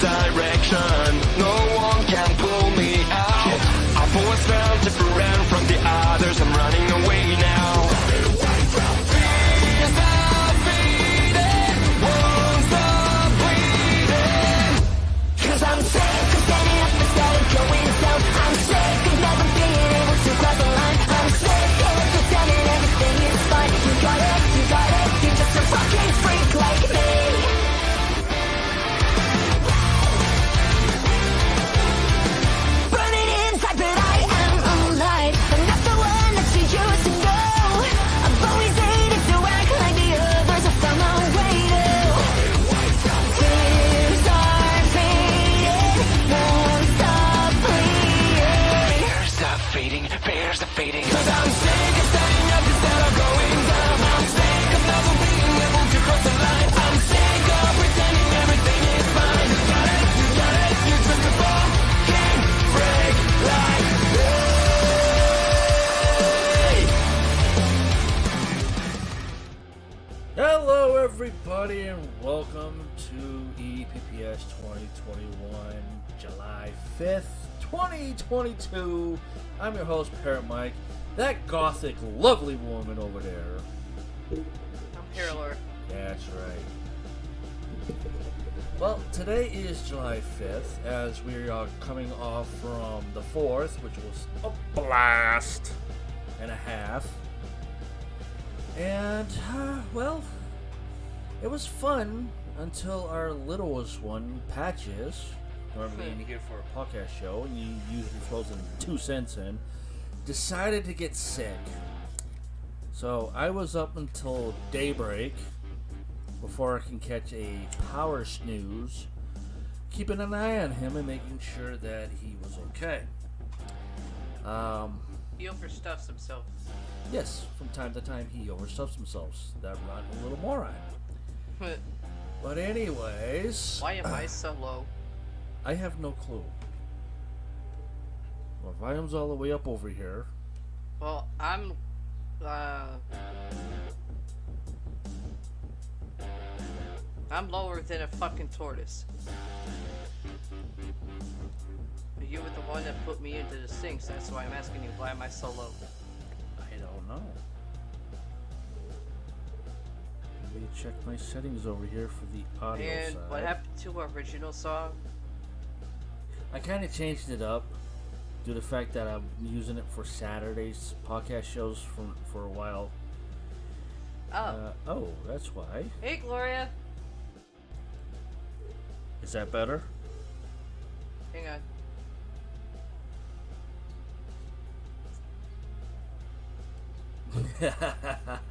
direction. No one can pull me out. I've always felt different from the others. I'm running away now. Fears are fading, won't stop bleeding. 'Cause I'm sick of standing up instead of going down. I'm sick of never being able to cross the line. I'm sick of pretending everything is fine. You got it, you're just a fucking freak like me. Hello everybody and welcome to EPPS 2021, July 5th, 2022. I'm your host, Parrot Mike. That gothic, lovely woman over there. I'm Paralor. That's right. Well, today is July 5th, as we are coming off from the 4th, which was a blast and a half. And, well, it was fun until our littlest one, Patches, normally in here for a podcast show, and you usually throw some 2 cents in, decided to get sick. So I was up until daybreak before I can catch a power snooze, keeping an eye on him and making sure that he was okay. He overstuffs himself. Yes, from time to time he overstuffs himself. That rotten little moron. But anyways... Why am I so low? I have no clue. My volume's all the way up over here. Well, I'm lower than a fucking tortoise. But you were the one that put me into the sinks. That's why I'm asking you, why am I so low? I don't know. Let me check my settings over here for the audio And side. what happened to our original song? I kind of changed it up due to the fact that I'm using it for Saturday's podcast shows for a while. Oh. That's why. Hey, Gloria. Is that better? Hang on. I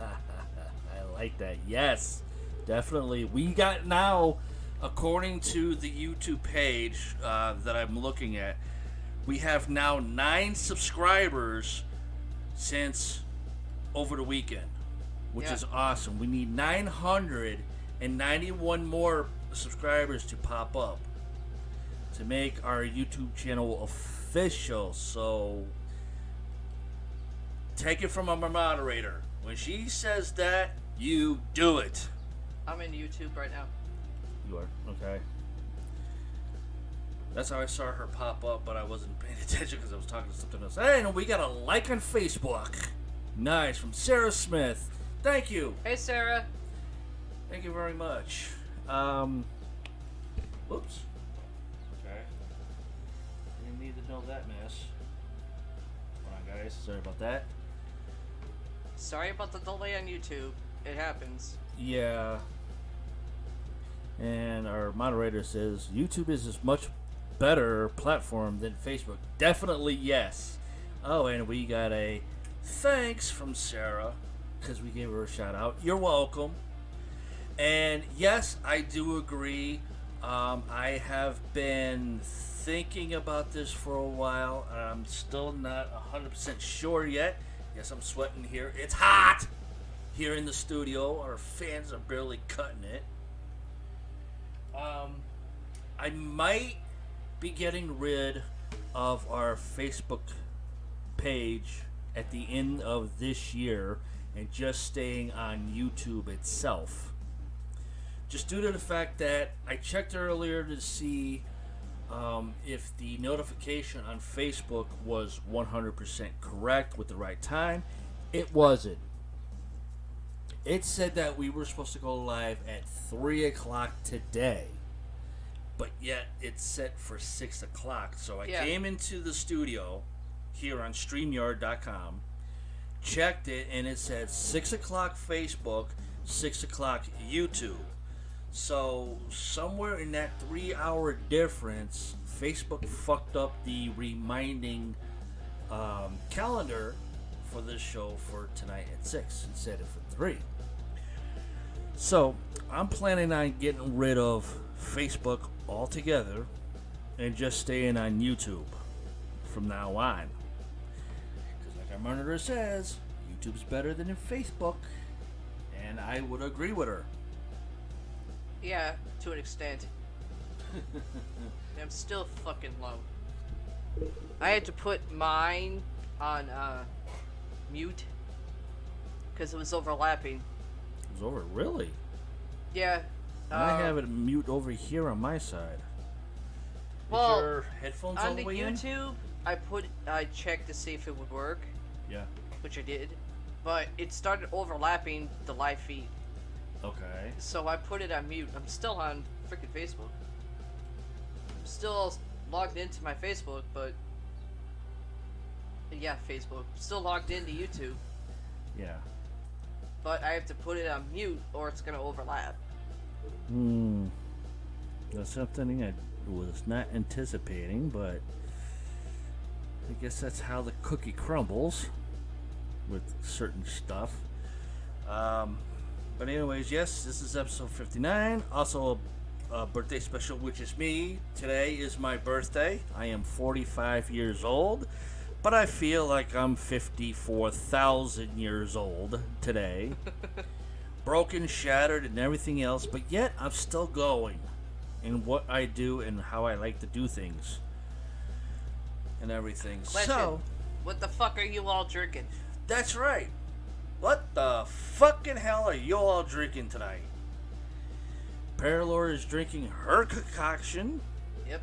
like that. Yes, definitely. We got now, according to the YouTube page that I'm looking at, we have now 9 subscribers since over the weekend, which is awesome. We need 991 more subscribers to pop up to make our YouTube channel official. So take it from our moderator. When she says that, you do it. I'm in YouTube right now. You are? Okay. That's how I saw her pop up, but I wasn't paying attention because I was talking to something else. Hey, and we got a like on Facebook. Nice. From Sarah Smith. Thank you. Hey, Sarah. Thank you very much. Whoops. Okay. Didn't need to know that mess. Hold on, guys. Sorry about that. Sorry about the delay on YouTube. It happens. Yeah. And our moderator says YouTube is as much better platform than Facebook. Definitely yes. Oh, and we got a thanks from Sarah because we gave her a shout out. You're welcome. And yes, I do agree. I have been thinking about this for a while. I'm still not 100% sure yet. Yes, I'm sweating here. It's hot here in the studio. Our fans are barely cutting it. I might be getting rid of our Facebook page at the end of this year and just staying on YouTube itself. just due to the fact that I checked earlier to see if the notification on Facebook was 100% correct with the right time. It wasn't. It said that we were supposed to go live at 3 o'clock today, but yet it's set for 6 o'clock. So I came into the studio here on StreamYard.com, checked it, and it said 6 o'clock Facebook, 6 o'clock YouTube. So somewhere in that 3-hour difference, Facebook fucked up the reminding calendar for this show for tonight at 6 and set it for 3. So I'm planning on getting rid of Facebook altogether and just staying on YouTube from now on. Because like our monitor says, YouTube's better than Facebook, and I would agree with her. Yeah, to an extent. I'm still fucking low. I had to put mine on mute because it was overlapping. It was over, really? Yeah. And I have it mute over here on my side. Well, Is your headphones all on the the way YouTube, I checked to see if it would work. Yeah. Which I did, but it started overlapping the live feed. Okay. So I put it on mute. I'm still on freaking Facebook. I'm still logged into my Facebook, but yeah, Facebook. Still logged into YouTube, Yeah. but I have to put it on mute or it's gonna overlap. That's something I was not anticipating, but I guess that's how the cookie crumbles with certain stuff. But anyways, yes, this is episode 59. Also a birthday special, which is me. Today is my birthday. I am 45 years old, but I feel like I'm 54,000 years old today. Broken, shattered, and everything else, but yet I'm still going in what I do and how I like to do things and everything. Question. So, What the fuck are you all drinking? that's right. What the fucking hell are you all drinking tonight? Paralore is drinking her concoction, Yep.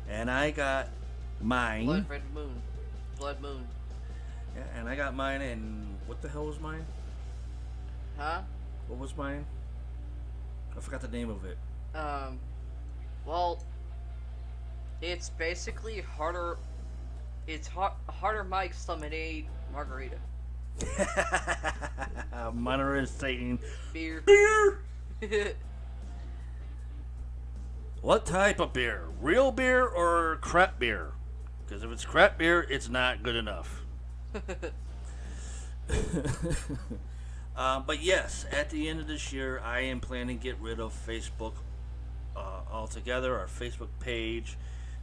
and I got mine. Blood Red Moon. Blood Moon. Yeah, and I got mine, and what the hell was mine? Huh? What was mine? I forgot the name of it. Well, it's basically harder. It's harder Mike's lemonade margarita. Monitor is saying Beer. beer. What type of beer? Real beer or crap beer? Because if it's crap beer, it's not good enough. But yes, at the end of this year, I am planning to get rid of Facebook altogether. Our Facebook page,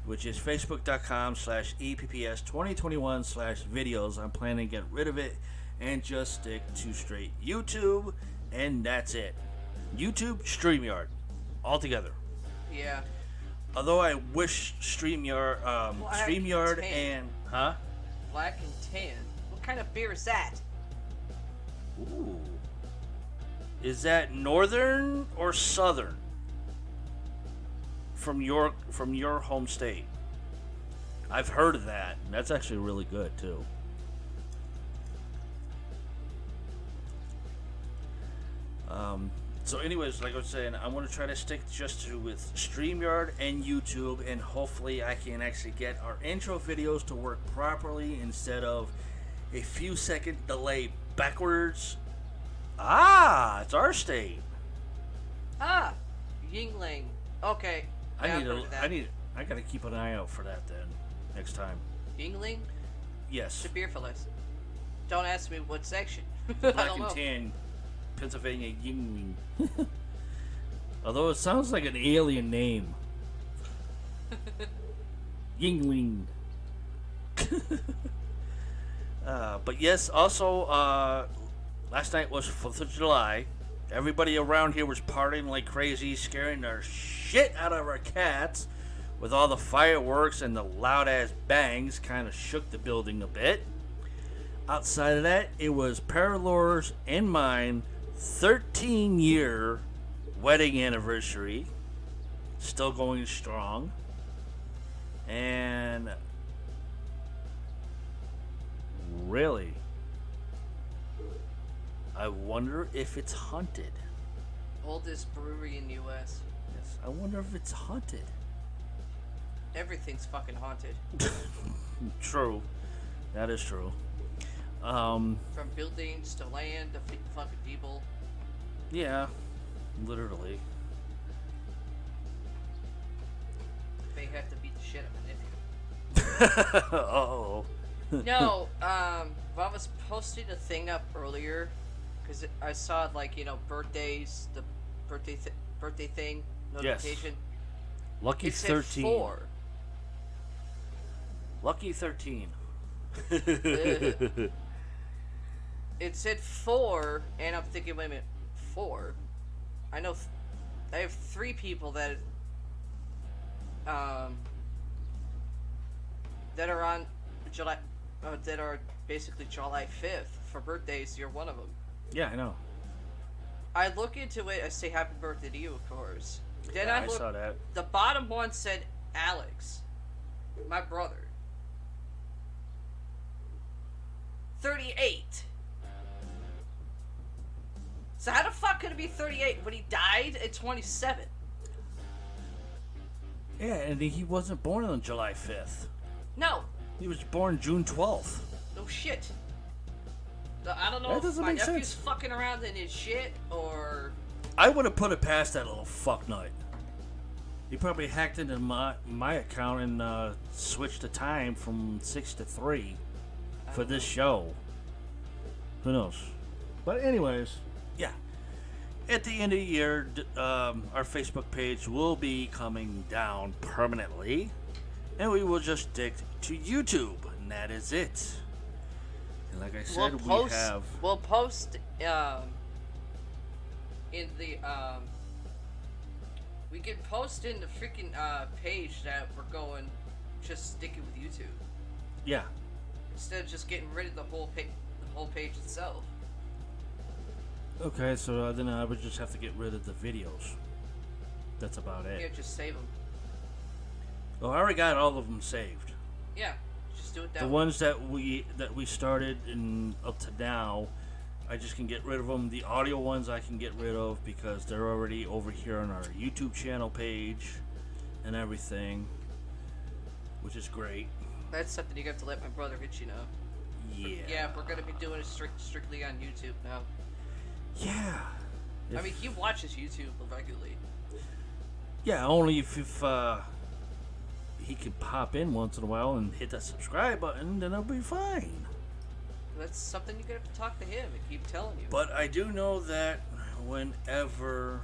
which is facebook.com/EPPS2021/videos. I'm planning to get rid of it and just stick to straight YouTube, and that's it. YouTube, StreamYard, altogether. Yeah. Although I wish StreamYard, StreamYard and Black and tan. What kind of beer is that? Ooh, is that northern or southern from your home state? I've heard of that. And that's actually really good too. So anyways, like I was saying, I want to try to stick just to with StreamYard and YouTube, and hopefully I can actually get our intro videos to work properly instead of a few second delay backwards. It's our state. Ah, Yingling. Okay. Yeah, I gotta keep an eye out for that then next time. Yingling? Yes. It's a beer for less. Don't ask me what section. I Black don't and know. tan, Pennsylvania Yingling. Although it sounds like an alien name. Yingling. But yes, also, last night was 4th of July. Everybody around here was partying like crazy, scaring the shit out of our cats with all the fireworks and the loud-ass bangs. Kind of shook the building a bit. Outside of that, it was Paralore's and mine 13-year wedding anniversary. Still going strong. And really, I wonder if it's haunted. Oldest brewery in the U.S. Yes, I wonder if it's haunted. Everything's fucking haunted. True. That is true. From buildings to land to fucking people. Yeah, literally. May have to beat the shit out of my nephew. Uh-oh. No, I was posting a thing up earlier because I saw like birthdays, the birthday thing notification. Lucky It said 13. 4. Lucky 13. It said 4, and I'm thinking, wait a minute, 4. I know, I have 3 people that are on July, that are basically July 5th for birthdays. You're one of them. Yeah, I know. I look into it. I say happy birthday to you, of course. Then Yeah, I I saw that. The bottom one said Alex, my brother. 38. So how the fuck could it be 38 when he died at 27? Yeah, and he wasn't born on July 5th. No. He was born June 12th. No shit. I don't know That if doesn't my make nephew's sense. fucking around in his shit or... I would have put it past that little fucknut. He probably hacked into my account and switched the time from 6 to 3 for this show. Who knows? But anyways, yeah. At the end of the year, our Facebook page will be coming down permanently, and we will just stick to YouTube, and that is it. And like I said, We'll post in the we can post in the freaking page that we're going just sticking with YouTube Yeah. instead of just getting rid of the whole page itself. Okay, so then I would just have to get rid of the videos. That's about it. Yeah, just save them. Well, I already got all of them saved. Yeah, just do it that The way. ones that we started and up to now, I just can get rid of them. The audio ones I can get rid of because they're already over here on our YouTube channel page and everything, which is great. That's something you have to let my brother hit, you know. Yeah. Yeah, we're gonna be doing it strictly on YouTube now. Yeah. I mean, he watches YouTube regularly. Yeah, only if he can pop in once in a while and hit that subscribe button, then it'll be fine. That's something you're gonna have to talk to him and keep telling you. But I do know that whenever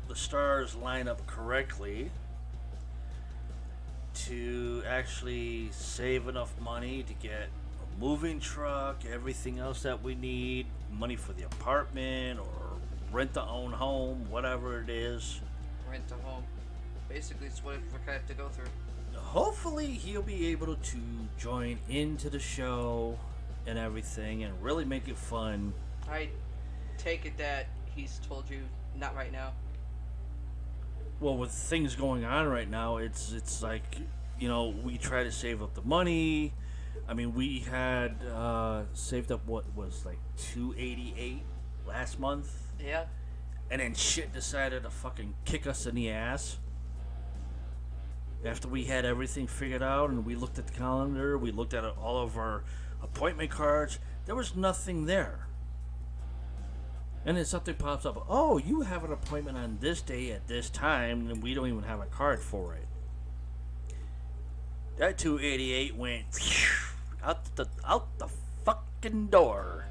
the stars line up correctly to actually save enough money to get a moving truck, everything else that we need, money for the apartment or rent to own home, whatever it is. Rent a home. Basically, it's what we're gonna have to go through. Hopefully he'll be able to join into the show and everything and really make it fun. I take it that he's told you not right now. Well, with things going on right now, it's like, you know, we try to save up the money. I mean, we had saved up what was like $288 last month, Yeah. and then shit decided to fucking kick us in the ass. After we had everything figured out and we looked at the calendar, we looked at all of our appointment cards, there was nothing there. And then something pops up. Oh, you have an appointment on this day at this time, and we don't even have a card for it. That 288 went out the fucking door.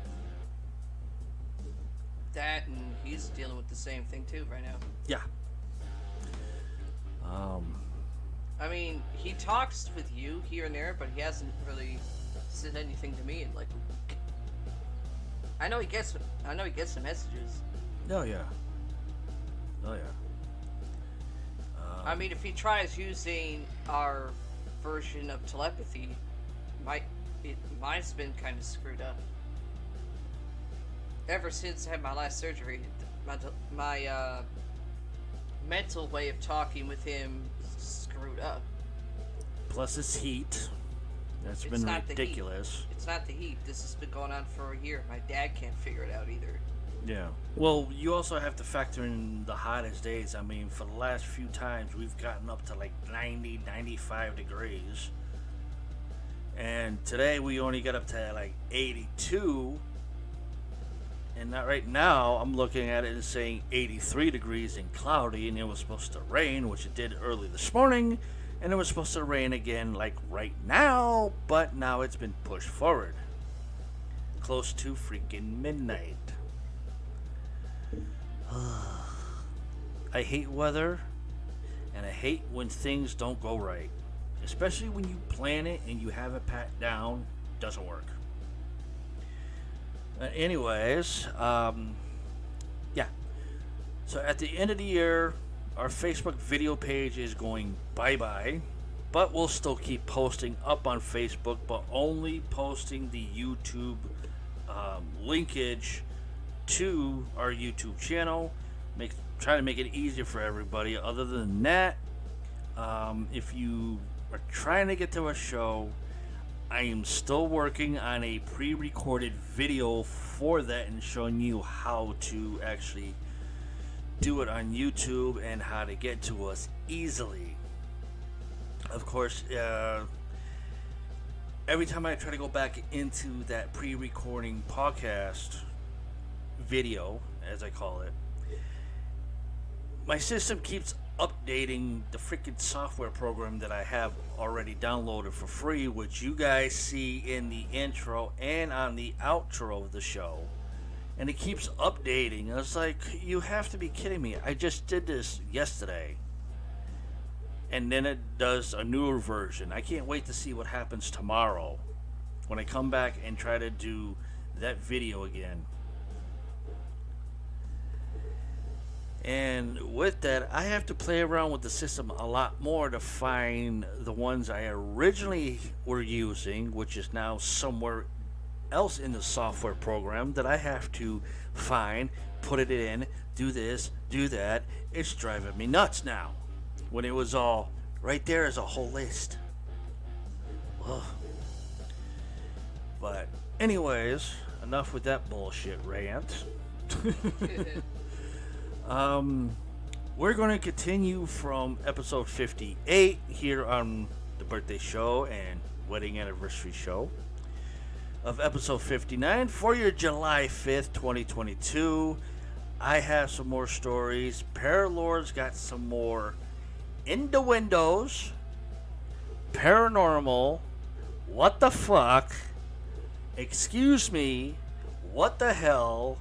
That, and he's dealing with the same thing too right now. Yeah. I mean, he talks with you here and there, but he hasn't really said anything to me in like a week. I know he gets the messages. Oh yeah. Oh yeah. I mean, if he tries using our version of telepathy, mine's been kind of screwed up. Ever since I had my last surgery, my mental way of talking with him screwed up. Plus, it's heat. That's It's been not the heat. ridiculous. It's not the heat. This has been going on for a year. My dad can't figure it out either. Yeah. Well, you also have to factor in the hottest days. I mean, for the last few times, we've gotten up to like 90, 95 degrees. And today we only got up to like 82. And right now, I'm looking at it and saying 83 degrees and cloudy, and it was supposed to rain, which it did early this morning, and it was supposed to rain again like right now, but now it's been pushed forward. Close to freaking midnight. I hate weather, and I hate when things don't go right. Especially when you plan it and you have it packed down, doesn't work. Anyways, yeah. So at the end of the year, our Facebook video page is going bye-bye, but we'll still keep posting up on Facebook, but only posting the YouTube linkage to our YouTube channel. Try to make it easier for everybody. Other than that, if you are trying to get to a show, I am still working on a pre-recorded video for that and showing you how to actually do it on YouTube and how to get to us easily. Of course, every time I try to go back into that pre-recording podcast video, as I call it, my system keeps updating the freaking software program that I have already downloaded for free, which you guys see in the intro and on the outro of the show. And it keeps updating. I was like, you have to be kidding me. I just did this yesterday. And then it does a newer version. I can't wait to see what happens tomorrow when I come back and try to do that video again. And with that, I have to play around with the system a lot more to find the ones I originally were using, which is now somewhere else in the software program that I have to find, put it in, do this, do that. It's driving me nuts now, when it was all right there as a whole list. Ugh. But anyways, enough with that bullshit rant. We're going to continue from episode 58 here on the birthday show and wedding anniversary show of episode 59 for your July 5th, 2022. I have some more stories. Paralord's got some more in the windows, paranormal, what the fuck, excuse me, what the hell,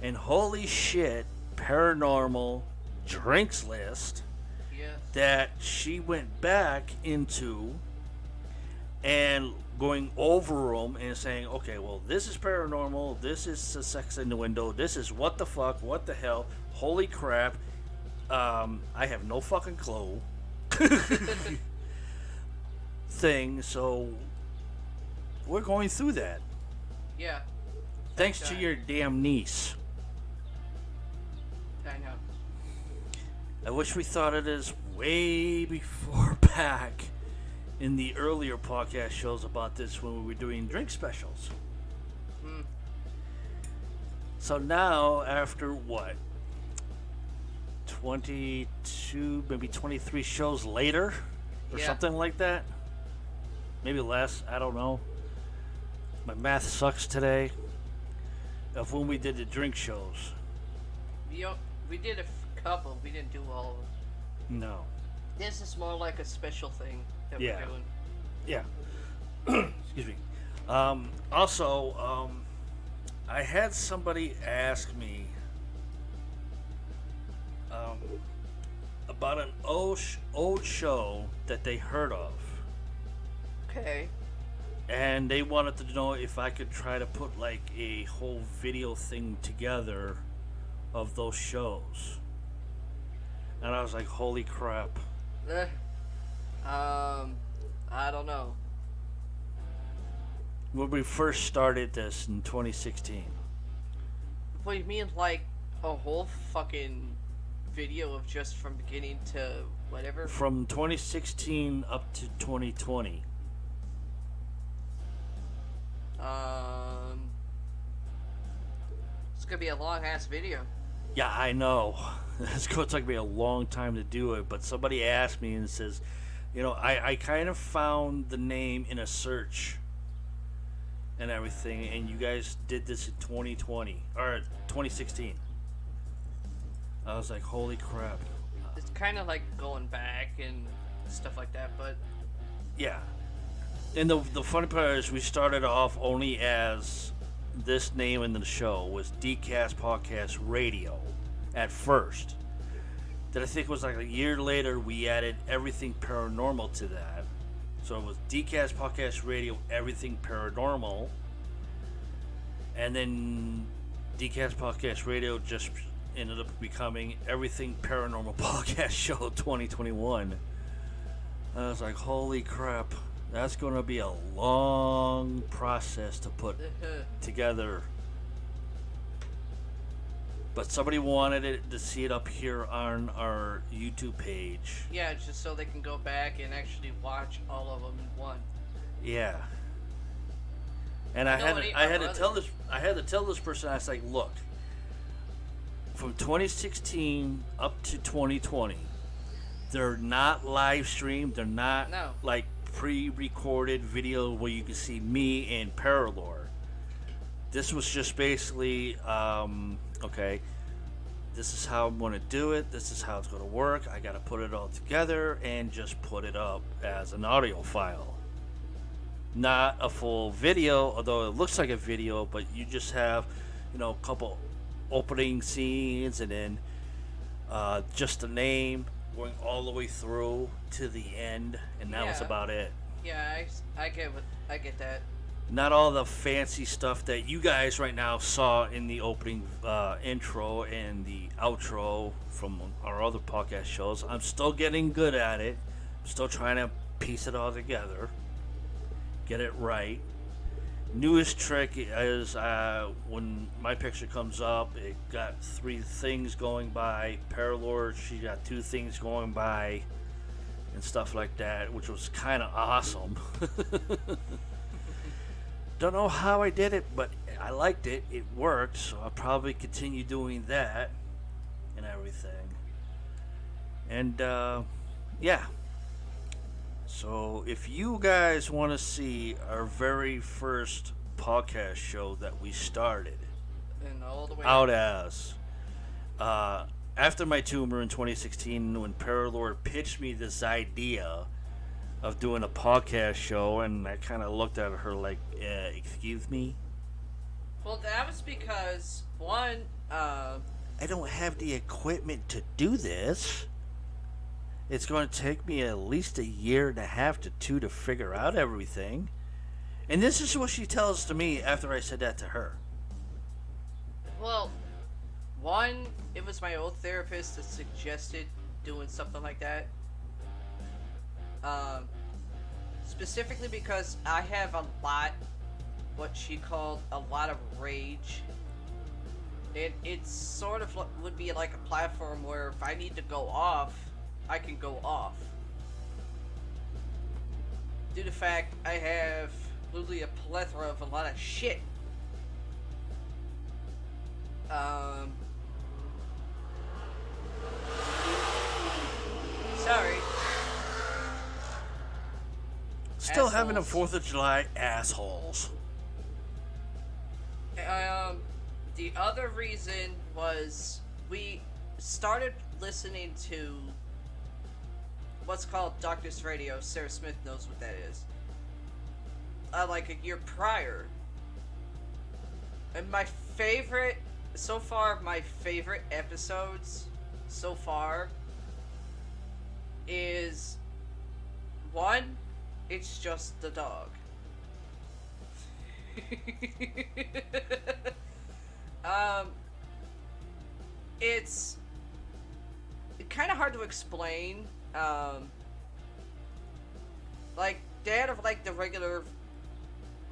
and holy shit, paranormal drinks list that she went back into and going over them and saying, okay, well, this is paranormal, this is the sex in the window, this is what the fuck, what the hell, holy crap, I have no fucking clue thing, so we're going through that. Yeah. Thanks to your damn niece. I know. I wish we thought of this way before back in the earlier podcast shows about this when we were doing drink specials. So now, after what? 22, maybe 23 shows later? Or something like that? Maybe less, I don't know. My math sucks today. Of when we did the drink shows. We did a couple. We didn't do all of them. No. This is more like a special thing that we're doing. Yeah. Excuse me. Also, I had somebody ask me about an old show that they heard of. Okay. And they wanted to know if I could try to put like a whole video thing together of those shows. And I was like, holy crap. I don't know. When we first started this in 2016. What do you mean, like A whole fucking video of just from beginning to whatever. From 2016 up to 2020. It's gonna be a long ass video. Yeah, I know. It's going to take me a long time to do it, but somebody asked me and says, I kind of found the name in a search and everything, and you guys did this in 2020 or 2016. I was like, holy crap. It's kind of like going back and stuff like that, but Yeah. And the funny part is we started off only as this name in the show was Decast Podcast Radio at first. Then I think it was like a year later we added Everything Paranormal to that. So it was Decast Podcast Radio, Everything Paranormal. And then Decast Podcast Radio just ended up becoming Everything Paranormal Podcast Show 2021. I was like, holy crap. That's going to be a long process to put together. But somebody wanted it to see it up here on our YouTube page. yeah, just so they can go back and actually watch all of them in one. Yeah. And I had to tell this person, I was like, look, from 2016 up to 2020, they're not live streamed. They're not like pre-recorded video where you can see me and Paralore. This was just basically, okay, this is how I'm going to do it. This is how it's going to work. I got to put it all together and just put it up as an audio file. Not a full video, although it looks like a video, but you just have, a couple opening scenes and then just the name going all the way through to the end, and that was about it. Yeah, I get that. Not all the fancy stuff that you guys right now saw in the opening intro and the outro from our other podcast shows. I'm still getting good at it. I'm still trying to piece it all together, get it right. Newest trick is when my picture comes up, it got 3 things going by. Paralore, she got 2 things going by, and stuff like that, which was kind of awesome. Don't know how I did it, but I liked it. It worked, so I'll probably continue doing that and everything. And yeah. So if you guys want to see our very first podcast show that we started And all the way out as after my tumor in 2016, when Paralore pitched me this idea of doing a podcast show, and I kind of looked at her like, excuse me? Well, that was because, one, I don't have the equipment to do this. It's going to take me at least 1.5 years to 2 to figure out everything. And this is what she tells to me after I said that to her. well, one, it was my old therapist that suggested doing something like that. Specifically because I have what she called a lot of rage. And it sort of would be like a platform where if I need to go off, I can go off. Due to the fact I have literally a plethora of a lot of shit. Sorry. Still having a Assholes. 4th of July, assholes. The other reason was we started listening to what's called Doctor's Radio. Sarah Smith knows what that is. Like a year prior. And my favorite episodes so far is one, it's just the dog. It's kind of hard to explain. Like, they had like the regular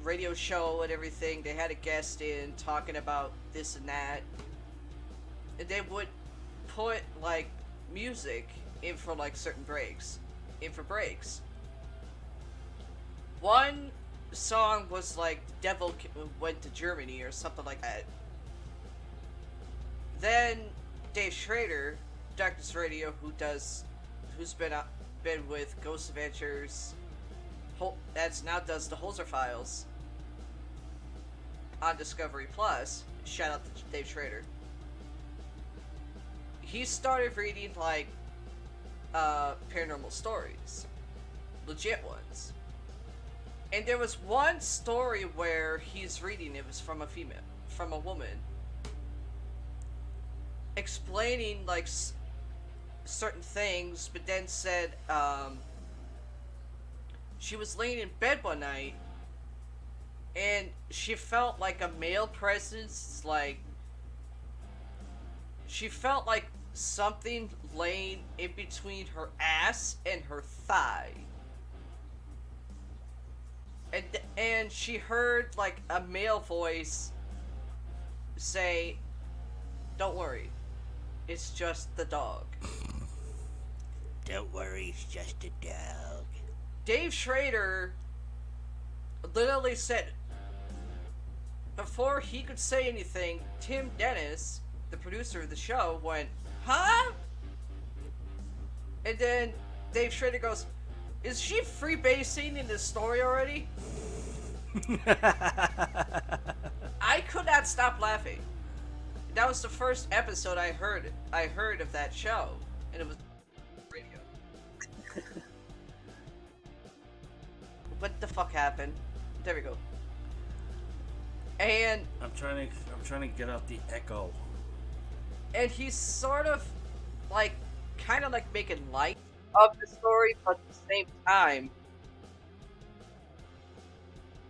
radio show and everything. They had a guest in talking about this and that. and they would put like music in for like certain breaks, in for breaks. One song was like "Devil Went to Germany" or something like that. Then Dave Schrader, Darkness Radio, who's been with Ghost Adventures, that's now does the Holzer Files on Discovery Plus. Shout out to Dave Schrader. He started reading like paranormal stories, legit ones. And there was one story where he's reading, it was from a woman, explaining like certain things, but then said she was laying in bed one night and she felt like a male presence, like she felt like something laying in between her ass and her thigh. And she heard like a male voice say, "Don't worry, it's just the dog." Don't worry, it's just a dog. Dave Schrader literally said, before he could say anything, Tim Dennis, the producer of the show, went, "Huh?" And then Dave Schrader goes, "Is she freebasing in this story already?" I could not stop laughing. That was the first episode I heard of that show, and it was radio. What the fuck happened? There we go. And I'm trying to get out the echo. and he's sort of like kind of like making light of the story, but at the same time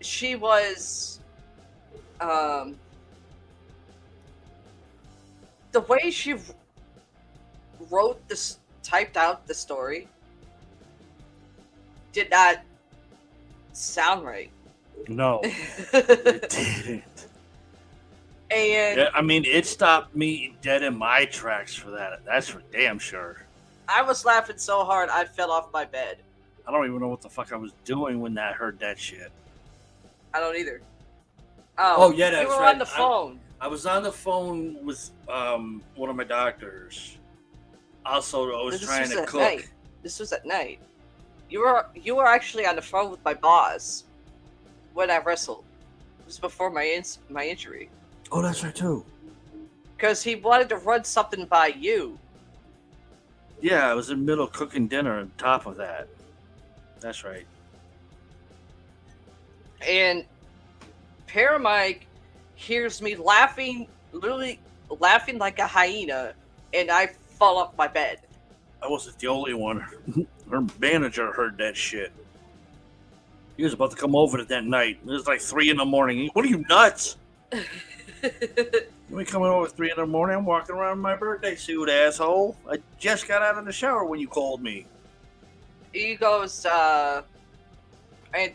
she was the way she typed out the story did not sound right. No, it didn't. And Yeah, I mean, it stopped me dead in my tracks for that. That's for damn sure. I was laughing so hard I fell off my bed. I don't even know what the fuck I was doing when I heard that shit. I don't either. Oh, yeah, that's you were right. on the phone. I was on the phone with one of my doctors. Also, I was trying to cook. Night. This was at night. You were actually on the phone with my boss when I wrestled. It was before my injury. Oh, that's right too. Because he wanted to run something by you. Yeah, I was in the middle of cooking dinner on top of that. That's right. And Paramike hears me laughing, literally laughing like a hyena, and I fall off my bed. I wasn't the only one. Her manager heard that shit. He was about to come over that night. It was like 3 a.m. What are you, nuts? You ain't coming over at 3 a.m. I'm walking around in my birthday suit, asshole. I just got out of the shower when you called me. He goes, and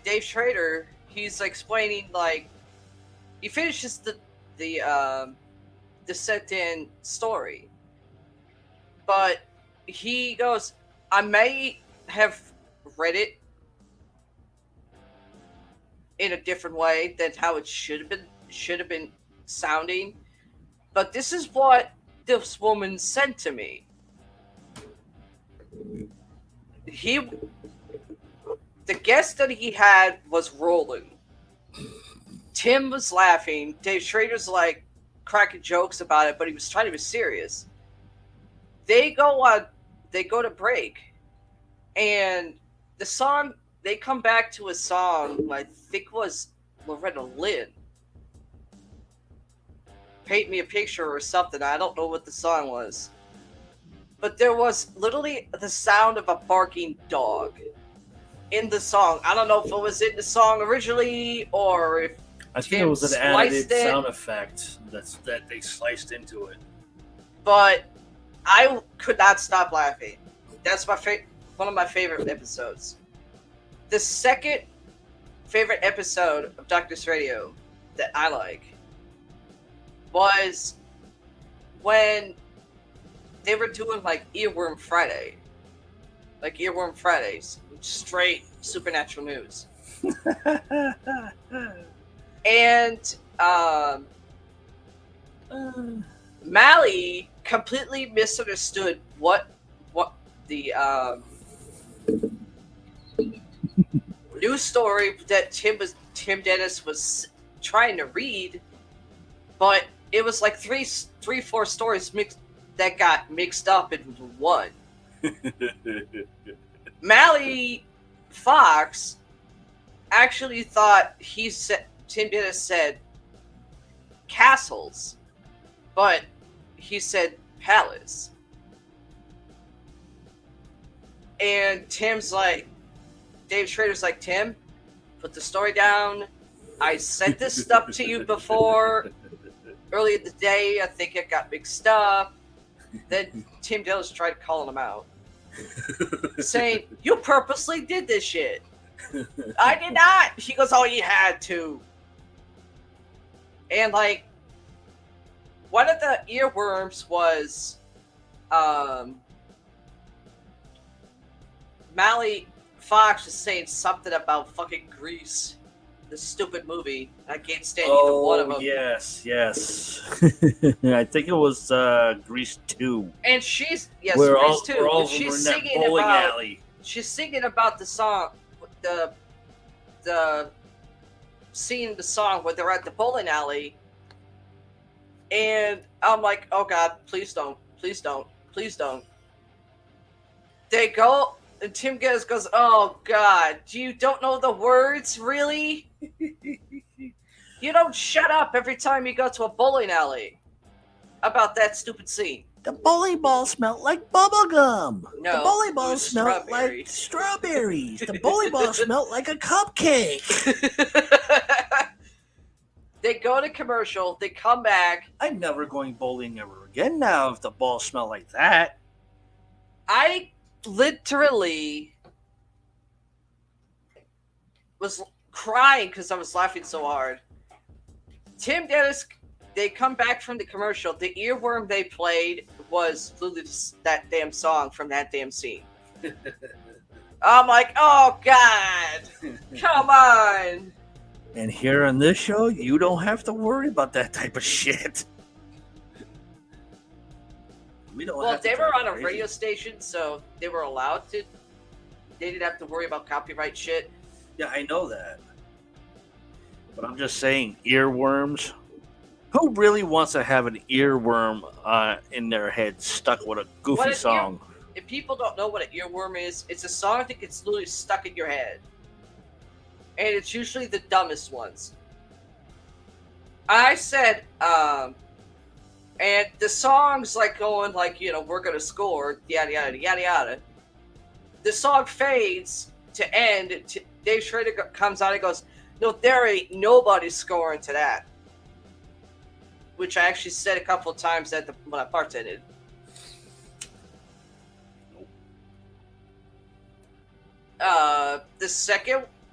Dave Schrader, he's explaining, like, he finishes the sent-in story, but he goes, I may have read it in a different way than how it should have been sounding, but this is what this woman sent to me. The guest that he had was Roland. Tim was laughing. Dave Schrader's like cracking jokes about it, but he was trying to be serious. They go to break, and the song, they come back to a song I think was Loretta Lynn. Paint Me a Picture or something. I don't know what the song was. But there was literally the sound of a barking dog in the song. I don't know if it was in the song originally or if I think it was an added sound effect that they sliced into it. But I could not stop laughing. That's one of my favorite episodes. The second favorite episode of Doctor's Radio that I like was when they were doing like Earworm Friday, like Earworm Fridays, straight supernatural news, and Mally completely misunderstood what the news story that Tim Dennis was trying to read, but it was like four stories that got mixed up into one. Mally Fox actually thought Tim Dennis said castles, but he said palace. And Tim's like, Dave Schrader's like, Tim, put the story down. I sent this stuff to you before. Earlier in the day, I think it got mixed up. Then Tim Dennis tried calling him out, saying, you purposely did this shit. I did not. He goes, oh, you had to. And like, one of the earworms was Mally Fox was saying something about fucking Grease, the stupid movie. I can't stand either one of them. Yes. I think it was Grease 2. And she's Grease 2. We're all And she's in that singing bowling about alley. she's singing about the song, the scene, the song where they're at the bowling alley. And I'm like, oh God, please don't. They go, and Tim Geddes goes, oh God, you don't know the words, really? You don't shut up every time you go to a bowling alley about that stupid scene. The bowling ball smelled like bubblegum. No, the bowling it ball was smelled strawberry. like strawberries. The bowling ball smelled like a cupcake. They go to commercial, they come back. I'm never going bowling ever again now if the balls smell like that. I literally was crying because I was laughing so hard. Tim Dennis, they come back from the commercial. The earworm they played was literally that damn song from that damn scene. I'm like, oh God, come on. And here on this show, you don't have to worry about that type of shit. We don't. Well, have to they were drive on a crazy. radio station, so they were allowed to. They didn't have to worry about copyright shit. Yeah, I know that. But I'm just saying, earworms. Who really wants to have an earworm in their head stuck with a goofy What an song? If people don't know what an earworm is, it's a song that gets literally stuck in your head. And it's usually the dumbest ones. I said, and the song's like going like, we're gonna score, yada yada yada yada. The song fades to end. Dave Schrader comes out and goes, no, there ain't nobody scoring to that. Which I actually said a couple of times when I bartended.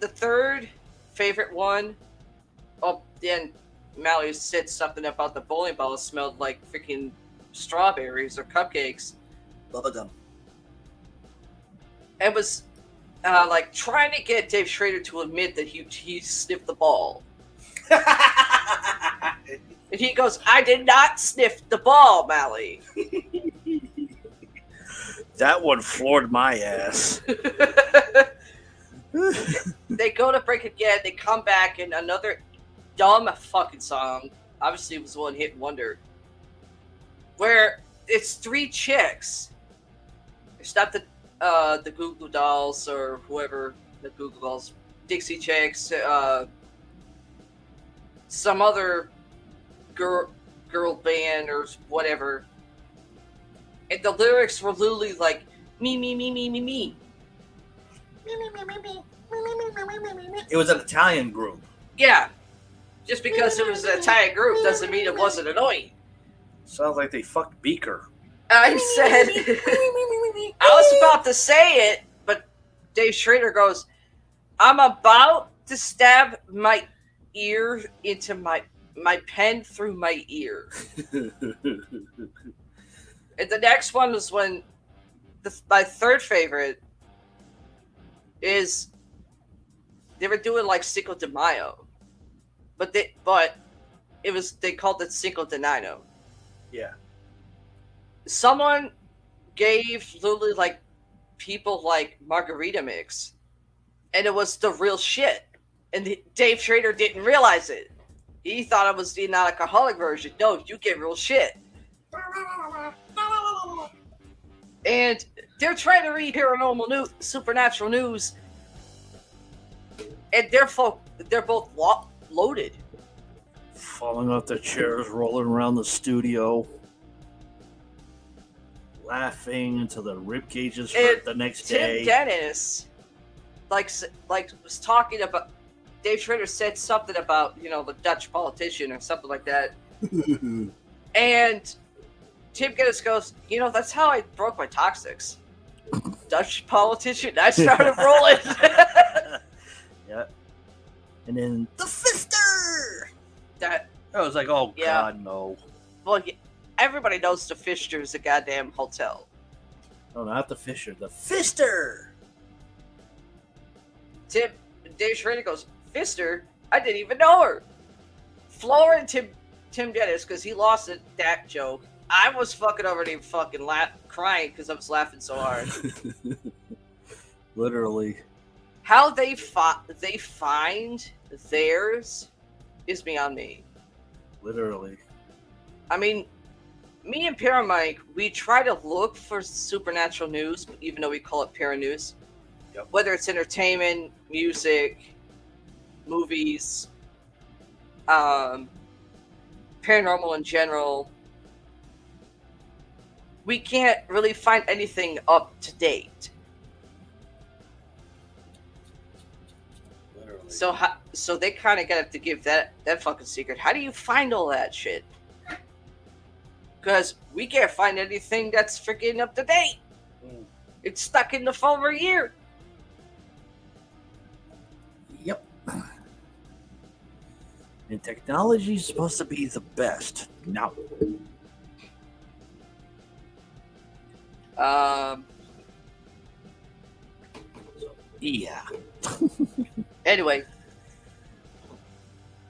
The third favorite one. Oh, then Mally said something about the bowling ball smelled like freaking strawberries or cupcakes. Bubblegum. It was like trying to get Dave Schrader to admit that he sniffed the ball. And he goes, I did not sniff the ball, Mally. That one floored my ass. They go to break again. They come back and another dumb fucking song. Obviously, it was one hit wonder. Where it's three chicks. It's not the Goo Goo Dolls or whoever the Goo Goo Dolls, Dixie Chicks, some other girl band or whatever. And the lyrics were literally like me. It was an Italian group. Yeah. Just because it was an Italian group doesn't mean it wasn't annoying. Sounds like they fucked Beaker. I said, I was about to say it, but Dave Schrader goes, I'm about to stab my ear into my pen through my ear. And the next one was when my third favorite is they were doing like Cinco de Mayo, but they called it Cinco de Nino. Yeah. Someone gave literally like people like margarita mix, and it was the real shit. And Dave Schrader didn't realize it. He thought it was the non-alcoholic version. No, you get real shit. And they're trying to read paranormal news, supernatural news, and they're both loaded. Falling off their chairs, rolling around the studio, laughing until their rib cages hurt the next day. Tim Dennis, like was talking about. Dave Schrader said something about the Dutch politician or something like that, and Tim Dennis goes, that's how I broke my toxics. Dutch politician. I started rolling. Yeah. And then The Fister! I was like, oh Yeah. God, no. Well, everybody knows the Fister is a goddamn hotel. No, not the Fisher. The Fister! Dave Schrader goes, Fister? I didn't even know her. Floor and Tim Dennis, because he lost that joke. I was fucking already fucking crying because I was laughing so hard. Literally. How they find theirs is beyond me. Literally. I mean, me and Paramike, we try to look for supernatural news, even though we call it paranews. Yep. Whether it's entertainment, music, movies, paranormal in general, we can't really find anything up to date. Literally. So they kind of got to give that fucking secret. How do you find all that shit? Because we can't find anything that's freaking up to date. It's stuck in the phone for a year. Yep. And technology is supposed to be the best. No. Yeah. Anyway,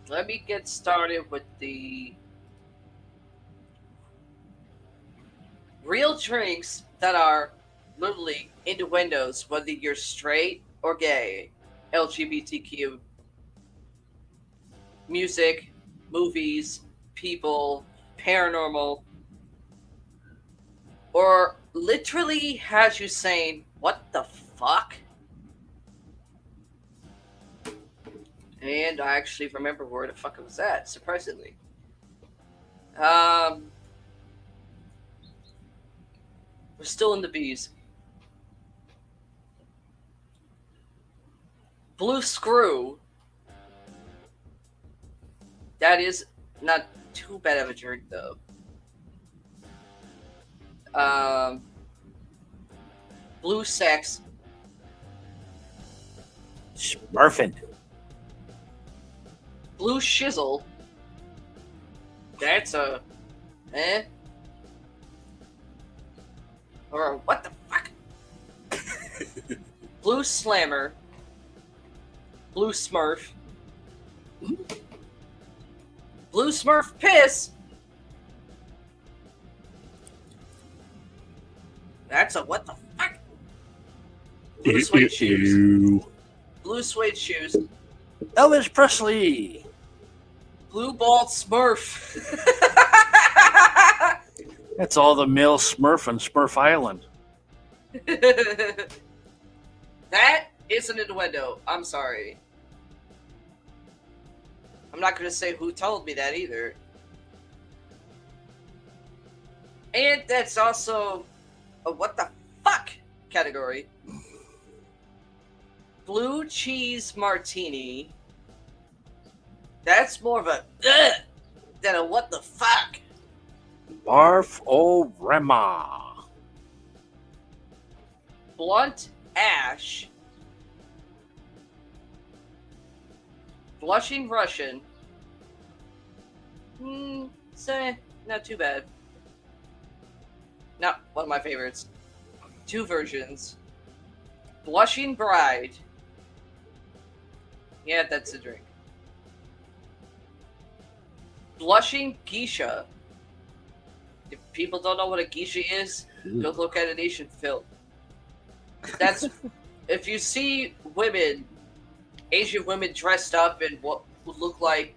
let me get started with the real drinks that are literally innuendos, whether you're straight or gay, LGBTQ, music, movies, people, paranormal, or literally has you saying, what the fuck? And I actually remember where the fuck it was at, surprisingly. We're still in the bees. Blue Screw. That is not too bad of a drink, though. Blue Sex. Smurfing. Blue Shizzle. That's a... Or what the fuck? Blue Slammer. Blue Smurf. Blue Smurf Piss. That's a what the fuck? Blue suede shoes. Blue suede shoes. Elvis Presley. Blue bald Smurf. That's all the male Smurf on Smurf Island. That is an innuendo. I'm sorry. I'm not going to say who told me that either. And that's also a what the fuck category. Blue cheese martini. That's more of a than a what the fuck. Barf o Rema. Blunt ash. Blushing Russian. Say, not too bad. No, one of my favorites. Two versions. Blushing Bride. Yeah, that's a drink. Blushing Geisha. If people don't know what a geisha is, go look at an Asian film. That's if you see women, Asian women dressed up in what would look like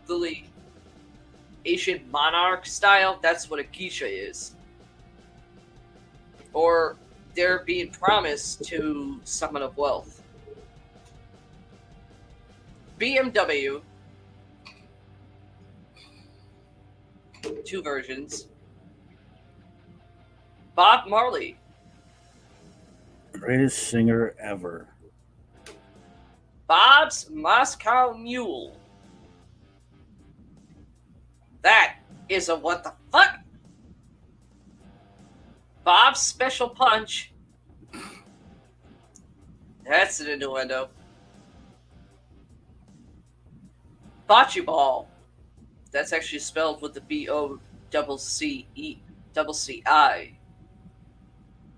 really Asian monarch style, that's what a geisha is. Or they're being promised to someone of wealth. BMW. Two versions. Bob Marley. Greatest singer ever. Bob's Moscow Mule. That is a what the fuck? Bob's Special Punch. That's an innuendo. Bocce Ball. That's actually spelled with the BOCCI.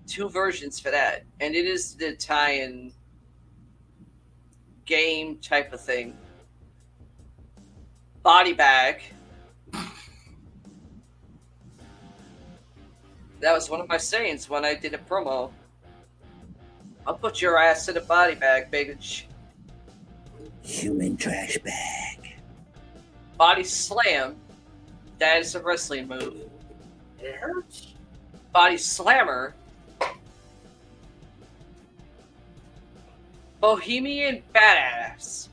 Two versions for that. And it is the Italian game type of thing. Body Bag. That was one of my sayings when I did a promo. I'll put your ass in a body bag, bitch. Human trash bag. Body Slam. That is a wrestling move. It hurts. Body Slammer. Bohemian Badass.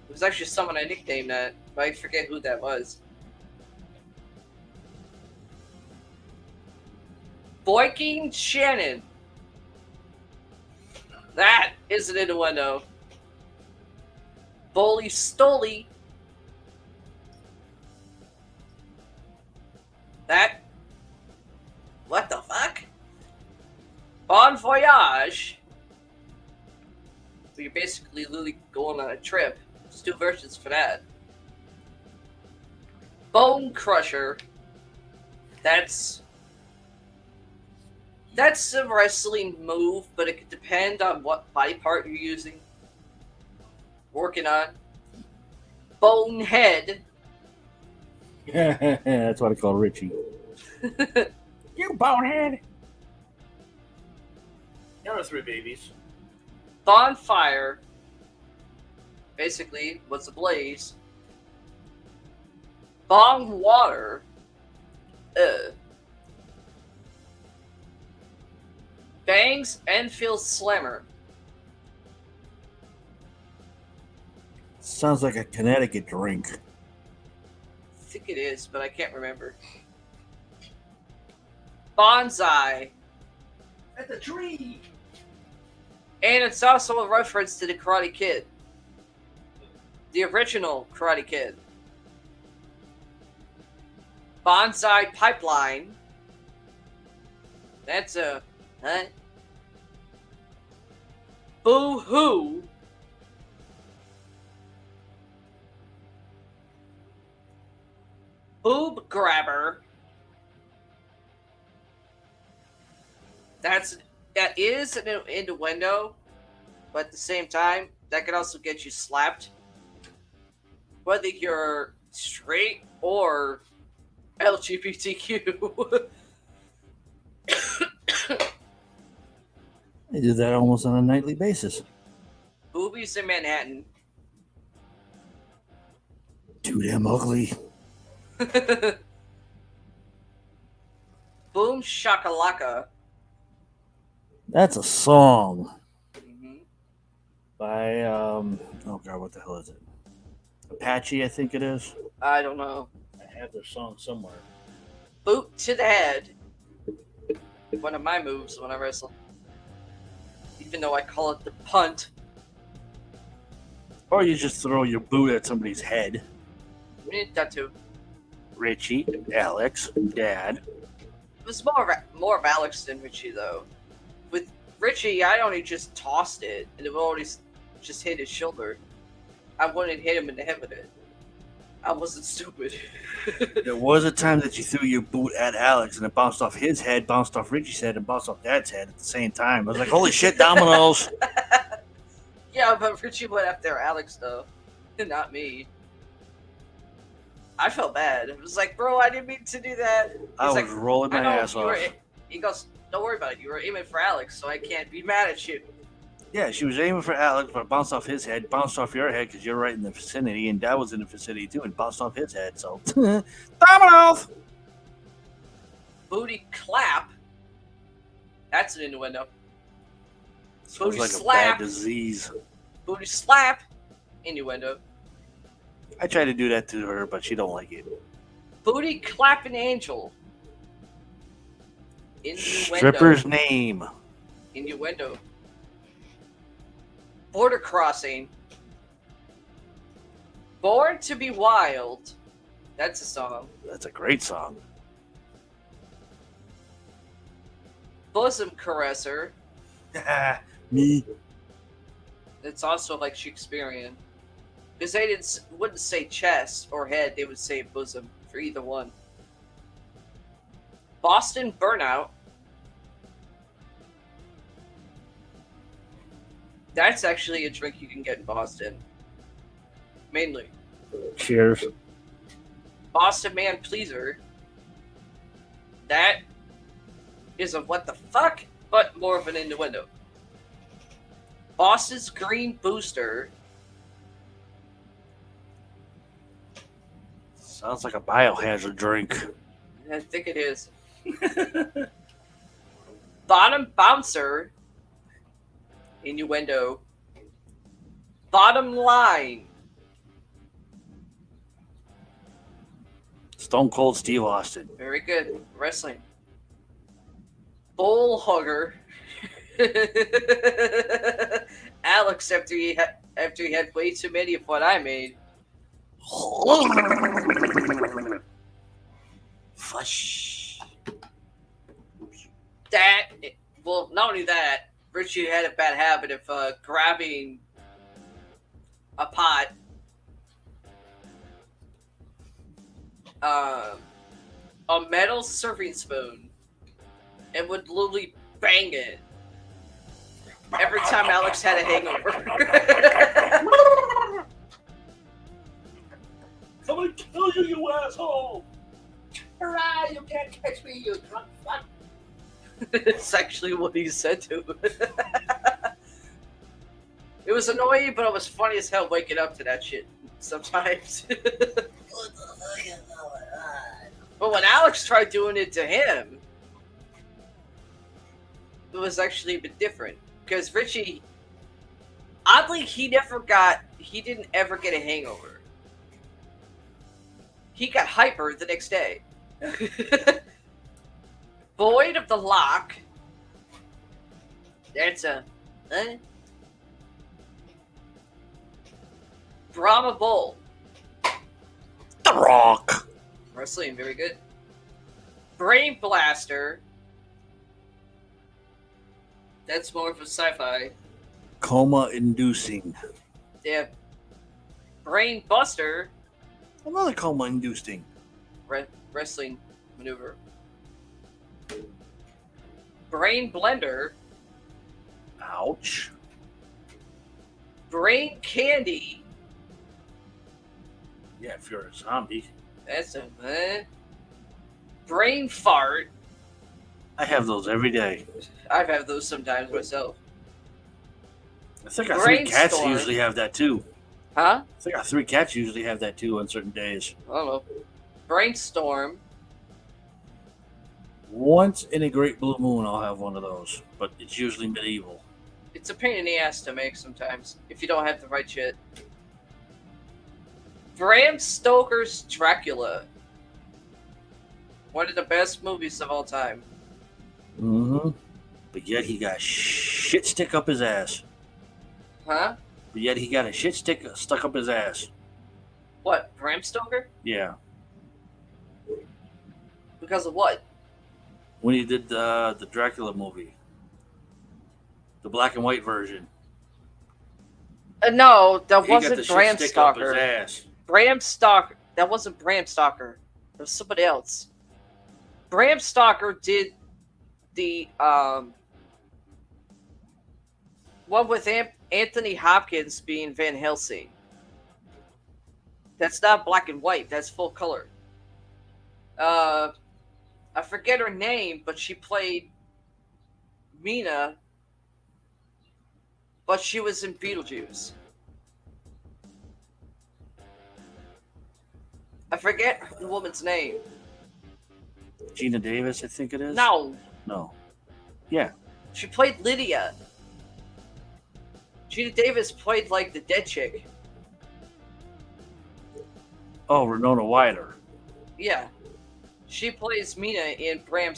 It was actually someone I nicknamed that, but I forget who that was. Boyking Shannon. That is an innuendo. Bully Stoli. That. What the fuck? Bon Voyage. So you're basically literally going on a trip. There's two versions for that. Bone Crusher. That's a wrestling move, but it could depend on what body part you're using. Working on. Bonehead. Yeah, that's what I call Richie. You bonehead. There are three babies. Bonfire. Basically, what's a blaze? Bong Water. Bangs Enfield Slammer. Sounds like a Connecticut drink. I think it is, but I can't remember. Bonsai. That's a tree. And it's also a reference to the Karate Kid. The original Karate Kid. Bonsai Pipeline. That's a... Huh? Boo-hoo. Boob Grabber. That is an innuendo, but at the same time, that could also get you slapped. Whether you're straight or LGBTQ. They do that almost on a nightly basis. Boobies in Manhattan. Too damn ugly. Boom Shakalaka. That's a song Mm-hmm. by oh god, what the hell is it? Apache, I think it is. I don't know. I have their song somewhere. Boot to the head. One of my moves when I wrestle. Even though I call it the punt. Or you just throw your boot at somebody's head. That too. Richie, Alex, Dad. It was more of Alex than Richie though. With Richie, I only just tossed it, and it would already just hit his shoulder. I wouldn't hit him in the head with it. I wasn't stupid. There was a time that you threw your boot at Alex and it bounced off his head, bounced off Richie's head, and bounced off Dad's head at the same time. I was like, holy shit, dominoes! Yeah, but Richie went after Alex though, not me. I felt bad. It was like, bro, I didn't mean to do that. I was rolling my ass you off. He goes, don't worry about it. You were aiming for Alex, so I can't be mad at you. Yeah, she was aiming for Alex, but it bounced off his head, bounced off your head because you're right in the vicinity, and Dad was in the vicinity too, and bounced off his head. So, dominoes! Booty clap. That's an innuendo. Sounds Booty like slap. a bad disease. Booty slap. Innuendo. I try to do that to her, but she don't like it. Booty clapping angel. Innuendo. Stripper's name. Innuendo. Border crossing. Born to be wild. That's a song. That's a great song. Bosom caresser. Me. It's also like Shakespearean. Because they wouldn't say chest or head, they would say bosom for either one. Boston burnout. That's actually a drink you can get in Boston. Mainly. Cheers. Boston man pleaser. That is a what the fuck, but more of an innuendo. Boston's green booster. Sounds like a biohazard drink. I think it is. Bottom bouncer. Innuendo. Bottom line. Stone Cold Steve Austin. Very good. Wrestling. Bull hugger. Alex, after he had way too many of what I made. Fush. That, well, not only that, Richie had a bad habit of grabbing a pot, a metal serving spoon, and would literally bang it every time Alex had a hangover. I'm gonna kill you, you asshole! Hurrah, you can't catch me, you drunk fuck. It's actually what he said to him. It was annoying, but it was funny as hell waking up to that shit sometimes. But when Alex tried doing it to him, it was actually a bit different. Because Richie, oddly, he didn't ever get a hangover. He got hyper the next day. Void of the Lock. That's a... Brahma Bull. The Rock. Wrestling, very good. Brain Blaster. That's more of a sci-fi. Coma inducing. Yeah. Brain Buster. Another coma inducing. Wrestling maneuver. Brain Blender. Ouch. Brain Candy. Yeah, if you're a zombie. That's a... Brain Fart. I have those every day. I've had those sometimes myself. I think our three cats Brainstorm. usually have that too. Huh? I think our three cats usually have that too on certain days. I don't know. Brainstorm. Once in a great blue moon, I'll have one of those, but it's usually medieval. It's a pain in the ass to make sometimes if you don't have the right shit. Bram Stoker's Dracula. One of the best movies of all time. Mm-hmm. But yet he got shit stick up his ass. Huh? But yet he got a shit stick stuck up his ass. What? Bram Stoker? Yeah. Because of what? When he did the Dracula movie. The black and white version. No, that He got the wasn't shit Bram stick up his Stoker. ass. Bram Stoker. that wasn't Bram Stoker. It was somebody else. Bram Stoker did the one with Anthony Hopkins being Van Helsing. That's not black and white. That's full color. I forget her name, but she played Mina, but she was in Beetlejuice. I forget the woman's name. Gina Davis, I think it is. No, Yeah. she played Lydia. Gina Davis played like the dead chick. Oh, Renona Wider. Yeah, she plays Mina in Bram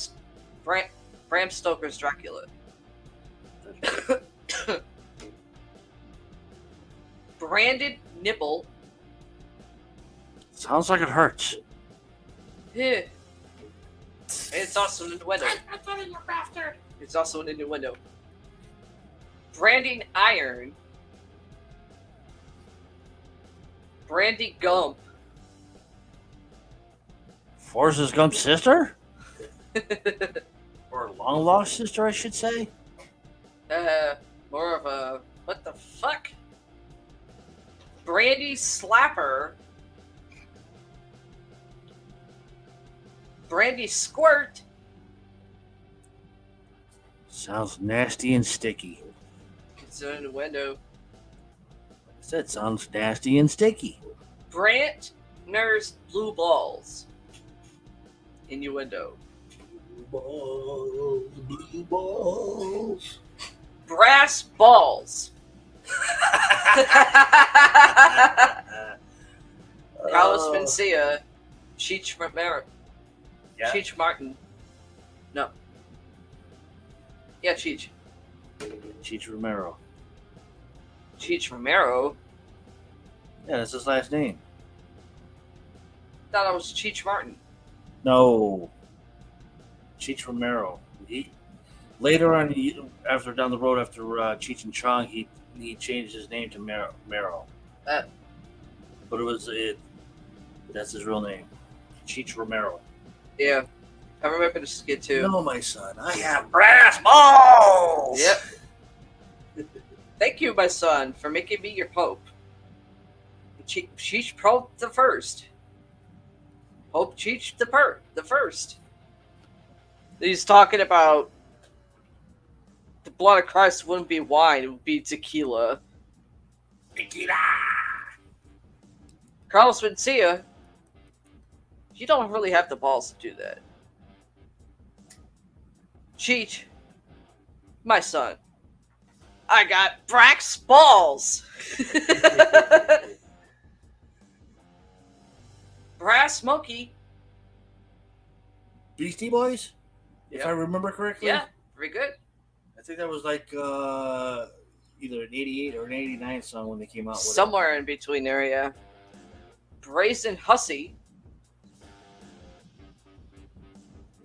Stoker's Dracula. Brandon Nibble. Sounds like it hurts. Yeah. It's also an innuendo. It's also an innuendo. Branding Iron. Brandy Gump. Forrest Gump's sister? Or long lost sister, I should say. More of a what the fuck? Brandy Slapper. Brandy Squirt. Sounds nasty and sticky. It's an innuendo. I said sounds nasty and sticky. Brant Nurse Blue Balls. Innuendo. Blue balls. Brass Balls. Carlos Mencia. Cheech Romero. Yeah. Cheech Martin. No. Yeah, Cheech. Cheech Romero. Cheech Romero. Yeah, that's his last name. Thought it was Cheech Martin. No. Cheech Romero. Later on, after down the road after Cheech and Chong, he changed his name to Marrow. But that's his real name. Cheech Romero. Yeah. I remember this skit too. No, my son, I have brass balls! Yep. Thank you, my son, for making me your pope. Cheech Pope the First. Pope Cheech the First. He's talking about the blood of Christ wouldn't be wine, it would be tequila. Tequila! Carlos Mencia, you don't really have the balls to do that. Cheech, my son, I got Brax balls. Brass Monkey. Beastie Boys? If Yep. I remember correctly? Yeah, very good. I think that was like either an 88 or an 89 song when they came out with Somewhere in between there, yeah. Brazen Hussy.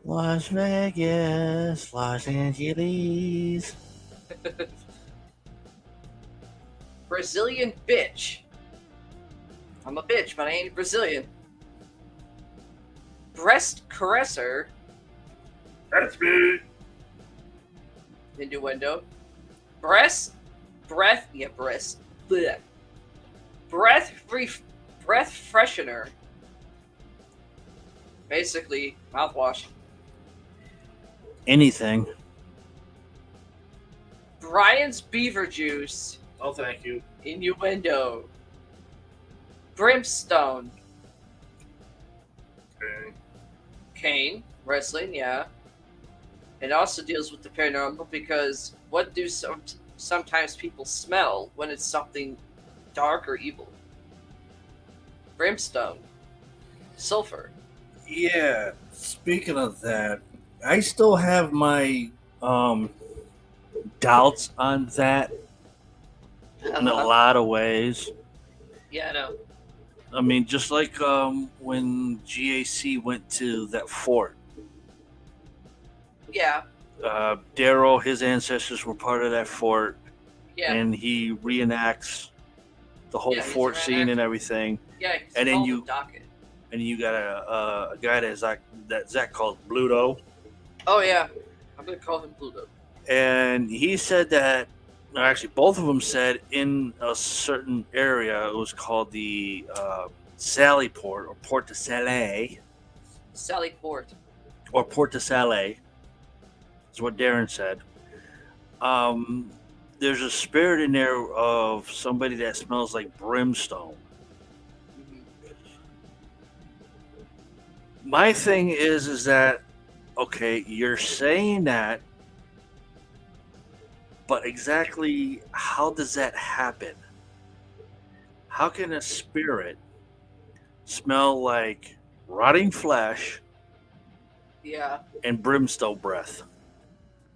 Las Vegas, Los Angeles. Brazilian Bitch. I'm a bitch, but I ain't Brazilian. Breast Caresser. That's me. Innuendo. Breast. Breath. Yeah, breast. Blech. Breath freshener. Basically, mouthwash. Anything. Brian's Beaver Juice. Oh, thank you. Innuendo. Brimstone. Okay. Kane. Wrestling, yeah. It also deals with the paranormal because what do sometimes people smell when it's something dark or evil? Brimstone. Sulfur. Yeah, speaking of that, I still have my doubts on that in a lot of ways. Yeah, I know. I mean, just like when GAC went to that fort. Yeah, Darrow, his ancestors were part of that fort, yeah, and he reenacts the whole Yeah, he's fort a scene reenactor. and everything. yeah. and then called you- him Docket. and you got a guy that Zach called Bluto, Oh yeah, I'm gonna call him Pluto. and he said that. No, actually, both of them said in a certain area it was called the Sally Port or Port de Salé Sally Port. or Port de Salé is what Darren said. There's a spirit in there of somebody that smells like brimstone. Mhm. My thing is that okay, you're saying that, but exactly how does that happen? How can a spirit smell like rotting flesh Yeah, and brimstone breath?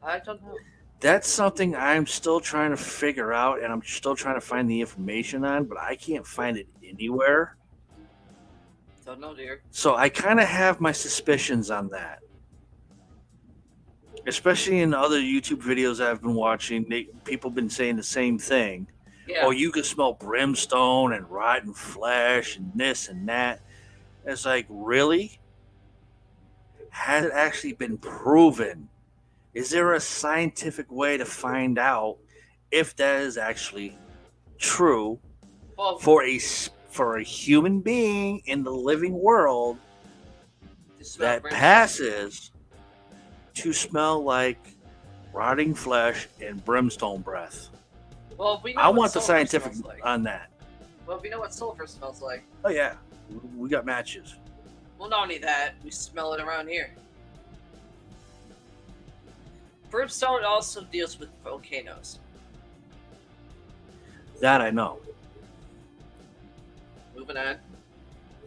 I don't know. That's something I'm still trying to figure out, and I'm still trying to find the information on, but I can't find it anywhere. Don't know, dear. So I kind of have my suspicions on that. Especially in other YouTube videos I've been watching, people have been saying the same thing. Yeah. Oh, you can smell brimstone and rotten flesh and this and that. It's like, really? Has it actually been proven? Is there a scientific way to find out if that is actually true Well, for a human being in the living world to smell that brimstone. passes to smell like rotting flesh and brimstone breath? Well, we know I what want the sulfur scientific smells like. on that. Well, we know what sulfur smells like. Oh yeah, we got matches. Well, not only that, we smell it around here. Brimstone also deals with volcanoes. That I know. Moving on.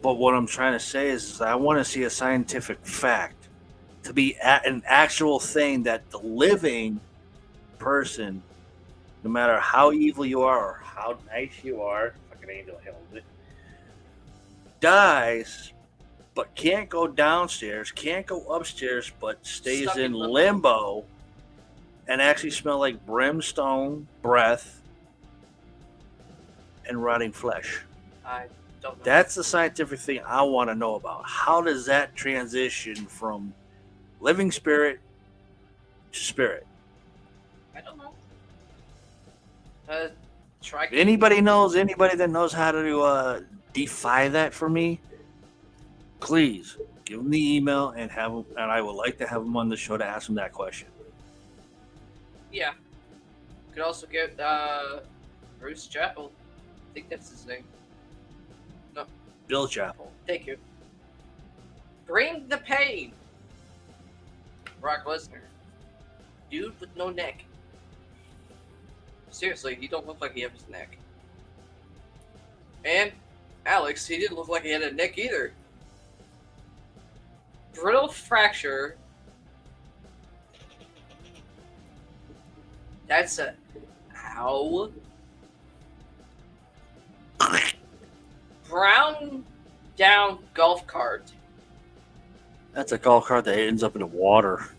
But what I'm trying to say is I want to see a scientific fact to be an actual thing that the living person, no matter how evil you are or how nice you are, fucking angel held it, dies, but can't go downstairs, can't go upstairs, but stays Stuck in in limbo. limbo and actually smell like brimstone breath and rotting flesh. I don't know. That's the scientific thing I want to know about. How does that transition from living spirit to spirit? I don't know. Try. Anybody that knows how to defy that for me, please give them the email and have them, and I would like to have them on the show to ask them that question. Yeah. Could also get Bruce Chapel. I think that's his name. Bill Chappell. Thank you. Bring the pain. Brock Lesnar. Dude with no neck. Seriously, he don't look like he has his neck. And Alex, he didn't look like he had a neck either. Brittle fracture. That's a ow. Brown down golf cart. That's a golf cart that ends up in the water.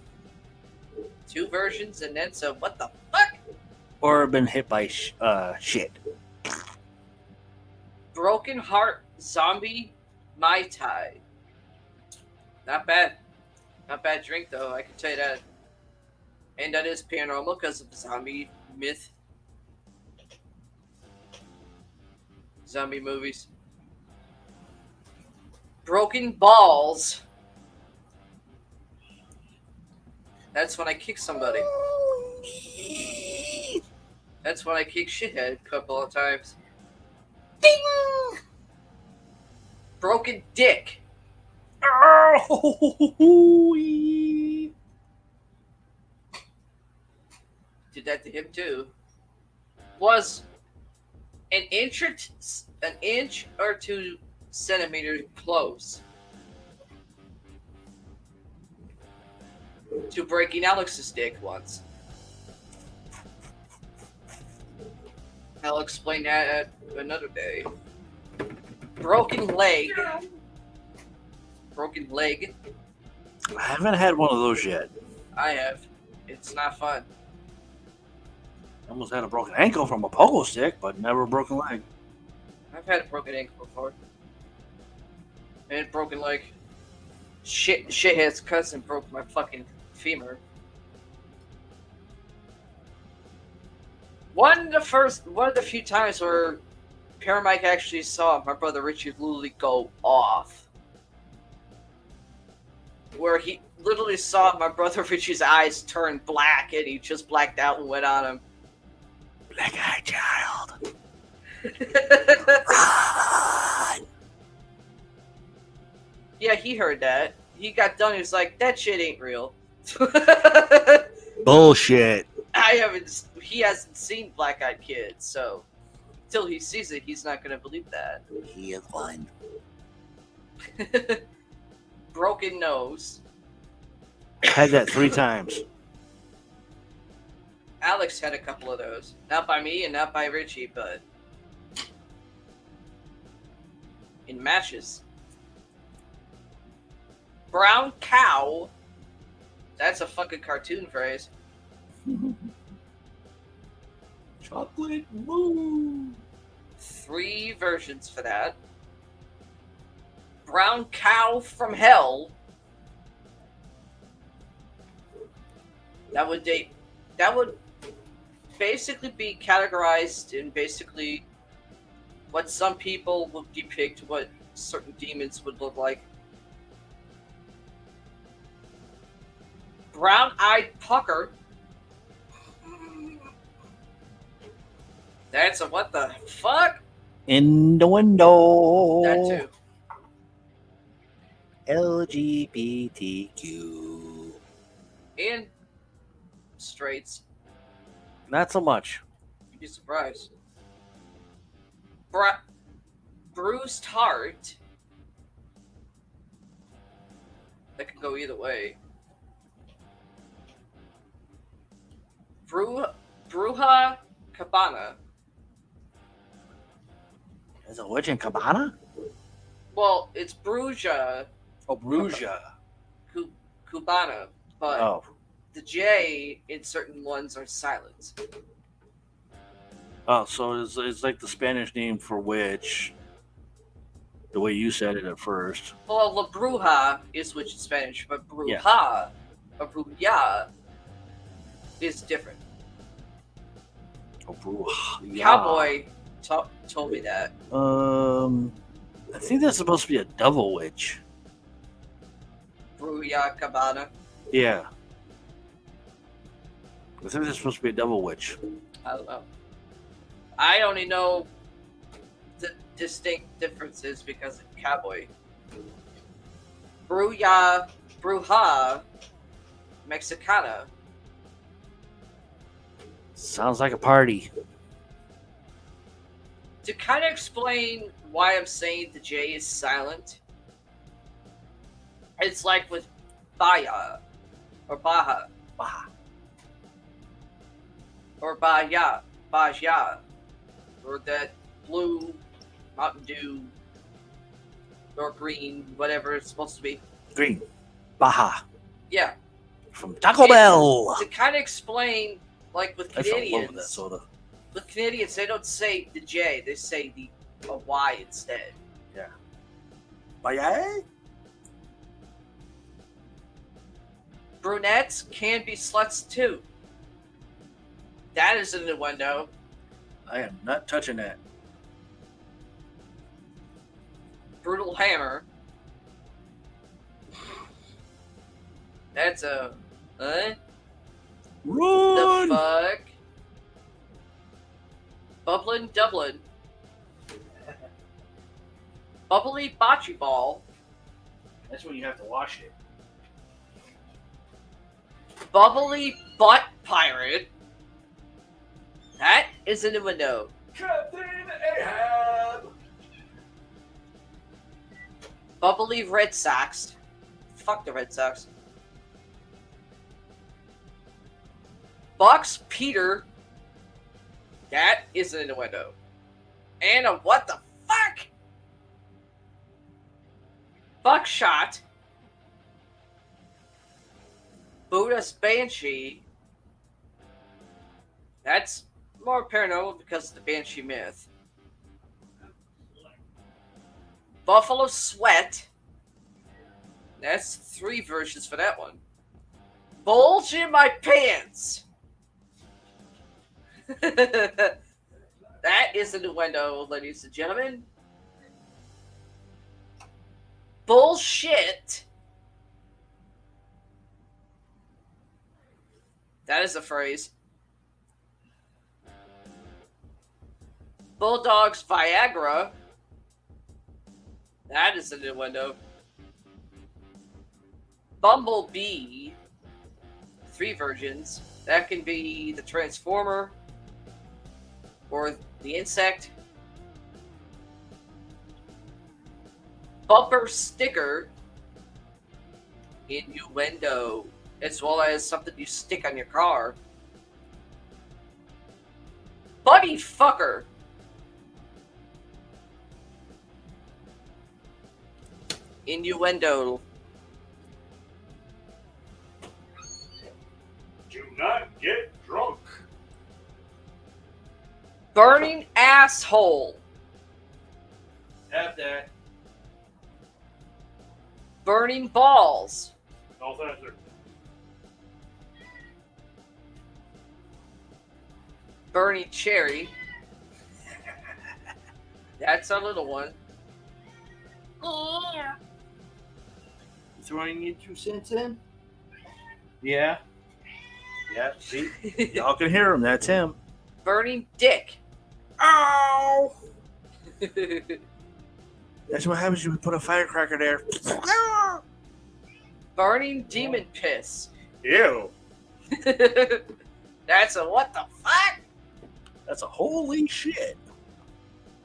2 versions and then some. What the fuck? Or been hit by shit. Broken heart zombie Mai Tai. Not bad. Not bad drink though, I can tell you that. And that is paranormal because of zombie myth. Zombie movies. Broken balls. That's when I kick somebody. That's when I kick shithead a couple of times. Ding! Broken dick. Did that to him too. Was an inch or 2 centimeters close to breaking Alex's dick once. I'll explain that at another day. Broken leg. Broken leg. I haven't had one of those yet. I have. It's not fun. I almost had a broken ankle from a pogo stick, but never a broken leg. I've had a broken ankle before. And broken leg. Shithead's cousin broke my fucking femur. One of the few times where Paramike actually saw my brother Richie literally go off. Where he literally saw my brother Richie's eyes turn black and he just blacked out and went on him. Black-eyed child. Run! Yeah, he heard that. He got done. He was like, "That shit ain't real." Bullshit. He hasn't seen Black Eyed Kid, so until he sees it, he's not gonna believe that. He is one. Broken nose. Had that 3 times. Alex had a couple of those. Not by me and not by Richie, but in matches. Brown cow. That's a fucking cartoon phrase. Chocolate moon. 3 versions for that. Brown cow from hell. That would basically be categorized in basically what some people would depict what certain demons would look like. Brown-eyed pucker. That's a what the fuck? In the window. That too. LGBTQ. And straights. Not so much. You'd be surprised. Bruised heart. That could go either way. Bruja Cabana. Is it witch in Cabana? Well, it's Bruja Oh, Bruja. Cubana, but Oh. the J in certain ones are silent. Oh, so it's like the Spanish name for witch. The way you said it at first. Well, La Bruja is which in Spanish, but Bruja or Bruja is different. Oh, Bruja. Cowboy told me that. I think that's supposed to be a devil witch. Bruja Cabana. Yeah. I think that's supposed to be a devil witch. I don't know. I only know the distinct differences because of cowboy. Bruja Mexicana. Sounds like a party. To kind of explain why I'm saying the J is silent, it's like with Baja or Baja or Baja, or that blue Mountain Dew or green, whatever it's supposed to be. Green. Baja. Yeah. From Taco Bell. To kind of explain, like with I fell in love with that Canadians, soda. with Canadians, they don't say the J, they say a Y instead. Yeah. Baja? Brunettes can be sluts too. That is in the window. I am not touching that. Brutal hammer. That's a Run! the fuck? Bubbling Dublin. Bubbly bocce ball. That's when you have to wash it. Bubbly butt pirate. That is in the window. Captain Ahab! Bubbly Red Sox. Fuck the Red Sox. Bucks Peter. That is in the window. And a what the fuck? Buckshot. Buddha's Banshee. That's more paranormal because of the Banshee myth. Buffalo Sweat. That's 3 versions for that one. Bulge in my pants. That is a innuendo, ladies and gentlemen. Bullshit. That is a phrase. Bulldog's Viagra. That is an innuendo. Bumblebee. 3 versions. That can be the Transformer or the insect. Bumper sticker. Innuendo. As well as something you stick on your car. Buddy fucker. Innuendo. Do not get drunk. Burning asshole. Have that. Burning balls. No faster. Burning cherry. That's a little one. Yeah. Throwing your 2 cents in? Yeah. Yeah, see? Y'all can hear him. That's him. Burning dick. Ow! That's what happens when you put a firecracker there. Burning demon piss. Ew. That's a what the fuck? That's a holy shit.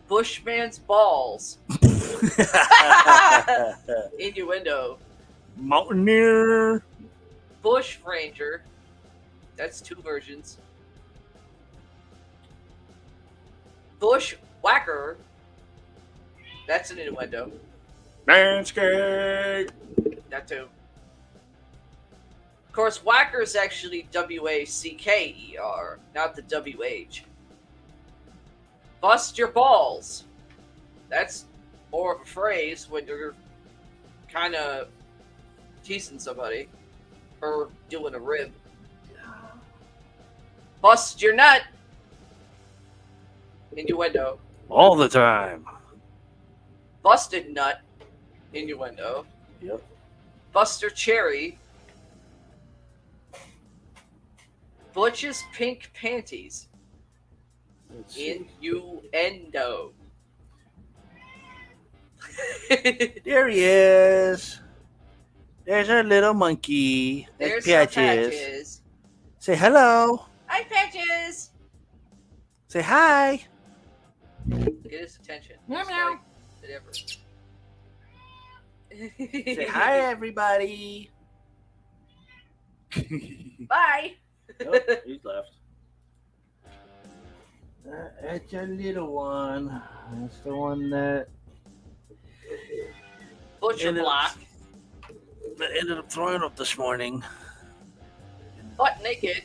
Bushman's balls. Innuendo. Mountaineer. Bush ranger. That's 2 versions. Bush whacker. That's an innuendo. Manscaped. That too. Of course, whacker is actually W-A-C-K-E-R, not the W-H. Bust your balls. That's more of a phrase when you're kind of teasing somebody or doing a rib. Bust your nut. Innuendo. All the time. Busted nut. Innuendo. Yep. Buster cherry. Butch's pink panties. Let's see. Innuendo. There he is. There's our little monkey. There's That's some Patches. Patches. Say hello. Hi, Patches. Say hi. Get his attention. Meow, Just meow. like whatever. Say hi, everybody. Bye. Oh, he's left. That's a little one. That's the one that Butcher ended block. ended up throwing up this morning. Butt naked.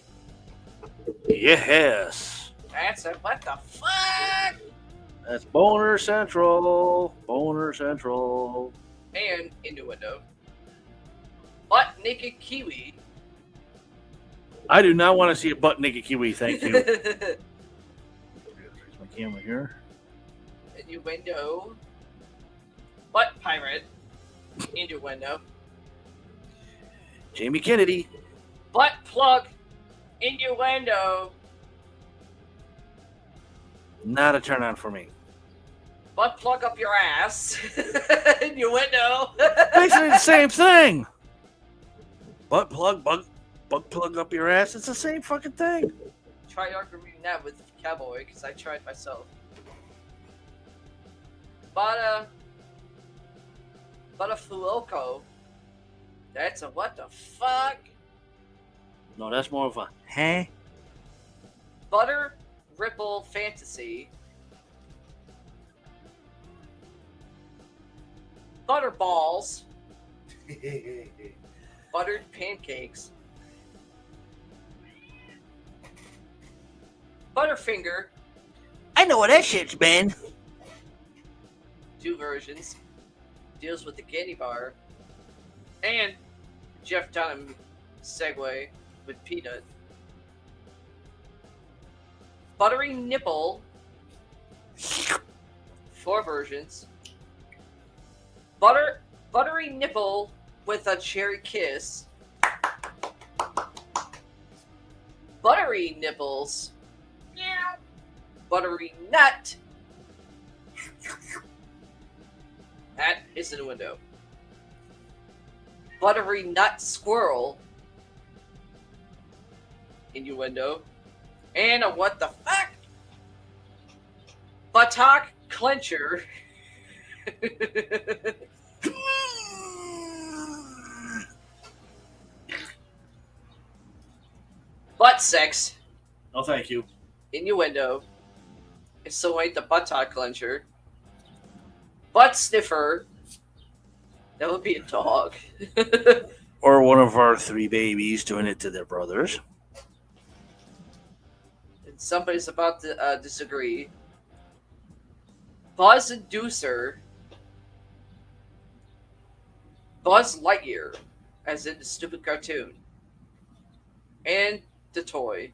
Yes. That's a what the fuck? That's Boner Central. Boner Central. And innuendo. Butt naked kiwi. I do not want to see a butt naked kiwi. Thank you. There's my camera here. Innuendo. Butt pirate. Innuendo. Jamie Kennedy. Butt plug. Innuendo. Not a turn on for me. Butt plug up your ass. Innuendo. Basically the same thing. Butt plug, bug plug up your ass. It's the same fucking thing. Try arguing that with Cowboy, because I tried myself. Butterfluoco. That's a what the fuck? No, that's more of a huh? Butter Ripple Fantasy. Butterballs. Buttered pancakes. Butterfinger. I know what that shit's been. 2 versions. Deals with the candy bar. And Jeff Dunham segue with Peanut. Buttery Nipple. 4 versions. Buttery Nipple with a Cherry Kiss. Buttery Nipples. Meow. Buttery Nut. That is in the window. Buttery Nut Squirrel. Innuendo. And a what the fuck? Buttock Clencher. Butt Sex. No, thank you. Innuendo. It's so wait the Buttock Clencher. Butt Sniffer. That would be a dog. Or one of our 3 babies doing it to their brothers. And somebody's about to disagree. Buzz Inducer. Buzz Lightyear, as in the stupid cartoon. And the toy.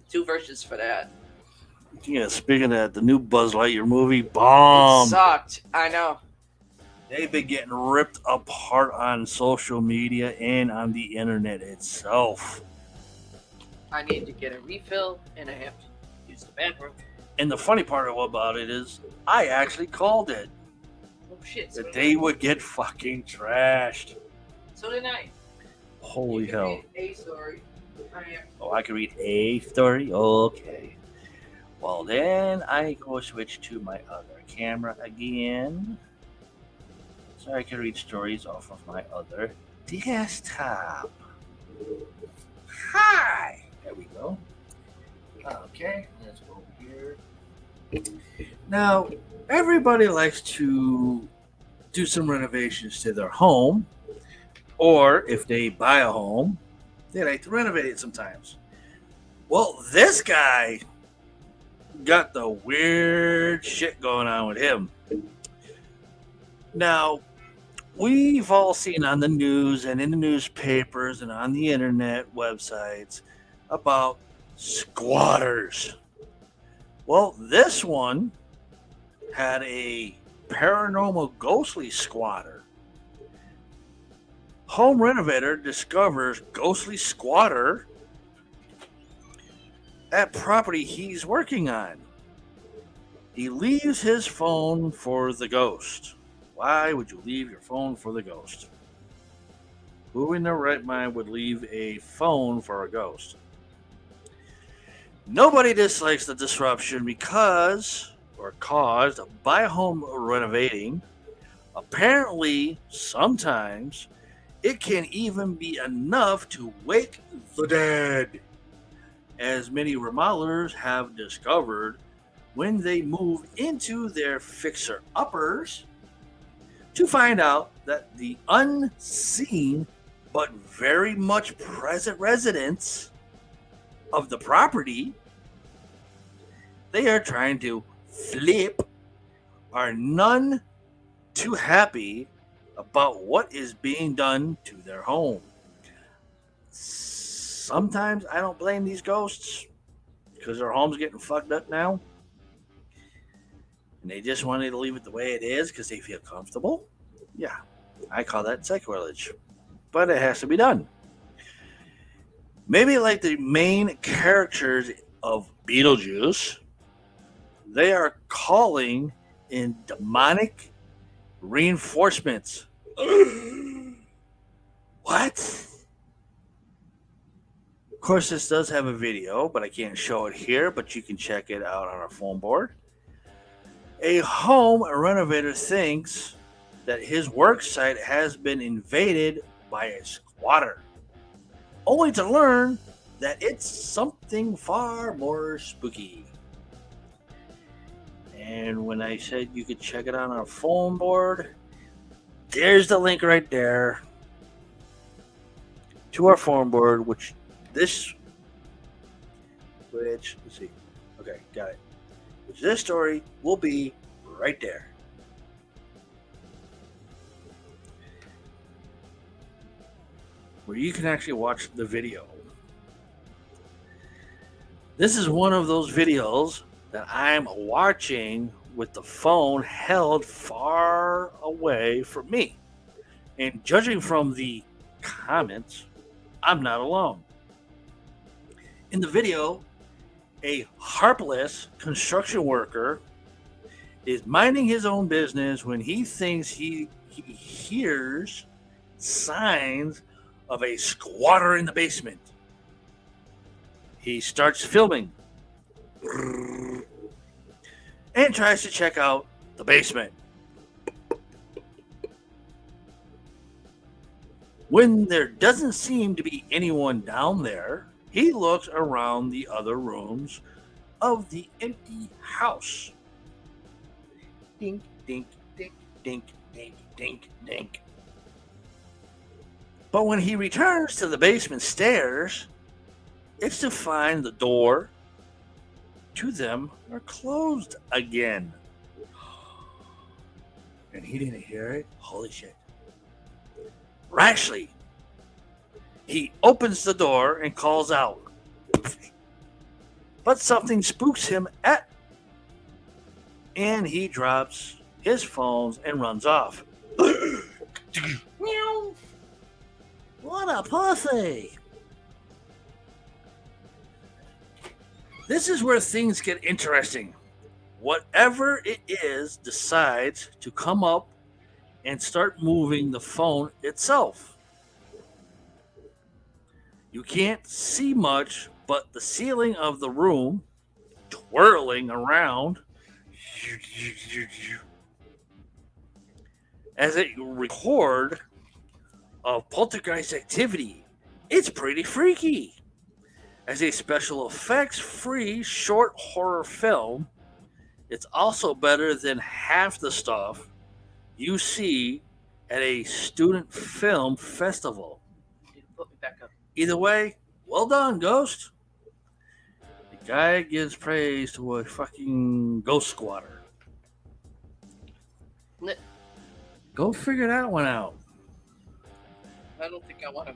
2 versions for that. Yeah, speaking of that, the new Buzz Lightyear movie bombed. It sucked. I know. They've been getting ripped apart on social media and on the internet itself. I need to get a refill, and I have to use the bathroom. And the funny part about it is, I actually called it. Oh shit. That they would get fucking trashed. So did I. Holy hell. Read a story. I am. Oh, I can read a story? Okay. Well, then I go switch to my other camera again. So I can read stories off of my other desktop. Hi! There we go. Okay, let's go over here. Now, everybody likes to do some renovations to their home, or if they buy a home, they like to renovate it sometimes. Well, this guy got the weird shit going on with him. Now, we've all seen on the news and in the newspapers and on the internet websites about squatters. Well, this one had a paranormal ghostly squatter. Home renovator discovers ghostly squatter at property he's working on. He leaves his phone for the ghost. Why would you leave your phone for the ghost? Who in their right mind would leave a phone for a ghost? Nobody dislikes the disruption because, or caused by home renovating. Apparently, sometimes, it can even be enough to wake the dead, as many remodelers have discovered when they move into their fixer-uppers to find out that the unseen but very much present residents of the property they are trying to flip are none too happy about what is being done to their home. Sometimes I don't blame these ghosts because their home's getting fucked up now. And they just wanted to leave it the way it is because they feel comfortable. Yeah, I call that sacrilege. But it has to be done. Maybe like the main characters of Beetlejuice, they are calling in demonic reinforcements. What? Of course, this does have a video, but I can't show it here, but you can check it out on our phone board. A home renovator thinks that his work site has been invaded by a squatter, only to learn that it's something far more spooky. And when I said you could check it out on our phone board, there's the link right there to our phone board, which, let's see. Okay, got it. Which this story will be right there. where you can actually watch the video. This is one of those videos that I'm watching with the phone held far away from me. And judging from the comments, I'm not alone. In the video, a harpless construction worker is minding his own business when he thinks he hears signs of a squatter in the basement. He starts filming and tries to check out the basement. When there doesn't seem to be anyone down there, he looks around the other rooms of the empty house. Dink, dink, dink, dink, dink, dink, dink. But when he returns to the basement stairs, it's to find the door to them are closed again. And he didn't hear it? Holy shit. Rashly, he opens the door and calls out. But something spooks him and he drops his phones and runs off. Meow. What a pussy. This is where things get interesting. Whatever it is decides to come up and start moving the phone itself. You can't see much, but the ceiling of the room twirling around as it record of poltergeist activity. It's pretty freaky. As a special effects free short horror film, it's also better than half the stuff you see at a student film festival. Put me back up. Either way, well done, Ghost. The guy gives praise to a fucking ghost squatter. Go figure that one out. I don't think I want to.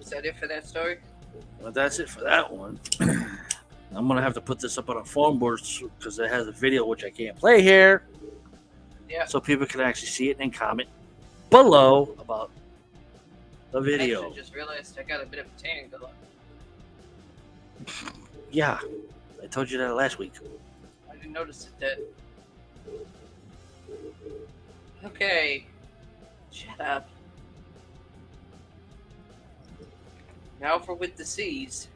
Is that it for that story? Well, that's it for that one. I'm going to have to put this up on a phone board because it has a video which I can't play here. Yeah. So people can actually see it and comment below about the video. I just realized I got a bit of a tan going. Yeah, I told you that last week. I didn't notice it then. Okay. Shut up. Now for with the C's.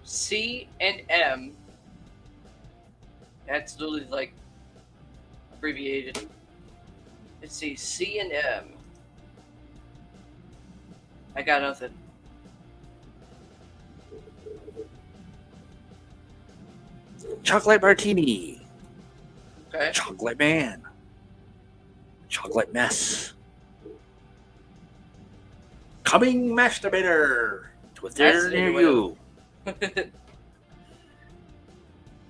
C and M. That's literally like abbreviated. Let's see, C and M. I got nothing. Chocolate martini. Okay. Chocolate man. Chocolate mess. Coming masturbator. To a theater That's near anyway. you.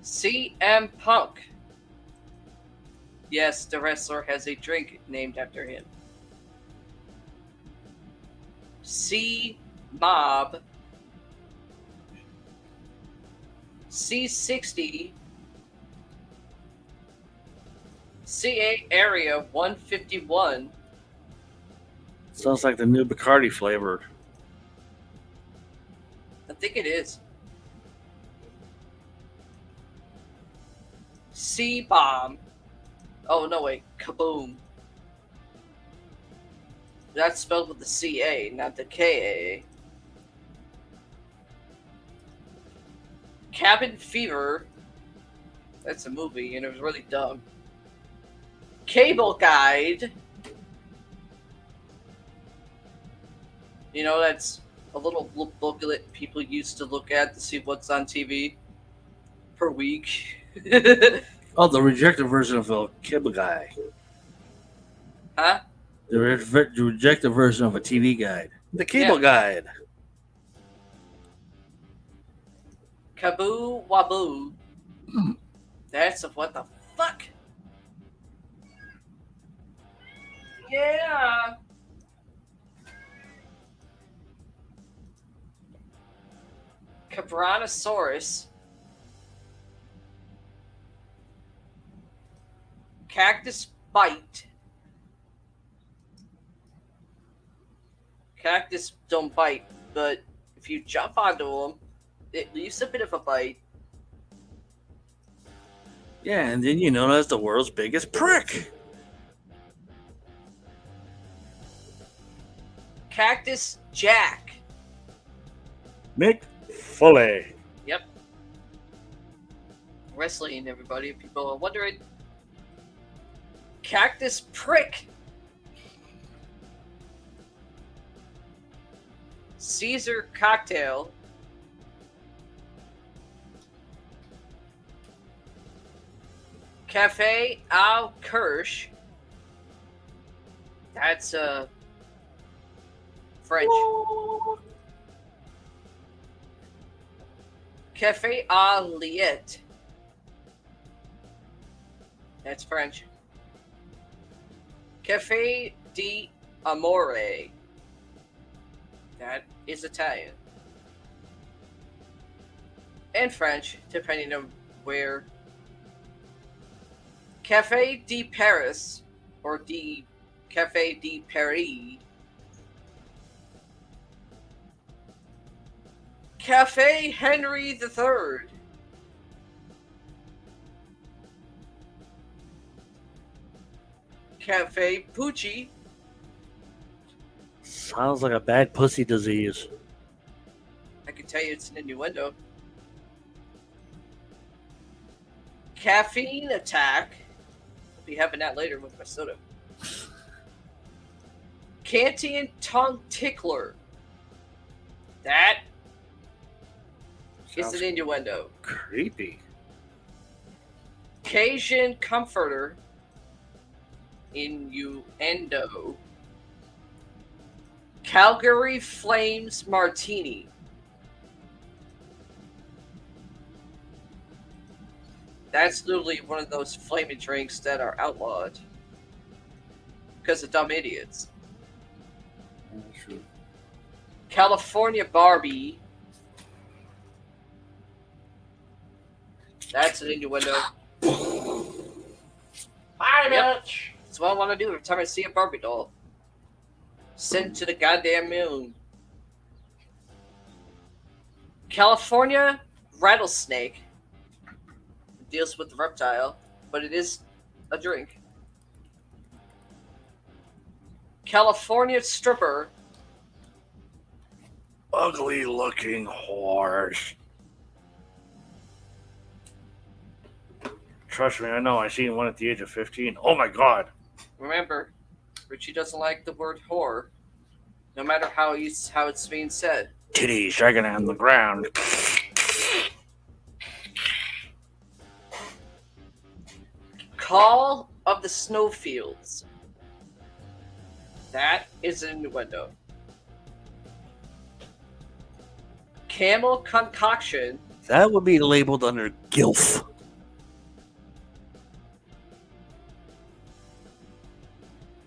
CM Punk. Yes, the wrestler has a drink named after him. C Mob. C60. CA Area 151. Sounds like the new Bacardi flavored. I think it is. C-Bomb. Oh, no, wait. Kaboom. That's spelled with the C-A, not the K-A. Cabin Fever. That's a movie, and it was really dumb. Cable Guide. You know, that's a little booklet people used to look at to see what's on TV per week. Oh, the rejected version of a cable guy. Huh? The rejected version of a TV guide. The cable guide. Kaboo Waboo. That's a what the fuck? Yeah. Cabranosaurus. Cactus bite. Cactus don't bite, but if you jump onto them, it leaves a bit of a bite. Yeah, and then you know as the world's biggest prick. Cactus Jack. Mick Foley. Yep. Wrestling, everybody. People are wondering. Cactus Prick. Caesar Cocktail. Cafe au Kirsch. That's French. Cafe à Liette. That's French. Cafe di Amore. That is Italian. And French, depending on where. Cafe di Paris, or di Cafe di Paris. Cafe Henry III. Cafe Pucci. Sounds like a bad pussy disease. I can tell you it's an innuendo. Caffeine Attack. I'll be having that later with my soda. Canteen Tongue Tickler. That is Sounds an innuendo. creepy. Cajun Comforter. Innuendo. Calgary Flames Martini. That's literally one of those flaming drinks that are outlawed. Because of dumb idiots. California Barbie. That's an innuendo. Bye, Yep. bitch. That's what I want to do every time I see a Barbie doll. Send to the goddamn moon. California Rattlesnake. It deals with the reptile, but it is a drink. California Stripper. Ugly looking horse. Trust me, I know. I seen one at the age of 15. Oh my god. Remember, Richie doesn't like the word whore, no matter how it's being said. Titties dragging on the ground. Call of the Snowfields. That is an innuendo. Camel Concoction. That would be labeled under GILF.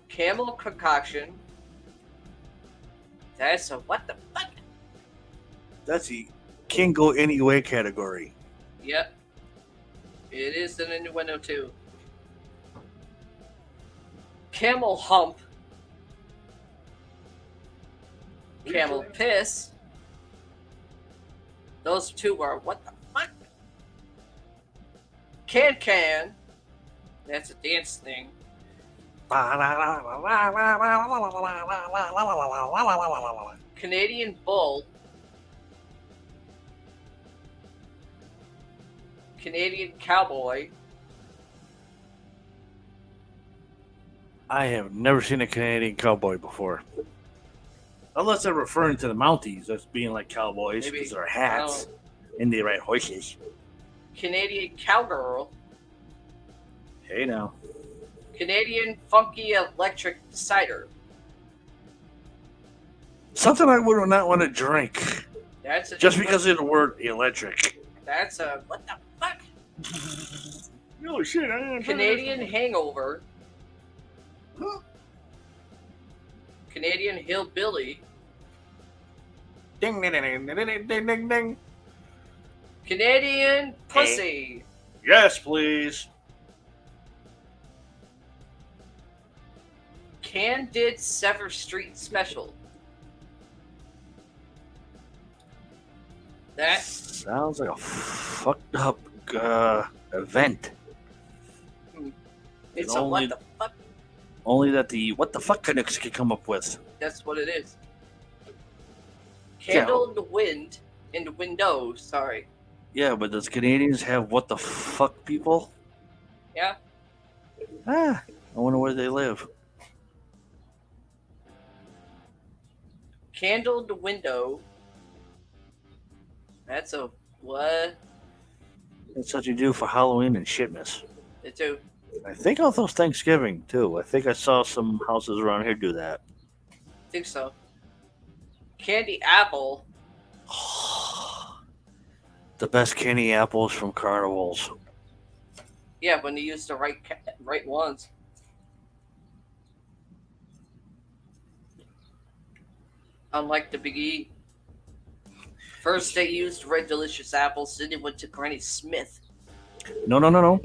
Camel Concoction. That's a what the fuck? That's the can go any way category. Yep. It is an innuendo too. Camel Hump. Camel Piss. Those two are what the fuck? Can. That's a dance thing. Canadian Bull. Canadian Cowboy. I have never seen a Canadian cowboy before. Unless they're referring to the Mounties as being like cowboys Maybe. because they're hats and they ride horses. Canadian Cowgirl. Hey now. Canadian Funky Electric Cider. Something I would not want to drink. That's a Just because of the word electric. That's a what the fuck? Oh shit, I am Canadian Hangover. Canadian hillbilly, Ding, ding, ding, ding, ding, ding, ding, ding. Canadian pussy, Yes, please. Candid Sever Street special. That Sounds like a fucked up event. it's And a what only- the fuck? Only that the what the fuck Canucks could come up with. That's what it is. Candle in the wind, in the window. Sorry. Yeah, but does Canadians have what the fuck people? Yeah. I wonder where they live. Candle in the window. That's a what? That's what you do for Halloween and shitmas. It do. I think also Thanksgiving too. I think I saw some houses around here do that. Think so. Candy apple. The best candy apples from carnivals. Yeah, when they use the right ones. Unlike the Big E. First they used Red Delicious apples, then they went to Granny Smith. No. No.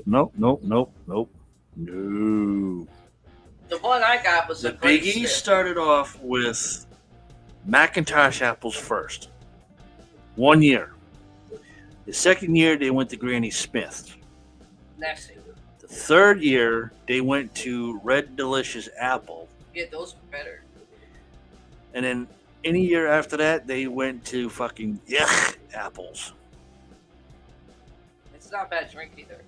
The one I got was The a Granny Big E Smith. started off with Macintosh apples first. 1 year. The second year they went to Granny Smith. Nasty. The third year they went to Red Delicious apple. Yeah, those were better. And then any year after that they went to fucking yuck apples. It's not a bad drink either.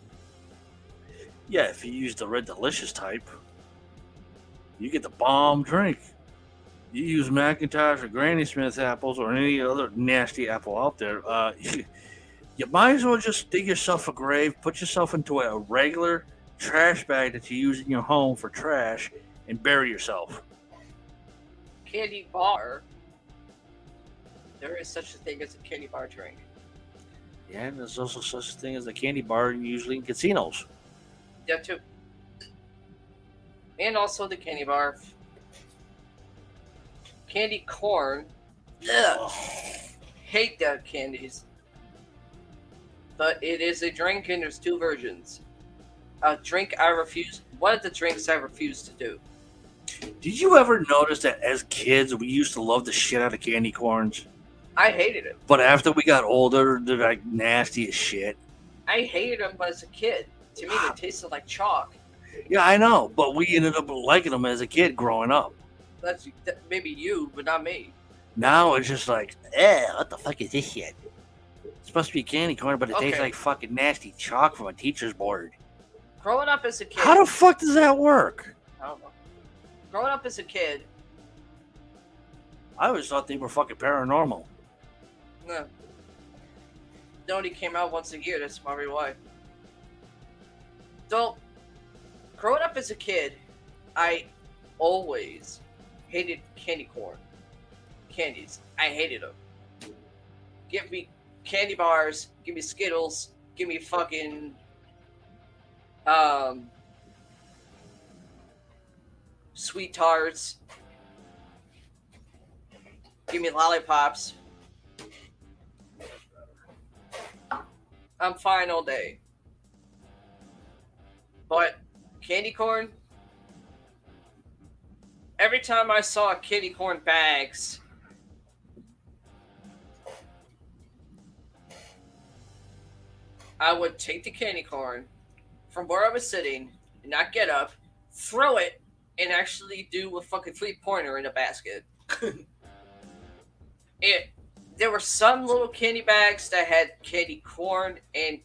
Yeah, if you use the Red Delicious type, you get the bomb drink. You use Macintosh or Granny Smith apples or any other nasty apple out there, you might as well just dig yourself a grave, put yourself into a regular trash bag that you use in your home for trash, and bury yourself. Candy bar. There is such a thing as a candy bar drink. Yeah, and there's also such a thing as a candy bar usually in casinos. Yeah, too. And also the candy bar. Candy corn. Ugh. Hate that candies. But it is a drink and there's two versions. A drink I refuse. One of the drinks I refuse to do. Did you ever notice that as kids we used to love the shit out of candy corns? I hated it. But after we got older, they're like nasty as shit. I hated them as a kid. To me, they tasted like chalk. Yeah, I know, but we ended up liking them as a kid growing up. That's maybe you, but not me. Now it's just like, what the fuck is this shit? It's supposed to be candy corn, but it tastes Okay. like fucking nasty chalk from a teacher's board. Growing up as a kid. How the fuck does that work? I don't know. Growing up as a kid, I always thought they were fucking paranormal. no. They only came out once a year, that's probably why. So, growing up as a kid, I always hated candy corn. Candies. I hated them. Give me candy bars, give me Skittles, give me fucking sweet tarts, give me lollipops. I'm fine all day. But candy corn, every time I saw candy corn bags, I would take the candy corn from where I was sitting and not get up, throw it, and actually do a fucking 3-pointer in a basket. There were some little candy bags that had candy corn and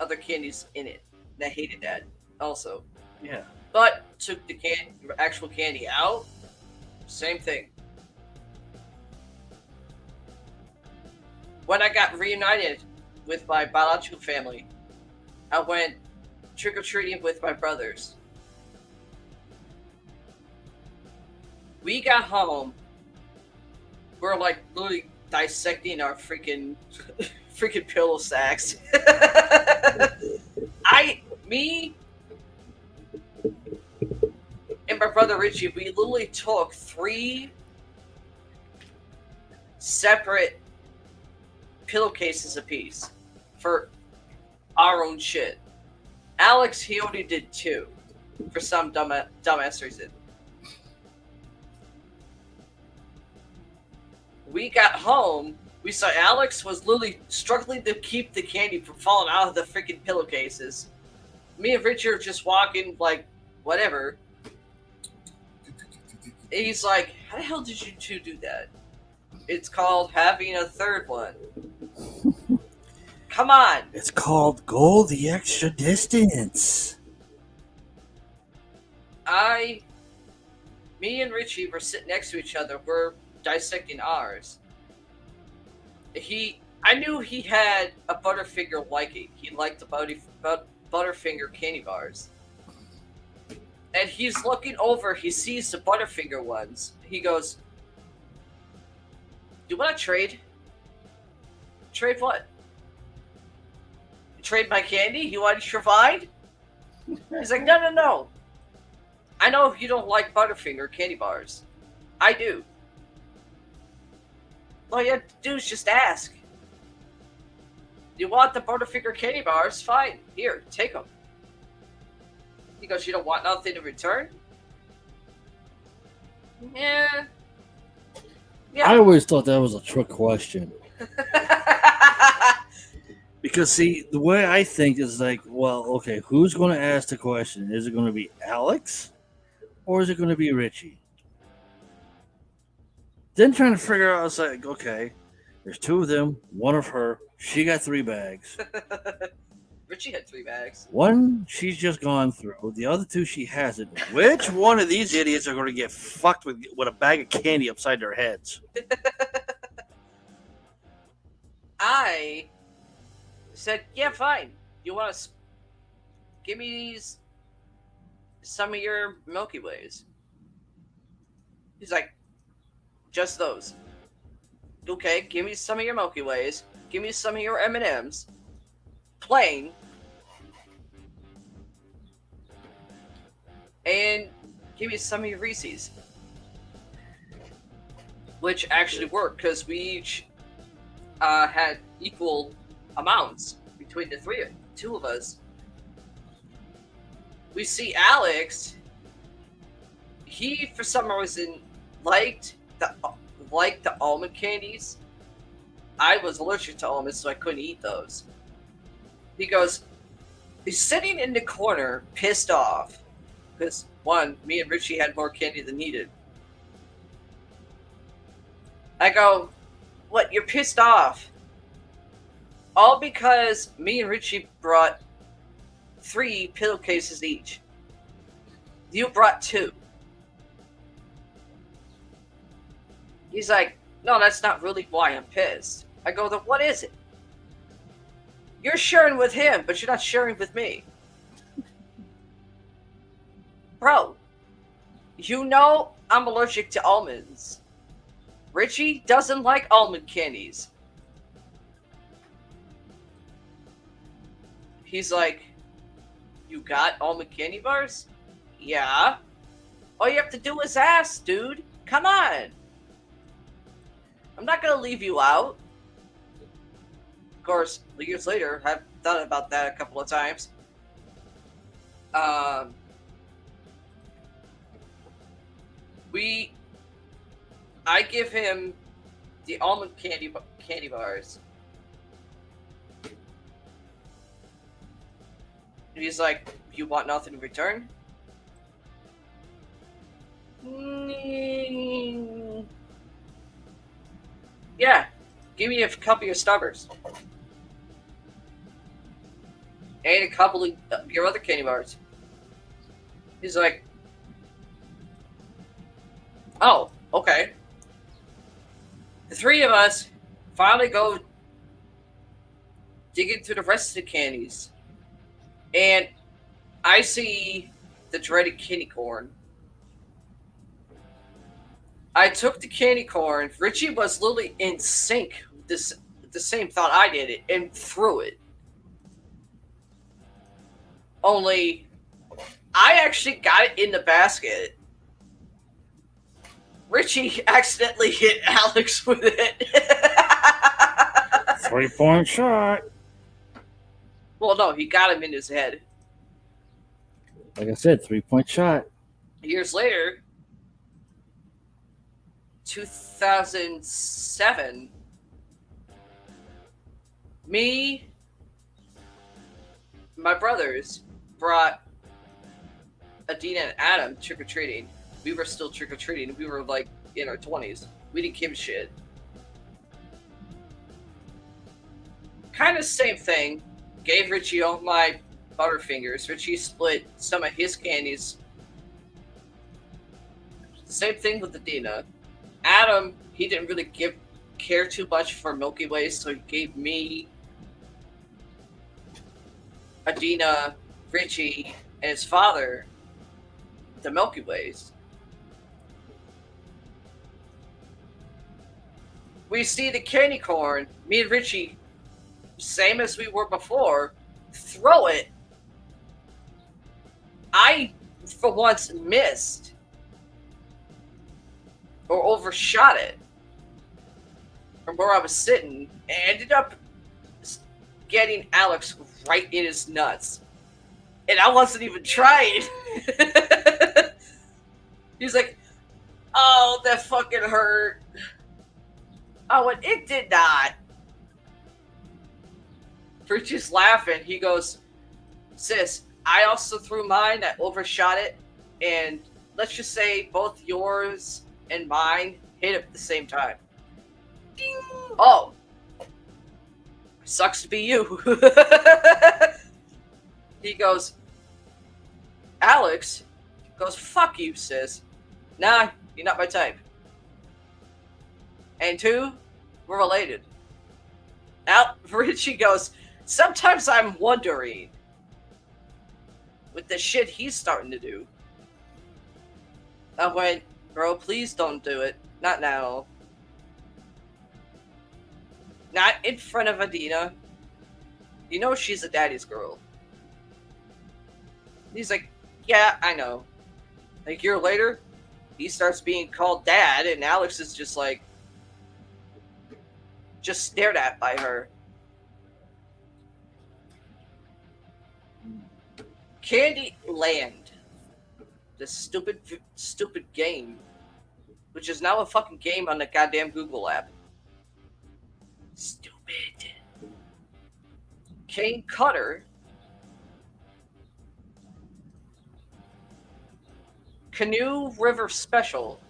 other candies in it. And I hated that also. Yeah. But took the actual candy out, same thing. When I got reunited with my biological family, I went trick-or-treating with my brothers. We got home, we're like literally dissecting our freaking pillow sacks. Me and my brother Richie, we literally took 3 separate pillowcases apiece for our own shit. Alex, he only did 2 for some dumbass reason. We got home, we saw Alex was literally struggling to keep the candy from falling out of the freaking pillowcases. Me and Richard are just walking like, whatever. And he's like, how the hell did you two do that? It's called having a third one. Come on. It's called go the extra distance. Me and Richie were sitting next to each other. We're dissecting ours. I knew he had a Butterfinger liking. He liked the Butterfinger candy bars. And he's looking over, he sees the Butterfinger ones. He goes, do you want to trade? Trade what? Trade my candy? You want to provide? He's like, no. I know you don't like Butterfinger candy bars. I do. All you have to do is just ask. You want the Butterfinger candy bars? Fine. Here, take them. He goes, you don't want nothing in return? Yeah. I always thought that was a trick question. Because, see, the way I think is like, well, okay, who's going to ask the question? Is it going to be Alex or is it going to be Richie? Then trying to figure out, I was like, okay, there's 2 of them, 1 of her. She got 3 bags. Richie had 3 bags. 1 she's just gone through. The other 2 she hasn't. Which one of these idiots are going to get fucked with a bag of candy upside their heads? I said, yeah, fine. You want to give me some of your Milky Ways? He's like, just those. Okay, give me some of your Milky Ways. Give me some of your M&Ms. Plain. And give me some of your Reese's. Which actually worked, because we each had equal amounts between the 2 of us. We see Alex. He, for some reason, liked the almond candies. I was allergic to almonds, so I couldn't eat those. He goes, he's sitting in the corner, pissed off. Because, 1, me and Richie had more candy than needed. I go, what, you're pissed off? All because me and Richie brought 3 pillowcases each. You brought 2. He's like, no, that's not really why I'm pissed. I go, then what is it? You're sharing with him, but you're not sharing with me. Bro, you know I'm allergic to almonds. Richie doesn't like almond candies. He's like, you got almond candy bars? Yeah. All you have to do is ask, dude. Come on. I'm not gonna leave you out. Of course, years later, I've thought about that a couple of times. I give him the almond candy bars. And he's like, you want nothing in return? Yeah, give me a couple of your stubbers. And a couple of your other candy bars. He's like, oh, okay. The 3 of us finally go digging through the rest of the candies. And I see the dreaded candy corn. I took the candy corn. Richie was literally in sync with the same thought I did it and threw it. Only I actually got it in the basket. Richie accidentally hit Alex with it. 3-point shot. Well, no, he got him in his head. Like I said, 3-point shot. Years later, 2007, my brothers brought Adina and Adam trick-or-treating. We were still trick-or-treating. We were like in our 20s. We didn't give a shit. Kind of same thing. Gave Richie all my Butterfingers. Richie split some of his candies. Same thing with Adina. Adam, he didn't really care too much for Milky Way, so he gave me, Adina, Richie, and his father the Milky Ways. We see the candy corn, me and Richie, same as we were before, throw it. I, for once, missed or overshot it from where I was sitting and ended up getting Alex right in his nuts. And I wasn't even trying. He's like, oh, that fucking hurt. I went, it did not. Richie's laughing. He goes, sis, I also threw mine. I overshot it. And let's just say both yours and mine hit at the same time. Ding! Oh. Sucks to be you. He goes, Alex goes, fuck you, sis. Nah, you're not my type. And 2, we're related. Richie goes, sometimes I'm wondering with the shit he's starting to do. I went, bro, please don't do it. Not now. Not in front of Adina. You know she's a daddy's girl. He's like, yeah, I know. A year later, he starts being called dad, and Alex is just like, just stared at by her. Candy Land. This stupid game. Which is now a fucking game on the goddamn Google app. Stupid. Kane Cutter. Canoe River Special.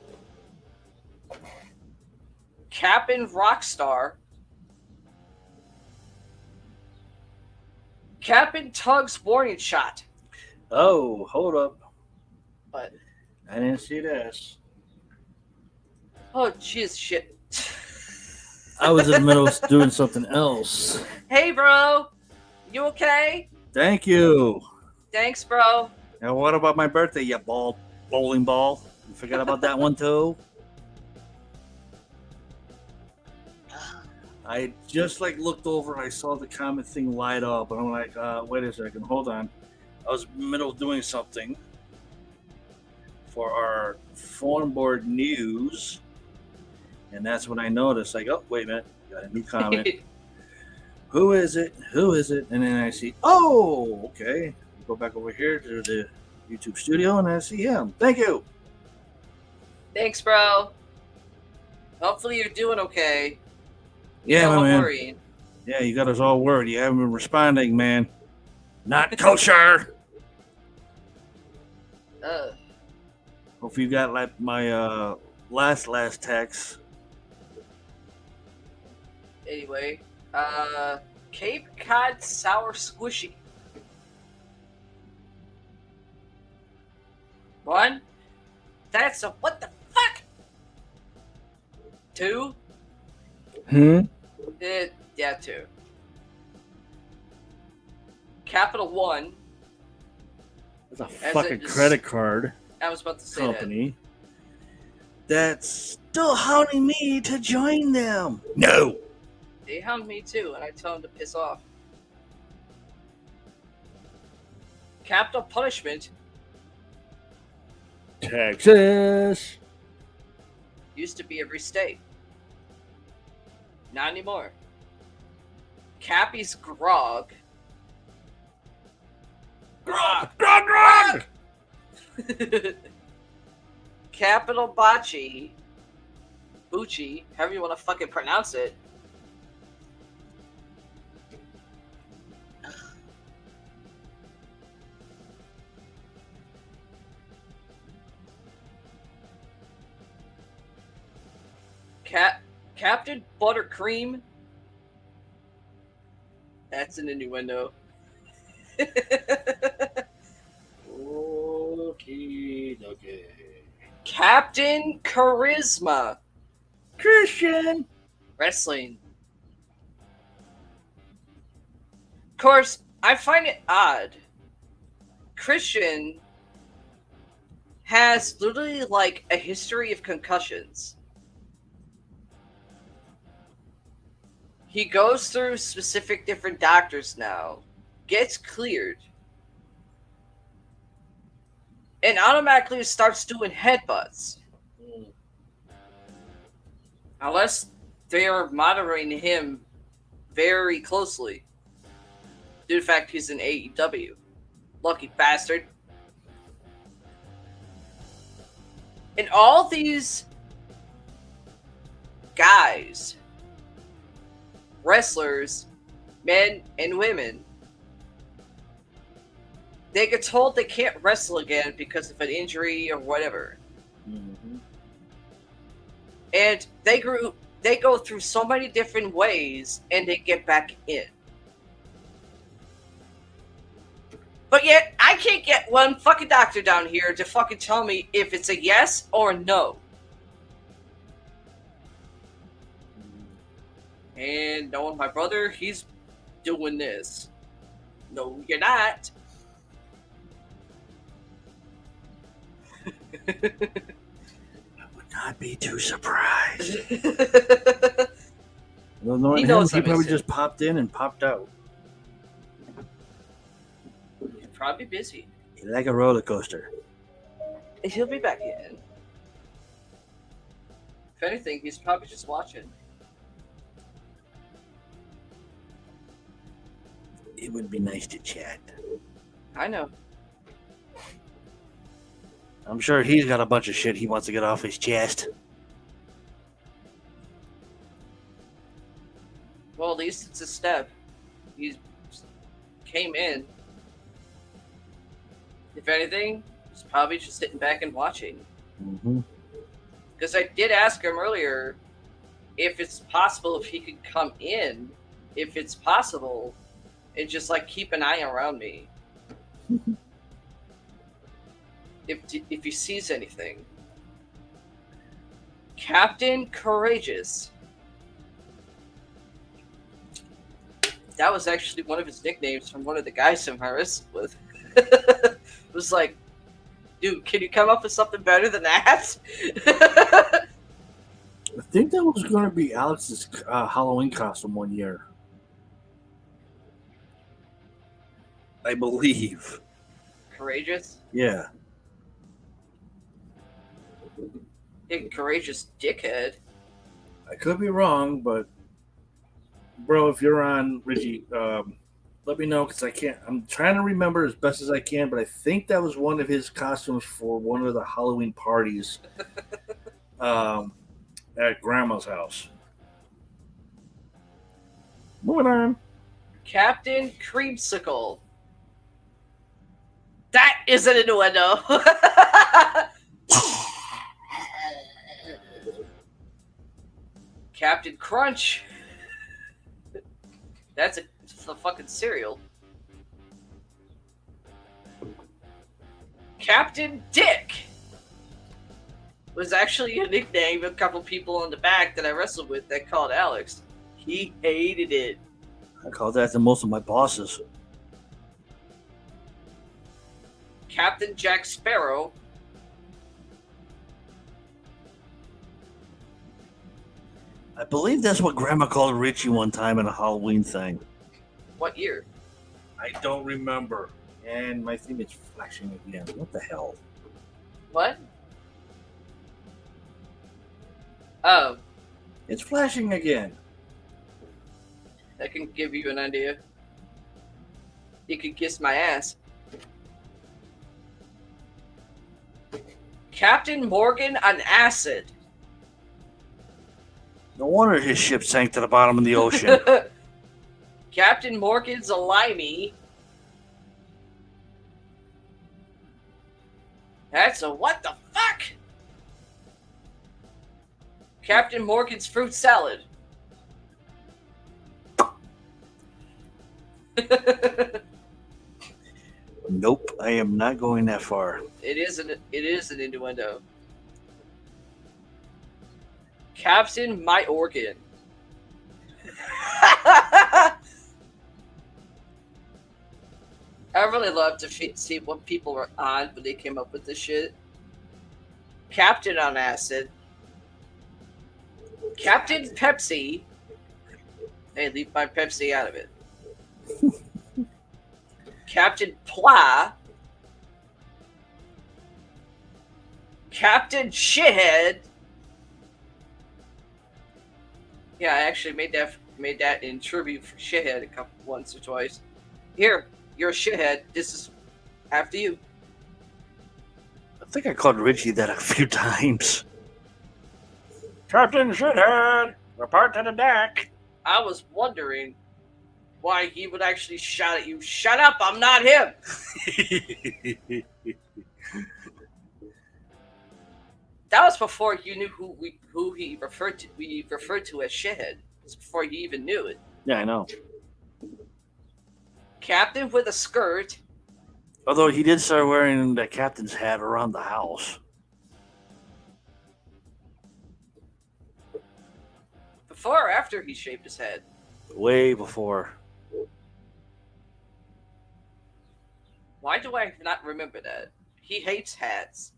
Cap'n Rockstar. Cap'n Tug's Warning Shot. Oh, hold up. What? I didn't see this. Oh, jeez, shit. I was in the middle of doing something else. Hey, bro. You okay? Thank you. Thanks, bro. Now, what about my birthday, you bowling ball? You forgot about that one, too? I just looked over and I saw the comment thing light up, and I'm like, wait a second, hold on. I was in the middle of doing something for our phone board news, and that's when I noticed, oh, wait a minute, got a new comment. Who is it? Who is it? And then I see, oh, okay. Go back over here to the YouTube studio, and I see him. Thank you. Thanks, bro. Hopefully you're doing okay. Yeah, No my man. worrying. Yeah, you got us all worried. You haven't been responding, man. Not kosher. Hope you got my last text. Anyway, Cape Cod Sour Squishy. 1, that's a what the fuck? 2, yeah, 2. Capital One. It's a As fucking it is- credit card I was about to say company that's still hounding me to join them. No. that. They hound me too, and I tell them to piss off. Capital Punishment. Texas. Used to be every state. Not anymore. Cappy's Grog. Grog! Grog! Grog! Capital Bocce. Bucci, however you want to fucking pronounce it. Captain Buttercream. That's an innuendo. Okay. Captain Charisma. Christian! Wrestling. Of course, I find it odd. Christian has literally like a history of concussions. He goes through specific different doctors now, gets cleared, and automatically starts doing headbutts. Unless they are monitoring him very closely. Due to the fact he's in AEW. Lucky bastard. And all these guys, wrestlers, men and women, they get told they can't wrestle again because of an injury or whatever. Mm-hmm. And they go through so many different ways and they get back in. But yet, I can't get one fucking doctor down here to fucking tell me if it's a yes or a no. And knowing my brother, he's doing this. No, you're not. I would not be too surprised. Well, knowing He him, knows he I'm probably innocent. just popped in and popped out. He's probably busy. Like a roller coaster. And he'll be back in. If anything, he's probably just watching. It would be nice to chat. I know. I'm sure he's got a bunch of shit he wants to get off his chest. Well, at least it's a step. He came in. If anything, he's probably just sitting back and watching. Mm-hmm. Because I did ask him earlier if it's possible if he could come in, if it's possible, and just like keep an eye around me. If he sees anything. Captain Courageous. That was actually one of his nicknames from one of the guys I'm wrestled with. It was like, dude, can you come up with something better than that? I think that was going to be Alex's Halloween costume one year. I believe. Courageous? Yeah. Big courageous dickhead. I could be wrong, but bro, if you're on, Richie, let me know because I can't. I'm trying to remember as best as I can, but I think that was one of his costumes for one of the Halloween parties at Grandma's house. Moving on. Captain Creamsicle. That is an innuendo. Captain Crunch. That's a fucking cereal. Captain Dick was actually a nickname of a couple people in the back that I wrestled with that called Alex. He hated it. I call that to most of my bosses. Captain Jack Sparrow. I believe that's what Grandma called Richie one time in a Halloween thing. What year? I don't remember. And my thing is flashing again. What the hell? What? Oh, It's flashing again. that can give you an idea. You can kiss my ass. Captain Morgan on acid. No wonder his ship sank to the bottom of the ocean. Captain Morgan's a limey. That's a what the fuck? Captain Morgan's fruit salad. Nope, I am not going that far. It is an innuendo. Captain my organ. I really love to see what people were on when they came up with this shit. Captain on acid. Captain Pepsi. Hey, leave my Pepsi out of it. Captain Pla. Captain Shithead. Yeah, I actually made that in tribute for Shithead once or twice. Here, you're a shithead. This is after you. I think I called Richie that a few times. Captain Shithead, report to the deck. I was wondering why he would actually shout at you. Shut up! I'm not him. That was before you knew who he referred to. We referred to as shithead. It was before you even knew it. Yeah, I know. Captain with a skirt. Although he did start wearing the captain's hat around the house. Before or after he shaved his head? Way before. Why do I not remember that? He hates hats.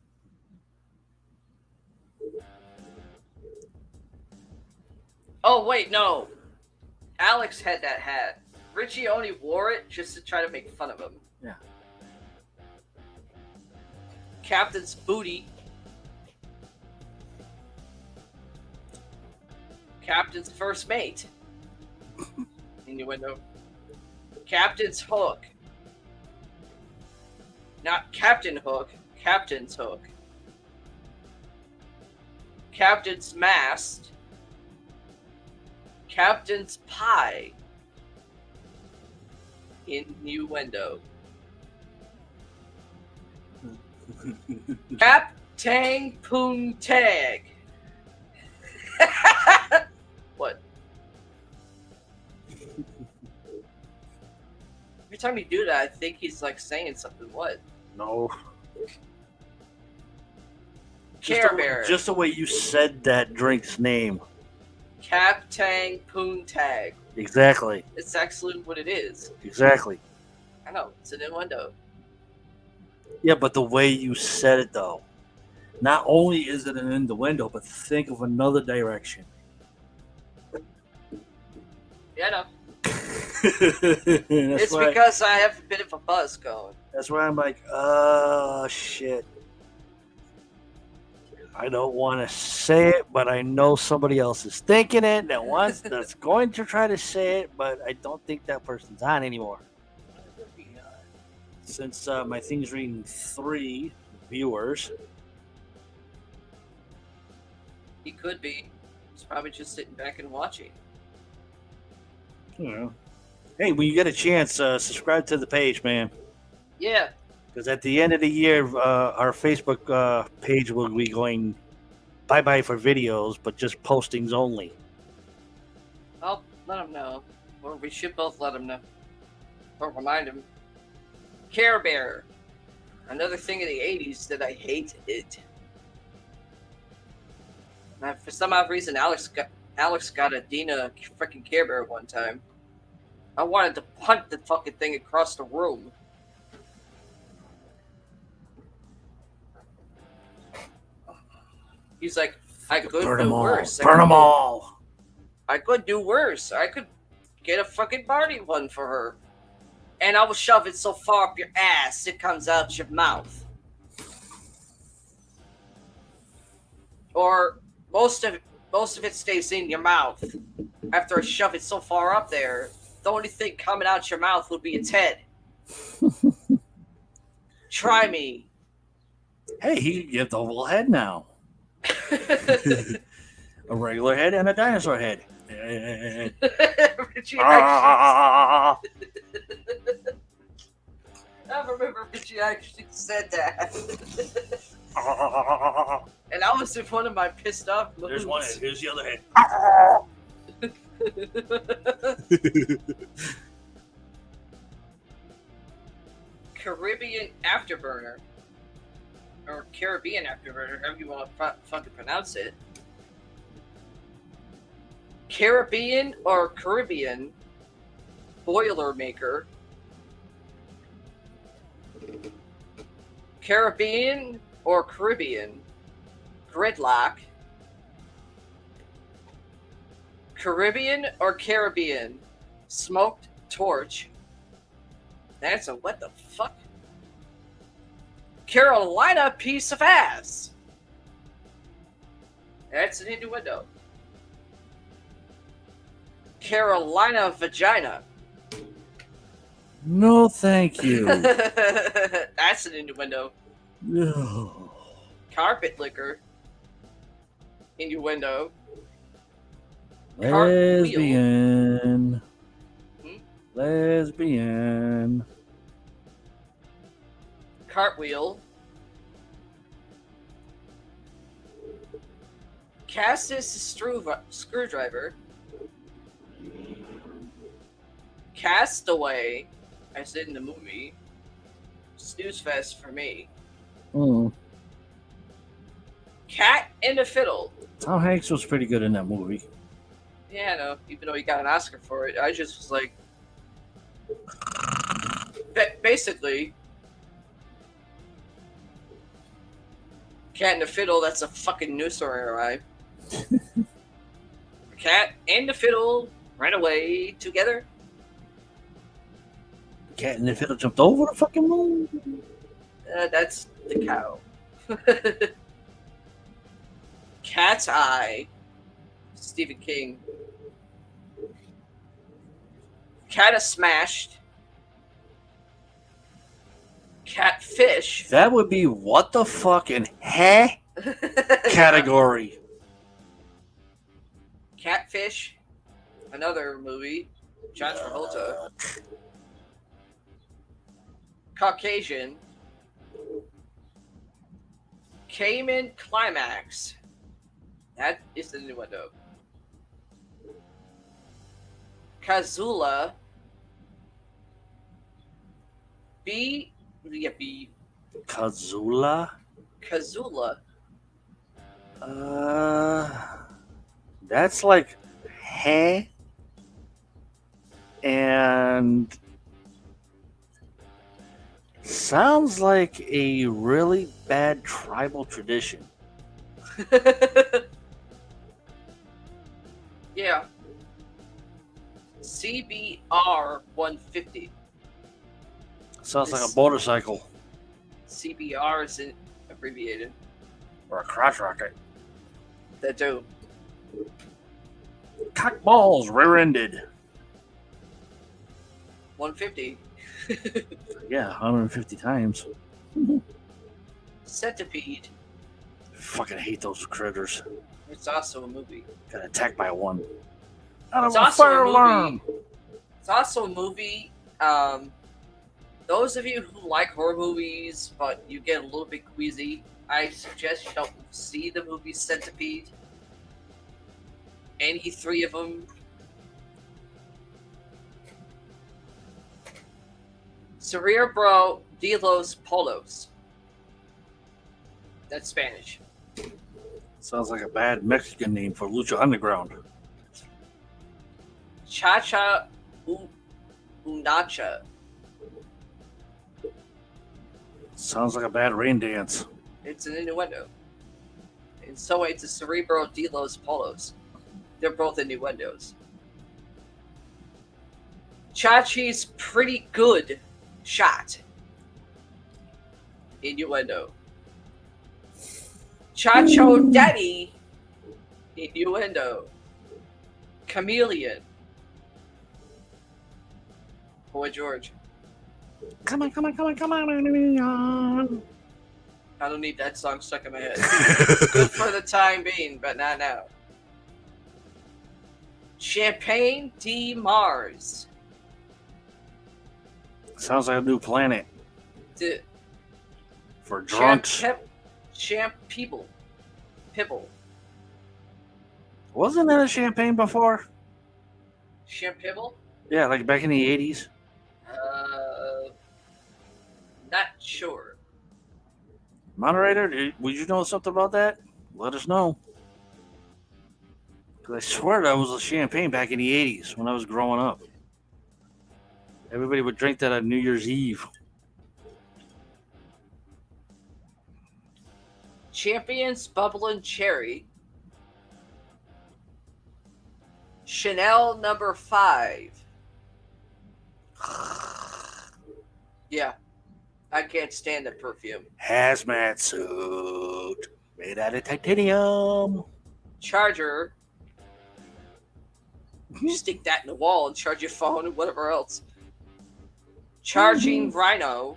Oh, wait, no. Alex had that hat. Richie only wore it just to try to make fun of him. Yeah. Captain's booty. Captain's first mate. Innuendo. Captain's hook. Not Captain Hook, Captain's hook. Captain's mast. Captain's pie. Innuendo. Captain Poontag. What? Every time you do that, I think he's like saying something. What? No. Care Bear. Just the way you said that drink's name. Captain Poontag. Exactly. It's actually what it is. Exactly. I know. It's an innuendo. Yeah, but the way you said it, though. Not only is it an innuendo, but think of another direction. Yeah, I know. That's It's why, because I have a bit of a buzz going. that's why I'm like, oh, shit. I don't want to say it, but I know somebody else is thinking it that's going to try to say it, but I don't think that person's on anymore. Since my thing's reading 3 viewers. He could be. He's probably just sitting back and watching. Yeah. Hey, when you get a chance, subscribe to the page, man. Yeah. Because at the end of the year, our Facebook page will be going bye-bye for videos, but just postings only. I'll let him know. Or we should both let him know. Or remind him. Care Bear. Another thing in the 80s that I hate it. Now, for some odd reason, Alex got a Dina freaking Care Bear one time. I wanted to punt the fucking thing across the room. He's like, I could Burn do them all. worse. Burn them all. I could do worse. I could get a fucking Barney one for her. And I will shove it so far up your ass it comes out your mouth. Or most of most of it stays in your mouth. After I shove it so far up there, the only thing coming out your mouth would be its head. Try me. Hey, he can get the whole head now. A regular head and a dinosaur head. Richie actually, I remember Richie actually said that. And I was in one of my pissed off moods. There's one head. Here's the other head. Caribbean Afterburner. Or Caribbean Afterburner, however you want to fucking pronounce it. Caribbean or Caribbean Boilermaker. Caribbean or Caribbean Gridlock. Caribbean or Caribbean Smoked Torch. That's a what the fuck? Carolina piece of ass. That's an innuendo. Carolina vagina. No, thank you. That's an innuendo. No. Carpet liquor. Innuendo. Cartwheel. Lesbian. Hmm? Lesbian. Cartwheel. Cassis screwdriver. Castaway, as in the movie. Snooze fest for me. Mm. Cat and a Fiddle. Tom Hanks was pretty good in that movie. Yeah, no, even though he got an Oscar for it, I just was like, basically, Cat and the Fiddle. That's a fucking nursery rhyme. Cat and the Fiddle ran away together. Cat and the Fiddle jumped over the fucking moon. That's the cow. Cat's Eye. Stephen King. Cat is Smashed. Catfish. That would be what the fuck in heh category. Catfish. Another movie. John Travolta. Caucasian. Cayman Climax. That is the new window. Kazula. B. Kazula? Kazula. That's like heh and sounds like a really bad tribal tradition. Yeah. CBR 150. Sounds like a motorcycle CBR is abbreviated. or a crotch rocket. That do. Cock balls rear-ended. 150. Yeah, 150 times. Centipede. Fucking hate those critters. It's also a movie. Got attacked by one. Out of It's a also fire a movie. alarm. It's also a movie. Those of you who like horror movies, but you get a little bit queasy, I suggest you don't see the movie Centipede. Any three of them. Cerebro de los Polos. That's Spanish. Sounds like a bad Mexican name for Lucha Underground. Cha-cha Unacha. Sounds like a bad rain dance. It's an innuendo. And so it's a Cerebro de los Polos. They're both innuendos. Chachi's pretty good shot. Innuendo. Chacho Daddy. Innuendo. Chameleon. Boy George. Come on, come on, come on, come on. I don't need that song stuck in my head. Good for the time being, but not now. Champagne de Mars. Sounds like a new planet The for drunks. Champ People. Pibble. Wasn't that a champagne before? Champibble? Yeah, like back in the 80s. Not sure. Moderator, would you know something about that? Let us know. Because I swear that was a champagne back in the 80s when I was growing up. Everybody would drink that on New Year's Eve. Champions Bubbling Cherry. Chanel number 5. Yeah. I can't stand the perfume. Hazmat suit made out of titanium. Charger. You stick that in the wall and charge your phone and whatever else. Charging Rhino.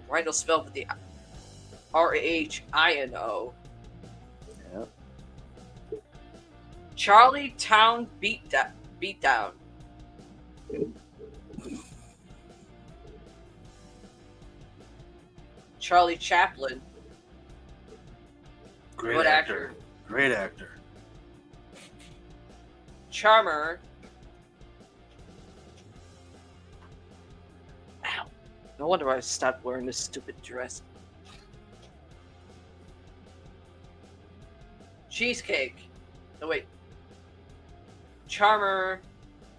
Rhino spelled with the RHINO. Yep. Charlie Town Beatdown. Charlie Chaplin. Great Good actor. actor. Great actor. Charmer. Ow. No wonder I stopped wearing this stupid dress. Cheesecake. No, wait. Charmer.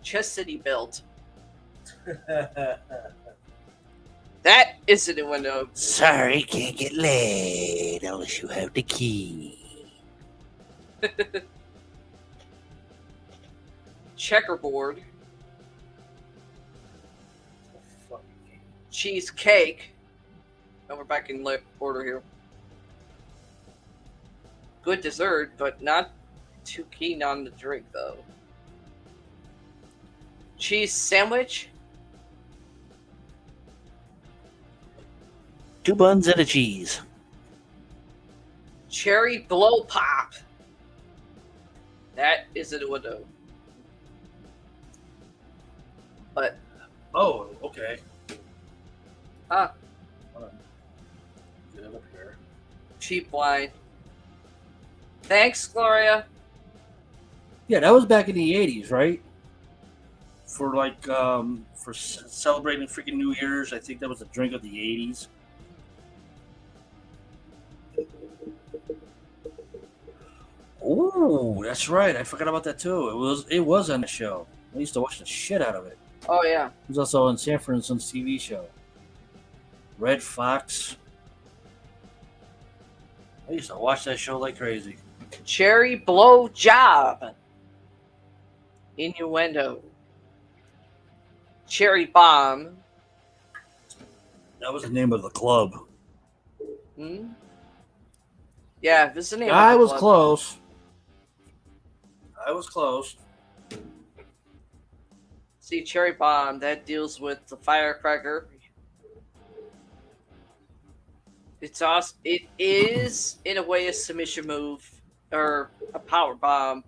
Chastity Belt. That is a new window. Sorry, can't get laid unless you have the key. Checkerboard. Cheesecake. Now we're back in order here. Good dessert, but not too keen on the drink, though. Cheese sandwich. 2 buns and a cheese. Cherry blow pop. That is a window. But Oh, okay. ah, Hold on. Get it up here. cheap wine. Thanks, Gloria. Yeah, that was back in the 80s, right? For like, for celebrating freaking New Year's. I think that was a drink of the 80s. Oh, that's right. I forgot about that too. It was on the show. I used to watch the shit out of it. Oh yeah. It was also on Sanford and Sons TV show. Red Fox. I used to watch that show like crazy. Cherry blow job. Innuendo. Cherry bomb. That was the name of the club. Hmm? Yeah, this is the name of I the was club. close. I was close. See, cherry bomb, that deals with the firecracker. It's awesome. It is, in a way, a submission move or a power bomb,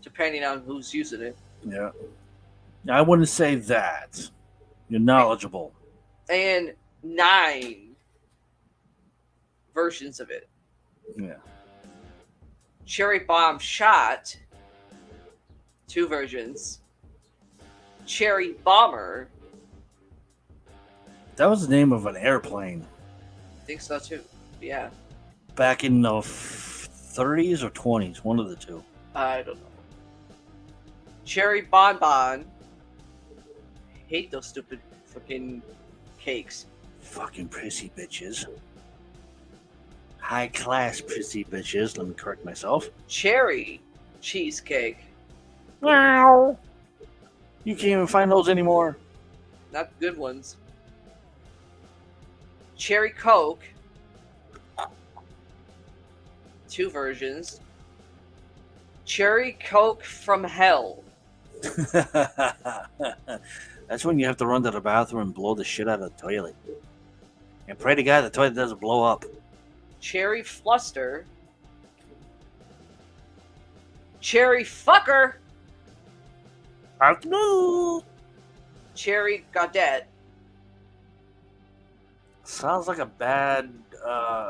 depending on who's using it. Yeah. I wouldn't say that. You're knowledgeable. And 9 versions of it. Yeah. Cherry bomb shot, 2 versions. Cherry bomber, That was the name of an airplane I think so too. Yeah, back in the 30s or 20s, one of the two. I don't know. Cherry bonbon. Hate those stupid freaking cakes. Fucking prissy bitches. High class prissy bitches. Let me correct myself. Cherry cheesecake. Wow. You can't even find those anymore. Not the good ones. Cherry Coke. 2 versions. Cherry Coke from hell. That's when you have to run to the bathroom and blow the shit out of the toilet. And pray to God the toilet doesn't blow up. Cherry Fluster. Cherry Fucker. No. Cherry Godet. Sounds like a bad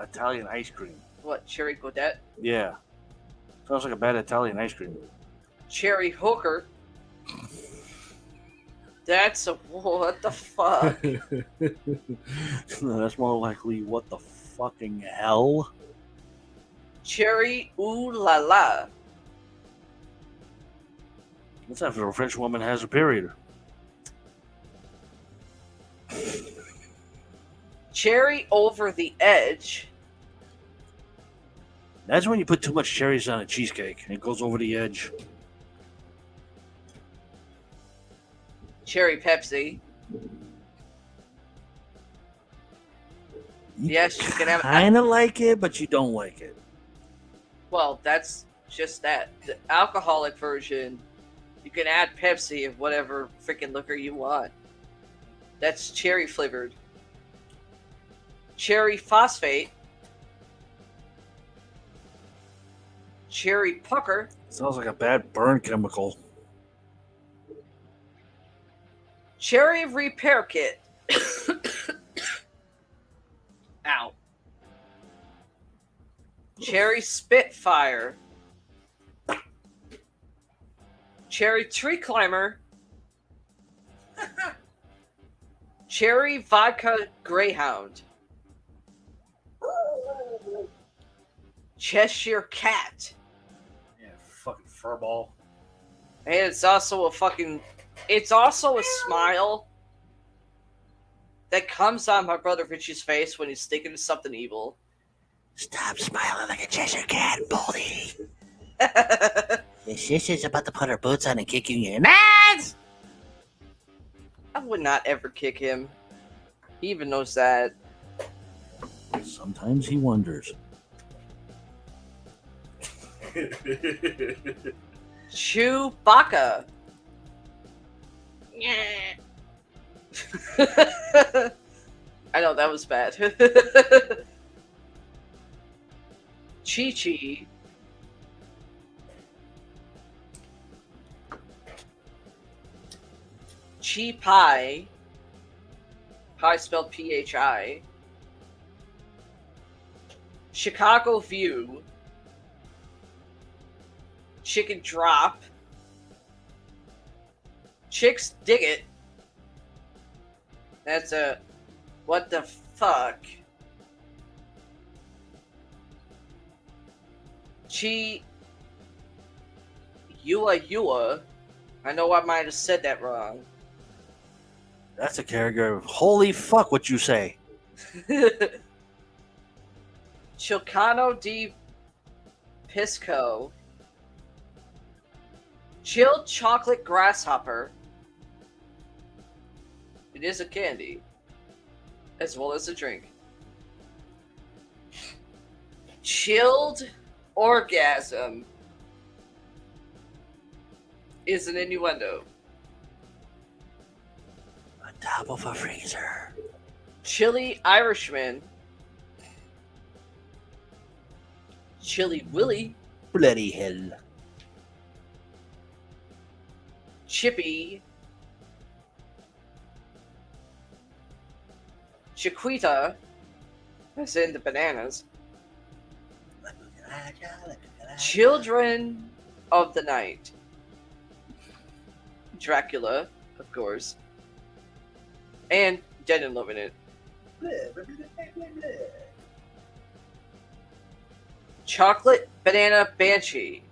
Italian ice cream. What, Cherry Godet? Yeah. Sounds like a bad Italian ice cream. Cherry Hooker. That's a what the fuck? That's more likely what the fucking hell. Cherry Ooh La La. That's after a French woman has a period. Cherry Over the Edge. That's when you put too much cherries on a cheesecake and it goes over the edge. Cherry Pepsi. Yes, you can have. Kind of like it, but you don't like it. Well, that's just that. The alcoholic version, you can add Pepsi of whatever freaking liquor you want. That's cherry flavored. Cherry Phosphate. Cherry Pucker. Sounds like a bad burn chemical. Cherry Repair Kit. Ow. Cherry Spitfire. Cherry Tree Climber. Cherry Vodka Greyhound. Cheshire Cat. Yeah, fucking furball. And it's also a fucking... It's also a smile that comes on my brother Richie's face when he's thinking of something evil. Stop smiling like a Cheshire cat, Baldy. Your sister's about to put her boots on and kick you in your nuts. I would not ever kick him. He even knows that. Sometimes he wonders. Chewbacca. I know, that was bad. Chi-Chi. Chi-Pie. Pie spelled P-H-I. Chicago View. Chicken Drop. Chicks Dig It. That's a... What the fuck? Chi... Yua. I know I might have said that wrong. That's a character. Holy fuck, what you say? Chilcano di Pisco. Chilled Chocolate Grasshopper. It is a candy, as well as a drink. Chilled Orgasm is an innuendo. On top of a freezer. Chili Irishman. Chili Willy. Bloody hell. Chippy. Chiquita, as in the bananas. Children of the Night. Dracula, of course. And Dead and Loving It. Chocolate Banana Banshee.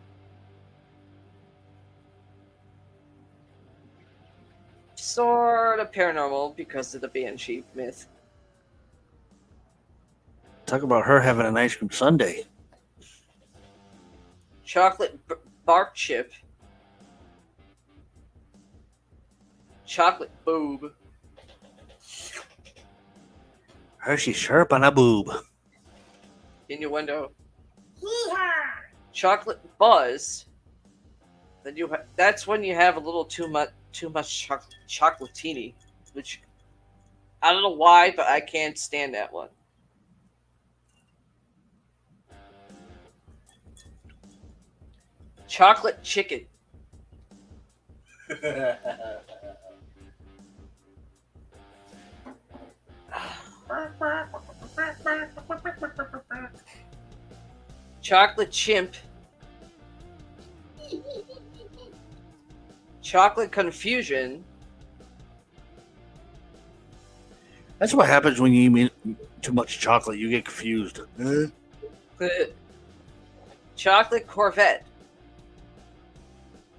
Sort of paranormal because of the Banshee myth. Talk about her having an ice cream sundae. Chocolate Bark Chip. Chocolate Boob. Hershey Sharp on a boob. Innuendo. Chocolate Buzz. Then that's when you have a little too much chocolatini, which I don't know why, but I can't stand that one. Chocolate chicken. Chocolate chimp. Chocolate confusion. That's what happens when you eat too much chocolate. You get confused. Chocolate Corvette.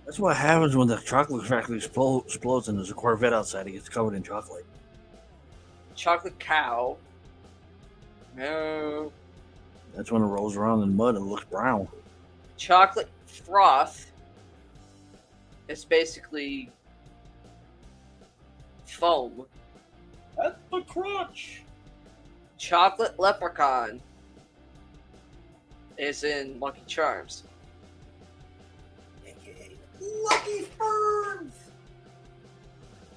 That's what happens when the chocolate factory explodes and there's a Corvette outside. It gets covered in chocolate. Chocolate cow. No. That's when it rolls around in mud and looks brown. Chocolate froth. It's basically foam. That's the crunch. Chocolate leprechaun is in Lucky Charms. Lucky Ferns.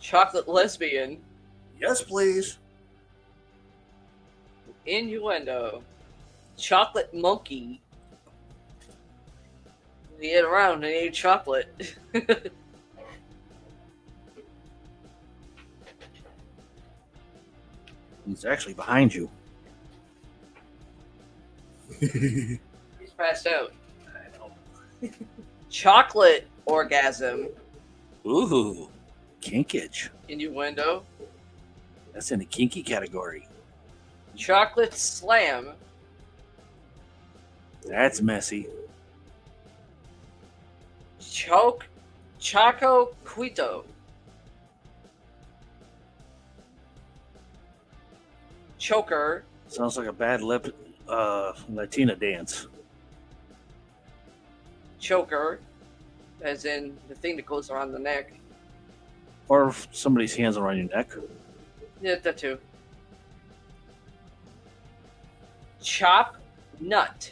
Chocolate lesbian. Yes, please. Innuendo. Chocolate monkey. He get around and ate chocolate. He's actually behind you. He's passed out. I know. Chocolate orgasm. Ooh, kinkage. Innuendo. That's in the kinky category. Chocolate slam. That's messy. Choco Quito. Choker. Sounds like a bad Latina dance. Choker. As in the thing that goes around the neck. Or if somebody's hands around your neck. Yeah, that too. Chop nut.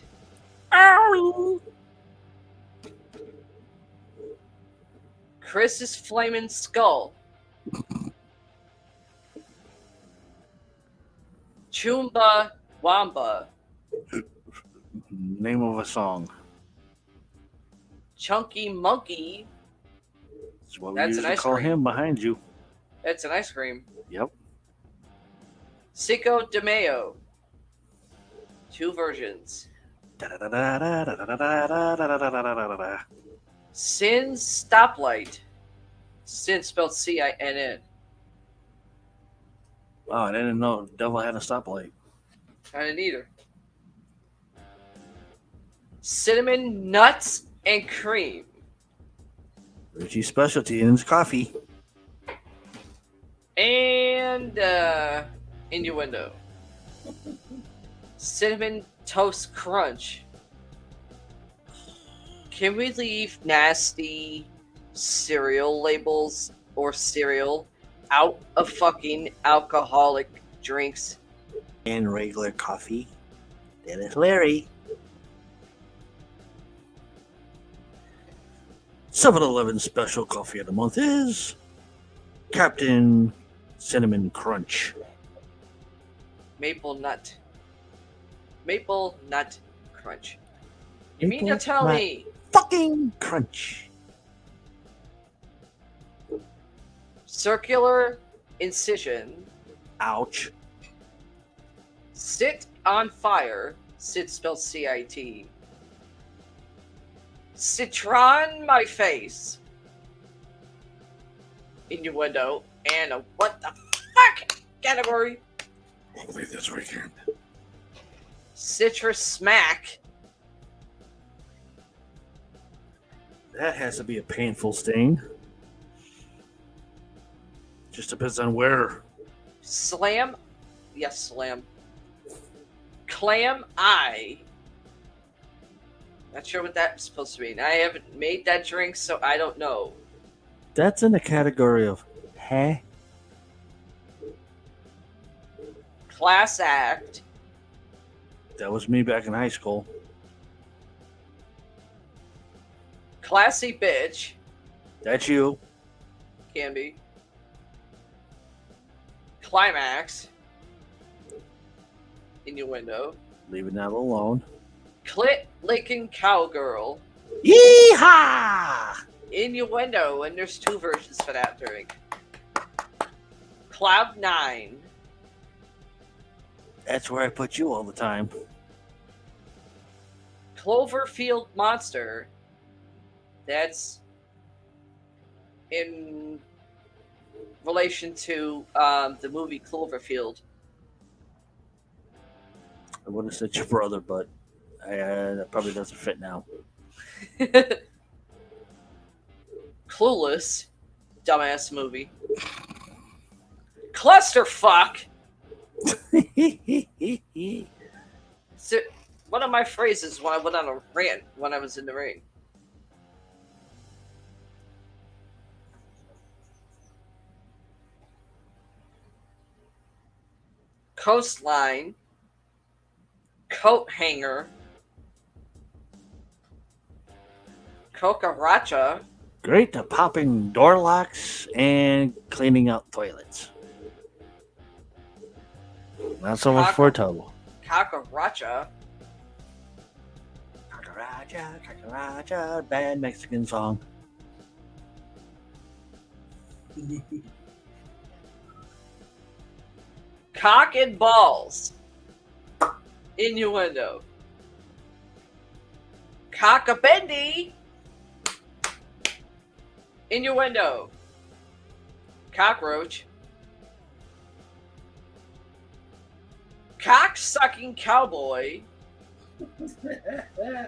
Ow! Chris's flaming skull. Chumba Wamba. Name of a song. Chunky Monkey. That's what we That's an usually ice call cream. him behind you. That's an ice cream. Yep. Cinco de Mayo. 2 versions. Sin's Stoplight. Sin spelled Cinn. Oh, I didn't know the devil had a stoplight. I didn't either. Cinnamon Nuts and Cream. Richie's specialty in his coffee. And Innuendo. Cinnamon Toast Crunch. Can we leave nasty cereal labels or cereal out of fucking alcoholic drinks? And regular coffee. Dennis Larry. 7-Eleven special coffee of the month is Captain Cinnamon Crunch. Maple Nut Crunch. You mean to Maple tell nut me fucking crunch. circular incision, Ouch. sit on fire, sit spelled C-I-T, citron my face, innuendo, and a what the fuck category, Only this weekend. citrus smack, That has to be a painful sting. Just depends on where. slam, yes slam, clam eye. Not sure what that's supposed to mean. I haven't made that drink, so I don't know. That's in the category of huh? Class act, That was me back in high school. Classy bitch. That's you. Can be. Climax. Innuendo. Leaving that alone. Clit licking cowgirl. Yeehaw! Innuendo, and there's 2 versions for that drink. Cloud 9. That's where I put you all the time. Cloverfield Monster. That's in relation to the movie Cloverfield. I would have said your brother, but that probably doesn't fit now. Clueless. Dumbass movie. Clusterfuck. So, one of my phrases when I went on a rant when I was in the rain. Coastline. Coat hanger. Cucaracha. Great at popping door locks and cleaning out toilets. Not so much for a tub. Cucaracha. Cucaracha, cucaracha, bad Mexican song. Cock and balls. Innuendo. Cockabendy. Innuendo. Cockroach. Cock-sucking cowboy.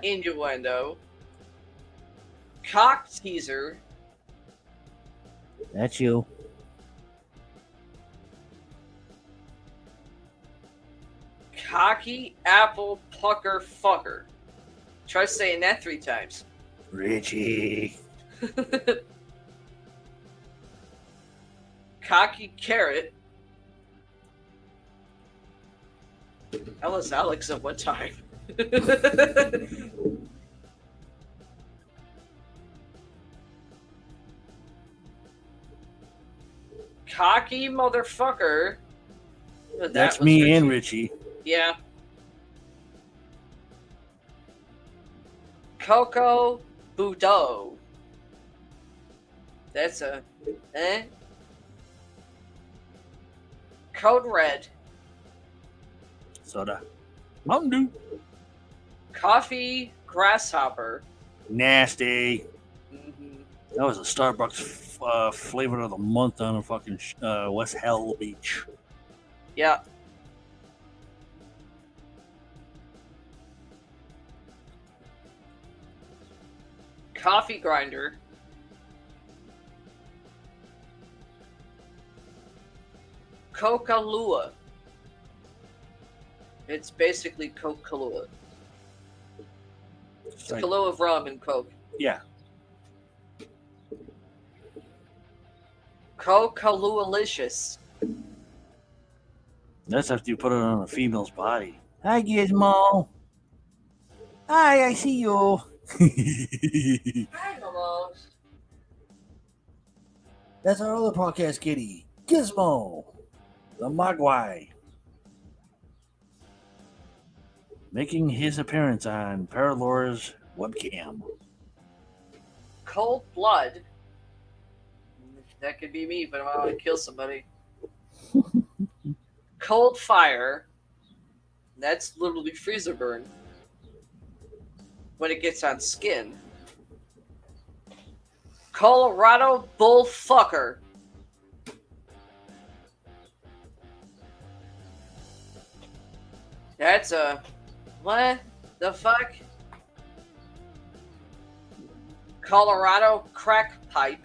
Innuendo. Cock teaser. That's you. Cocky apple pucker fucker. Try saying that 3 times. Richie. Cocky carrot. That was Alex at one time. Cocky motherfucker. That's was me Richie. and Richie. Yeah. Coco Boudreaux. That's a Code Red. Soda. Mountain Dew. Coffee Grasshopper. Nasty. Mm-hmm. That was a Starbucks flavor of the month on a fucking West Hell Beach. Yeah. Coffee grinder. Coca-Lua. It's basically Coca-Cola. It's a Kahlua of rum and Coke. Yeah. Coca-Cola-licious. That's after you put it on a female's body. Hi, Gizmo. Hi, I see you. Hi, almost. That's our other podcast kitty, Gizmo, the Mogwai, making his appearance on Paralore's webcam. Cold blood. That could be me, but I want to kill somebody. Cold fire. That's literally freezer burn. When it gets on skin. Colorado bullfucker. That's a... What the fuck? Colorado crack pipe.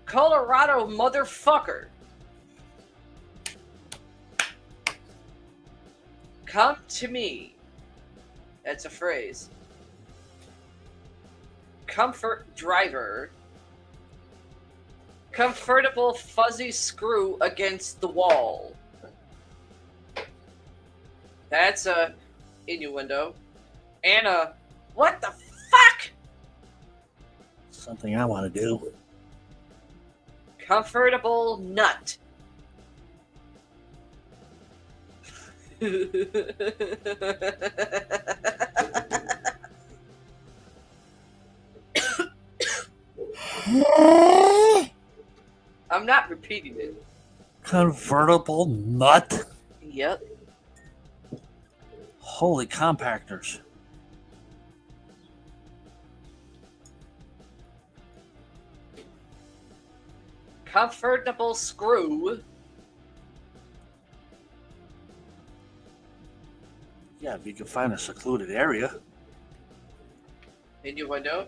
Colorado motherfucker. Come to me. That's a phrase. Comfort driver. Comfortable fuzzy screw against the wall. That's a Innuendo. Anna, what the fuck? Something I want to do. Comfortable nut. I'm not repeating it. Convertible nut. Yep. Holy compactors. Comfortable screw. Yeah, if you can find a secluded area. Innuendo.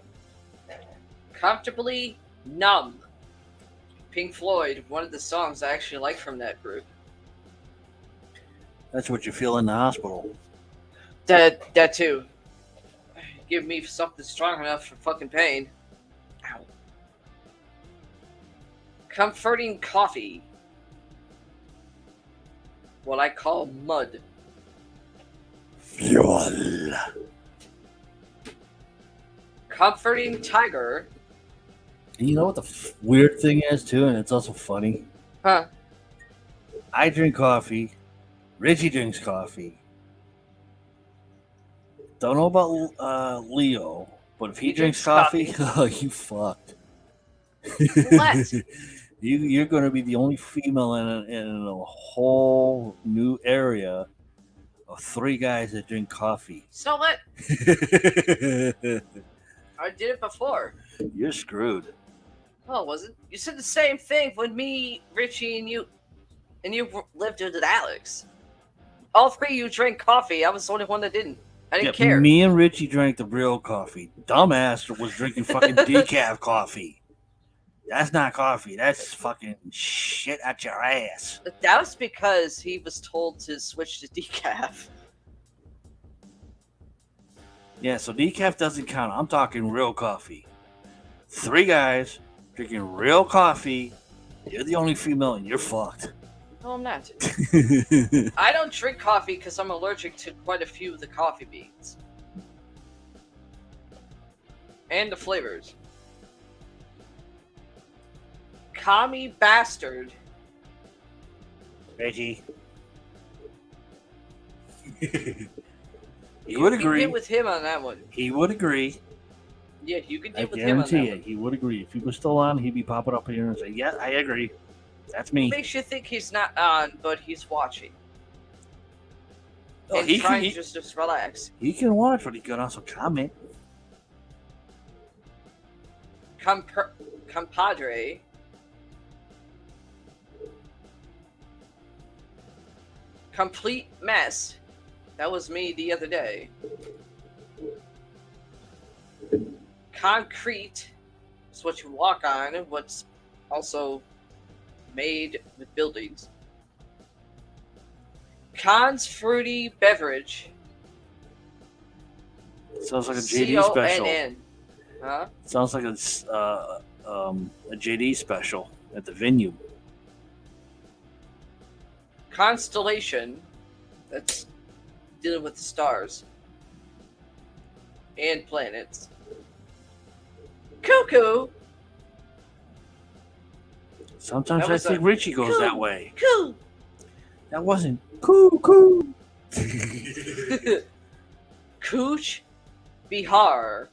Comfortably numb. Pink Floyd, one of the songs I actually like from that group. That's what you feel in the hospital. That too. Give me something strong enough for fucking pain. Ow. Comforting coffee. What I call mud. Fuel. Comforting tiger. And you know what the weird thing is, too, and it's also funny? Huh. I drink coffee. Richie drinks coffee. Don't know about Leo, but if he drinks coffee, oh, you fucked. What? You're going to be the only female in a whole new area of 3 guys that drink coffee. So what? I did it before. You're screwed. Oh, it wasn't? You said the same thing when me, Richie, and you lived with Alex. All 3 of you drank coffee. I was the only one that didn't. I didn't care. Me and Richie drank the real coffee. Dumbass was drinking fucking decaf coffee. That's not coffee. That's fucking shit at your ass. But that was because he was told to switch to decaf. Yeah, so decaf doesn't count. I'm talking real coffee. 3 guys drinking real coffee. You're the only female and you're fucked. No, I'm not. I don't drink coffee because I'm allergic to quite a few of the coffee beans. And the flavors. Commie bastard. Reggie. He You would can agree. get with him on that one. He would agree. Yeah, you can I get with him on that guarantee you, one. he would agree. If he was still on, he'd be popping up here and say, "Yeah, I agree. That's me." Makes you think he's not on, but he's watching. Oh, And he trying can. to just relax. He can watch, but he can also comment. Compadre. Complete mess. That was me the other day. Concrete is what you walk on, what's also made with buildings. Con's fruity beverage. Sounds like a JD special. CONN. Huh? Sounds like a JD special at the venue. Constellation. That's dealing with the stars and planets. Cuckoo. Sometimes That I was think a Richie goes coo. that way. Coo. That wasn't coo. Cooch Bihar.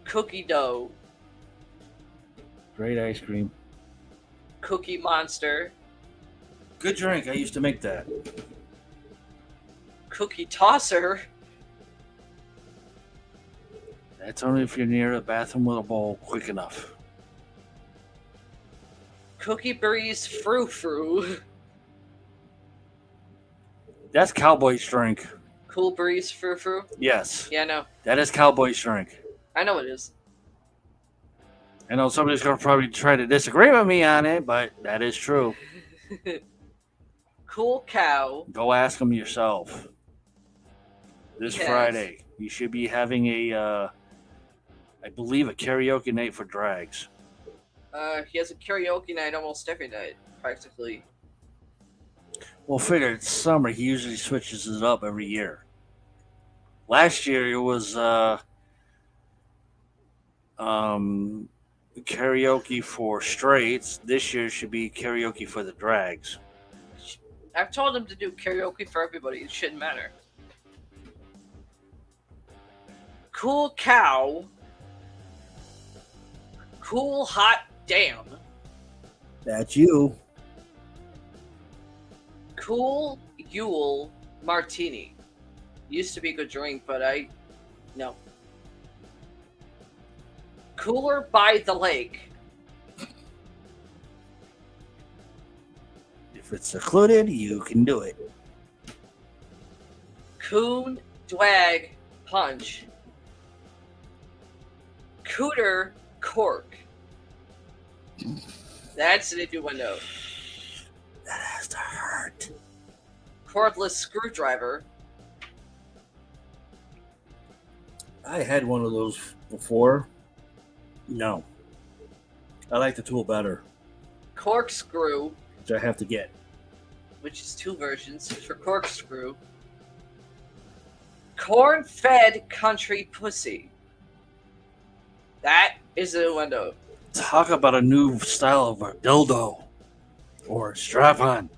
Cookie dough. Great ice cream. Cookie monster. Good drink. I used to make that. Cookie tosser. That's only if you're near a bathroom with a bowl quick enough. Cookie breeze frou frou. That's Cowboy's drink. Cool breeze frou frou. Yes, Yeah, I know. that is Cowboy's drink. I know it is. I know somebody's going to probably try to disagree with me on it, but that is true. Cool cow. Go ask them yourself. This Yes. Friday, you should be having I believe, a karaoke night for drags. He has a karaoke night almost every night, practically. Well, figure it's summer. He usually switches it up every year. Last year it was um, karaoke for straights. This year should be karaoke for the drags. I've told him to do karaoke for everybody. It shouldn't matter. Cool cow. Cool hot damn. That's you. Cool Yule martini. Used to be a good drink, but no. Cooler by the lake. If it's secluded, you can do it. Coon Dwag Punch. Cooter Cork. That's an innuendo. That has to hurt. Cordless screwdriver. I had one of those before. No. I like the tool better, Corkscrew, which I have to get. which is 2 versions for corkscrew. Corn-fed country pussy. That is an innuendo. Talk about a new style of a dildo or strap on.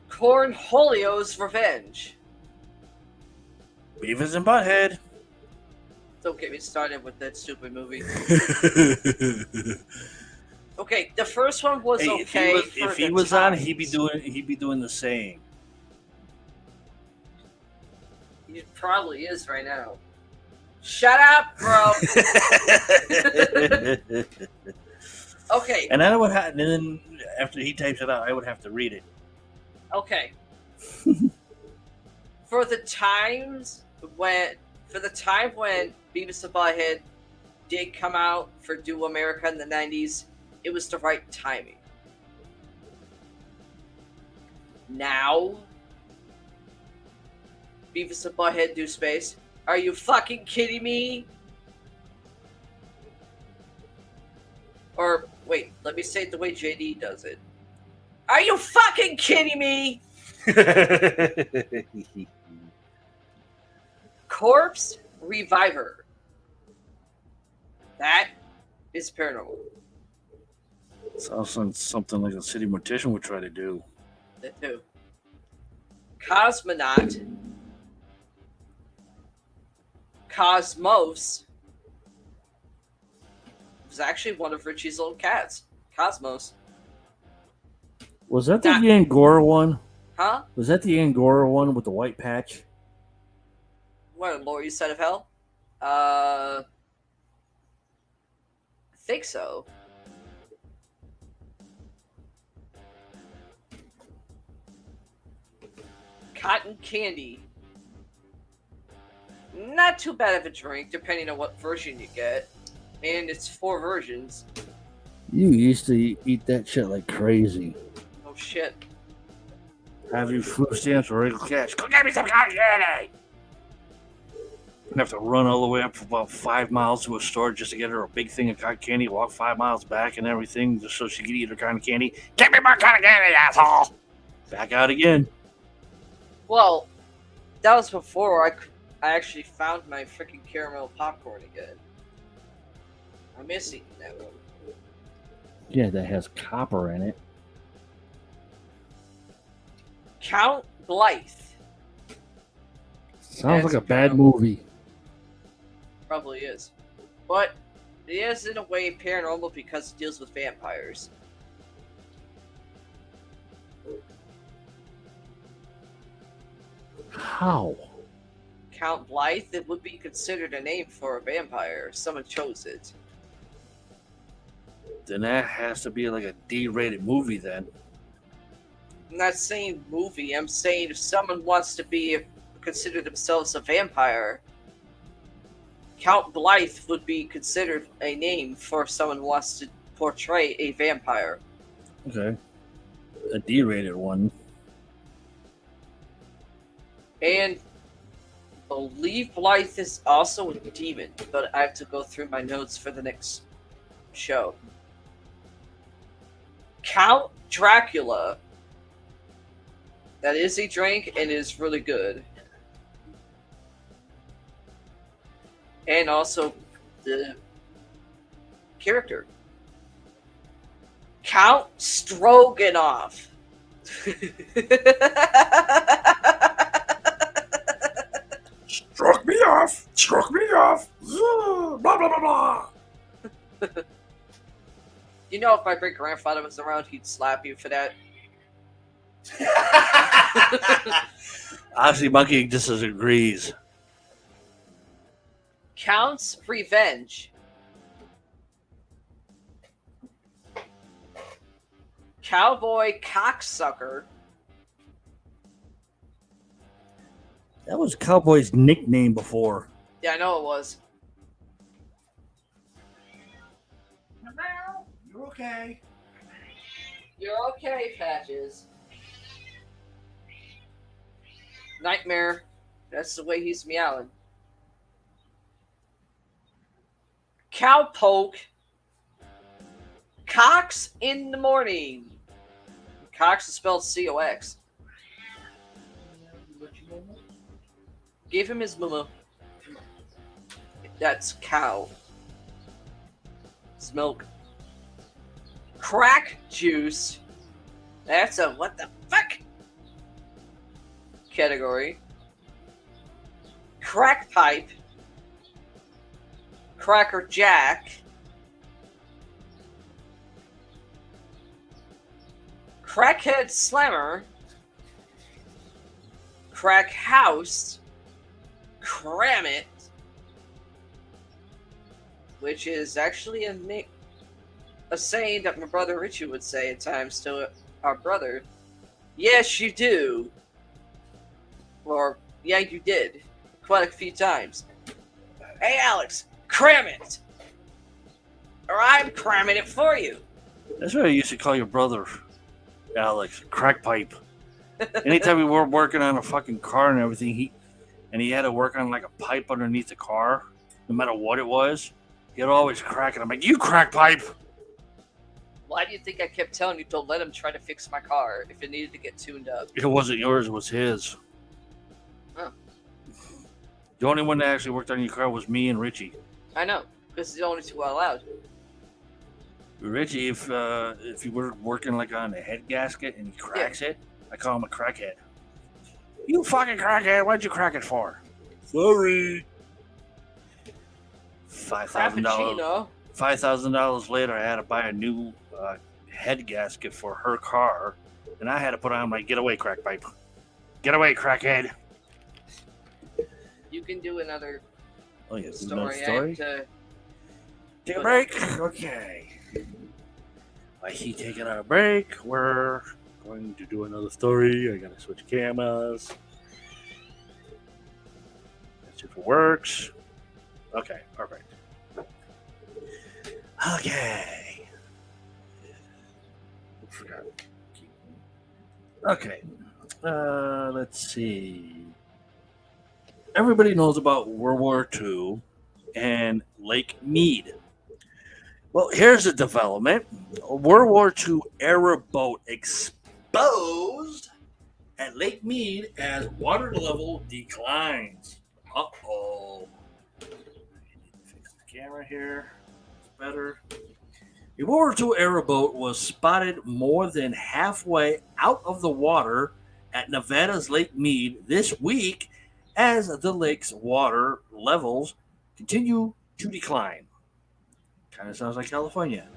Cornholio's revenge. Beavis and Butthead. Don't get me started with that stupid movie. Okay, the first one was Hey, okay. if he was on, he'd be doing the same. He probably is right now. Shut up, bro. Okay, And I would have, and then after he types it out, I would have to read it. okay. For the time when Beavis and Butthead did come out for Do America in the 90s, it was the right timing. Now, Beavis and Butthead do space. Are you fucking kidding me? Or, wait, let me say it the way JD does it. Are you fucking kidding me? Corpse Reviver. That is paranormal. Sounds like something like a city mortician would try to do. That too. Cosmonaut. Cosmos. Was actually one of Richie's little cats. Cosmos. Was that the That- Angora one? Huh? Was that the Angora one with the white patch? What, Laurie's Side of Hell? I think so. Cotton candy. Not too bad of a drink, depending on what version you get. And it's 4 versions. You used to eat that shit like crazy. Oh shit. Have you food stamps or regular cash? Go get me some cotton candy! You have to run all the way up for about 5 miles to a store just to get her a big thing of cotton candy, walk 5 miles back and everything just so she could eat her cotton candy. Get me more cotton candy, asshole! Back out again. Well, that was before I actually found my freaking caramel popcorn again. I miss eating that one. Yeah, that has copper in it. Count Blythe. Sounds That's like a bad paranormal. movie. Probably is. But it is in a way paranormal because it deals with vampires. How? Count Blythe, it would be considered a name for a vampire if someone chose it. Then that has to be like a D-rated movie then. I'm not saying movie, I'm saying if someone wants to consider themselves a vampire, Count Blythe would be considered a name for someone who wants to portray a vampire. Okay. A D-rated one. And I believe Blythe is also a demon, but I have to go through my notes for the next show. Count Dracula. That is a drink and is really good. And also the character. Count Stroganoff. Struck me off. Struck me off. Blah blah blah blah. You know, if my great grandfather was around, he'd slap you for that. Honestly, Monkey just agrees. Count's Revenge. Cowboy Cocksucker. That was Cowboy's nickname before. Yeah, I know it was. You're okay. You're okay, Patches. Nightmare. That's the way he's meowing. Cowpoke. Cox in the morning. Cox is spelled C-O-X. Give him his mama. That's cow. It's milk. Crack juice. That's a what the fuck category. Crack pipe. Cracker Jack. Crackhead Slammer. Crack House. Cram It. Which is actually a saying that my brother Richie would say at times to our brother. Yes, you do. Or, yeah, you did. Quite a few times. Hey, Alex, cram it. Or I'm cramming it for you. That's what I used to call your brother, Alex. Crack pipe. Anytime we were working on a fucking car and everything, he had to work on like a pipe underneath the car, no matter what it was. He'd always crack it. I'm like, you crack pipe. Why do you think I kept telling you don't let him try to fix my car if it needed to get tuned up? It wasn't yours, it was his. Huh. The only one that actually worked on your car was me and Richie. I know, because it's the only two allowed. Richie, if you were working like on a head gasket and he cracks it, I call him a crackhead. You fucking crackhead, what'd you crack it for? Sorry. Frappuccino. $5,000 later, I had to buy a new head gasket for her car, and I had to put on my get away crack pipe. Get away, crackhead. You can do another Oh yeah, story. story. I have to... Take a break. Okay. I see taking a break. We're going to do another story. I gotta switch cameras. Let's see if it works. Okay, perfect. Okay. Forgot. Okay. Let's see. Everybody knows about World War II and Lake Mead. Well, here's a development. A World War II era boat exposed at Lake Mead as water level declines. Uh-oh. I need to fix the camera here. It's better. A World War II era boat was spotted more than halfway out of the water at Nevada's Lake Mead this week as the lake's water levels continue to decline. Kind of sounds like California.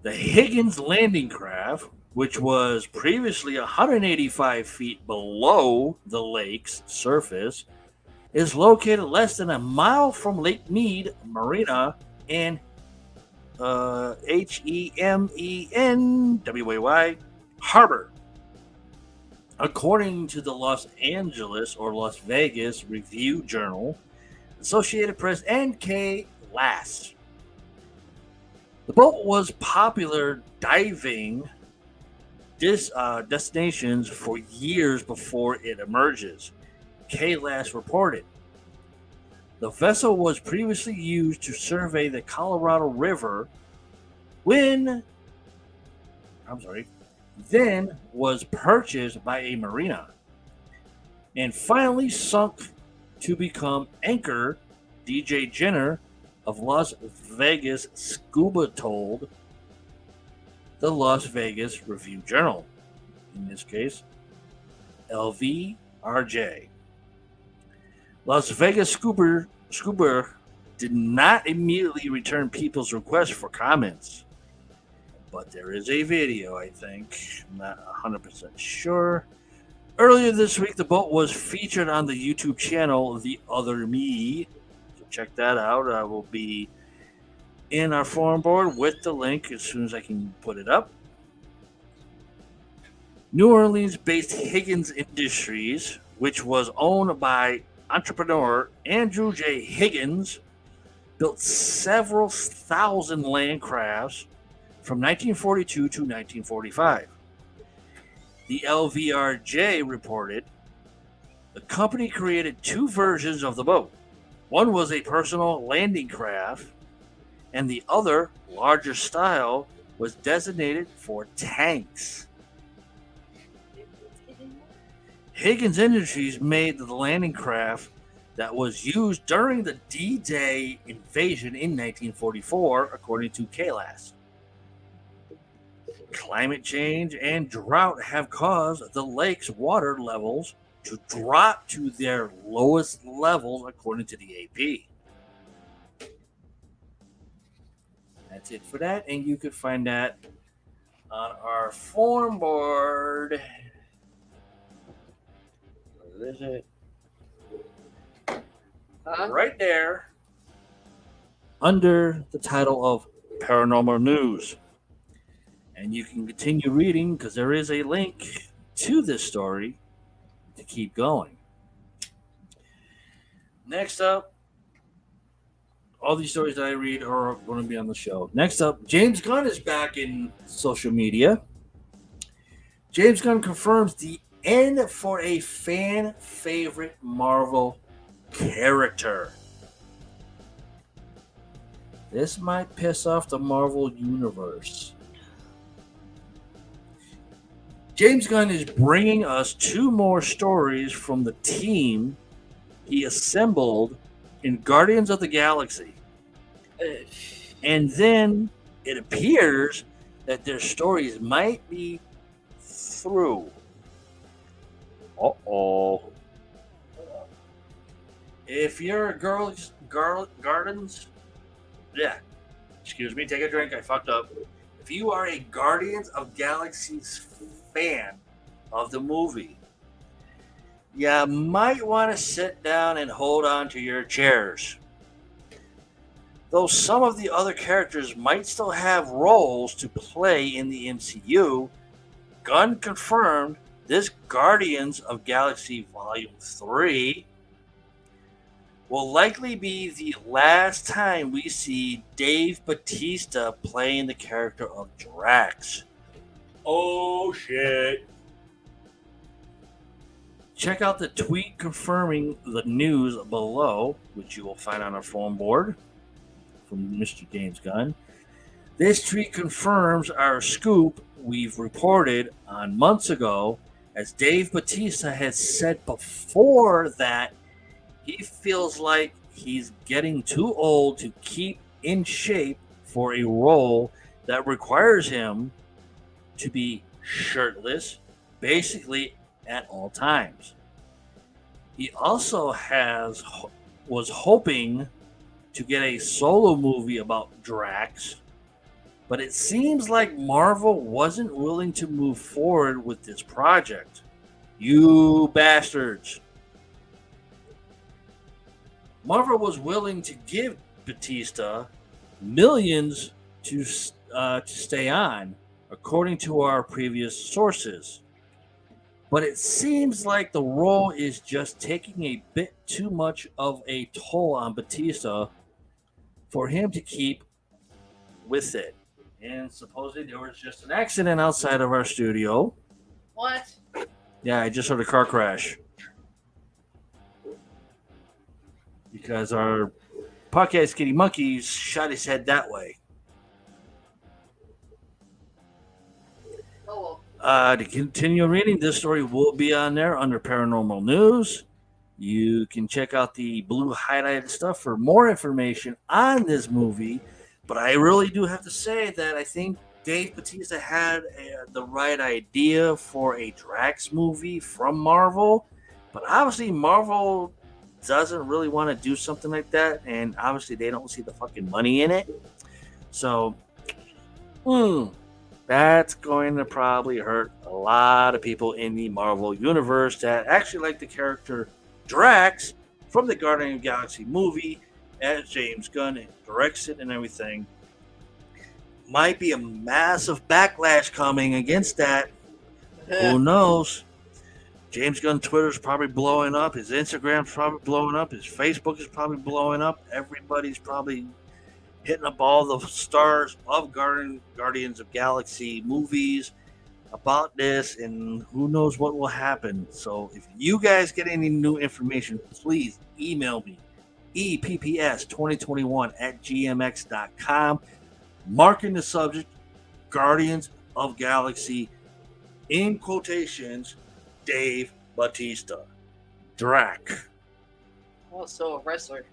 The Higgins landing craft, which was previously 185 feet below the lake's surface, is located less than a mile from Lake Mead Marina in Hemenway Harbor. According to the Los Angeles or Las Vegas Review Journal, Associated Press, and K. Last. The boat was popular diving destinations for years before it emerges, K. Last reported. The vessel was previously used to survey the Colorado River then was purchased by a marina, and finally sunk to become anchor DJ Jenner of Las Vegas Scuba told the Las Vegas Review Journal, in this case, LVRJ. Las Vegas Scuba did not immediately return people's requests for comments, but there is a video, I think. I'm not 100% sure. Earlier this week, the boat was featured on the YouTube channel The Other Me. So check that out. I will be in our forum board with the link as soon as I can put it up. New Orleans-based Higgins Industries, which was owned by entrepreneur Andrew J. Higgins, built several thousand land crafts from 1942 to 1945. The LVRJ reported the company created two versions of the boat. One was a personal landing craft, and the other, larger style, was designated for tanks. Higgins Industries made the landing craft that was used during the D-Day invasion in 1944, according to KLAS. Climate change and drought have caused the lake's water levels to drop to their lowest levels, according to the AP. That's it for that, and you could find that on our forum board. Where is it? Right there, under the title of Paranormal News. And you can continue reading because there is a link to this story to keep going. Next up, all these stories that I read are going to be on the show. Next up, James Gunn is back in social media. James Gunn confirms the end for a fan favorite Marvel character. This might piss off the Marvel Universe. James Gunn is bringing us two more stories from the team he assembled in Guardians of the Galaxy. And then it appears that their stories might be through. Uh-oh. If you're a Guardians... Yeah. Excuse me, take a drink, I fucked up. If you are a Guardians of Galaxy's fan of the movie, you might want to sit down and hold on to your chairs. Though some of the other characters might still have roles to play in the MCU, Gunn confirmed this Guardians of Galaxy Volume 3 will likely be the last time we see Dave Bautista playing the character of Drax. Oh shit. Check out the tweet confirming the news below, which you will find on our forum board from Mr. James Gunn. This tweet confirms our scoop we've reported on months ago, as Dave Bautista has said before that he feels like he's getting too old to keep in shape for a role that requires him to be shirtless basically at all times. He also was hoping to get a solo movie about Drax, but it seems like Marvel wasn't willing to move forward with this project. You bastards. Marvel was willing to give Bautista millions to stay on, according to our previous sources. But it seems like the role is just taking a bit too much of a toll on Bautista for him to keep with it. And supposedly there was just an accident outside of our studio. What? Yeah, I just heard a car crash. Because our podcast kitty monkey shot his head that way. Oh To continue reading, this story will be on there under paranormal news. You can check out the blue highlighted stuff for more information on this movie. But I really do have to say that I think Dave Bautista had the right idea for a Drax movie from Marvel. But obviously, Marvel doesn't really want to do something like that. And obviously, they don't see the fucking money in it. So, that's going to probably hurt a lot of people in the Marvel universe that actually like the character Drax from the Guardian of the Galaxy movie, as James Gunn directs it and everything. Might be a massive backlash coming against that. Who knows? James Gunn Twitter's probably blowing up. His Instagram's probably blowing up. His Facebook is probably blowing up. Everybody's probably hitting up all the stars of Guardians of Galaxy movies about this, and who knows what will happen. So if you guys get any new information, please email me, EPPS2021 at gmx.com, marking the subject Guardians of Galaxy, in quotations, Dave Bautista. Drac. Also a wrestler.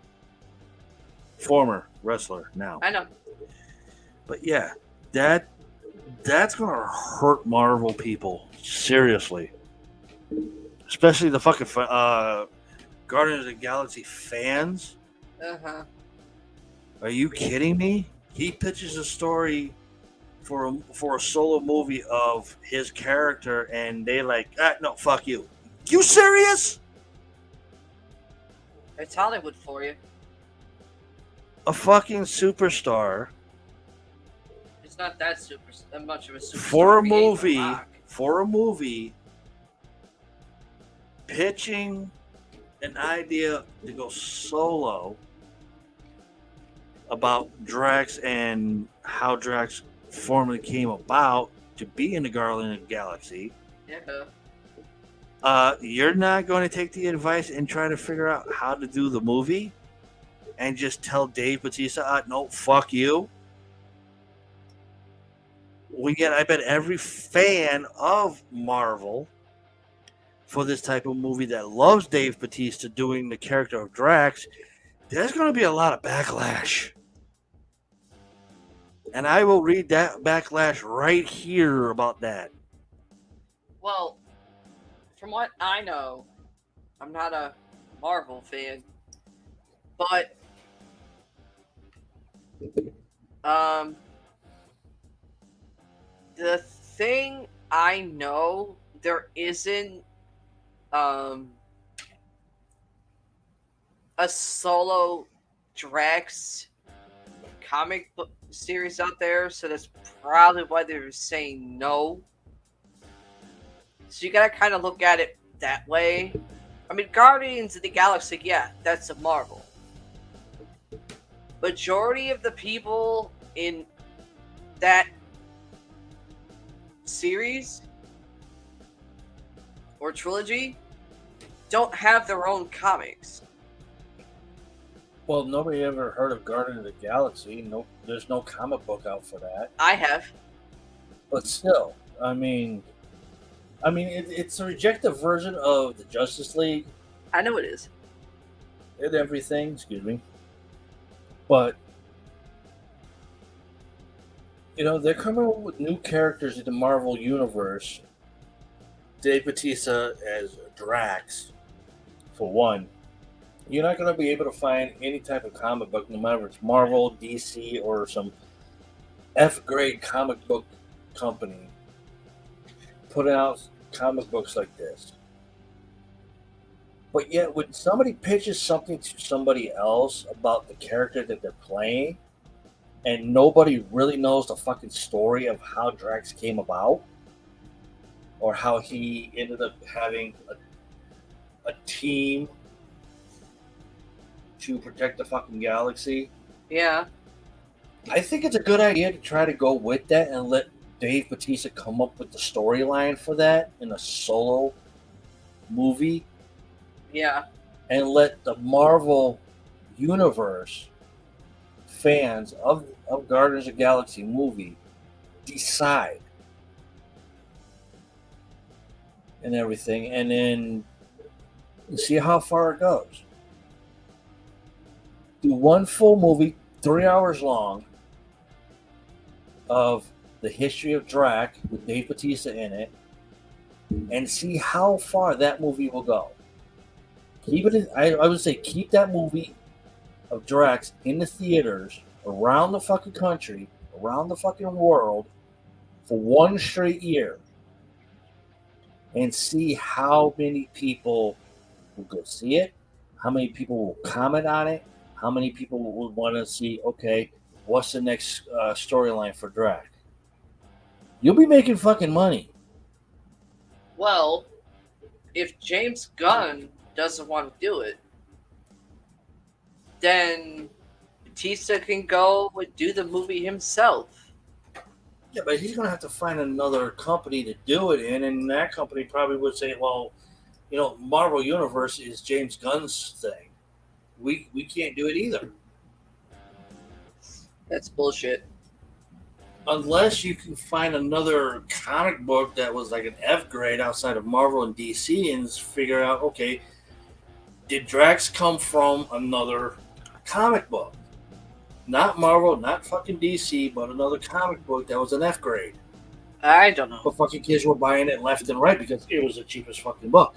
Former wrestler now. I know. But yeah, that's gonna hurt Marvel people seriously, especially the fucking Guardians of the Galaxy fans. Are you kidding me? He pitches a story for a solo movie of his character, and they like, no, fuck you. You serious? It's Hollywood for you. A fucking superstar It's not that much of a superstar. for a He ain't The movie Rock. pitching an idea to go solo about Drax and how Drax formally came about to be in the Guardian of the Galaxy. Yeah. You're not going to take the advice and try to figure out how to do the movie and just tell Dave Bautista, no, fuck you. I bet every fan of Marvel for this type of movie that loves Dave Bautista doing the character of Drax, there's going to be a lot of backlash. And I will read that backlash right here about that. Well, from what I know, I'm not a Marvel fan, but the thing I know, there isn't a solo Drax comic book series out there, so that's probably why they're saying no. So you gotta kind of look at it that way. I mean, Guardians of the Galaxy, yeah, that's a Marvel. Majority of the people in that series or trilogy don't have their own comics. Well, nobody ever heard of Guardian of the Galaxy. No, there's no comic book out for that. I have. But still, I mean, it's a rejected version of the Justice League I know it is. and everything. Excuse me, but they're coming up with new characters in the Marvel universe. Dave Bautista as Drax, for one. You're not going to be able to find any type of comic book, no matter if it's Marvel, DC, or some F-grade comic book company, putting out comic books like this. But yet, when somebody pitches something to somebody else about the character that they're playing, and nobody really knows the fucking story of how Drax came about, or how he ended up having a team to protect the fucking galaxy. Yeah. I think it's a good idea to try to go with that and let Dave Bautista come up with the storyline for that in a solo movie. Yeah. And let the Marvel Universe fans of Guardians of the Galaxy movie decide. and everything, and then see how far it goes. Do one full movie, 3 hours long, of the history of Drac with Dave Bautista in it, and see how far that movie will go. Keep it. I would say keep that movie of Drax in the theaters around the fucking country, around the fucking world, for one straight year, and see how many people will go see it, how many people will comment on it, how many people would want to see, okay, what's the next storyline for Drac? You'll be making fucking money. Well, if James Gunn doesn't want to do it, then Batista can go and do the movie himself. Yeah, but he's going to have to find another company to do it in, and that company probably would say, well, you know, Marvel Universe is James Gunn's thing. We can't do it either. That's bullshit. Unless you can find another comic book that was like an F grade outside of Marvel and DC and figure out, okay, did Drax come from another comic book? Not Marvel, not fucking DC, but another comic book that was an F grade. I don't know. But fucking kids were buying it left and right because it was the cheapest fucking book.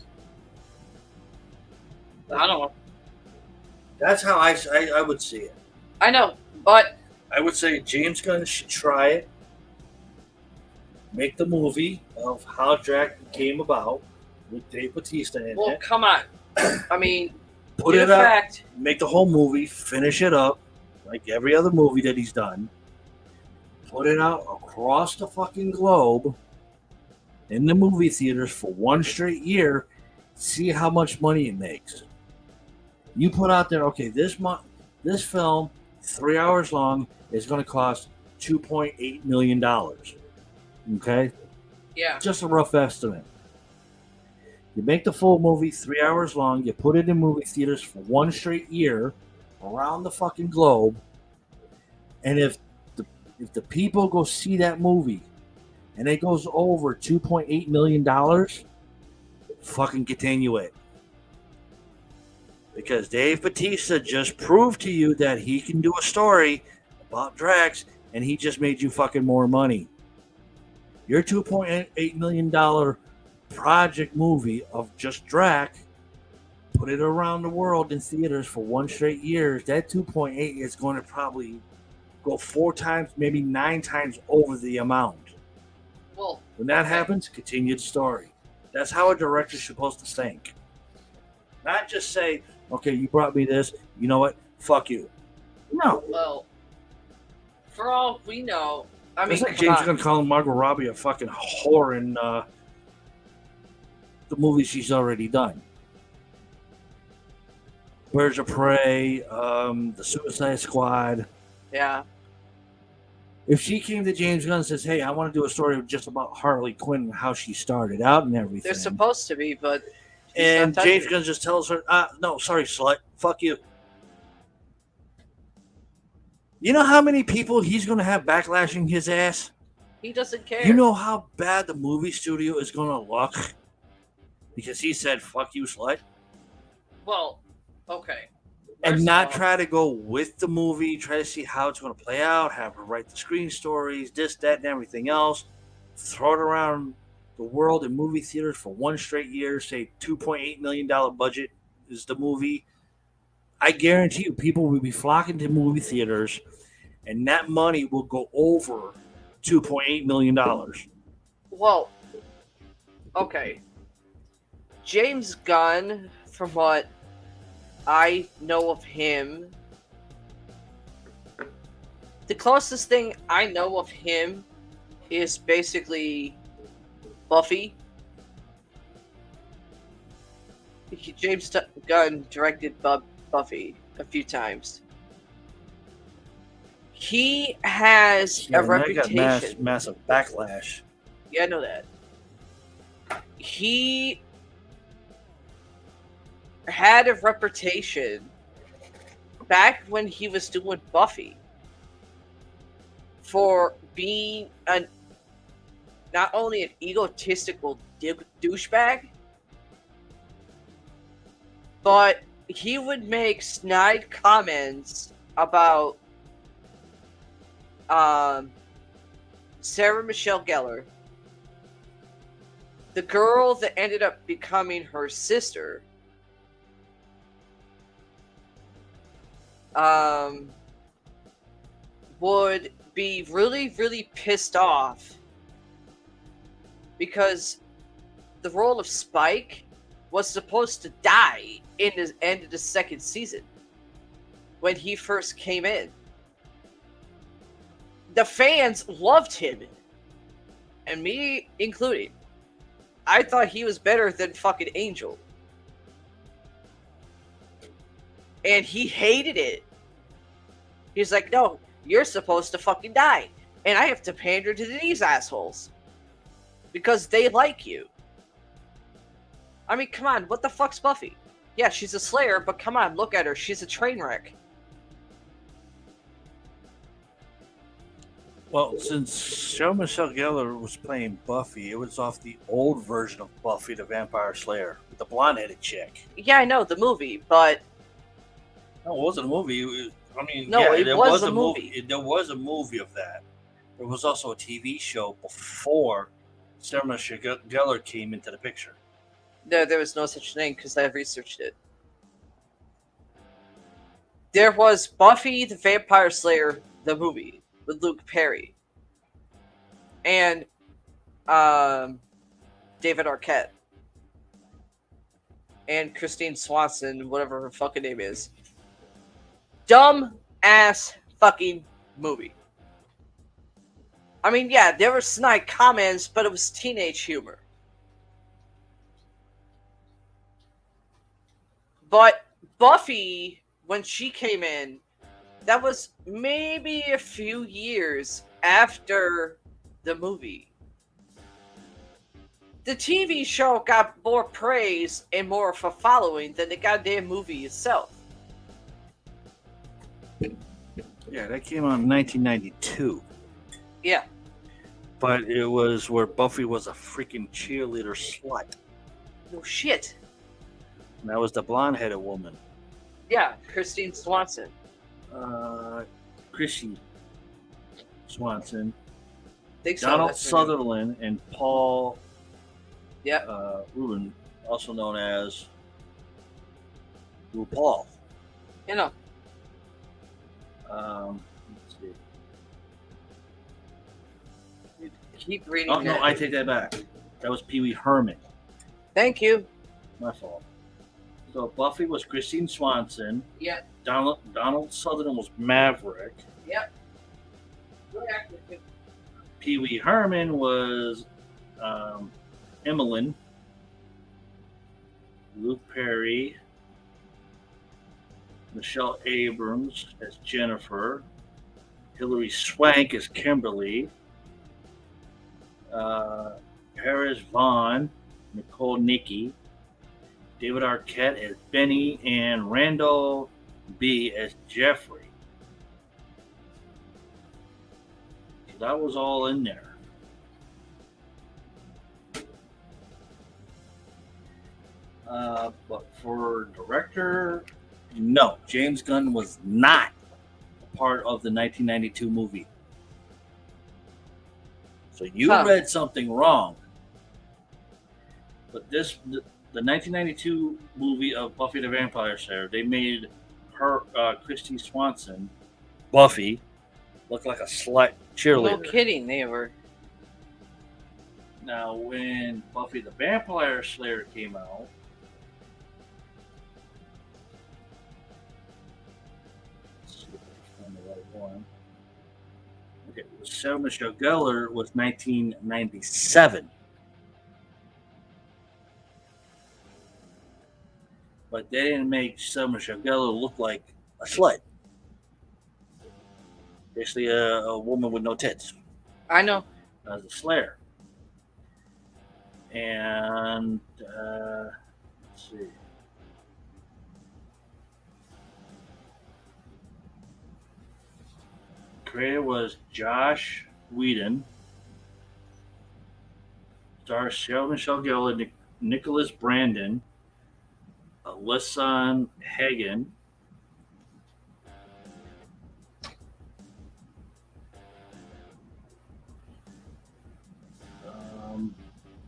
I don't know. That's how I would see it. I know, but I would say James Gunn should try it. Make the movie of how Drax came about with Dave Bautista in well, it. come on. I mean, Put in it up. fact, Make the whole movie. Finish it up like every other movie that he's done. Put it out across the fucking globe in the movie theaters for one straight year. See how much money it makes. You put out there, okay, this film, 3 hours long, is going to cost $2.8 million. Okay? yeah. Just a rough estimate. You make the full movie 3 hours long, you put it in movie theaters for one straight year around the fucking globe, and if the people go see that movie and it goes over $2.8 million, fucking continue it. Because Dave Bautista just proved to you that he can do a story about Drax, and he just made you fucking more money. Your $2.8 million project movie of just Drax, put it around the world in theaters for one straight year, that 2.8 is going to probably go 4 times, maybe 9 times over the amount. Well, When that okay. happens, continue the story. That's how a director's supposed to think. Not just say, okay, you brought me this, you know what? Fuck you. No. Well, for all we know, I mean, It's like come James on. Gunn calling Margot Robbie a fucking whore in the movies she's already done. Birds of Prey, The Suicide Squad. Yeah. If she came to James Gunn and says, hey, I want to do a story just about Harley Quinn and how she started out and everything. They're supposed to be, but he's And not touching James it. Gunn just tells her, no, sorry, slut. Fuck you. You know how many people he's going to have backlashing his ass? He doesn't care. You know how bad the movie studio is going to look? Because he said, fuck you, slut. Well, okay. And First not of all, try to go with the movie, try to see how it's going to play out, have her write the screen stories, this, that, and everything else. Throw it around the world in movie theaters for one straight year, say $2.8 million budget is the movie. I guarantee you people will be flocking to movie theaters, and that money will go over $2.8 million. Well, okay. James Gunn, from what I know of him, the closest thing I know of him is basically Buffy. James Gunn directed Buffy a few times. He has a reputation. Got massive backlash. Yeah, I know that. He had a reputation back when he was doing Buffy for being not only an egotistical douchebag, but he would make snide comments about Sarah Michelle Gellar, the girl that ended up becoming her sister. Would be really, really pissed off because the role of Spike was supposed to die in the end of the second season when he first came in. The fans loved him, and me including. I thought he was better than fucking Angel. And he hated it. He's like, no, you're supposed to fucking die. And I have to pander to these assholes. Because they like you. I mean, come on, what the fuck's Buffy? Yeah, she's a slayer, but come on, look at her. She's a train wreck. Well, since Sarah Michelle Gellar was playing Buffy, it was off the old version of Buffy the Vampire Slayer with the blonde-headed chick. Yeah, I know, the movie, but... No, it wasn't a movie. It was a movie. There was a movie of that. There was also a TV show before Sarah Michelle Gellar came into the picture. There was no such thing, because I researched it. There was Buffy the Vampire Slayer, the movie, with Luke Perry. And, David Arquette. And Christine Swanson, whatever her fucking name is. Dumb ass fucking movie. I mean, yeah, there were snide comments, but it was teenage humor. But Buffy, when she came in, that was maybe a few years after the movie. The TV show got more praise and more of a following than the goddamn movie itself. Yeah, that came out in 1992. Yeah. But it was where Buffy was a freaking cheerleader slut. No shit. And that was the blonde-headed woman. Yeah, Christine Swanson. Chrissy Swanson. Think so, Donald that's her name. Sutherland and Paul Yeah. Rubin, also known as RuPaul. You know. Let's see. Keep reading. Oh, no, that. I take that back. That was Pee Wee Herman. Thank you. My fault. So Buffy was Christine Swanson. Yeah. Donald Sutherland was Maverick. Yep. Good actor, too. Pee Wee Herman was Emmeline. Luke Perry. Michelle Abrams as Jennifer. Hilary Swank as Kimberly. Paris Vaughn, Nicole Nicky. David Arquette as Benny, and Randall B. as Jeffrey. So that was all in there. But for director, no, James Gunn was not a part of the 1992 movie. So you read something wrong. But the 1992 movie of Buffy the Vampire Slayer, they made her, Christy Swanson, Buffy, look like a slut cheerleader. No kidding, they were. Now, when Buffy the Vampire Slayer came out, let's see if I can find the right one. Okay, Sarah Michelle Gellar was 1997. But they didn't make Sarah Michelle Gellar look like a slut. Basically, a woman with no tits. I know. As a Slayer. And let's see. Creator was Josh Whedon. stars Sarah Michelle Gellar, Nicholas Brandon, Lisson Hagen,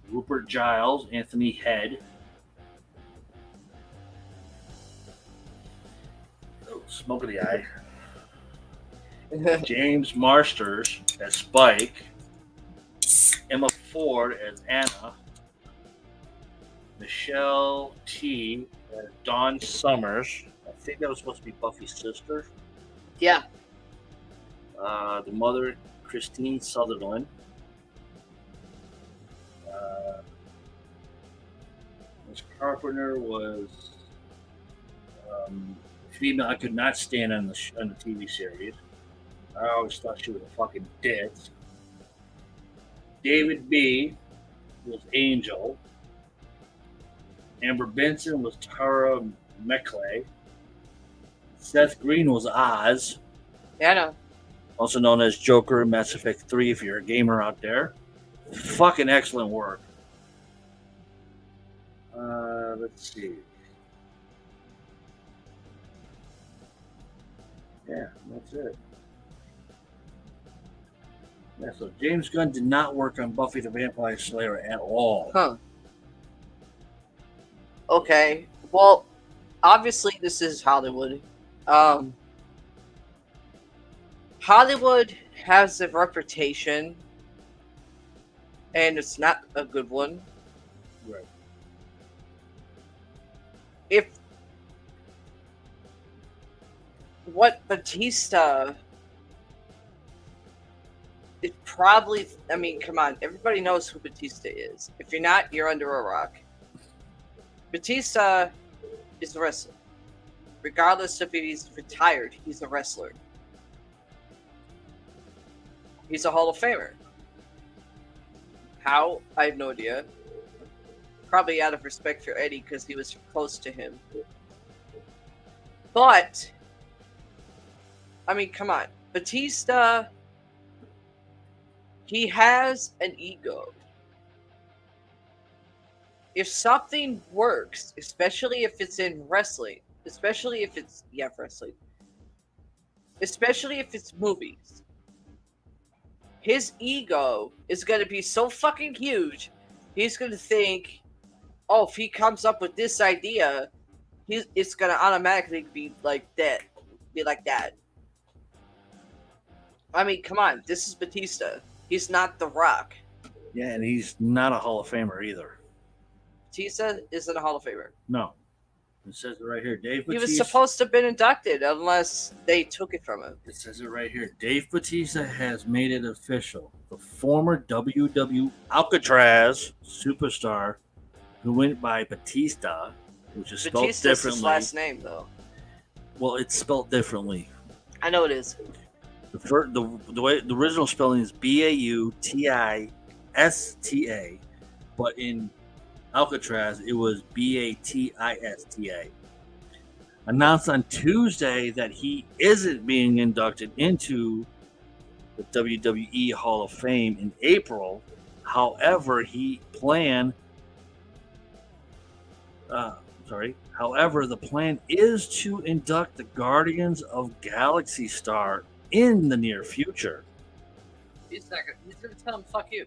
Rupert Giles, Anthony Head. Oh, smoke of the eye. James Marsters as Spike. Emma Ford as Anna. Michelle T as Dawn Summers. I think that was supposed to be Buffy's sister. Yeah. The mother, Christine Sutherland. Miss Carpenter was female I could not stand on the TV series. I always thought she was a fucking ditz. David B was Angel. Amber Benson was Tara McClay. Seth Green was Oz, Yeah, I know. also known as Joker in Mass Effect 3 if you're a gamer out there. Fucking excellent work. Let's see. Yeah, that's it. Yeah, so James Gunn did not work on Buffy the Vampire Slayer at all. Huh. Okay. Well, obviously this is Hollywood. Hollywood has a reputation, and it's not a good one. Right. If what Batista is probably, I mean, come on, everybody knows who Batista is. If you're not, you're under a rock. Batista is a wrestler. Regardless if he's retired, he's a wrestler. He's a Hall of Famer. How? I have no idea. Probably out of respect for Eddie because he was close to him. But, I mean, come on. Batista, he has an ego. If something works, especially if it's in wrestling, especially if it's, wrestling, especially if it's movies, his ego is going to be so fucking huge, he's going to think, oh, if he comes up with this idea, it's going to automatically be like that. Be like that. I mean, come on. This is Batista. He's not The Rock. Yeah, and he's not a Hall of Famer either. Batista isn't a Hall of Famer. No. It says it right here. Dave Batista. He was supposed to have been inducted unless they took it from him. It says it right here. Dave Batista has made it official. The former WW Alcatraz superstar who went by Batista, which is spelled Batista's differently. his last name, though. Well, it's spelled differently. I know it is. The way the original spelling is Bautista, but in Alcatraz it was Batista. Announced on Tuesday that he isn't being inducted into the WWE Hall of Fame in April. However, However, the plan is to induct the Guardians of Galaxy star in the near future. He's gonna tell him, fuck you.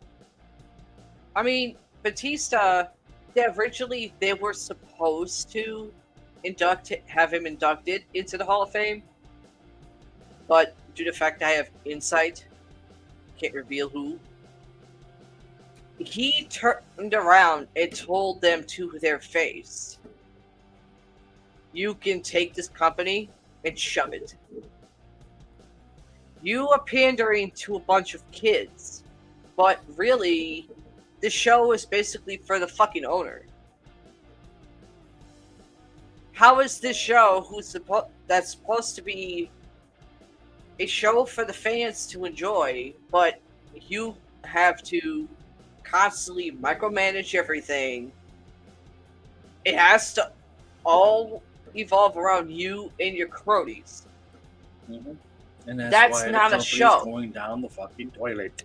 I mean, Batista, originally they were supposed to have him inducted into the Hall of Fame, but due to the fact I have insight, can't reveal who, he turned around and told them to their face, you can take this company and shove it. You are pandering to a bunch of kids, but really, this show is basically for the fucking owner. How is this show, that's supposed to be a show for the fans to enjoy, but you have to constantly micromanage everything? It has to all evolve around you and your cronies. Mm-hmm. And That's why not the a show. Going down the fucking toilet.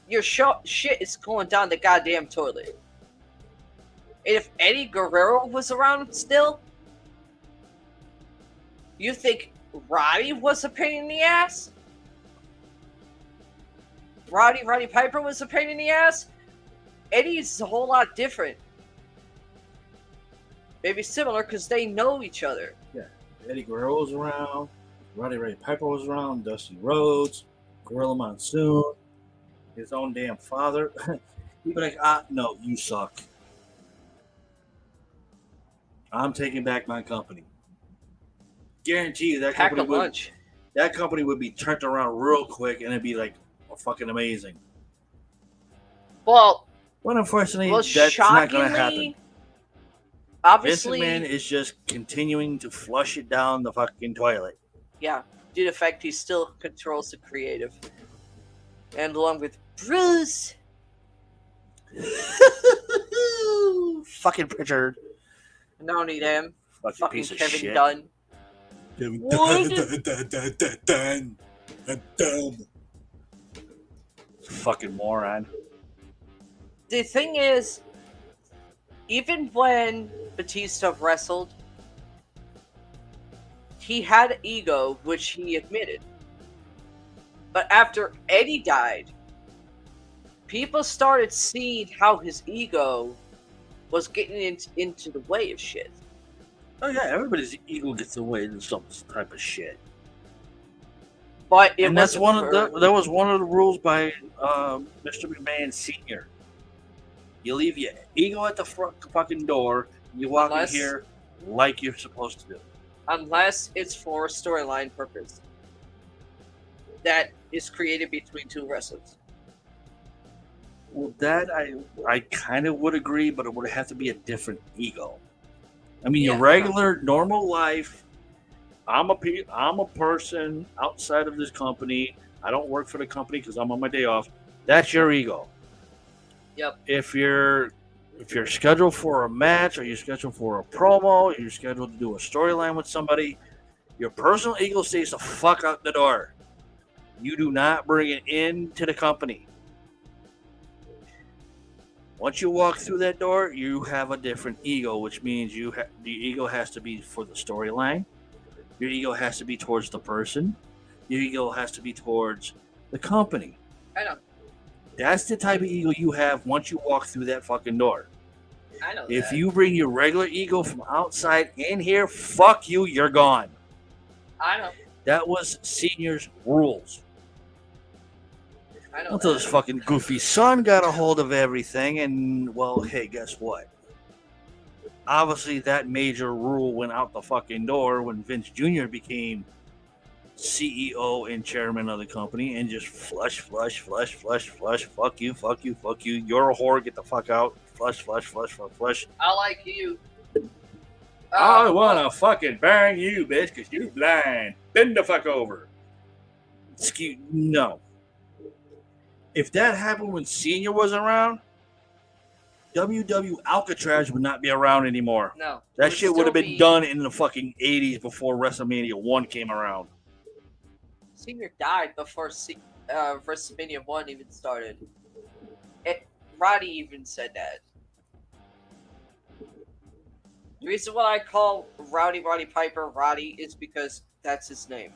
your shit is going down the goddamn toilet. And if Eddie Guerrero was around still, you think Roddy was a pain in the ass? Roddy Piper was a pain in the ass? Eddie's a whole lot different. Maybe similar because they know each other. Yeah, Eddie Guerrero was around, Roddy Piper was around, Dusty Rhodes, Gorilla Monsoon, his own damn father. He'd be like, no, you suck. I'm taking back my company. Guarantee you that Pack a company lunch. that company would be turned around real quick and it'd be like fucking amazing. Well, But unfortunately, that's not going to happen. Vince obviously, McMahon is just continuing to flush it down the fucking toilet. yeah, due to the fact he still controls the creative. And along with Bruce. Fucking Pritchard. Not only them, fucking piece of Kevin shit. Dunn. Fucking moron. The thing is, even when Batista wrestled, he had ego, which he admitted. But after Eddie died, people started seeing how his ego was getting into the way of shit. Oh yeah, everybody's ego gets away in some type of shit. But And that's one of that was one of the rules by Mr. McMahon Sr. You leave your ego at the front fucking door. You walk in here like you're supposed to do. Unless it's for a storyline purpose that is created between two wrestlers. Well, that I kind of would agree, but it would have to be a different ego. I mean, your regular, normal life. I'm a person outside of this company. I don't work for the company because I'm on my day off. That's your ego. Yep. If you're scheduled for a match, or you're scheduled for a promo, or you're scheduled to do a storyline with somebody, your personal ego stays the fuck out the door. You do not bring it into the company. Once you walk through that door, you have a different ego, which means the ego has to be for the storyline. Your ego has to be towards the person. Your ego has to be towards the company. I know. That's the type of ego you have once you walk through that fucking door. I know. If you bring your regular ego from outside in here, fuck you, you're gone. I know. That was Senior's rules. I know. Until his fucking goofy son got a hold of everything, and, well, hey, guess what? Obviously, that major rule went out the fucking door when Vince Jr. became CEO and chairman of the company and just flush. Fuck you. You're a whore. Get the fuck out. Flush. I like you. I wanna fucking bang you, bitch, because you're blind. Bend the fuck over. No. If that happened when Senior wasn't around, WW Alcatraz would not be around anymore. No. That shit would have been done in the fucking 80s before WrestleMania 1 came around. Senior died before WrestleMania 1 even started. Roddy even said that. The reason why I call Roddy Piper Roddy is because that's his name.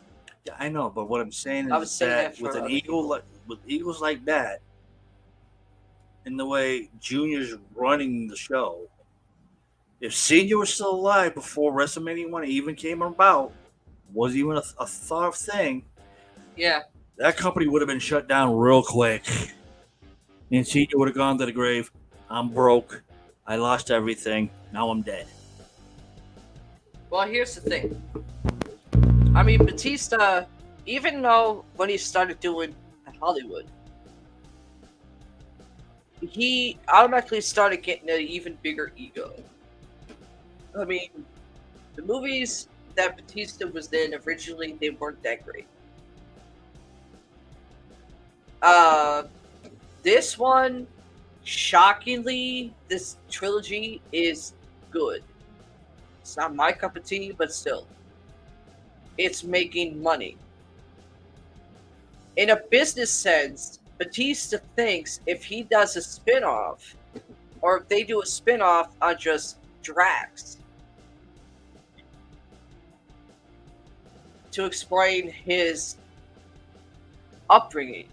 Yeah, I know, but what I'm saying I was is saying that that with for an other ego, with egos like that, in the way Junior's running the show, if Senior was still alive before WrestleMania 1 even came about, was even a thought thing, Yeah. that company would have been shut down real quick. And Senior would have gone to the grave. I'm broke. I lost everything. Now I'm dead. Well, here's the thing. I mean, Batista, even though when he started doing Hollywood, he automatically started getting an even bigger ego. I mean, the movies that Batista was in originally, they weren't that great. This one, shockingly, this trilogy is good. It's not my cup of tea, but still. It's making money. In a business sense, Batista thinks if he does a spin-off, or if they do a spin-off on just Drax, to explain his upbringing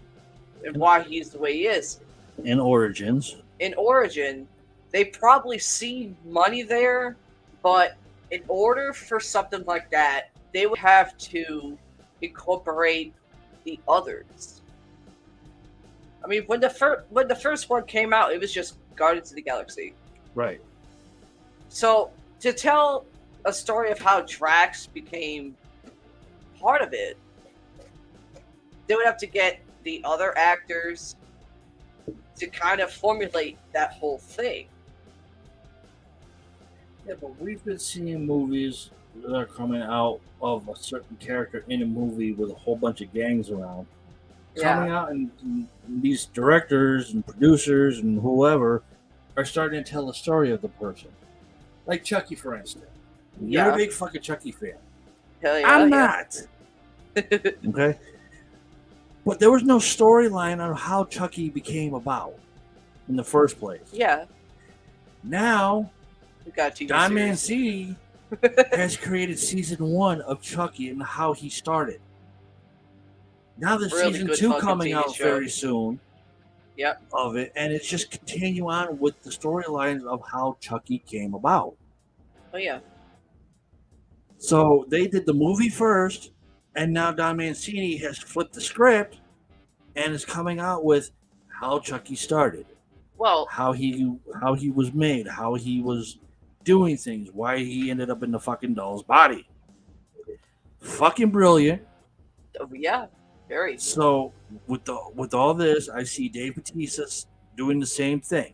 and why he's the way he is. In Origins. In Origin, they probably see money there, but in order for something like that, they would have to incorporate the others. I mean, when the first one came out, it was just Guardians of the Galaxy. Right. So to tell a story of how Drax became part of it, they would have to get the other actors to kind of formulate that whole thing. Yeah, but we've been seeing movies that are coming out of a certain character in a movie with a whole bunch of gangs around. Coming out, and these directors and producers and whoever are starting to tell the story of the person. Like Chucky, for instance. You're a big fucking Chucky fan. Hell yeah, I'm not. Okay? But there was no storyline on how Chucky became about in the first place. Yeah. Now, We got a TV Don series. Mancini has created season 1 of Chucky and how he started. Now there's Really season good 2 fucking coming TV out show. very soon. Yep. Of it, and it's just continue on with the storylines of how Chucky came about. Oh yeah. So they did the movie first, and now Don Mancini has flipped the script and is coming out with how Chucky started, Well, how he was made, how he was doing things, why he ended up in the fucking doll's body. Fucking brilliant. yeah, very. So with all this, I see Dave Bautista doing the same thing,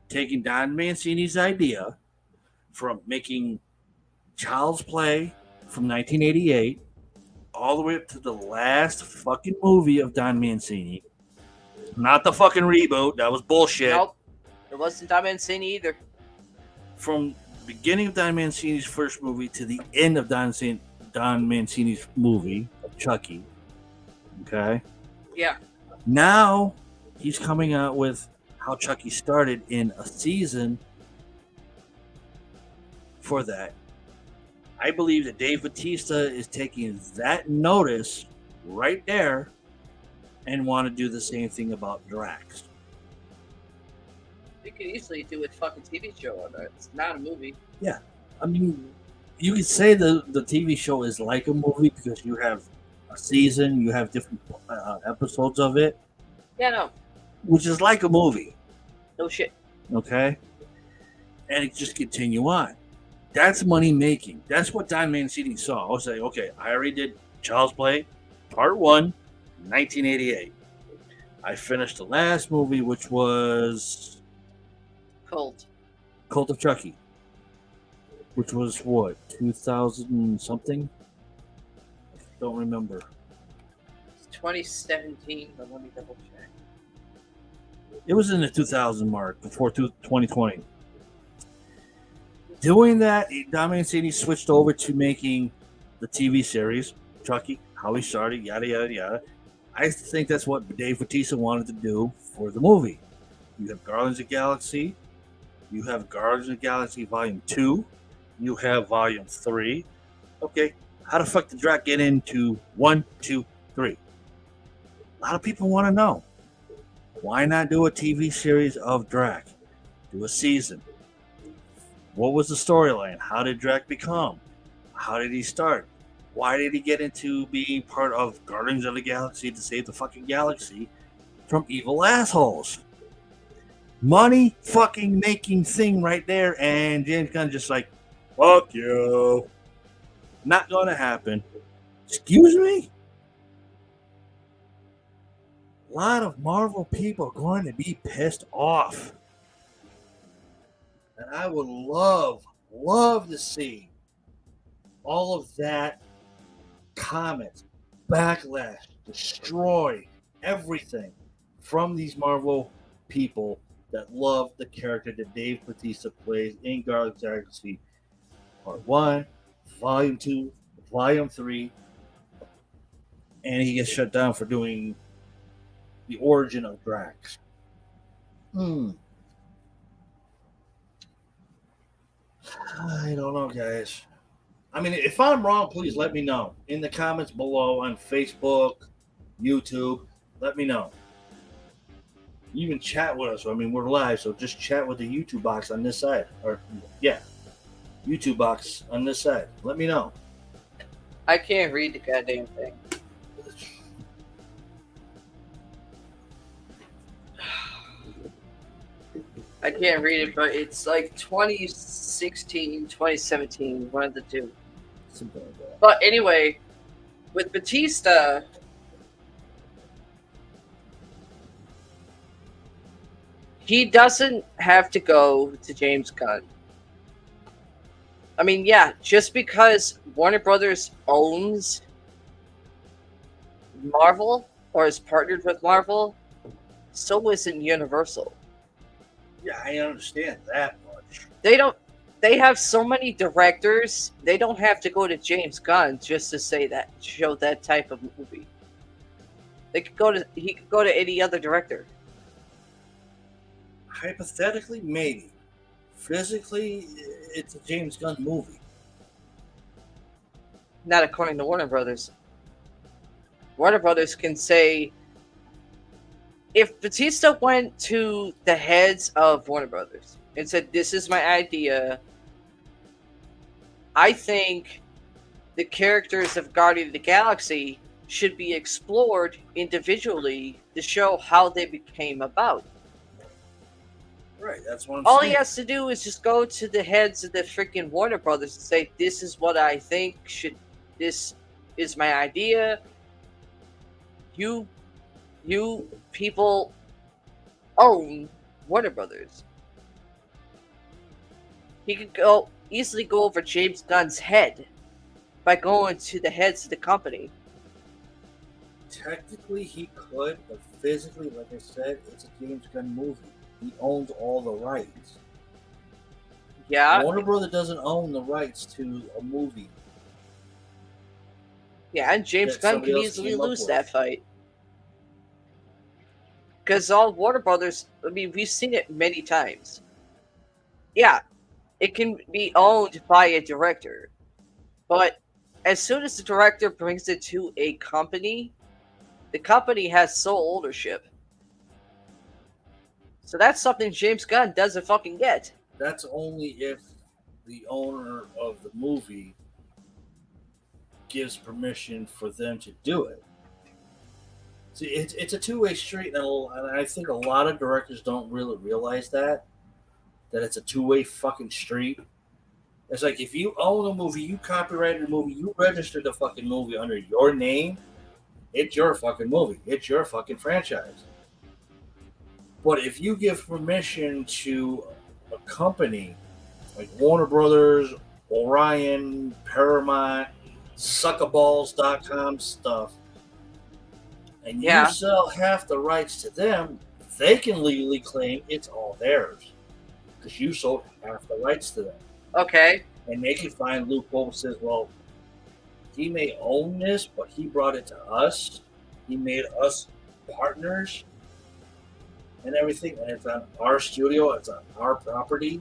taking Don Mancini's idea from making Child's Play from 1988 all the way up to the last fucking movie of Don Mancini. Not the fucking reboot. That was bullshit. Nope. It wasn't Don Mancini either. From the beginning of Don Mancini's first movie to the end of Don Mancini's movie of Chucky. Okay? Yeah. Now he's coming out with how Chucky started in a season for that. I believe that Dave Bautista is taking that notice right there and want to do the same thing about Drax. You could easily do a fucking TV show on that. It's not a movie. I mean, you could say the TV show is like a movie because you have a season, you have different episodes of it, Yeah, no. which is like a movie, No shit. okay? And it just continue on. That's money making. That's what Don Mancini saw. I was like, okay, I already did Child's Play, Part 1, 1988. I finished the last movie, which was Cult. Cult of Chucky, which was what, 2000 something? I don't remember. It's 2017, but let me double check. It was in the 2000 mark before 2020. Doing that, Don Mancini switched over to making the TV series Chucky, how he started, yada yada yada. I think that's what Dave Bautista wanted to do for the movie. You have Guardians of the Galaxy, you have Guardians of the Galaxy Volume 2, you have Volume 3. Okay, how the fuck did Drac get into 1, 2, 3? A lot of people want to know. Why not do a TV series of Drac? Do a season. What was the storyline? How did Drac become? How did he start? Why did he get into being part of Guardians of the Galaxy to save the fucking galaxy from evil assholes? Money fucking making thing right there, and James Gunn just like, fuck you. Not gonna happen. Excuse me? A lot of Marvel people are going to be pissed off. And I would love to see all of that comments, backlash, destroy everything from these Marvel people that love the character that Dave Bautista plays in Guardians of the Galaxy Part 1, Volume 2, Volume 3, and he gets shut down for doing the origin of Drax. I don't know, guys. I mean, if I'm wrong, please let me know in the comments below on Facebook, YouTube. Let me know. You can chat with us. I mean, we're live, so just chat with the YouTube box on this side. Or, yeah, YouTube box on this side. Let me know. I can't read the goddamn thing. I can't read it, but it's like 2016, 2017, one of the two. Something like that. But anyway, with Batista, he doesn't have to go to James Gunn. I mean, yeah, just because Warner Brothers owns Marvel or is partnered with Marvel, so isn't Universal. Yeah, I understand that much. They have so many directors, they don't have to go to James Gunn just to show that type of movie. He could go to any other director. Hypothetically, maybe. Physically, it's a James Gunn movie. Not according to Warner Brothers. Warner Brothers can say, if Batista went to the heads of Warner Brothers and said, "This is my idea. I think the characters of Guardian of the Galaxy should be explored individually to show how they became about." Right, that's what I'm All saying. he has to do is just go to the heads of the freaking Warner Brothers and say, "This is what I think this is my idea. You people own Warner Brothers." He could easily go over James Gunn's head by going to the heads of the company. Technically, he could, but physically, like I said, it's a James Gunn movie. He owns all the rights. Yeah, Warner Brothers doesn't own the rights to a movie. yeah, and James that Gunn somebody can else easily came up lose with. that fight. Because all Warner Brothers, I mean, we've seen it many times. Yeah, it can be owned by a director, but as soon as the director brings it to a company, the company has sole ownership. So that's something James Gunn doesn't fucking get. That's only if the owner of the movie gives permission for them to do it. See, it's a two-way street, and I think a lot of directors don't really realize that it's a two-way fucking street. It's like if you own a movie, you copyrighted the movie, you registered the fucking movie under your name, it's your fucking movie. It's your fucking franchise. But if you give permission to a company like Warner Brothers, Orion, Paramount, suckaballs.com stuff, and you Yeah. sell half the rights to them, they can legally claim it's all theirs because you sold half the rights to them. Okay. And they can find loopholes that says, well, he may own this, but he brought it to us. He made us partners and everything, and it's on our studio, it's on our property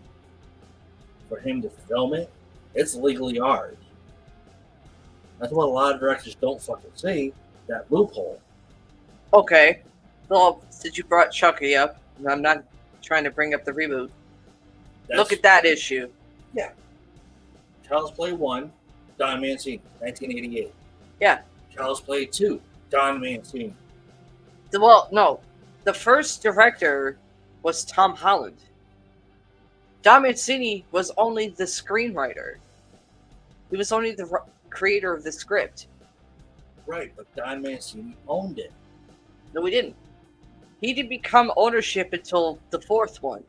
for him to film it. It's legally ours. That's what a lot of directors don't fucking see, that loophole. Okay. Well, since you brought Chucky up, and I'm not trying to bring up the reboot. Look at that issue. Yeah. Child's Play 1, Don Mancini, 1988. Yeah. Child's Play 2, Don Mancini. Well, no. The first director was Tom Holland. Don Mancini was only the screenwriter. He was only the creator of the script. Right, but Don Mancini owned it. No, he didn't. He didn't become ownership until the fourth one.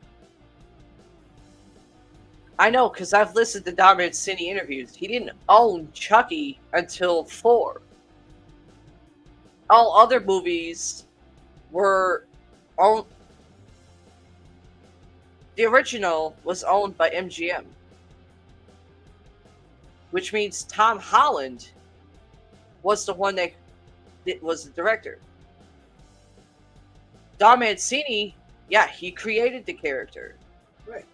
I know, because I've listened to Don Mancini interviews. He didn't own Chucky until 4. All other movies were owned. The original was owned by MGM, which means Tom Holland was the one that was the director. Don Mancini, yeah, he created the character, Right.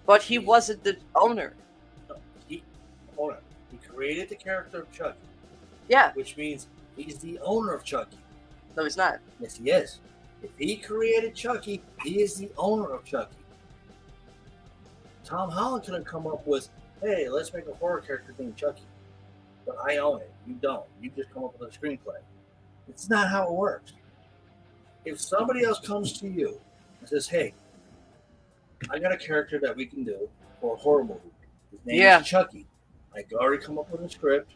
but he wasn't the owner. No, hold on. He created the character of Chucky, Yeah, which means he's the owner of Chucky. no, he's not. Yes, he is. If he created Chucky, he is the owner of Chucky. Tom Holland could have come up with, hey, let's make a horror character named Chucky. But I own it. You don't. You just come up with a screenplay. It's not how it works. If somebody else comes to you and says, hey, I got a character that we can do for a horror movie. His name Yeah. is Chucky. I can already come up with a script.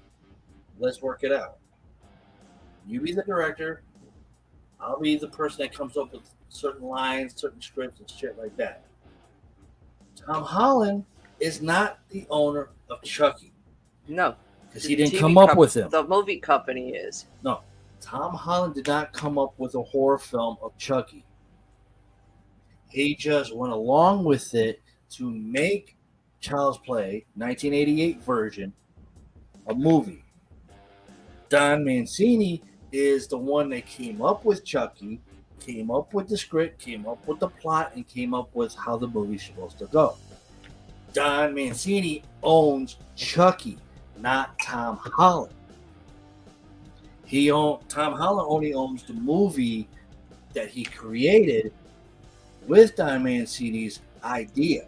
Let's work it out. You be the director. I'll be the person that comes up with certain lines, certain scripts, and shit like that. Tom Holland is not the owner of Chucky No, because the he didn't TV come up with him. The movie company is. No, Tom Holland did not come up with a horror film of Chucky. He just went along with it to make Child's Play 1988 version a movie. Don Mancini is the one that came up with Chucky, came up with the script, came up with the plot, and came up with how the movie's supposed to go. Don Mancini owns Chucky, not Tom Holland. Tom Holland only owns the movie that he created with Don Mancini's idea.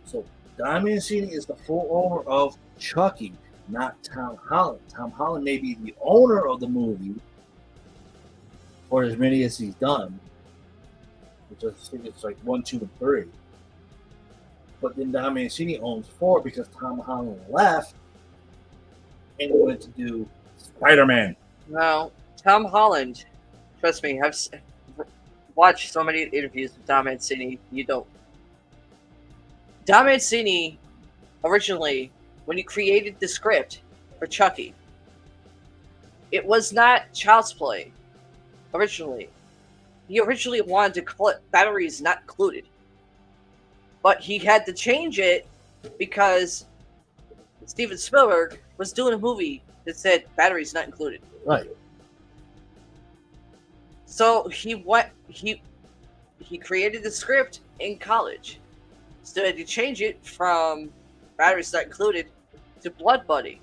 So Don Mancini is the full owner of Chucky, not Tom Holland. Tom Holland may be the owner of the movie for as many as he's done, which I think it's like 1, 2, and 3. But then Don Mancini owns 4 because Tom Holland left and went to do Spider-Man. No, Tom Holland. Trust me, I've watched so many interviews with Don Mancini. You don't. Don Mancini, originally, when he created the script for Chucky, it was not Child's Play. Originally, he originally wanted to call it Batteries Not Included, but he had to change it because Steven Spielberg was doing a movie that said Batteries Not Included. Right. So he created the script in college. So he had to change it from Batteries Not Included to Blood Buddy.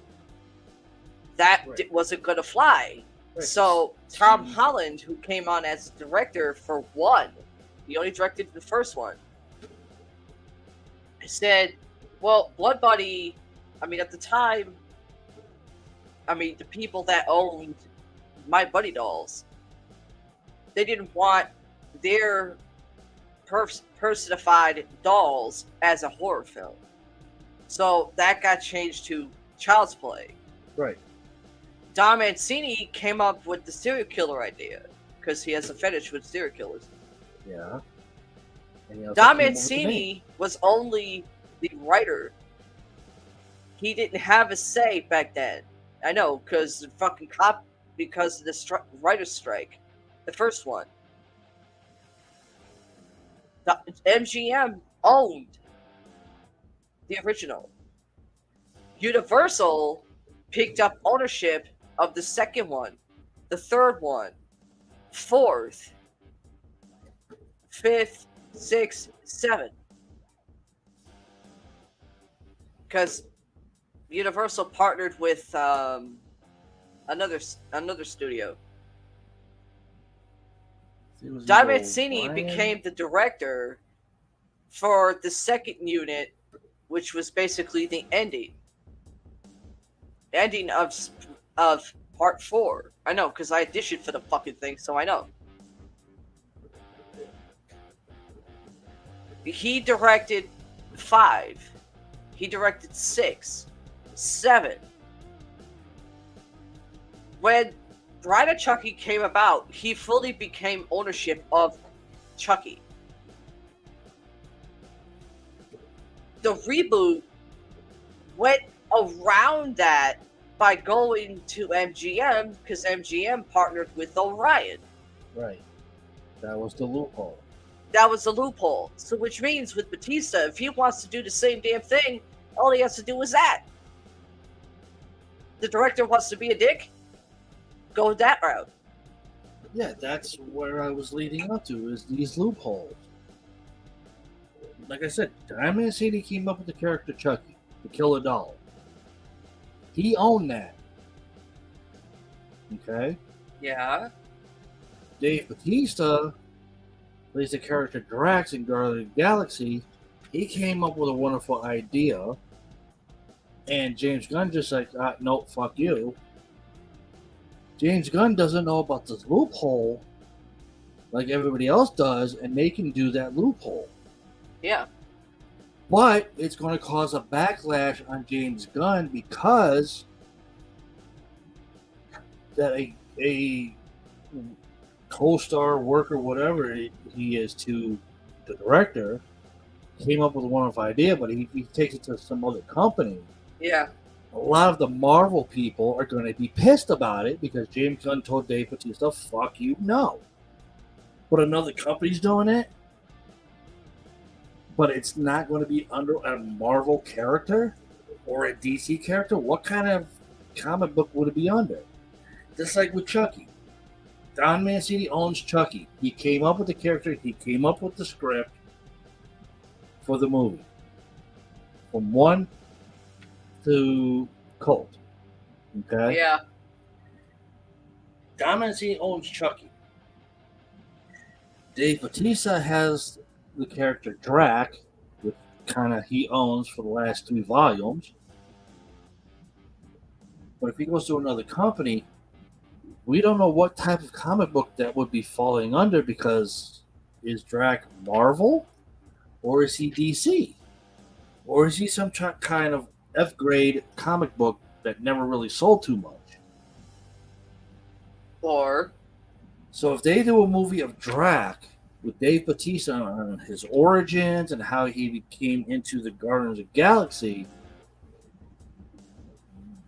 That Right. wasn't going to fly. Right. So Tom Holland, who came on as director for 1, he only directed the first one, said, well, Blood Buddy, I mean, at the time, the people that owned My Buddy dolls, they didn't want their personified dolls as a horror film. So that got changed to Child's Play. Right. Don Mancini came up with the serial killer idea because he has a fetish with serial killers. Yeah. And he also Don came up with the name. Mancini was only the writer. He didn't have a say back then. I know, because of the writer's strike. The first one. The MGM owned the original. Universal picked up ownership of the second one, the third one, fourth, fifth, sixth, seventh. Because Universal partnered with another studio. Don Mancini became the director for the second unit, which was basically the ending of part 4. I know, because I auditioned for the fucking thing, so I know. He directed 5. He directed 6, 7. When Bride of Chucky came about, he fully became ownership of Chucky. The reboot went around that by going to MGM because MGM partnered with Orion. Right. That was the loophole. That was the loophole. So which means with Batista, if he wants to do the same damn thing, all he has to do is that. The director wants to be a dick, go that route. Yeah, that's where I was leading up to, is these loopholes. Like I said, Diamond City came up with the character Chucky, the killer doll. He owned that. Okay? Yeah. Dave Bautista plays the character Drax in Guardians of the Galaxy. He came up with a wonderful idea, and James Gunn just like, no, fuck you. James Gunn doesn't know about this loophole like everybody else does, and they can do that loophole. Yeah. But it's going to cause a backlash on James Gunn because that a co-star, worker, whatever he is to the director, came up with a wonderful idea, but he takes it to some other company. Yeah. A lot of the Marvel people are going to be pissed about it because James Gunn told Dave Bautista, fuck you, no. But another company's doing it, but it's not going to be under a Marvel character or a DC character. What kind of comic book would it be under? Just like with Chucky. Don Mancini owns Chucky. He came up with the character. He came up with the script for the movie. From 1 to Cult. Okay? Yeah. Don Mancini owns Chucky. Dave Bautista has the character Drac, which kind of he owns for the last 3 volumes. But if he goes to another company, we don't know what type of comic book that would be falling under, because is Drac Marvel or is he DC? Or is he some kind of F-grade comic book that never really sold too much? Or So if they do a movie of Drac with Dave Bautista on his origins and how he came into the Guardians of the Galaxy,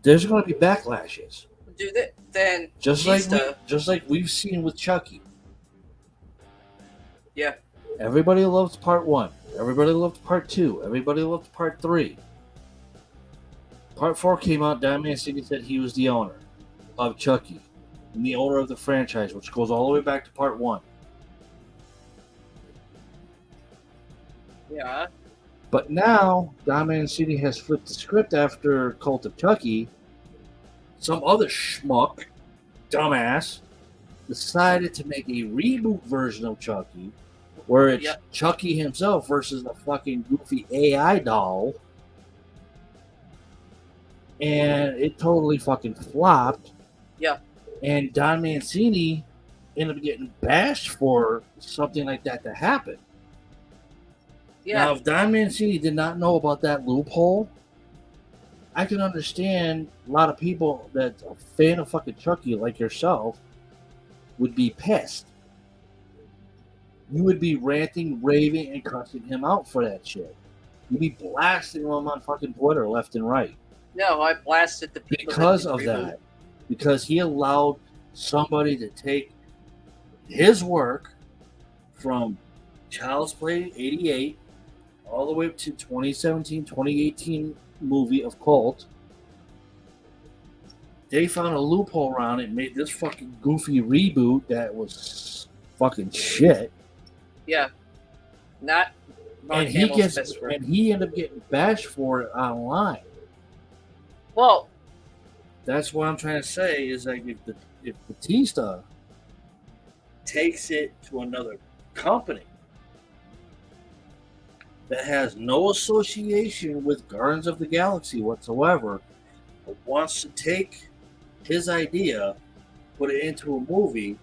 there's going to be backlashes. do that then Just Batista- like we've seen with Chucky. Yeah. Everybody loves part 1. Everybody loved part 2. Everybody loved part 3. Part 4 came out. Don Mancini said he was the owner of Chucky and the owner of the franchise, which goes all the way back to part 1. Yeah. But now, Don Mancini has flipped the script after Cult of Chucky. Some other schmuck, dumbass, decided to make a reboot version of Chucky, where it's Yep. Chucky himself versus a fucking goofy AI doll. And it totally fucking flopped. Yeah. And Don Mancini ended up getting bashed for something like that to happen. Yeah. Now, if Don Mancini did not know about that loophole, I can understand a lot of people that's a fan of fucking Chucky, like yourself, would be pissed. You would be ranting, raving, and cussing him out for that shit. You'd be blasting him on fucking Twitter left and right. No, I blasted the people Because that of did reboot. that. Because he allowed somebody to take his work from Child's Play 88 all the way up to 2017, 2018 movie of Cult. They found a loophole around it and made this fucking goofy reboot that was fucking shit. Yeah. Not Mark And he Hamill's best friend. and he ended up getting bashed for it online. Well, That's what I'm trying to say is like if Batista takes it to another company that has no association with Guardians of the Galaxy whatsoever, but wants to take his idea, put it into a movie,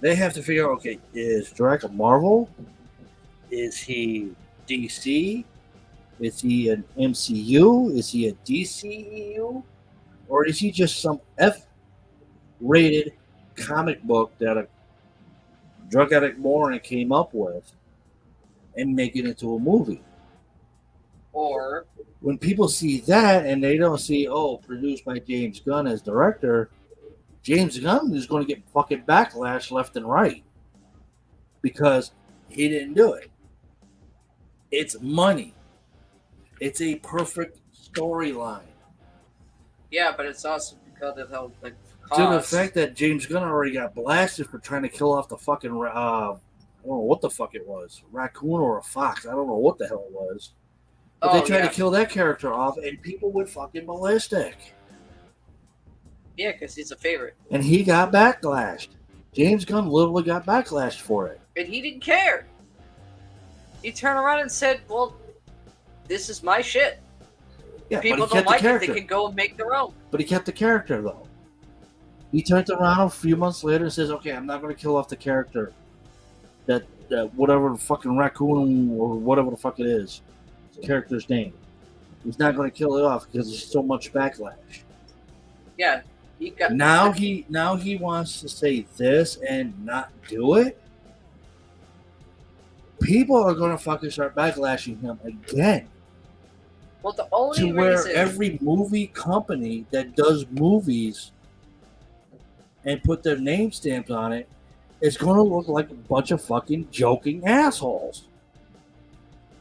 they have to figure out, okay, is Drac a Marvel? Is he DC? Is he an MCU? Is he a DCEU? Or is he just some F-rated comic book that a drug addict moron came up with and make it into a movie? or When people see that and they don't see, oh, produced by James Gunn as director, James Gunn is going to get fucking backlash left and right because he didn't do it. It's money. It's a perfect storyline. yeah, but it's also felt it helped like Dude, the cause. fact that James Gunn already got blasted for trying to kill off the fucking, I don't know what the fuck it was, raccoon or a fox. I don't know what the hell it was. But they tried to kill that character off, and people went fucking ballistic. Yeah, because he's a favorite. And he got backlashed. James Gunn literally got backlashed for it. And he didn't care. He turned around and said, well, this is my shit. Yeah, People but he don't kept the like it, character. they can go and make their own. But he kept the character, though. He turned around a few months later and says, okay, I'm not going to kill off the character. That whatever the fucking raccoon or whatever the fuck it is. The character's name. He's not going to kill it off because there's so much backlash. Yeah, he got Now he wants to say this and not do it. People are going to fucking start backlashing him again. Well, the only To where reason every movie company that does movies and put their name stamps on it is going to look like a bunch of fucking joking assholes.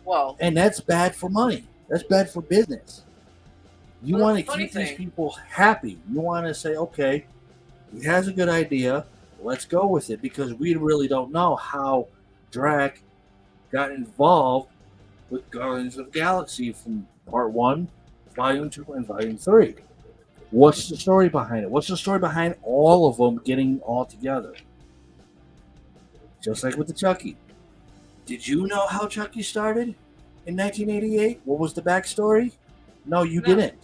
well, And that's bad for money. That's bad for business. You Well, want the to funny keep these thing- people happy. You want to say, okay, he has a good idea. Let's go with it, because we really don't know how Drac got involved with Guardians of the Galaxy from Part 1, Volume 2, and Volume 3. What's the story behind it? What's the story behind all of them getting all together? Just like with the Chucky. Did you know how Chucky started in 1988? What was the backstory? No, you No. didn't.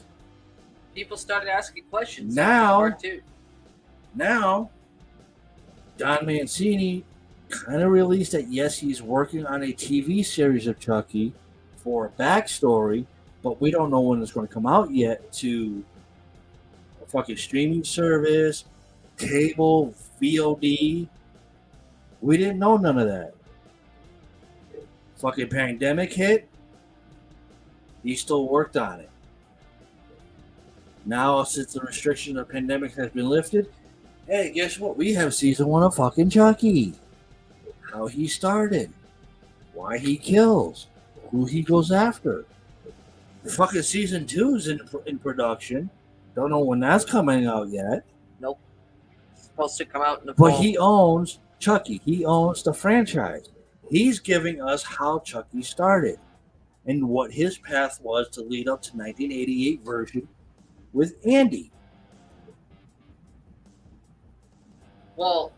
people started asking questions. Now- after Part 2. Now, Don Mancini kind of released that, yes, he's working on a TV series of Chucky for a backstory, but we don't know when it's going to come out yet to a fucking streaming service, cable, VOD. We didn't know none of that. Fucking pandemic hit. He still worked on it. Now, since the restriction of the pandemic has been lifted, hey, guess what? We have season 1 of fucking Chucky. How he started. Why he kills. Who he goes after. Fucking season 2 is in production. Don't know when that's coming out yet. Nope. It's supposed to come out in the But fall. he owns Chucky. He owns the franchise. He's giving us how Chucky started and what his path was to lead up to 1988 version with Andy. Well,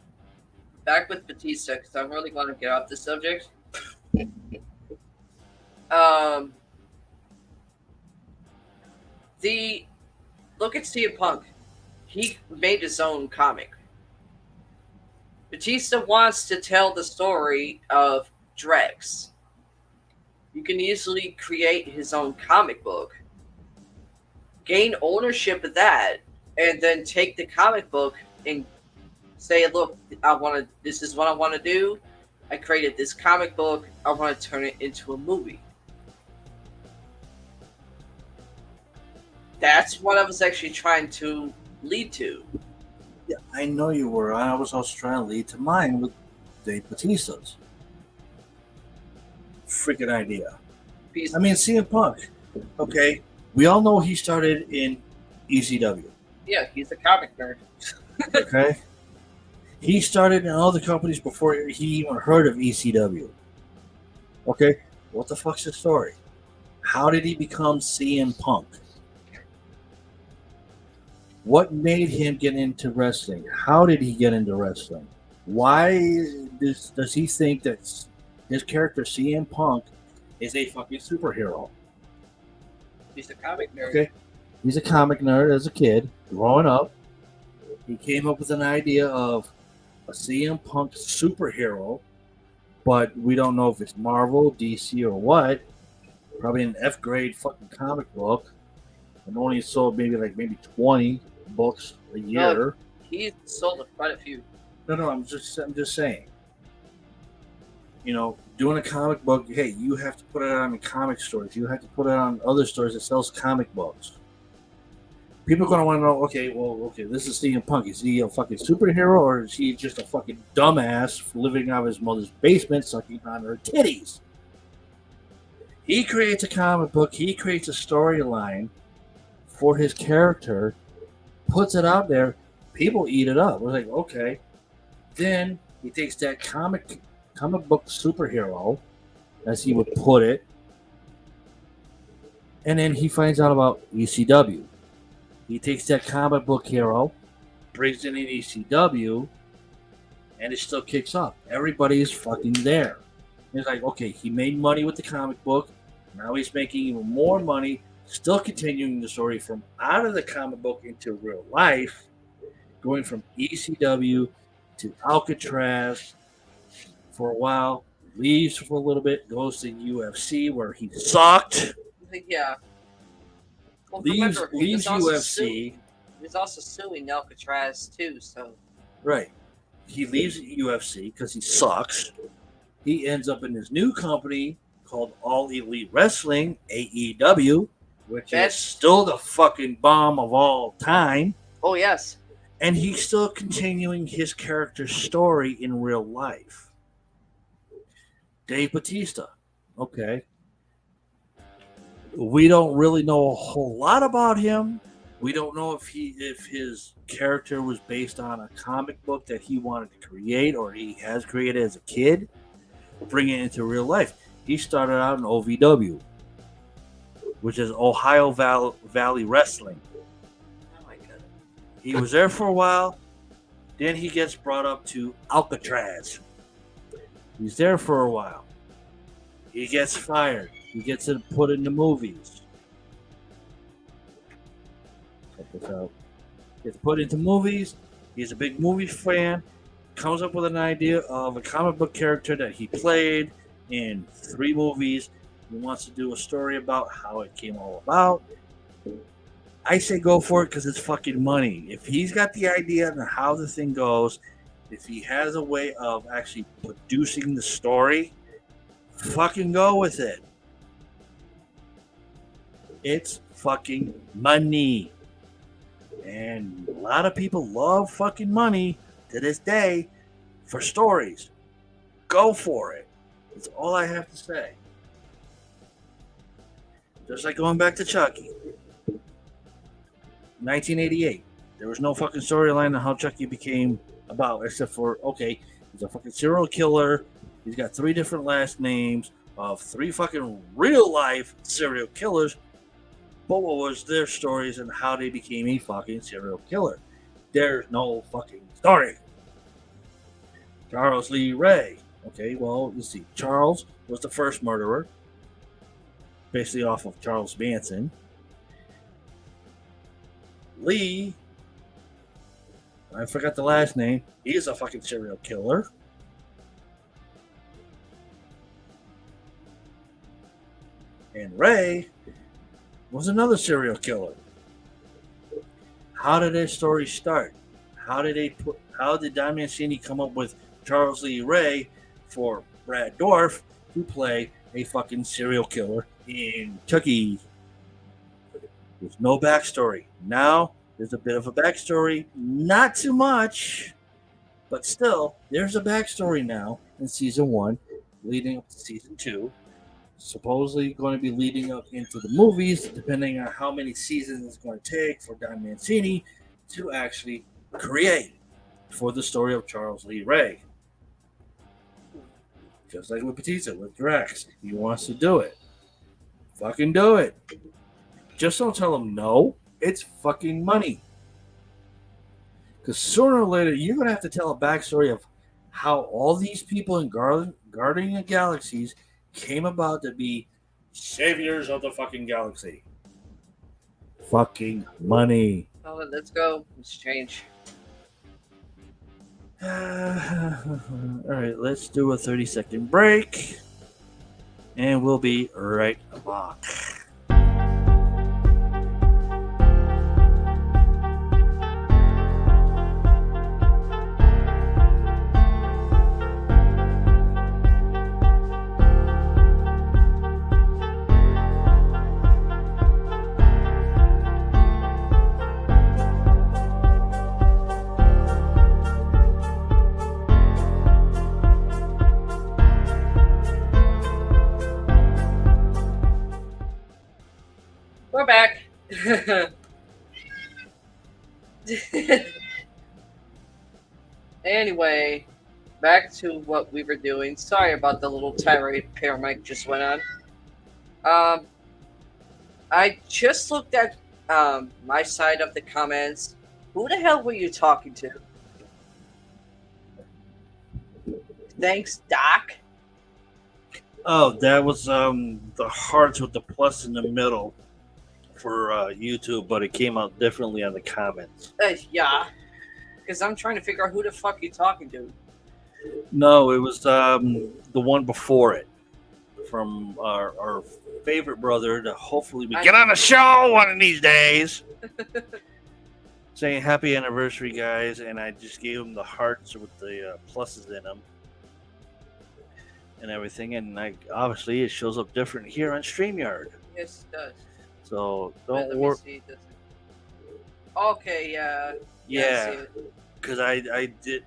back with Batista, because I'm really going to get off this subject. Look at CM Punk. He made his own comic. Batista wants to tell the story of Drex. You can easily create his own comic book, gain ownership of that, and then take the comic book and say, look, this is what I want to do. I created this comic book. I want to turn it into a movie. That's what I was actually trying to lead to. Yeah, I know you were. I was also trying to lead to mine with Dave Batista's freaking idea. Piece- I mean, CM Punk. Okay, we all know he started in ECW. yeah, he's a comic nerd. Okay, he started in other companies before he even heard of ECW. Okay, what the fuck's the story? How did he become CM Punk? What made him get into wrestling? How did he get into wrestling? Why does he think that his character CM Punk is a fucking superhero? He's a comic nerd. Okay, he's a comic nerd as a kid, growing up. He came up with an idea of a CM Punk superhero, but we don't know if it's Marvel, DC, or what. Probably an F grade fucking comic book, and only sold maybe 20 books a year. He's sold quite a few. No, I'm just saying. You know, doing a comic book, hey, you have to put it on in comic stores. You have to put it on other stores that sells comic books. People are going to want to know, okay, this is CM Punk. Is he a fucking superhero, or is he just a fucking dumbass living out of his mother's basement sucking on her titties? He creates a comic book. He creates a storyline for his character, puts it out there. People eat it up. We're like, okay. Then he takes that comic book superhero, as he would put it, and then he finds out about ECW. He takes that comic book hero, brings it in ECW, and it still kicks off. Everybody's fucking there. It's like, okay, he made money with the comic book. Now he's making even more money, still continuing the story from out of the comic book into real life, going from ECW to Alcatraz for a while, leaves for a little bit, goes to UFC where he sucked, Yeah. Well, leaves remember, he was also UFC. He was also suing Alcatraz too, so. Right. He leaves UFC because he sucks. He ends up in his new company called All Elite Wrestling, AEW, which is still the fucking bomb of all time. Oh, yes. And he's still continuing his character's story in real life. Dave Bautista. Okay. We don't really know a whole lot about him. We don't know if his character was based on a comic book that he wanted to create or he has created as a kid, bring it into real life. He started out in OVW, which is Ohio Valley Wrestling. Oh my god. He was there for a while. Then he gets brought up to Alcatraz. He's there for a while. He gets fired. He gets put in the movies. Check this out. Gets put into movies. He's a big movie fan. Comes up with an idea of a comic book character that he played in 3 movies. He wants to do a story about how it came all about. I say go for it because it's fucking money. If he's got the idea and how the thing goes, if he has a way of actually producing the story, fucking go with it. It's fucking money. And a lot of people love fucking money to this day for stories. Go for it. That's all I have to say. Just like going back to Chucky. 1988. There was no fucking storyline on how Chucky became about, except for, okay, he's a fucking serial killer. He's got 3 different last names of 3 fucking real life serial killers. But what was their stories and how they became a fucking serial killer? There's no fucking story. Charles Lee Ray. Okay, well, let's see. Charles was the first murderer, basically off of Charles Manson. Lee, I forgot the last name. He's a fucking serial killer. And Ray was another serial killer. How did their story start? How did Don Mancini come up with Charles Lee Ray for Brad Dourif to play a fucking serial killer in Chucky? There's no backstory. Now there's a bit of a backstory, not too much, but still there's a backstory now in season 1, leading up to season 2. Supposedly going to be leading up into the movies, depending on how many seasons it's going to take for Don Mancini to actually create for the story of Charles Lee Ray. Just like with Batista, with Drax. He wants to do it. Fucking do it. Just don't tell him no. It's fucking money. Because sooner or later, you're going to have to tell a backstory of how all these people in Guardian of Galaxies came about to be saviors of the fucking galaxy. Fucking money. Oh, let's go. Let's change. Alright, let's do a 30-second break. And we'll be right back. We're back. Anyway, back to what we were doing. Sorry about the little tirade Paramike just went on. I just looked at my side of the comments. Who the hell were you talking to? Thanks, Doc. Oh, that was the hearts with the plus in the middle for YouTube, but it came out differently on the comments. Yeah. Because I'm trying to figure out who the fuck you're talking to. No, it was the one before it from our favorite brother to hopefully we get on the show one of these days. Saying happy anniversary, guys, and I just gave him the hearts with the pluses in them and everything, and obviously it shows up different here on StreamYard. Yes, it does. So Let don't me worry. see. Okay, yeah. Yeah, because I did.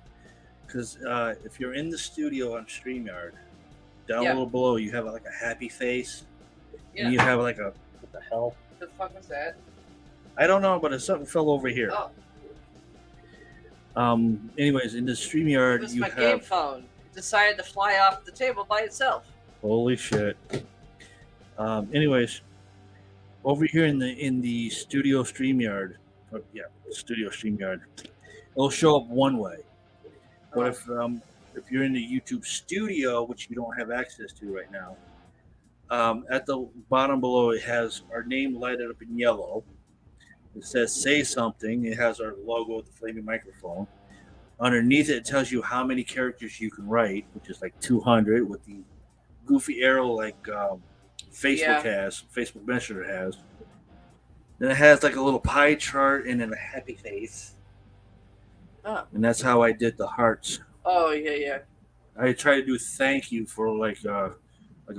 Because if you're in the studio on StreamYard, down a little below, you have like a happy face, and you have like a what the hell? The fuck was that? I don't know, but something fell over here. Oh. Anyways, in the It StreamYard, was you my have. game phone. It decided to fly off the table by itself. Holy shit. Anyways, over here in the studio StreamYard, studio StreamYard, it'll show up one way. But if you're in the YouTube studio, which you don't have access to right now, at the bottom below it has our name lighted up in yellow. It says "Say Something." It has our logo with the flaming microphone. Underneath it, it tells you how many characters you can write, which is like 200 with the goofy arrow like Facebook has, Facebook Messenger has. Then it has like a little pie chart and then a happy face. Oh. And that's how I did the hearts. Oh, yeah. I tried to do thank you for like a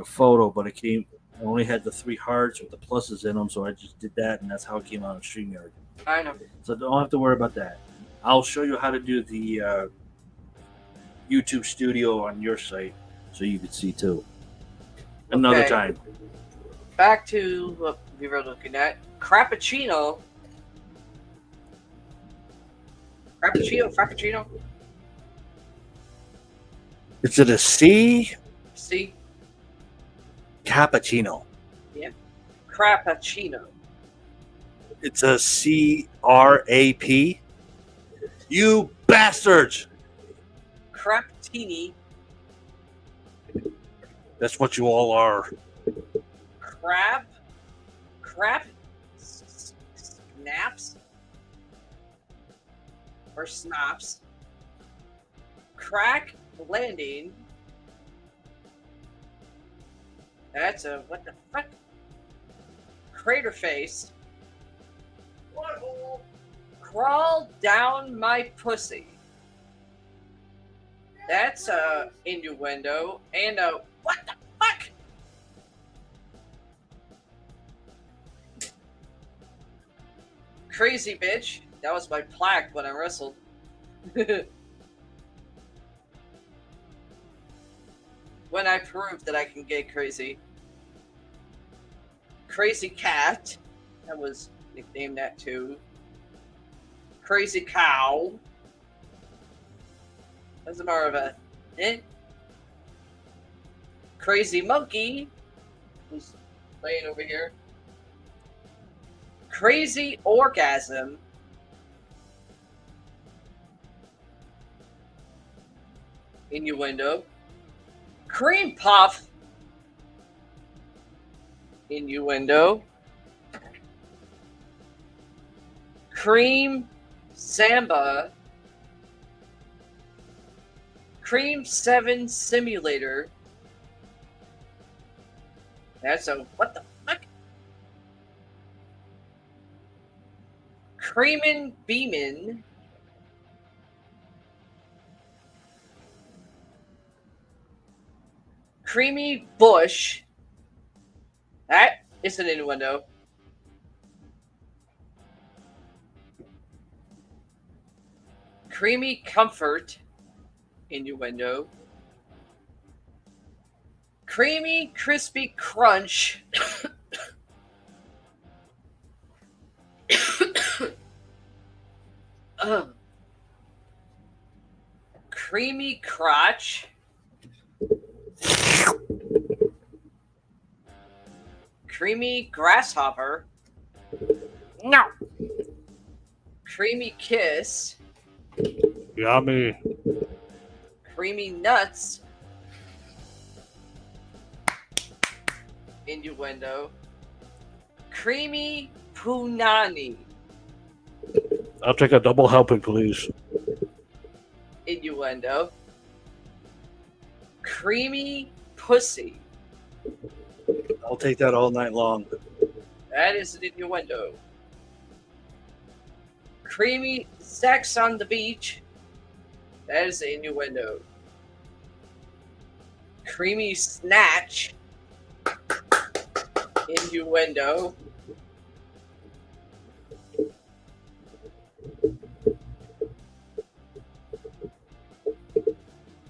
photo, but I only had the 3 hearts with the pluses in them, so I just did that, and that's how it came out on StreamYard. I know. So don't have to worry about that. I'll show you how to do the YouTube studio on your site so you can see too. Another time. Back to what we were looking at. Frappuccino. Frappuccino. Is it a C? See? Cappuccino. Yeah. Crappuccino. It's a CRAP. You bastards! Craptini. That's what you all are. Crap? Snaps? Or snops? Crack landing. That's a what the fuck? Crater face. Crawl down my pussy. That's a innuendo and a what the fuck? Crazy bitch. That was my plaque when I wrestled. When I proved that I can get crazy. Crazy cat. That was nicknamed that too. Crazy cow. That's more of a Crazy monkey. Who's laying over here. Crazy orgasm. Innuendo. Cream puff. Innuendo. Cream samba. Cream 7 simulator. That's a what the fuck? Creamin' Beemin. Creamy Bush. That is an innuendo. Creamy Comfort. Innuendo. Creamy Crispy Crunch. Creamy crotch. Creamy grasshopper. No. Creamy kiss. Yummy. Creamy nuts. Innuendo. Creamy punani. I'll take a double helping, please. Innuendo. Creamy pussy. I'll take that all night long. That is an innuendo. Creamy sex on the beach. That is an innuendo. Creamy snatch. Innuendo.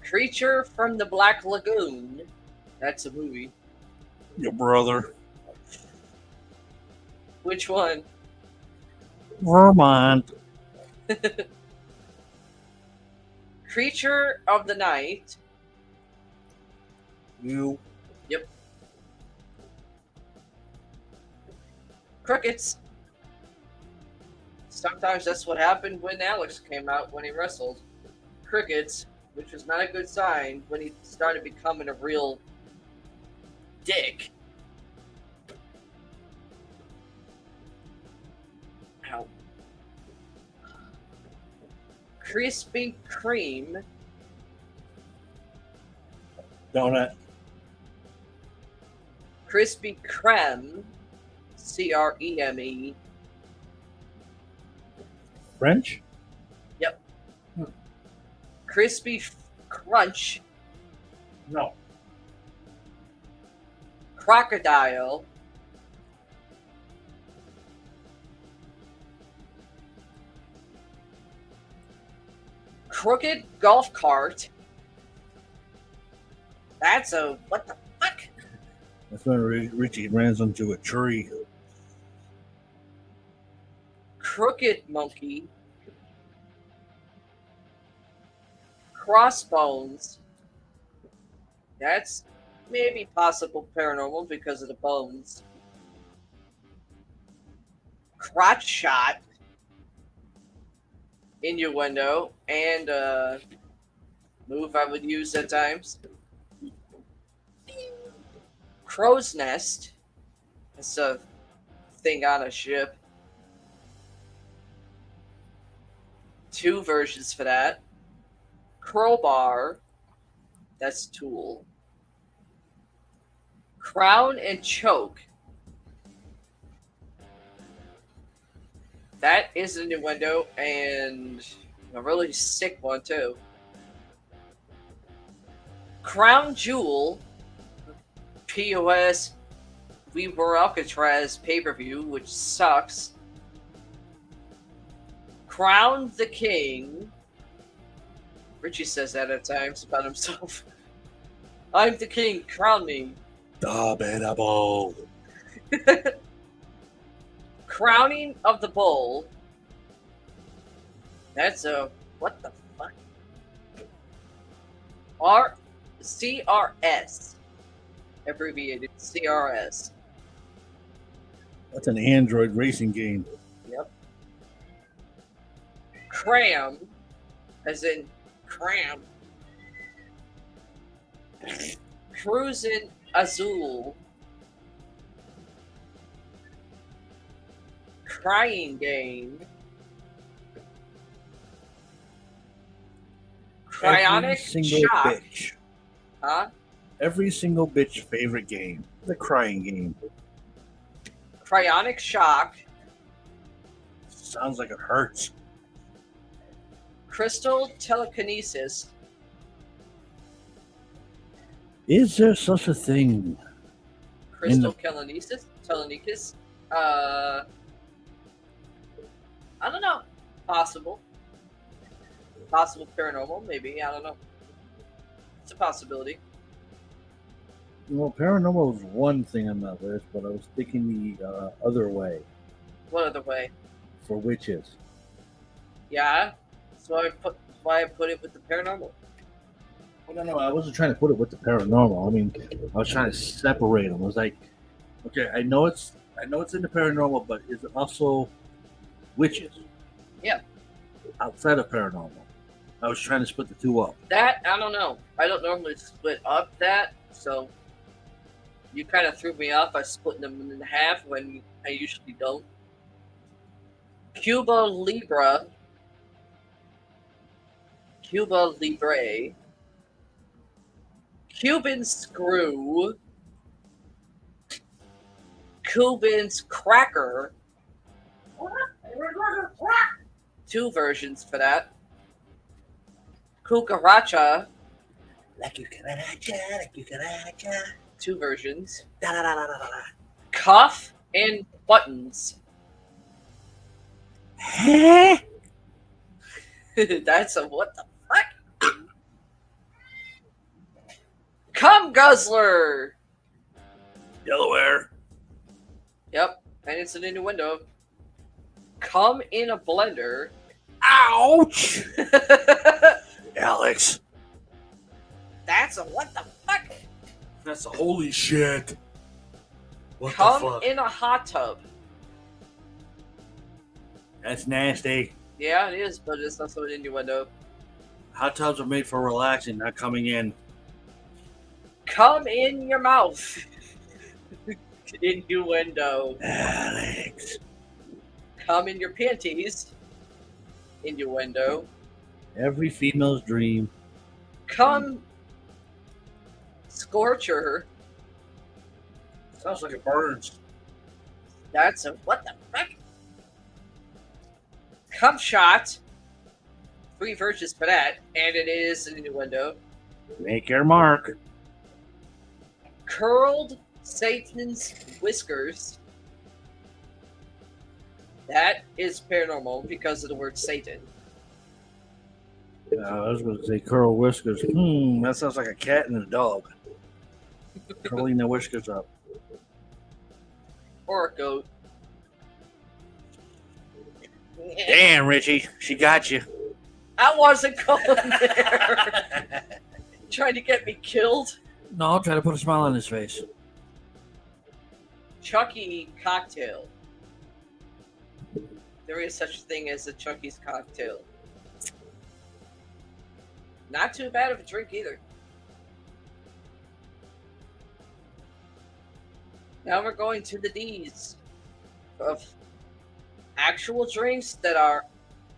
Creature from the Black Lagoon. That's a movie. Your brother. Which one? Vermont. Creature of the Night. You. Yep. Crickets. Sometimes that's what happened when Alex came out when he wrestled. Crickets, which was not a good sign when he started becoming a real dick. Ow. Krispy Kreme. Donut. Krispy Kreme. Creme. French? Yep. Crispy Crunch. No. Crocodile. Crooked golf cart. That's a what the fuck? That's when Richie runs into a tree. Crooked monkey. Crossbones. That's maybe possible paranormal because of the bones. Crotch shot. Innuendo. And move I would use at times. Crow's nest. It's a thing on a ship. Two versions for that. Crowbar. That's tool. Crown and choke. That is a innuendo and a really sick one too. Crown jewel. POS. We were Alcatraz pay-per-view, which sucks. Crown the king. Richie says that at times about himself. I'm the king, crown me. Abominable. Crowning of the bull. That's a what the fuck? CRS. Abbreviated CRS. That's an Android racing game. Yep. Cram, as in cram. Cruisin' Azul. Crying game. Cryonic Every single shock. bitch. Huh? Every single bitch favorite game. The crying game. Cryonic shock. Sounds like it hurts. Crystal telekinesis. Is there such a thing? Crystal telekinesis. I don't know. Possible. Possible paranormal, maybe. I don't know. It's a possibility. Well, paranormal was one thing on that list, but I was thinking the other way What other way? for witches. Yeah. why I put it with the paranormal. Well, no, I wasn't trying to put it with the paranormal. I mean, I was trying to separate them. I was like, okay, I know it's in the paranormal, but is it also witches? Yeah. Outside of paranormal. I was trying to split the two up. That, I don't know. I don't normally split up that, so you kind of threw me off by splitting them in half when I usually don't. Cuba Libre, Cuba Libre, Cuban Screw, Cuban's Cracker, 2 versions for that. Cucaracha, La cucaracha, la cucaracha. 2 versions. Da, da, da, da, da, da. Cuff and Buttons. Huh? That's a what the fuck? Cum Guzzler! Delaware. Yep, and it's an innuendo. Come in a blender. Ouch! Alex. That's a what the fuck? That's a holy shit. What the Come fuck? in a hot tub. That's nasty. Yeah, it is, but it's also an innuendo. Hot tubs are made for relaxing, not coming in. Come in your mouth. Innuendo. Alex. Come in your panties. Innuendo. Every female's dream. Come Scorcher. Sounds like it burns. That's a what the fuck? Cum Shot. 3 versions for that, and it is an innuendo. Make your mark. Curled Satan's Whiskers. That is paranormal because of the word Satan. I was going to say curl whiskers. That sounds like a cat and a dog. Curling their whiskers up. Or a goat. Damn, Richie. She got you. I wasn't going there. Trying to get me killed. No, I'll try to put a smile on his face. Chucky Cocktail. There is such a thing as a Chucky's Cocktail. Not too bad of a drink either. Now we're going to the D's of actual drinks that are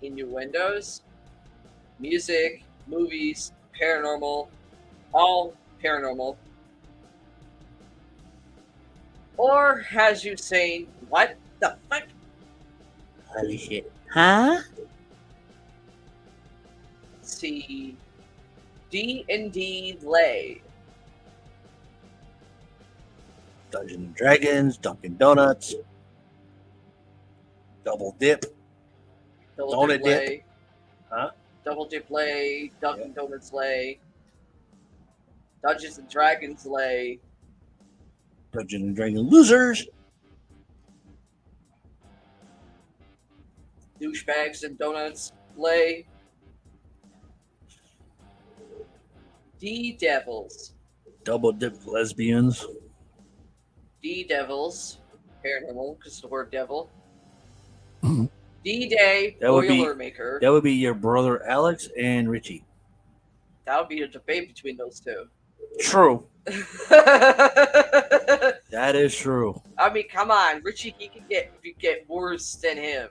innuendos, music, movies, paranormal, all paranormal. Or as you saying, what the fuck? Holy shit. Huh? Let's see. D&D Lay. Dungeons and Dragons, Dunkin' Donuts, Double Dip. Double Donut Dip dip. Lay. Huh? Double Dip Lay. Dunkin' Donuts Lay. Dungeons and Dragons Lay. Dungeons and Dragons Losers. Douchebags and Donuts Lay. D-Devils. Double Dip Lesbians. D-Devils. Paranormal, because the word devil. D-Day That would be- Boilermaker. That would be your brother Alex and Richie. That would be a debate between those two. True. I That is true. mean, come on. Richie, he could get worse than him.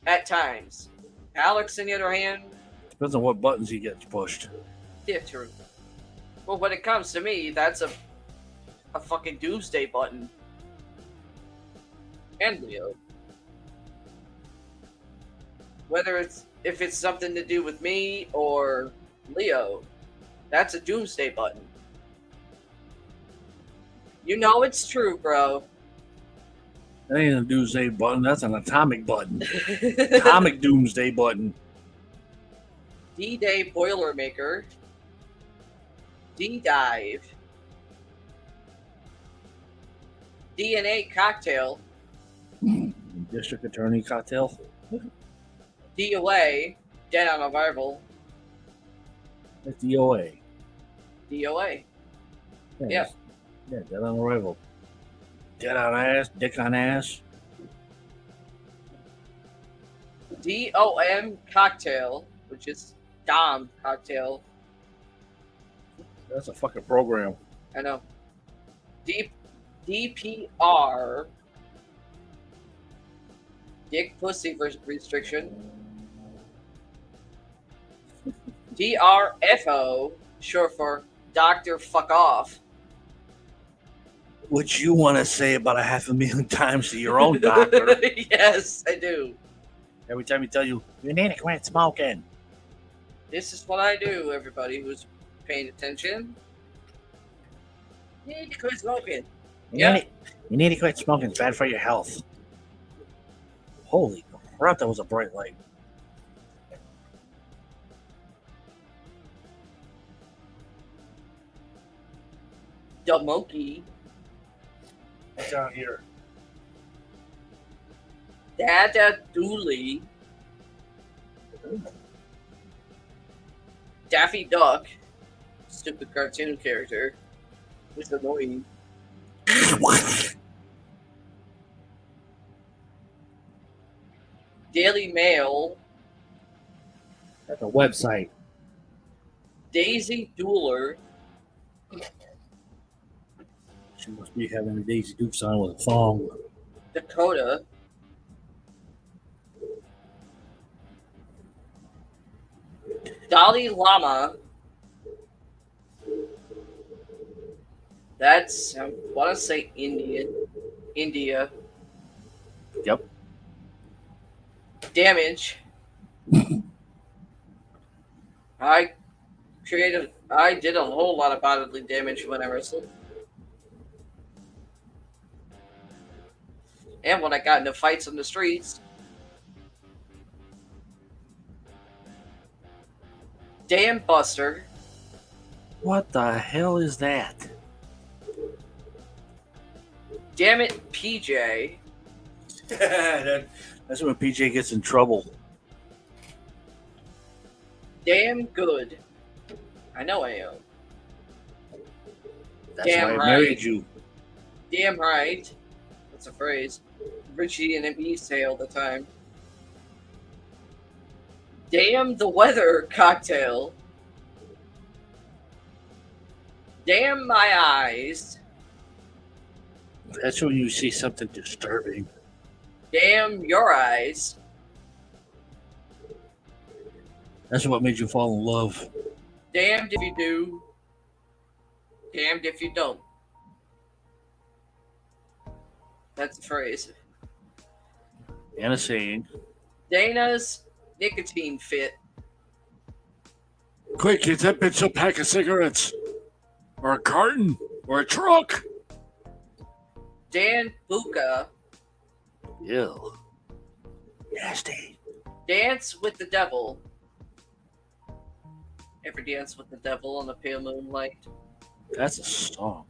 At times. Alex, on the other hand, Depends on what buttons he gets pushed. yeah, true. Well, when it comes to me, that's a fucking doomsday button. And Leo. If it's something to do with me or Leo, that's a doomsday button. You know it's true, bro. That ain't a doomsday button. That's an atomic button. Atomic doomsday button. D-Day Boilermaker. D-Dive. DNA Cocktail. District Attorney cocktail. DOA, Dead on Arrival. That's DOA. DOA. Yeah. Yeah, Dead on Arrival. Dead on ass, dick on ass. DOM Cocktail, which is Dom Cocktail. That's a fucking program. I know. DPR, Dick Pussy Restriction. DRFO, short for Doctor Fuck Off. Which you want to say about 500,000 times to your own doctor. Yes, I do. Every time he tell you, you need to quit smoking. This is what I do, everybody who's paying attention. You need to quit smoking. You need to quit smoking. It's bad for your health. Holy crap, that was a bright light. The Monkey. What's down here? Dada Dooley. Daffy Duck. Stupid cartoon character. It's annoying. Daily Mail. That's a website. Daisy Dueler. She must be having a Daisy Dukes on with a thong. Dakota. Dalai Lama. That's, I want to say India. Yep. Damage. I did a whole lot of bodily damage when I wrestled. And when I got into fights in the streets. Damn Buster. What the hell is that? Damn it, PJ. That's when PJ gets in trouble. Damn good. I know I am. That's Damn why I right. married you. Damn right. That's a phrase. Richie and me say all the time. Damn the weather cocktail. Damn my eyes. That's when you see something disturbing. Damn your eyes. That's what made you fall in love. Damned if you do. Damned if you don't. That's a phrase. And a saying. Dana's nicotine fit. Quick, get that bitch a pack of cigarettes. Or a carton. Or a truck. Dan Buka. Ew. Nasty. Dance with the devil. Ever dance with the devil on the pale moonlight? That's a song.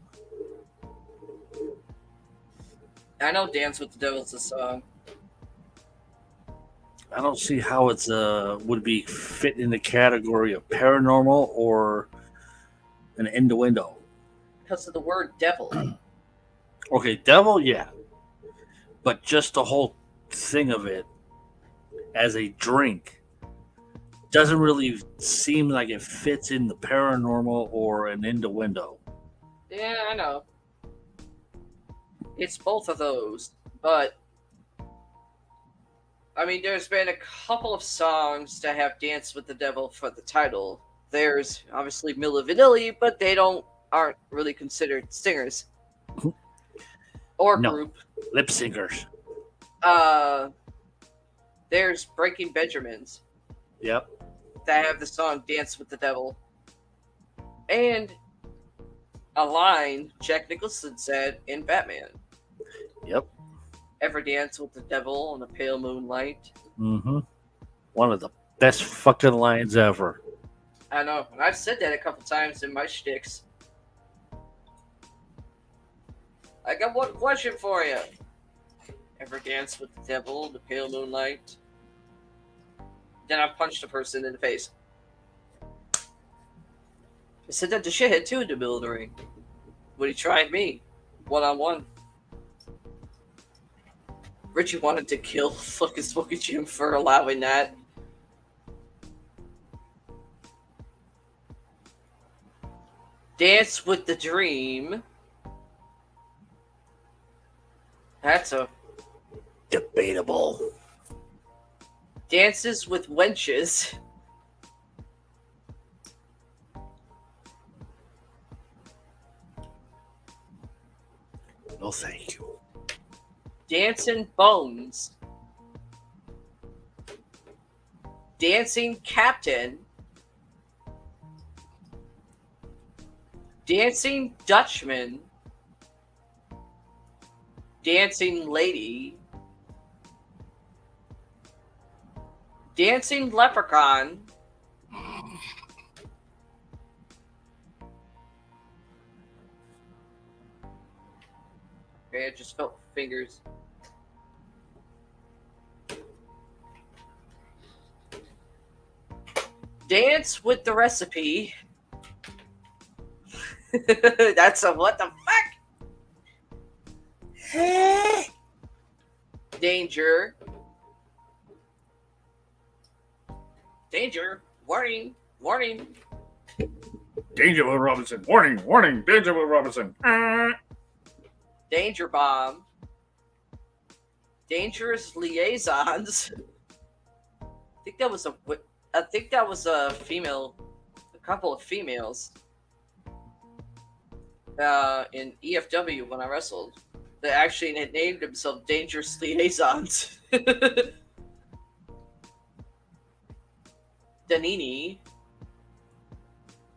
I know Dance with the Devil's a song. I don't see how it's would be fit in the category of paranormal or an innuendo. Because of the word devil. Okay, devil, yeah. But just the whole thing of it as a drink doesn't really seem like it fits in the paranormal or an innuendo. Yeah, I know. It's both of those, but I mean, there's been a couple of songs that have Dance with the Devil for the title. There's obviously Milli Vanilli, but they aren't really considered singers or No. group. Lip syncers. There's Breaking Benjamins Yep. that have the song Dance with the Devil. And a line Jack Nicholson said in Batman. Yep. Ever dance with the devil on a pale moonlight? Mm-hmm. One of the best fucking lines ever. I know. And I've said that a couple times in my shticks. I got one question for you. Ever dance with the devil on the pale moonlight? Then I punched the person in the face. I said that the shithead too in the middle of the ring. But he tried me. 1-on-1. Richie wanted to kill fucking Smokey Jim for allowing that. Dance with the Dream. That's a Debatable. Dances with Wenches. No, thank you. Dancing Bones. Dancing Captain. Dancing Dutchman. Dancing Lady. Dancing Leprechaun. Okay, I just felt fingers. Dance with the Recipe. That's a what the fuck? Danger. Danger. Warning. Warning. Danger, Will Robinson. Warning, warning. Danger, Will Robinson. Danger Bomb. Dangerous Liaisons. I think that was a female, a couple of females in EFW when I wrestled. They actually had named themselves Dangerous Liaisons. Danini.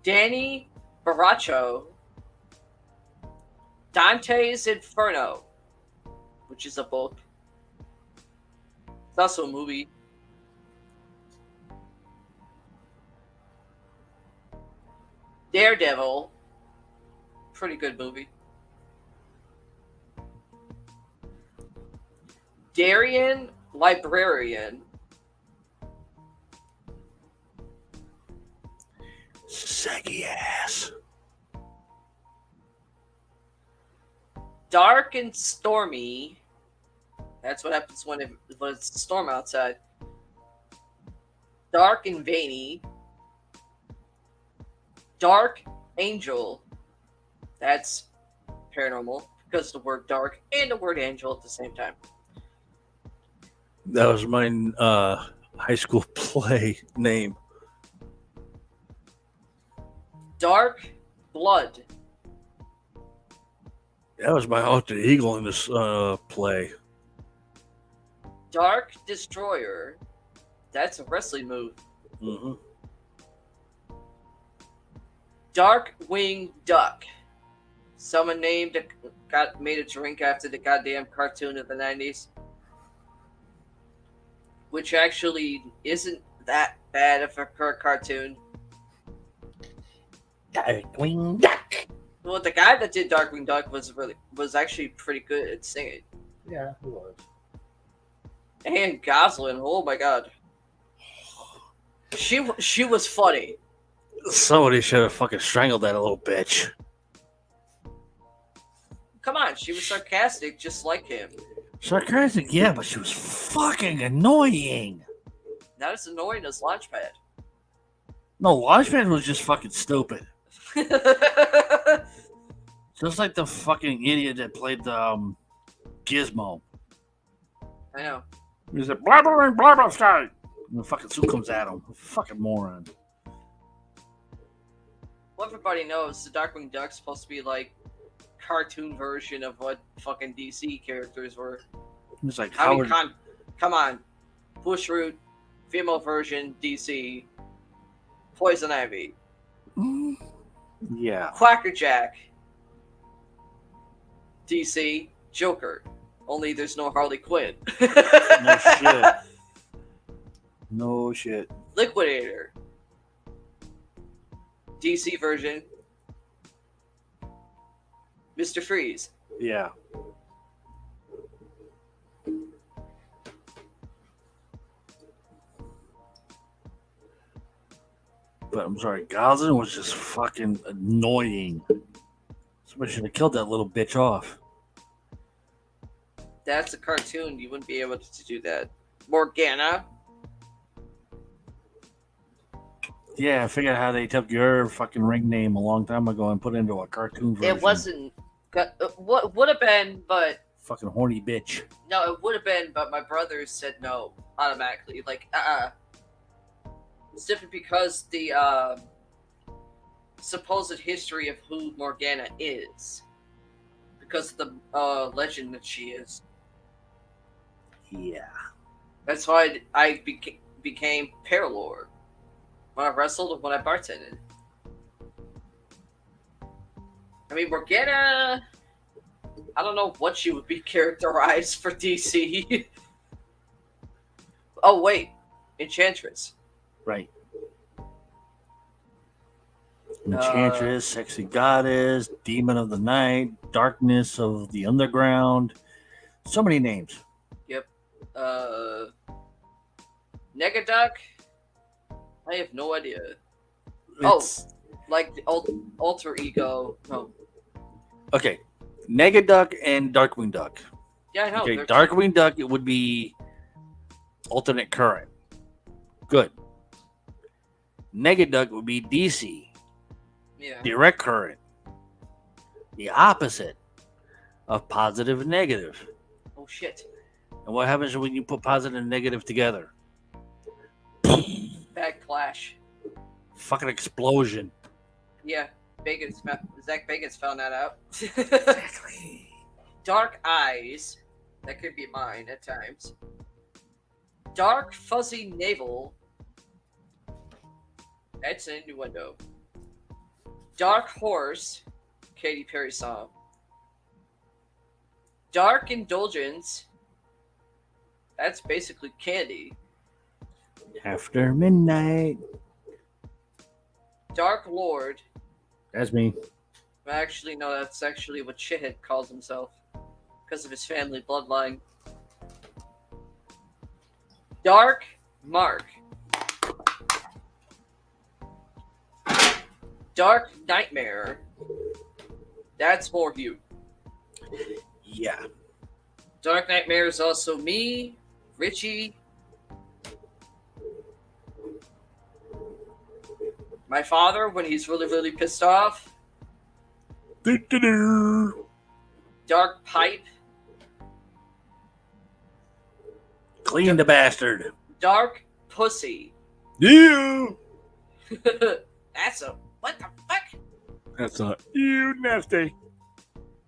Danny Baracho. Dante's Inferno, which is a book. It's also a movie. Daredevil, pretty good movie. Darien Librarian. Saggy ass. Dark and Stormy. That's what happens when it's a storm outside. Dark and Veiny. Dark Angel. That's paranormal because the word dark and the word angel at the same time. That was my high school play name. Dark Blood. That was my alter ego in this play. Dark Destroyer. That's a wrestling move. Mm-hmm. Dark Wing Duck. Someone made a drink after the goddamn cartoon of the 90s. Which actually isn't that bad of a cartoon. Darkwing Duck. Well, the guy that did Darkwing Duck was actually pretty good at singing. Yeah, it was. And Goslin, oh my god, she was funny. Somebody should have fucking strangled that little bitch. Come on, she was sarcastic, just like him. Sarcastic, yeah, but she was fucking annoying. Not as annoying as Launchpad. No, Launchpad was just fucking stupid. Just like the fucking idiot that played the Gizmo. I know. He said, blabbering, blabber sky. And the fucking suit comes at him. Fucking moron. Well, everybody knows the Darkwing Duck's supposed to be like cartoon version of what fucking DC characters were. He's like, I mean, Howard. come on. Bushroot, female version, DC. Poison Ivy. Yeah. Quackerjack. DC. Joker. Only there's no Harley Quinn. No shit. No shit. Liquidator. DC version. Mr. Freeze. Yeah. But I'm sorry, Goslin was just fucking annoying. Somebody should have killed that little bitch off. That's a cartoon. You wouldn't be able to do that. Morgana. Yeah, I figured out how they took your fucking ring name a long time ago and put it into a cartoon version. It wasn't. What would have been, but Fucking horny bitch. no, it would have been. But my brothers said no automatically. Like, It's different because the supposed history of who Morgana is, because of the legend that she is. Yeah. That's why I became Paralord when I wrestled and when I bartended. I mean, Morgana, I don't know what she would be characterized for DC. Oh, wait. Enchantress. Right. Enchantress, sexy goddess, demon of the night, darkness of the underground. So many names. Yep. Negaduck? I have no idea. It's- Like the alter ego. No. Okay. Negaduck and Darkwing Duck. Yeah, I know. Okay, they're- Darkwing Duck, it would be alternate current. Good. Negaduck would be DC, Yeah. direct current. The opposite of positive and negative. Oh, shit. And what happens when you put positive and negative together? Bad clash. Fucking explosion. Yeah. Zach Bagans found that out. Exactly. Dark eyes. That could be mine at times. Dark fuzzy navel. That's an innuendo. Dark horse. Katy Perry song. Dark indulgence. That's basically candy. After midnight. Dark Lord. That's me. Actually, no, that's actually what Shithead calls himself. Because of his family bloodline. Dark Mark. Dark Nightmare. That's more you. Yeah. Dark Nightmare is also me, Richie, my father when he's really, really pissed off. Do-do-do. Dark Pipe. Clean the bastard. Dark Pussy. You. That's a... What the fuck? That's not you nasty.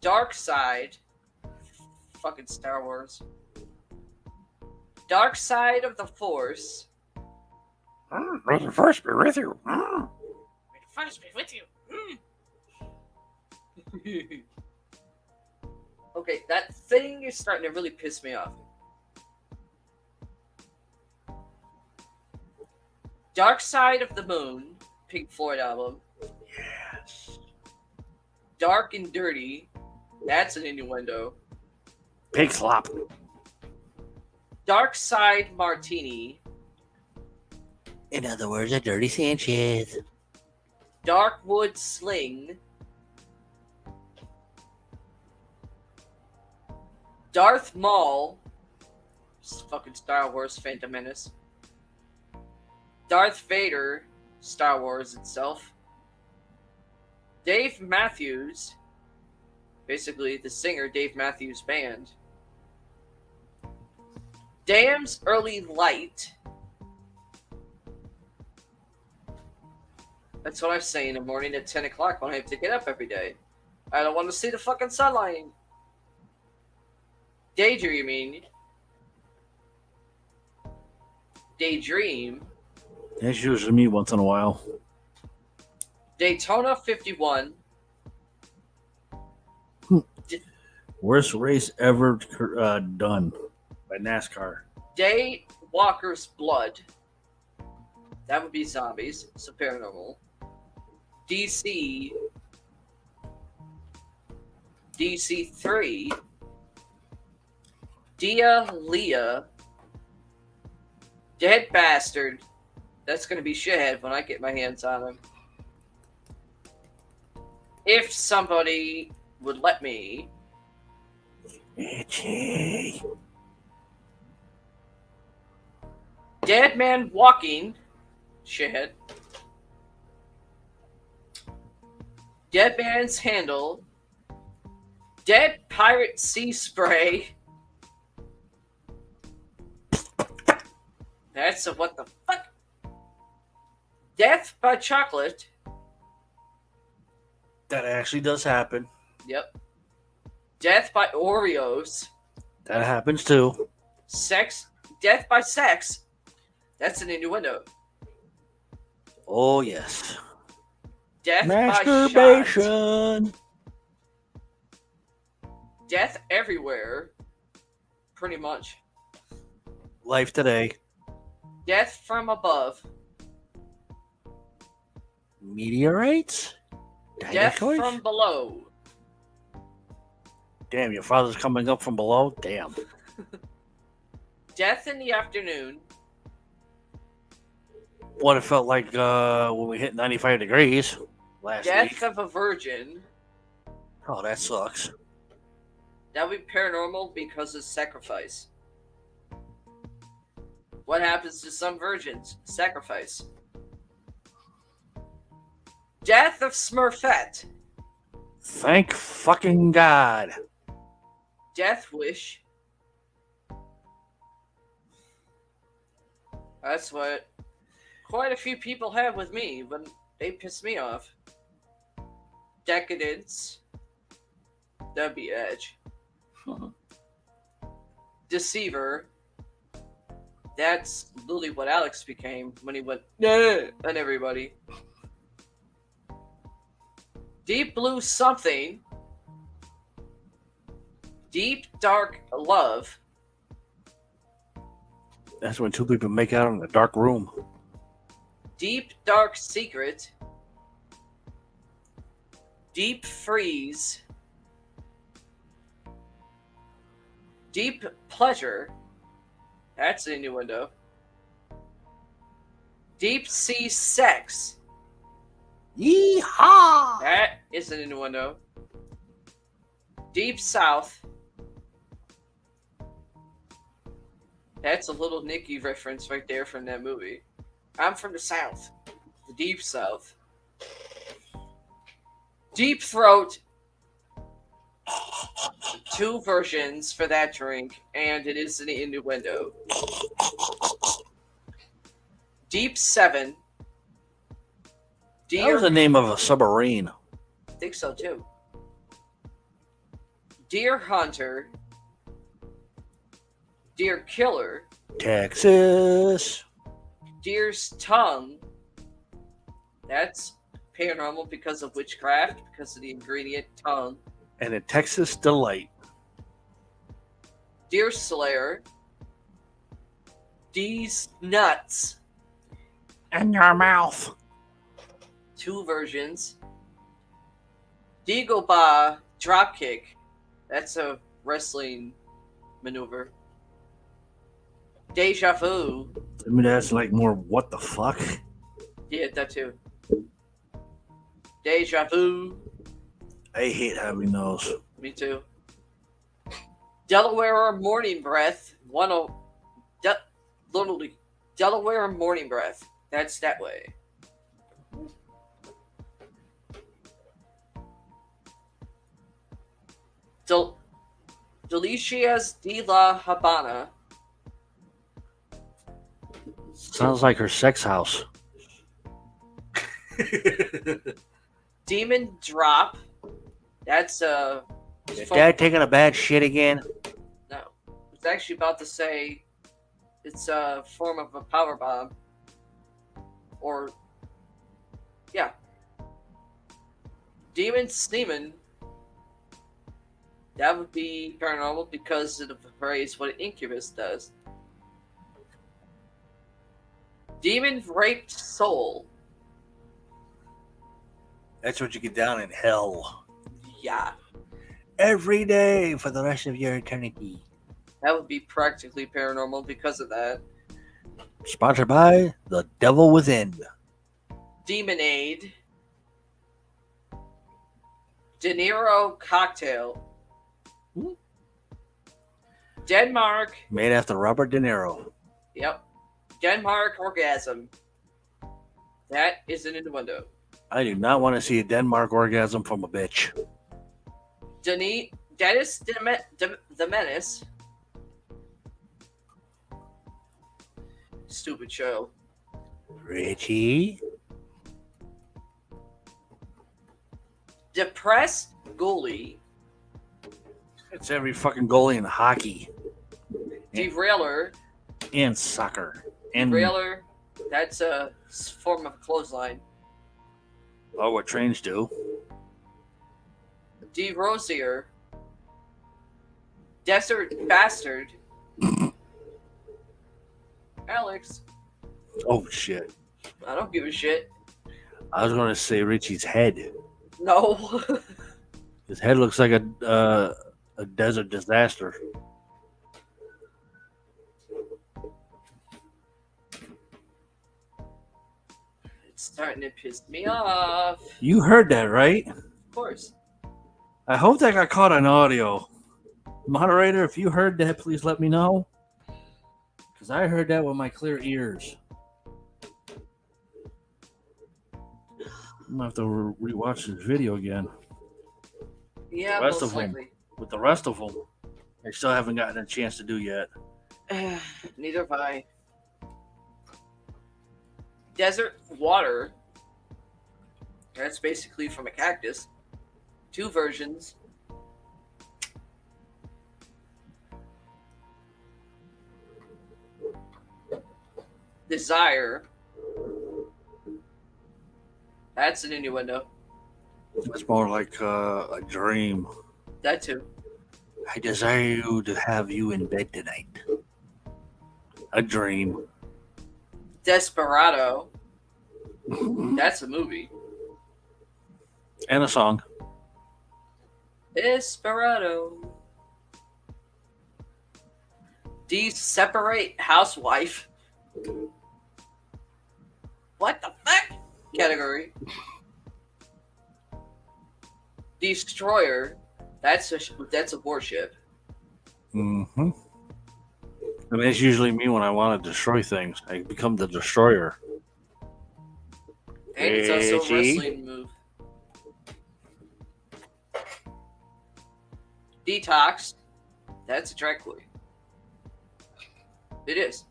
Dark Side. Fucking Star Wars. Dark Side of the Force. May the force be with you. May the Force be with you. Okay, that thing is starting to really piss me off. Dark Side of the Moon, Pink Floyd album. Yes. Dark and Dirty, that's an innuendo. Pig slop. Dark Side Martini. In other words, a dirty Sanchez. Darkwood Sling. Darth Maul. Fucking Star Wars Phantom Menace. Darth Vader. Star Wars itself. Dave Matthews. Basically, the singer Dave Matthews Band. Dam's Early Light. That's what I say in the morning at 10 o'clock when I have to get up every day. I don't want to see the fucking sunlight. Daydreaming. Daydream. That's usually me once in a while. Daytona 51. Worst race ever done by NASCAR. Day Walker's Blood. That would be zombies. So paranormal. DC. DC 3. Dia Leah. Dead Bastard. That's gonna be shithead when I get my hands on him. If somebody would let me. Itchy. Dead man walking. Shithead. Dead man's handle. Dead pirate sea spray. That's a what the fuck? Death by chocolate. That actually does happen. Yep. Death by Oreos. That happens too. Sex. Death by sex. That's an innuendo. Oh, yes. Death by shot. Masturbation. Death everywhere. Pretty much. Life today. Death from above. Meteorites? Death Dinosaurs? from below. Damn, your father's coming up from below? Damn. Death in the afternoon. What it felt like when we hit 95 degrees last Death week. of a virgin. Oh, that sucks. That would be paranormal because of sacrifice. What happens to some virgins? Sacrifice. Death of Smurfette. Thank fucking God. Death wish. That's what quite a few people have with me when they piss me off. Decadence. That'd be Edge. Deceiver. That's literally what Alex became when he went nah on everybody. Deep blue something. Deep dark love. That's when two people make out in a dark room. Deep dark secret. Deep freeze. Deep pleasure. That's an innuendo. Deep sea sex. Yeehaw! That is an innuendo. Deep south. That's a little Nicky reference right there from that movie. I'm from the south. The deep south. Deep throat. Two versions for that drink, and it is an innuendo. Deep seven. That was the name of a submarine. I think so too. Deer hunter. Deer killer. Texas. Deer's tongue. That's paranormal because of witchcraft, because of the ingredient tongue. And a Texas delight. Deer slayer. D's nuts. In your mouth. Two versions. Dagobah dropkick. That's a wrestling maneuver. Deja vu. I mean, that's like more what the fuck? Yeah, that too. Deja vu. I hate having those. Me too. Delaware morning breath. Literally, Delaware morning breath. That's that way. Delicias de la Habana. Sounds like her sex house. Demon drop. That's Is Dad taking a bad shit again? No, it's actually about to say it's a form of a power bomb. Or yeah. Demon Sneeman. That would be paranormal because of the phrase what an incubus does. Demon raped soul. That's what you get down in hell. Yeah. Every day for the rest of your eternity. That would be practically paranormal because of that. Sponsored by The Devil Within. Demonade. De Niro Cocktail. Denmark. Made after Robert De Niro. Yep. Denmark Orgasm. That is an innuendo. I do not want to see a Denmark orgasm from a bitch. Dennis the Menace. Stupid show. Richie. Depressed Goalie. It's every fucking goalie in hockey Derailer. and soccer. And Derailer. That's a form of clothesline. oh, what trains do. DeRosier. Desert Bastard. Alex. Oh shit! I don't give a shit. I was going to say Richie's head. No. His head looks like a desert disaster. It's starting to piss me off. You heard that, right? Of course. I hope that got caught on audio. Moderator, if you heard that, please let me know. Because I heard that with my clear ears. I'm going to have to rewatch this video again. Yeah, The rest most of 'em. likely. With the rest of them, I still haven't gotten a chance to do yet. Neither have I. Desert Water. That's basically from a cactus. 2 versions. Desire. That's an innuendo. It's more like a dream. That too. I desire you to have you in bed tonight. A dream. Desperado. That's a movie. And a song. Desperado. Separate Housewife. What the fuck? Category. Destroyer. That's a warship. Mm-hmm. And that's usually me when I want to destroy things. I become the destroyer. And it's also a Richie? wrestling move. Detox. That's a drag queen. It is.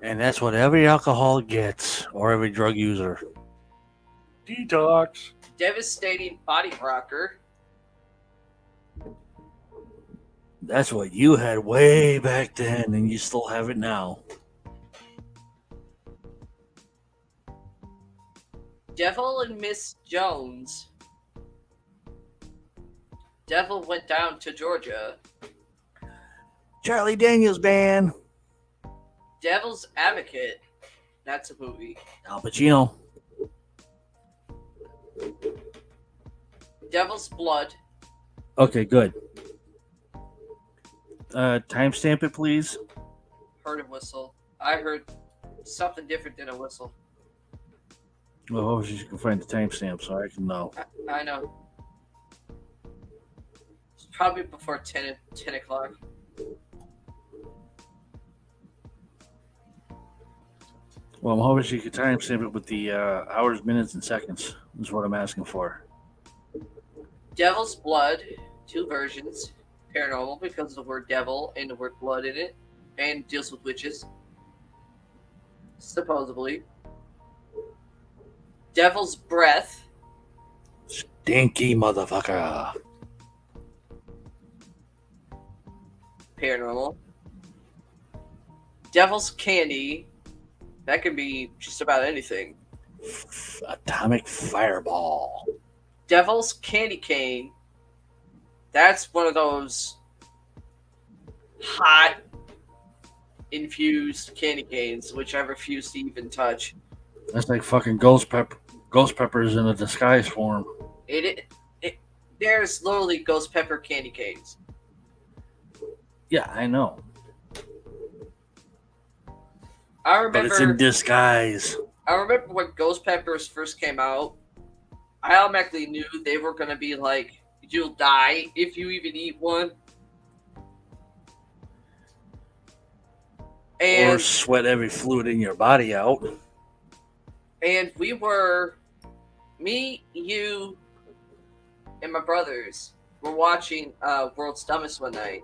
And that's what every alcoholic gets, or every drug user. Detox. Devastating body rocker. That's what you had way back then, and you still have it now. Devil and Miss Jones. Devil went down to Georgia. Charlie Daniels Band. Devil's Advocate. That's a movie. Al Pacino. Devil's Blood. Okay, good. Timestamp it, please. Heard a whistle. I heard something different than a whistle. Well, hopefully you can find the timestamp so I can know. I know. It's probably before 10 o'clock. Well, I'm hoping you can timestamp it with the hours, minutes, and seconds. Is what I'm asking for. Devil's Blood. 2 versions. Paranormal because of the word devil and the word blood in it. And deals with witches. Supposedly. Devil's Breath. Stinky motherfucker. Paranormal. Devil's Candy. That could be just about anything. Atomic fireball. Devil's Candy Cane. That's one of those hot infused candy canes, which I refuse to even touch. That's like fucking ghost peppers in a disguise form. There's literally ghost pepper candy canes. Yeah, I know. I But it's in remember. disguise. I remember when ghost peppers first came out. I automatically knew they were gonna be like, you'll die if you even eat one. Or And sweat every fluid in your body out. we were, me, you, and my brothers were watching World's Dumbest one night.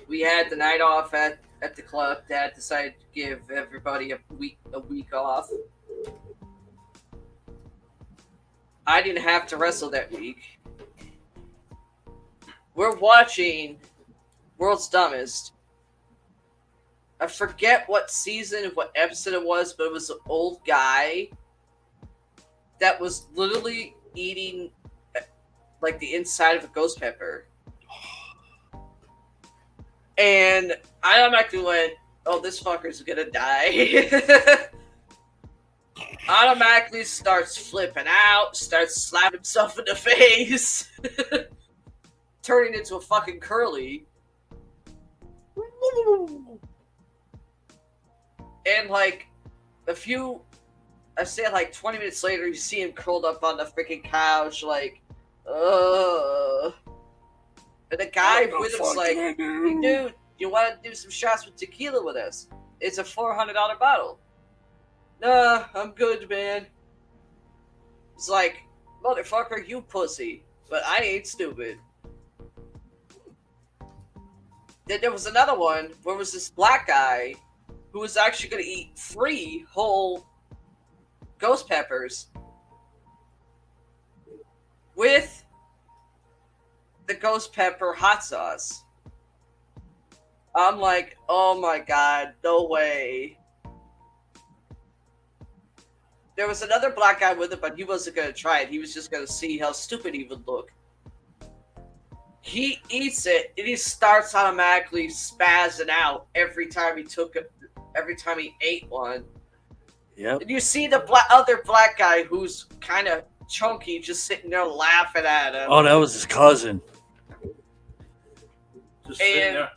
We had the night off at the club. Dad decided to give everybody a week off. I didn't have to wrestle that week. We're watching World's Dumbest. I forget what season, what episode it was, but it was an old guy that was literally eating like the inside of a ghost pepper. And I automatically went, oh, this fucker's gonna die. Automatically starts flipping out, starts slapping himself in the face, turning into a fucking curly. And like I say like 20 minutes later, you see him curled up on the freaking couch, like, and the guy with him's like, hey, dude, you want to do some shots with tequila with us? It's a $400 bottle. Nah, I'm good, man. It's like, motherfucker, you pussy. But I ain't stupid. Then there was another one where it was this black guy who was actually going to eat 3 whole ghost peppers with the ghost pepper hot sauce. I'm like, oh my god, no way. There was another black guy with it, but he wasn't going to try it. He was just going to see how stupid he would look. He eats it, and he starts automatically spazzing out every time he ate one. Yep. And you see the other black guy who's kind of chunky just sitting there laughing at him. Oh, that was his cousin. Just sitting And- there.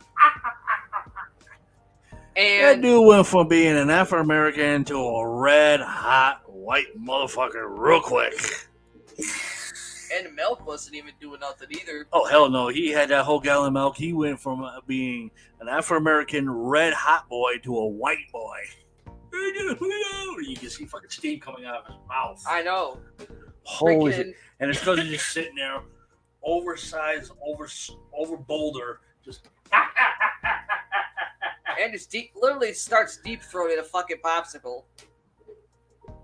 That And dude went from being an African American to a red hot white motherfucker real quick. the milk wasn't even doing nothing either. Oh hell no! He had that whole gallon of milk. He went from being an African American red hot boy to a white boy. You can see fucking steam coming out of his mouth. I know. Holy shit! Freaking, And it's because he's just sitting there, oversized, over boulder, just. and it's literally starts deep throating a fucking popsicle.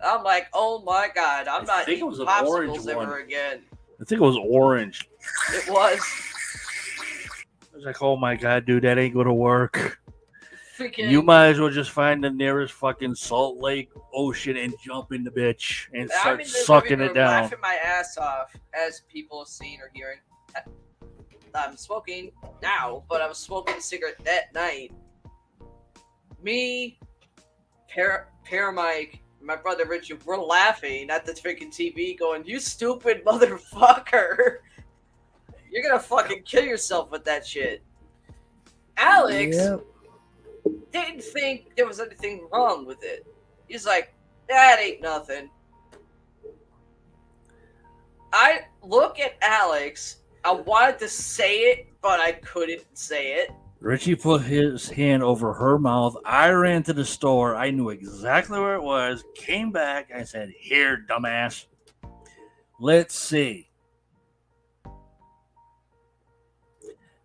I'm like, oh my god, I'm not think it eating was an orange popsicles ever one. again. I think it was orange. It was I was like, oh my god, dude, that ain't gonna work. freaking. You might as well just find the nearest fucking Salt Lake Ocean and jump in the bitch and I'm start in the sucking living it room down. laughing my ass off, as people have seen or hearing. I'm smoking now, but I was smoking a cigarette that night. Me, Paramike, my brother Richard, we're laughing at the freaking TV going, you stupid motherfucker. You're gonna fucking kill yourself with that shit. Alex didn't think there was anything wrong with it. He's like, that ain't nothing. I look at Alex. I wanted to say it, but I couldn't say it. Richie put his hand over her mouth. I ran to the store. I knew exactly where it was. Came back. I said, here, dumbass. Let's see.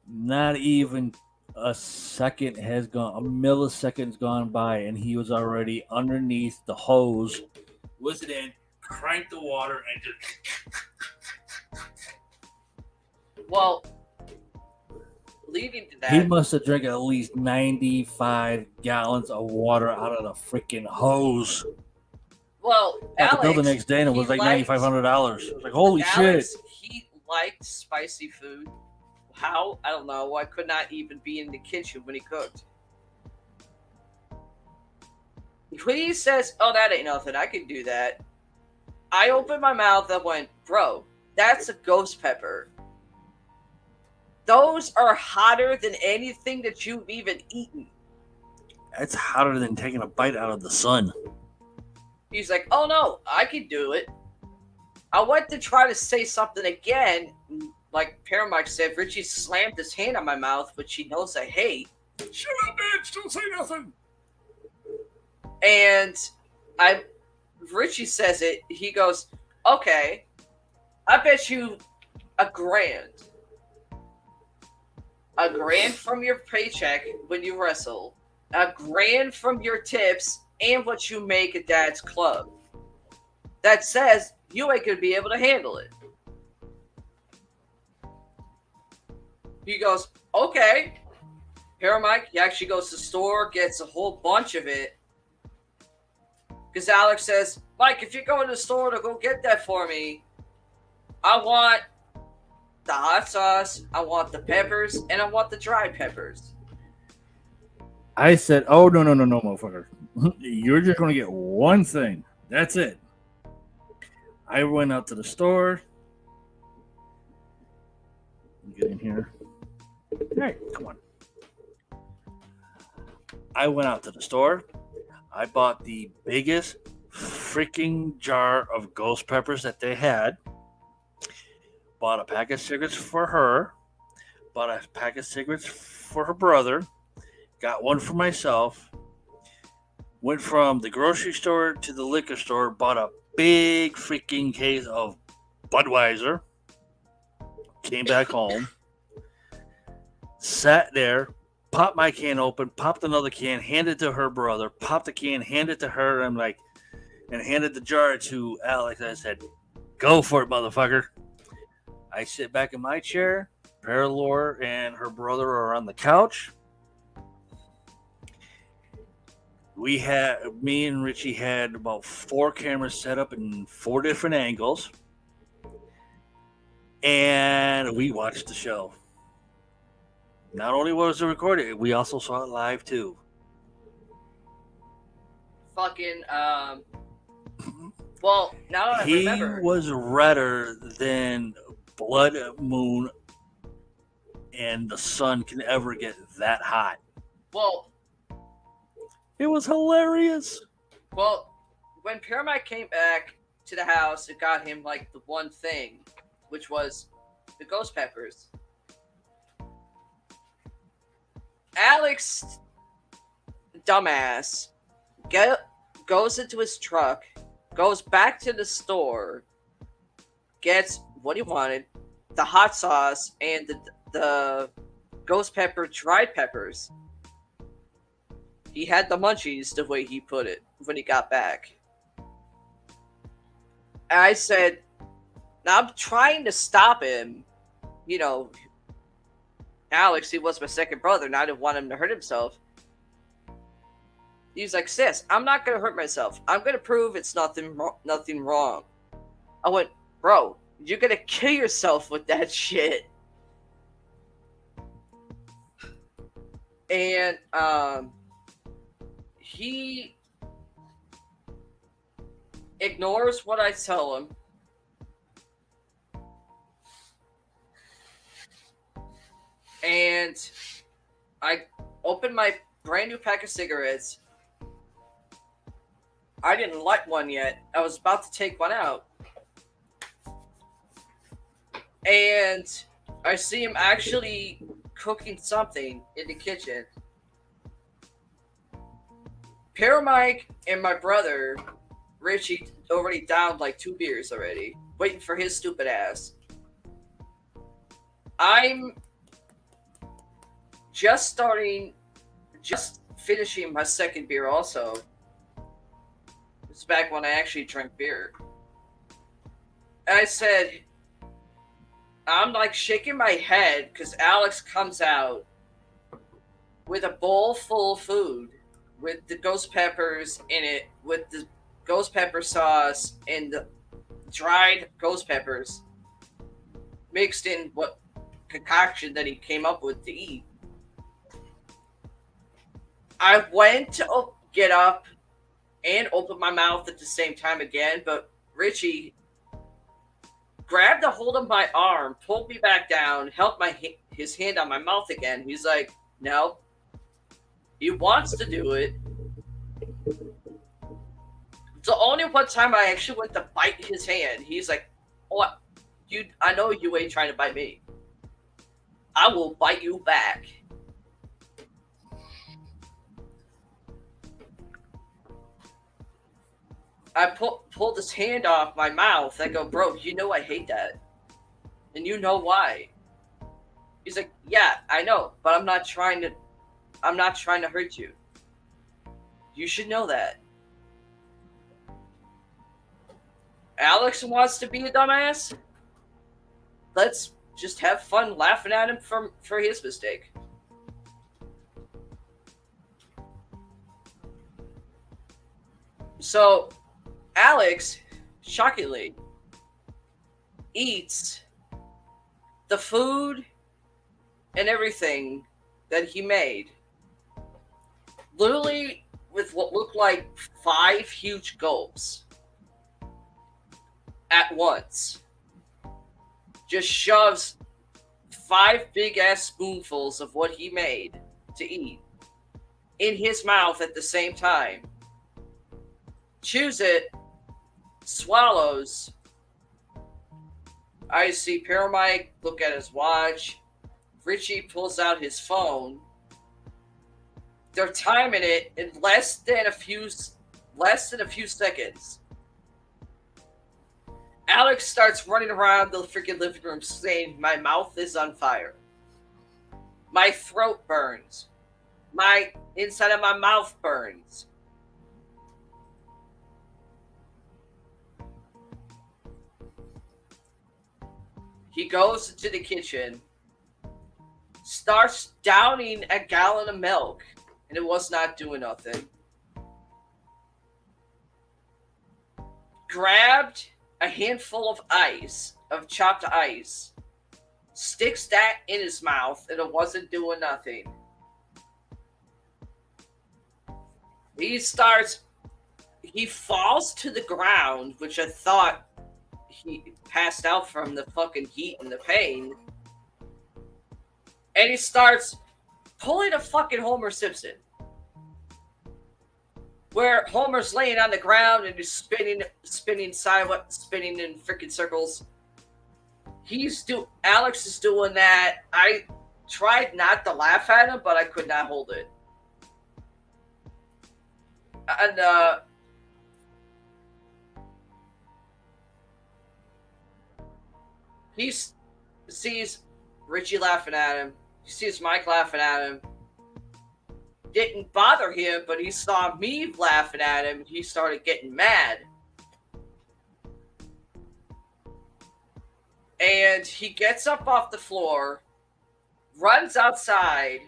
Not even a second has gone, a millisecond's gone by, and he was already underneath the hose with it in, cranked the water, and just. Well, leading to that, He must have drank at least 95 gallons of water out of the freaking hose. well, Got the bill Alex, the next day, and it was he like liked- $9,500. I was like, holy Alex, shit. he liked spicy food. How? I don't know. I could not even be in the kitchen when he cooked. When he says, oh, that ain't nothing, I can do that. I opened my mouth and went, bro, that's a ghost pepper. Those are hotter than anything that you've even eaten. It's hotter than taking a bite out of the sun. He's like, oh no, I can do it. I went to try to say something again. Like Paramount said, Richie slammed his hand on my mouth, which he knows I hate. Shut up, bitch! Don't say nothing. And Richie says it. He goes, okay, I bet you $1,000. $1,000 from your paycheck when you wrestle. $1,000 from your tips and what you make at Dad's club. That says you ain't gonna be able to handle it. He goes, okay. Paramike, he actually goes to the store, gets a whole bunch of it. Because Alex says, Mike, if you're going to the store to go get that for me, I want the hot sauce, I want the peppers, and I want the dry peppers. I said, oh, no, motherfucker. You're just going to get one thing. That's it. I went out to the store. Get in here. Hey, come on. I went out to the store. I bought the biggest freaking jar of ghost peppers that they had. Bought a pack of cigarettes for her. Bought a pack of cigarettes for her brother. Got one for myself. Went from the grocery store to the liquor store. Bought a big freaking case of Budweiser. Came back home. Sat there. Popped my can open. Popped another can. Handed it to her brother. Popped the can. Handed it to her. I'm like, and handed the jar to Alex. I said, go for it, motherfucker. I sit back in my chair. Paralore and her brother are on the couch. Me and Richie had about 4 cameras set up in 4 different angles. And we watched the show. Not only was it recorded, we also saw it live too. Fucking, well, now I remember. He was redder than blood moon and the sun can ever get that hot. Well, it was hilarious. Well, when Paramount came back to the house, it got him like the one thing, which was the ghost peppers. Alex, dumbass, goes into his truck, goes back to the store, gets what he wanted, the hot sauce and the ghost pepper dried peppers. He had the munchies, the way he put it, when he got back. And I said, now I'm trying to stop him. You know, Alex, he was my second brother, and I didn't want him to hurt himself. He's like, sis, I'm not going to hurt myself. I'm going to prove it's nothing wrong. I went, bro, you're going to kill yourself with that shit. And, he ignores what I tell him. And I opened my brand new pack of cigarettes. I didn't light one yet. I was about to take one out. And I see him actually cooking something in the kitchen. Paramike and my brother, Richie, already downed like 2 beers already, waiting for his stupid ass. I'm just finishing my second beer also. It's back when I actually drank beer. And I said, I'm like shaking my head because Alex comes out with a bowl full of food with the ghost peppers in it, with the ghost pepper sauce and the dried ghost peppers mixed in what concoction that he came up with to eat. I went to get up and open my mouth at the same time again, but Richie grabbed a hold of my arm, pulled me back down, held his hand on my mouth again. He's like, no, He wants to do it. The only one time I actually went to bite his hand, he's like, "Oh, I know you ain't trying to bite me. I will bite you back." I pulled his hand off my mouth. I go, "Bro, you know I hate that, and you know why." He's like, "Yeah, I know, but I'm not trying to hurt you. You should know that." Alex wants to be a dumbass. Let's just have fun laughing at him for his mistake. So, Alex, shockingly, eats the food and everything that he made, literally with what looked like 5 huge gulps at once. Just shoves 5 big ass spoonfuls of what he made to eat in his mouth at the same time. Chews it, swallows. I see Paramike look at his watch. Richie pulls out his phone. They're timing it in less than a few seconds. Alex starts running around the freaking living room saying, "My mouth is on fire. My throat burns. My inside of my mouth burns." He goes into the kitchen, starts downing a gallon of milk, and it was not doing nothing. Grabbed a handful of chopped ice, sticks that in his mouth, and it wasn't doing nothing. He falls to the ground, which I thought he passed out from the fucking heat and the pain. And he starts pulling a fucking Homer Simpson, where Homer's laying on the ground and he's spinning in freaking circles. Alex is doing that. I tried not to laugh at him, but I could not hold it. And he sees Richie laughing at him. He sees Mike laughing at him. Didn't bother him, but he saw me laughing at him. He started getting mad. And he gets up off the floor, runs outside,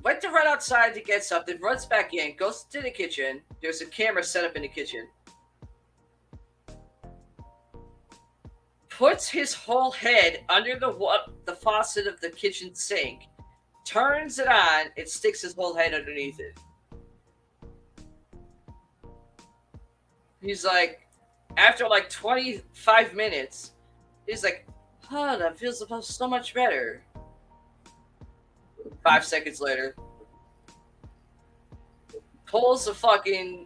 went to run outside to get something, runs back in, goes to the kitchen. There's a camera set up in the kitchen. Puts his whole head under the faucet of the kitchen sink, turns it on, and sticks his whole head underneath it. He's like, after like 25 minutes, he's like, "Oh, that feels so much better." 5 seconds later, pulls a fucking,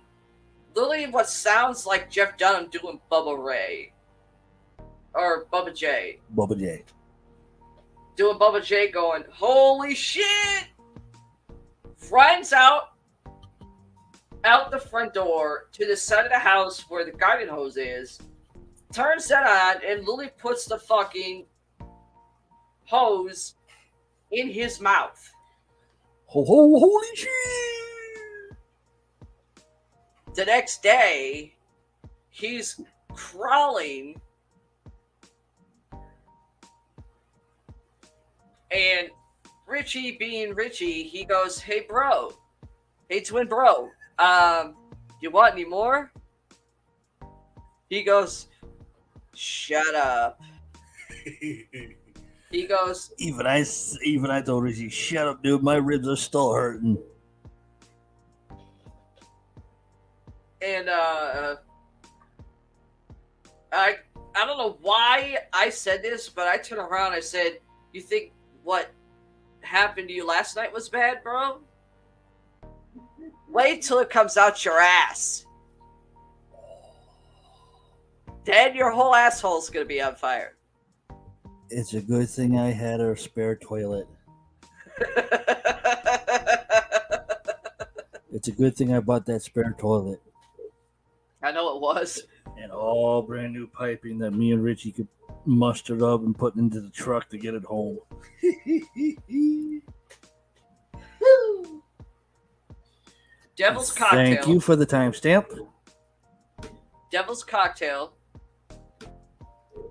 literally what sounds like Jeff Dunham doing Bubba Ray. Or Bubba J. Bubba J. Doing Bubba J going, "Holy shit!" Runs out the front door to the side of the house where the garden hose is. Turns that on and literally puts the fucking hose in his mouth. Holy shit! The next day, he's crawling, and Richie, being Richie, he goes, "Hey bro, hey twin bro, you want any more?" He goes, "Shut up." He goes, Even I told Richie, "Shut up, dude. My ribs are still hurting." and I don't know why I said this, but I turned around and I said, "You think what happened to you last night was bad, bro? Wait till it comes out your ass. Then your whole asshole's gonna be on fire." It's a good thing I had a spare toilet. It's a good thing I bought that spare toilet. I know it was. And all brand new piping that me and Richie could muster up and put into the truck to get it home. Devil's Cocktail. Thank you for the timestamp. Devil's Cocktail.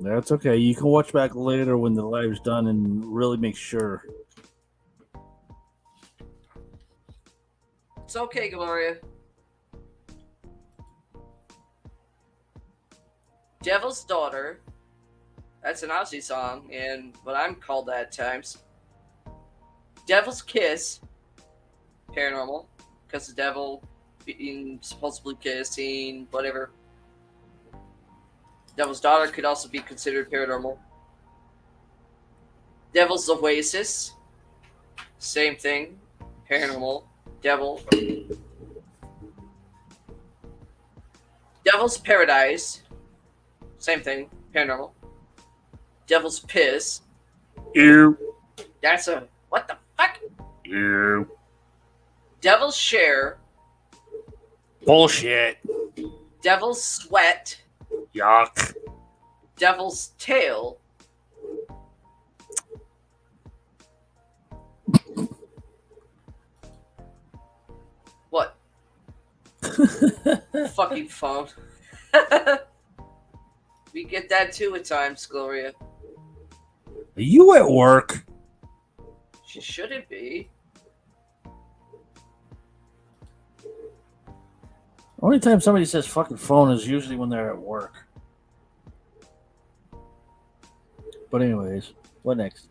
That's okay. You can watch back later when the live's done and really make sure. It's okay, Gloria. Devil's Daughter. That's an Ozzy song, and what I'm called that at times. Devil's Kiss. Paranormal. Because the devil being supposedly kissing, whatever. Devil's Daughter could also be considered paranormal. Devil's Oasis. Same thing. Paranormal. Devil. Devil's Paradise. Same thing. Paranormal. Devil's Piss. Ew. That's a... What the fuck? Ew. Devil's Share. Bullshit. Devil's Sweat. Yuck. Devil's Tail. What? Fucking phone. We get that too at times, Gloria. Are you at work? She shouldn't be. Only time somebody says fucking phone is usually when they're at work. But anyways, what next?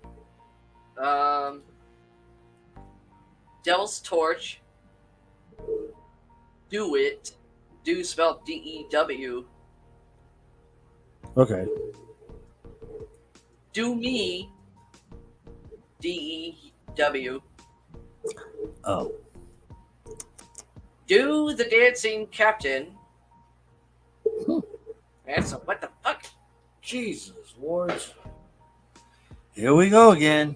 Devil's Torch. Do It. Do spelled D-E-W. Okay. Do Me. D-E-W. Oh. Do the Dancing Captain. That's a, what the fuck? Jesus, Lord. Here we go again.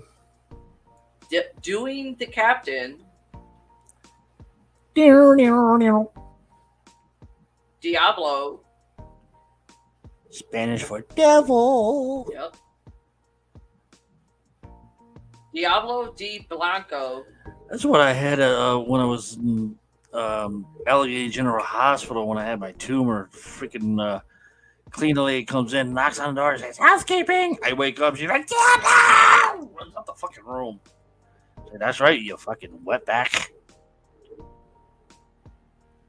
Doing the Captain. Diablo. Spanish for devil. Yep. Diablo de Blanco. That's what I had when I was in Allegheny General Hospital when I had my tumor. Freaking cleaner lady comes in, knocks on the door, and says, "Housekeeping." I wake up, she's like, "Diablo!" Runs out the fucking room. I say, "That's right, you fucking wetback."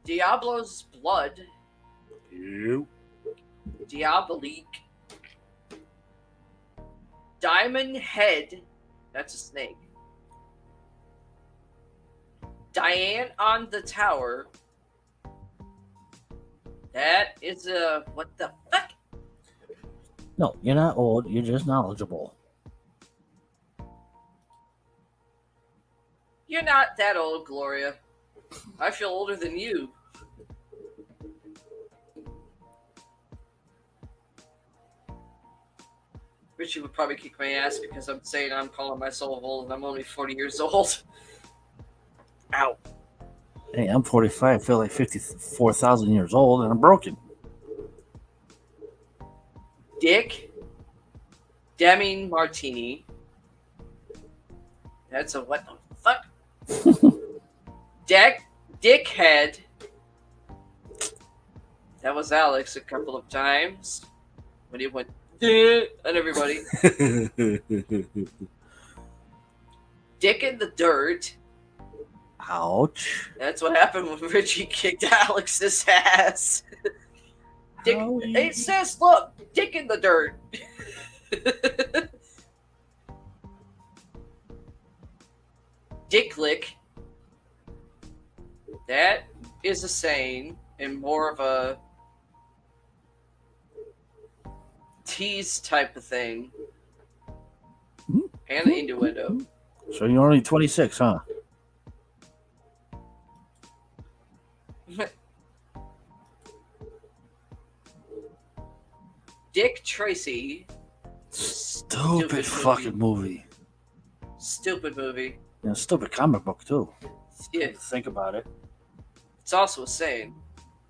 Diablo's Blood. You. Diabolique. Diamond Head. That's a snake. Diane on the Tower. That is a... What the fuck? No, you're not old. You're just knowledgeable. You're not that old, Gloria. I feel older than you. Richie would probably kick my ass because I'm saying I'm calling myself old and I'm only 40 years old. Ow. Hey, I'm 45. I feel like 54,000 years old, and I'm broken. Dick. Deming Martini. That's a what the fuck? Dickhead. That was Alex a couple of times when he went on everybody. Dick in the Dirt. Ouch. That's what happened when Richie kicked Alex's ass. Dick, it says, look, Dick in the Dirt. Dick Lick. That is a saying and more of a tease type of thing. Hmm? And innuendo. So you're only 26, huh? Dick Tracy. Stupid fucking movie. Stupid movie. Yeah, stupid comic book too. Yeah, Think about it. it's also insane.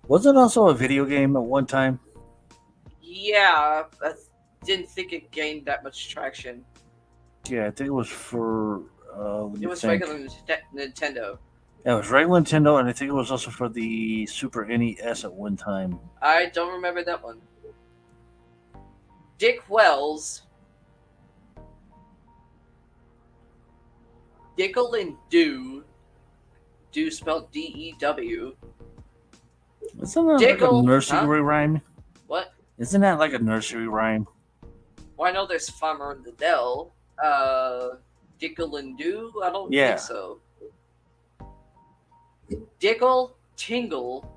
Wasn't it also a video game at one time? Yeah, I didn't think it gained that much traction. Yeah, I think it was for. Let me It was think. regular Nintendo. Yeah, it was regular Nintendo, and I think it was also for the Super NES at one time. I don't remember that one. Dick Wells. Dickle and Dew. Dew spelled D-E-W. Isn't that like a Dickle, nursery rhyme? What? Isn't that like a nursery rhyme? Well, I know there's Farmer in the Dell. Dickle and Dew? I don't Yeah. think so. Dickle Tingle.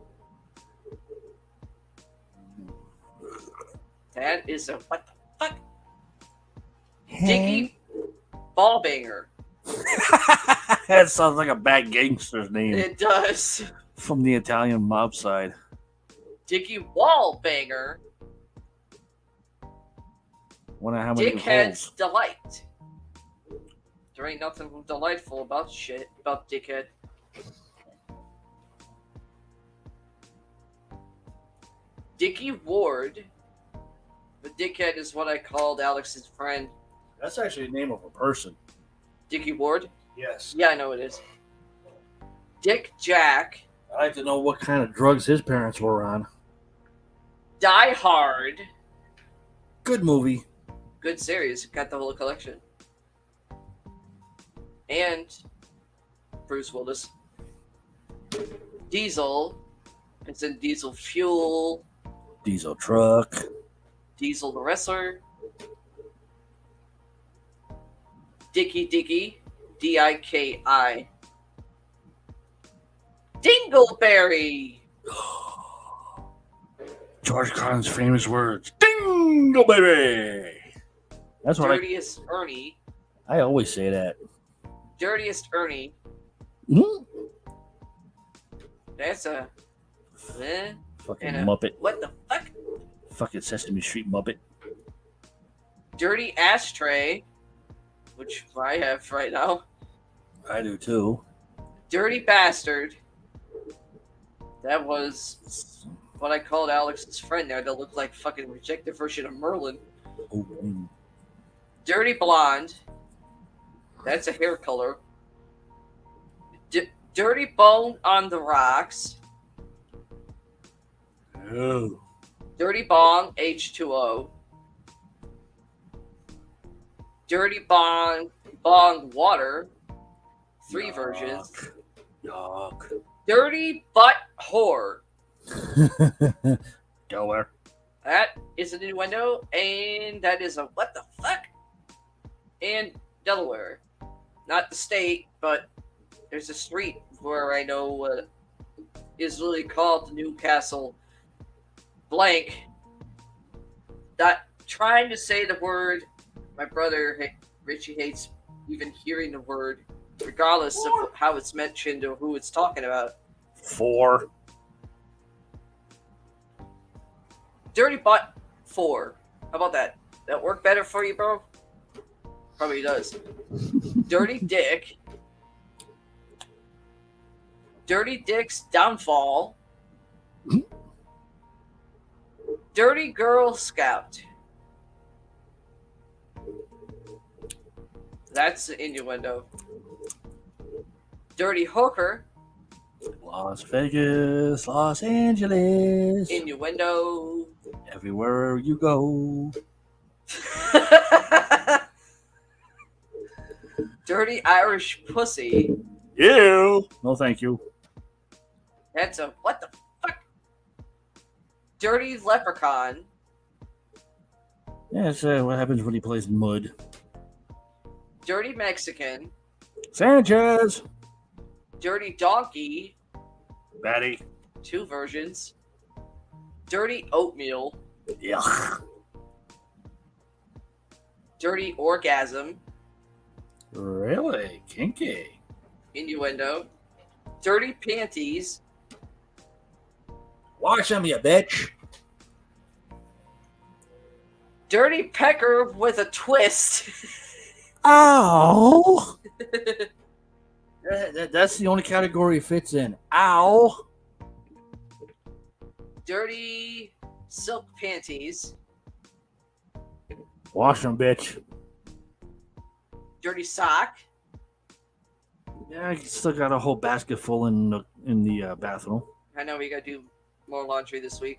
That is a what the fuck? Dicky Ballbanger. That sounds like a bad gangster's name It does. from the Italian mob side. Dicky Wallbanger. Wonder how many Dickhead's holes. Delight. There ain't nothing delightful about Dickhead. Dickie Ward. The Dickhead is what I called Alex's friend. That's actually the name of a person. Dickie Ward? Yes. Yeah, I know it is. Dick Jack. I'd like to know what kind of drugs his parents were on. Die Hard. Good movie. Good series. Got the whole collection. And Bruce Willis. Diesel. It's in Diesel Fuel. Diesel truck. Diesel the Wrestler. Dicky Dicky. D-I-K-I. Dingleberry. George Carlin's famous words. Dingleberry. That's what Dirtiest Ernie. I always say that. Dirtiest Ernie. Hmm? That's a... Fucking and a... Muppet. What the fuck? Fucking Sesame Street Muppet. Dirty Ashtray. Which I have right now. I do too. Dirty Bastard. That was what I called Alex's friend there that looked like fucking rejected version of Merlin. Oh, Dirty Blonde. That's a hair color. Dirty Bone on the Rocks. oh. Dirty Bong H2O. Dirty Bong Water. 3 versions. Yuck. Dirty Butt Whore. Delaware. That is an innuendo, and that is a what the fuck? And Delaware. Not the state, but there's a street where I know is really called Newcastle blank. Not trying to say the word. My brother Richie hates even hearing the word, regardless of how it's mentioned or who it's talking about. 4. Dirty Butt 4. How about that? That work better for you, bro? Probably does. Dirty Dick. Dirty Dick's Downfall. Dirty Girl Scout. That's the innuendo. Dirty Hooker. Las Vegas, Los Angeles. Innuendo. Everywhere you go. Dirty Irish Pussy. You. No, thank you. That's a what the fuck? Dirty Leprechaun. Yeah, it's what happens when he plays mud. Dirty Mexican. Sanchez. Dirty Donkey. Batty. 2 versions. Dirty Oatmeal. Yuck. Dirty orgasm. Really? Kinky. Innuendo. Dirty panties. Wash them, you bitch. Dirty pecker with a twist. Ow. That's the only category it fits in. Ow. Dirty silk panties. Wash them, bitch. Dirty sock. Yeah, I still got a whole basket full in the bathroom. I know we gotta do more laundry this week.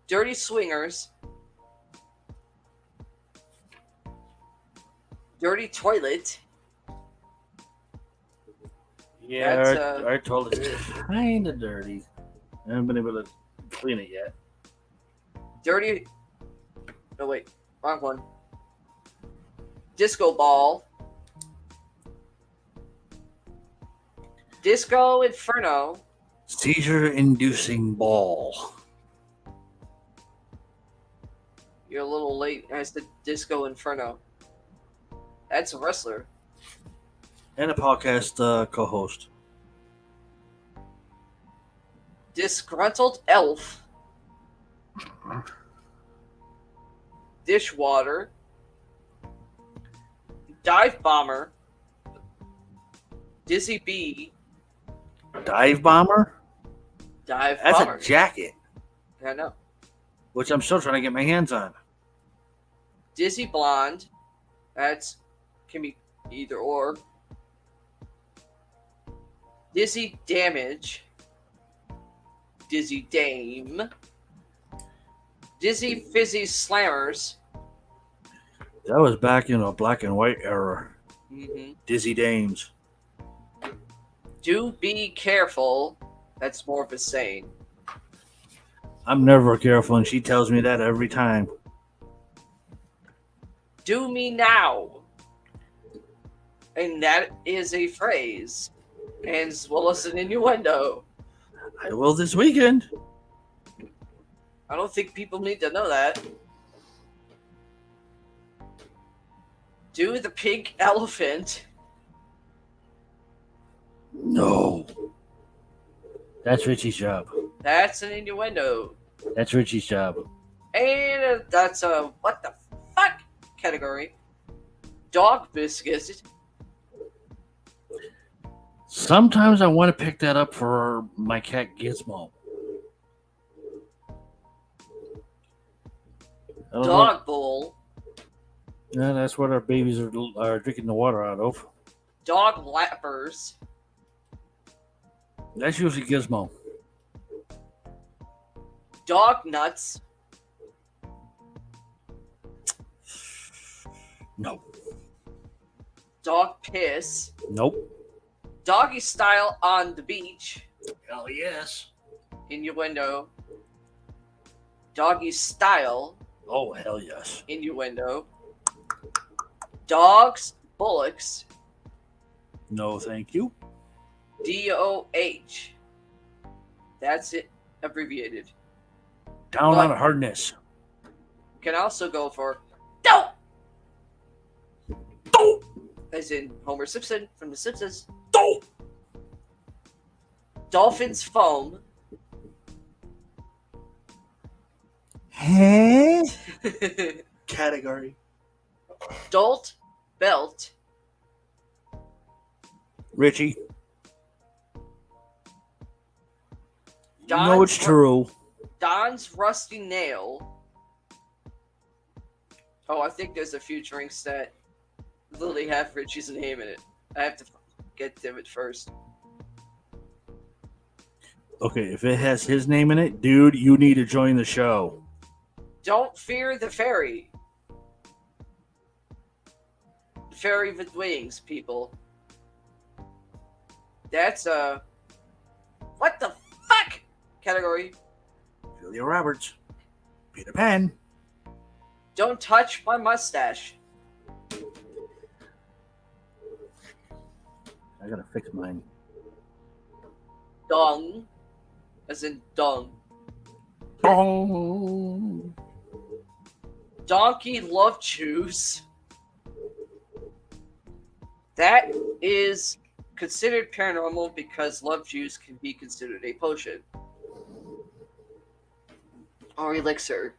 Dirty swingers. Dirty toilet. Yeah, That's, our toilet is kind of dirty. I haven't been able to clean it yet. Dirty. No, wait. Wrong one. Disco ball. Disco Inferno. Seizure-inducing ball. You're a little late. I said Disco Inferno. That's a wrestler. And a podcast co-host. Disgruntled elf. Dishwater. Dive bomber. Dizzy bee. Dive bomber? Dive That's bomber. a jacket, I know. which I'm still trying to get my hands on. Dizzy blonde. That's can be either or. Dizzy damage. Dizzy dame. Dizzy fizzy slammers. That was back in a black and white era. Mm-hmm. Dizzy dames. Do be careful. That's more of a saying. I'm never careful, and she tells me that every time. Do me now. And that is a phrase. And well as an innuendo. I will this weekend. I don't think people need to know that. Do the pink elephant. No. That's Richie's job. That's an innuendo. That's Richie's job. And that's a what the fuck category. Dog biscuit. Sometimes I want to pick that up for my cat Gizmo. I don't know. Dog bowl. Yeah, that's what our babies are drinking the water out of. Dog lappers. That's usually Gizmo. Dog nuts. No. Dog piss. Nope. Doggy style on the beach. Hell yes. Innuendo. Doggy style. Oh, hell yes. Innuendo. Dogs, bullocks. No, thank you. DOH. That's it, abbreviated. Down But- on hardness. Can also go for dope. Dope. As in Homer Simpson from The Simpsons. Dope. Dolphins foam. Huh? Category. Dolt belt. Richie. You Don's know it's true. Don's rusty nail. Oh, I think there's a few drinks that literally have Richie's name in it. I have to get to it first. Okay, if it has his name in it, dude, you need to join the show. Don't fear the fairy. The fairy with wings, people. That's a what the fuck category. Julia Roberts. Peter Pan. Don't touch my mustache. I gotta fix mine. Dung. As in dung. Dong. Donkey Love Juice. That is considered paranormal because love juice can be considered a potion or elixir.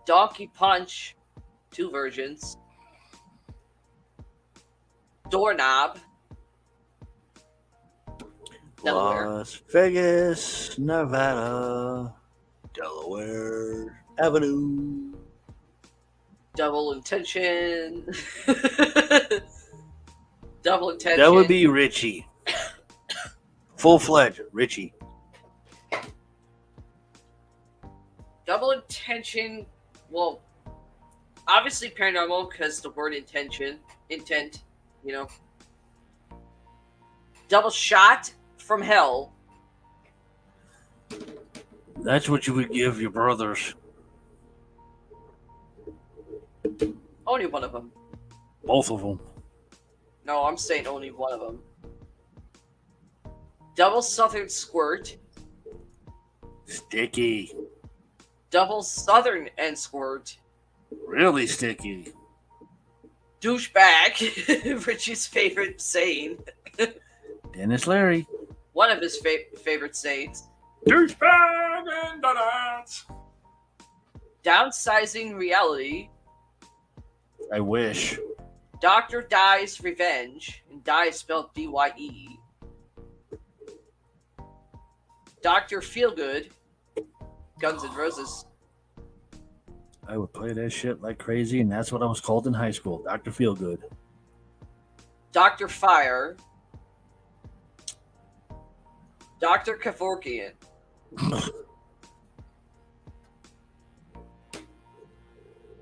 Donkey Punch, 2 versions. Doorknob. Delaware. Las Vegas, Nevada, Delaware Avenue. Double Intention. Double Intention. That would be Richie. Full-fledged Richie. Double Intention. Well, obviously paranormal because the word intent, you know. Double Shot from Hell. That's what you would give your brothers. Only one of them. Both of them. No, I'm saying only one of them. Double Southern Squirt. Sticky. Double Southern and Squirt. Really sticky. Douchebag. Richie's favorite saying. Dennis Leary. One of his favorite sayings. Douchebag and the dance. Downsizing Reality. I wish. Dr. Dye's Revenge. And Dye is spelled D-Y-E. Dr. Feelgood. Guns N' Roses. I would play that shit like crazy, and that's what I was called in high school. Dr. Feelgood. Dr. Fire. Dr. Kevorkian.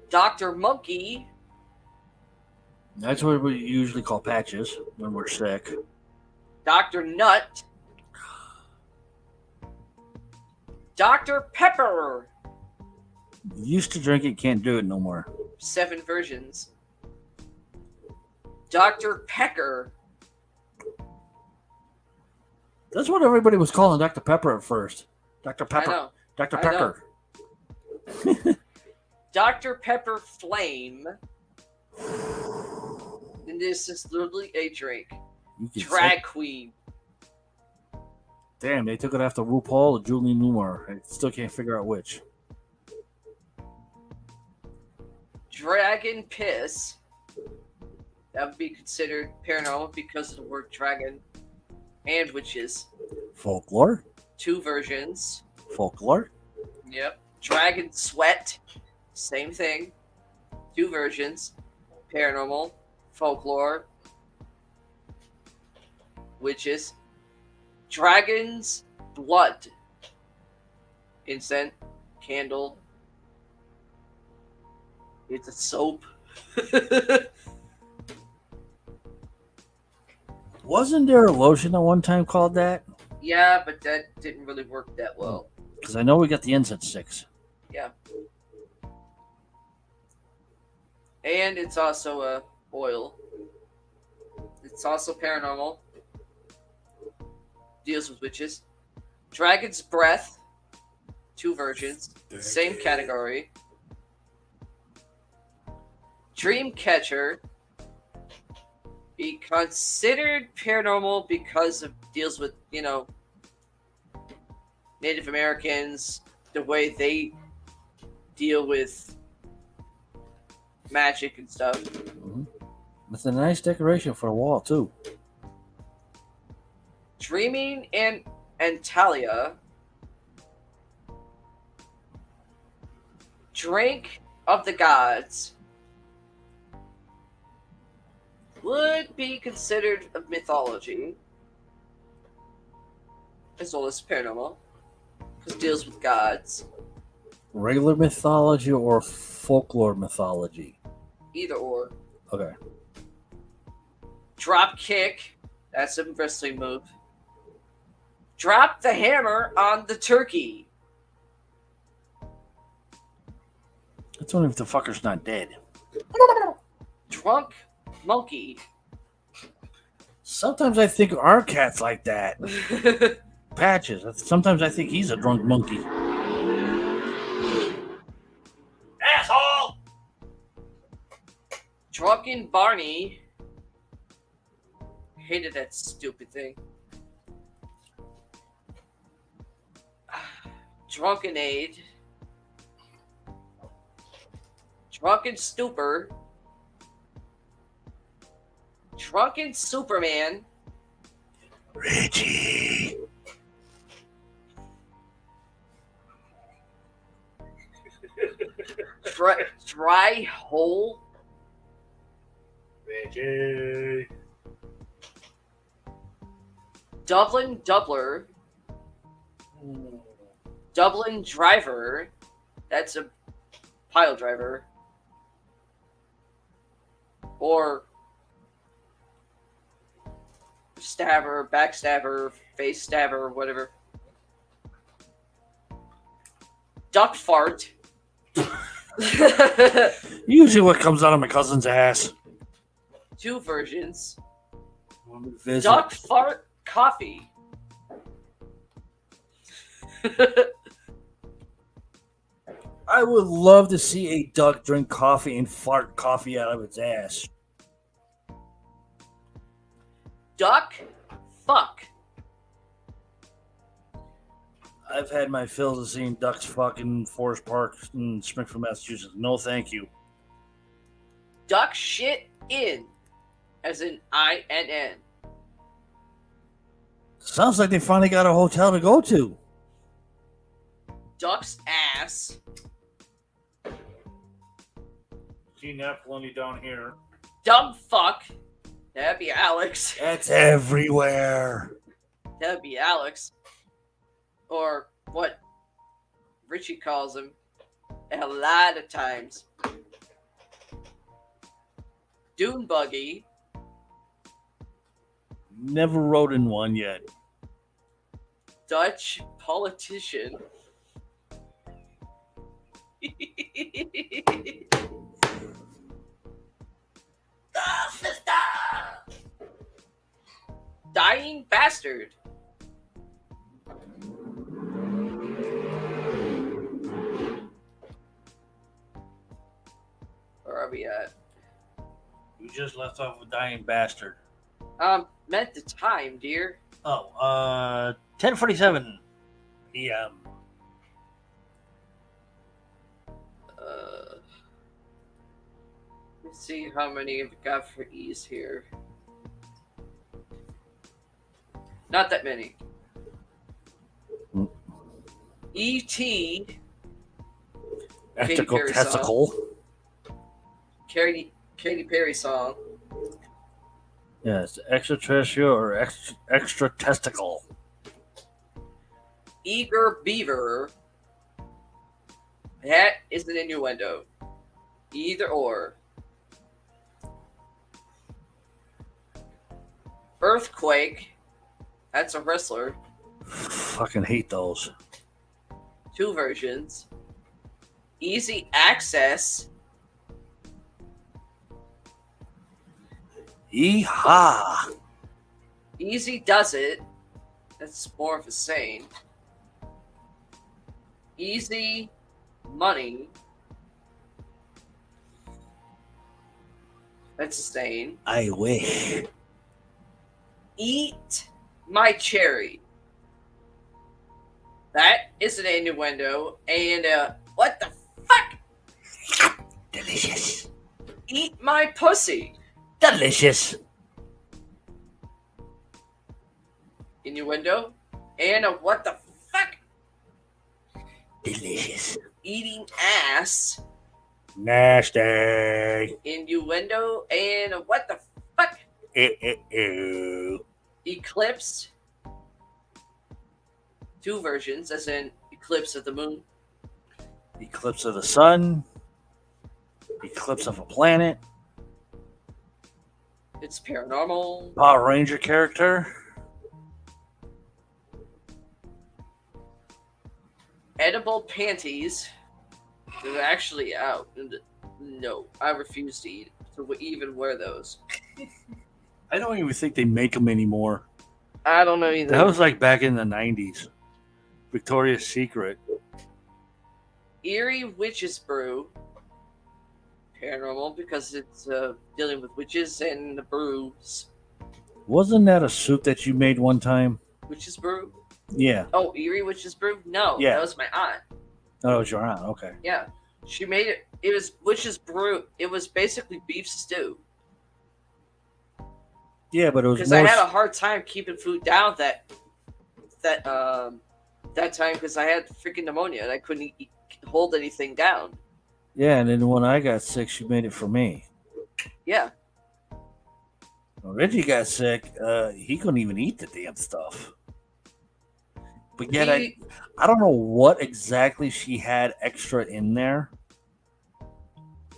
Dr. Monkey. That's what we usually call patches when we're sick. Dr. Nut. Dr. Pepper. Used to drink it, can't do it no more. 7 versions. Dr. Pecker. That's what everybody was calling Dr. Pepper at first. Dr. I Pepper. know. Dr. I Pepper. Dr. Pepper Flame. And this is literally a drink. You can Drag say- Queen. Damn, they took it after RuPaul or Julie Newmar. I still can't figure out which. Dragon Piss. That would be considered paranormal because of the word dragon and witches. Folklore. 2 versions. Folklore. Yep. Dragon Sweat. Same thing. 2 versions. Paranormal. Folklore. Witches. Dragon's Blood. Incense. Candle. It's a soap. Wasn't there a lotion at one time called that? Yeah, but that didn't really work that well. Because I know we got the incense sticks. Yeah. And it's also a oil. It's also paranormal. Deals with witches. Dragon's Breath. 2 versions. Same category. Dreamcatcher. Be considered paranormal because it deals with, Native Americans, the way they deal with magic and stuff. Mm-hmm. It's a nice decoration for a wall, too. Dreaming and Antalya. Drink of the Gods. Would be considered a mythology. As well as paranormal. Because it deals with gods. Regular mythology or folklore mythology? Either or. Okay. Drop kick. That's a wrestling move. Drop the hammer on the turkey. That's only if the fucker's not dead. Drunk monkey. Sometimes I think our cat's like that. Patches. Sometimes I think he's a drunk monkey. Drunken Barney. Hated that stupid thing. Drunkenade. Drunken Stupor. Drunken Superman. Reggie. Dry Hole. Reggie. Dublin Doubler. Dublin Driver. That's a pile driver. Or stabber, backstabber, face stabber, whatever. Duck Fart. Usually what comes out of my cousin's ass. 2 versions. Visit. Duck Fart Coffee. I would love to see a duck drink coffee and fart coffee out of its ass. Duck Fuck. I've had my fill of seeing ducks fucking Forest Park in Springfield, Massachusetts. No, thank you. Duck Shit In. As in INN. Sounds like they finally got a hotel to go to. Duck's Ass. Seen that plenty down here. Dumb Fuck. That'd be Alex. It's everywhere. That'd be Alex. Or what Richie calls him a lot of times. Dune Buggy. Never rode in one yet. Dutch Politician. Dying Bastard. Where are we at? We just left off with Dying Bastard. Meant the time, dear. Oh, 10:47 p.m. Let's see how many I've got for ease here. Not that many. E.T. Ethical Perry testicle. Katy Perry song. Yes, extraterrestrial or extra testicle. Eager Beaver. That is an innuendo. Either or. Earthquake. That's a wrestler. Fucking hate those. 2 versions. Easy Access. Yeehaw! Easy Does It. That's more of a saying. Easy Money. That's a saying. I wish. Eat My Cherry. That is an innuendo. And, what the fuck? Delicious. Eat My Pussy. Delicious. Innuendo. And, what the fuck? Delicious. Eating Ass. Nasty. Innuendo. And, what the fuck? Ew. Eclipse. 2 versions, as in Eclipse of the Moon. Eclipse of the sun. Eclipse of a planet. It's paranormal. Power Ranger character. Edible Panties. They're actually out. No, I refuse to even wear those. I don't even think they make them anymore. I don't know either. That was like back in the 90s. Victoria's Secret. Erie Witch's Brew. paranormal because it's dealing with witches and the brews. Wasn't that a soup that you made one time? Witches brew? Yeah. Oh, Erie witches brew? No, Yeah. that was my aunt. Oh, it was your aunt. Okay. Yeah, she made it. It was witches brew. It was basically beef stew. Yeah, but it was Because more. I had a hard time keeping food down that time because I had freaking pneumonia and I couldn't hold anything down. Yeah, and then when I got sick, she made it for me. Yeah. When Reggie got sick, he couldn't even eat the damn stuff. But yet, I don't know what exactly she had extra in there.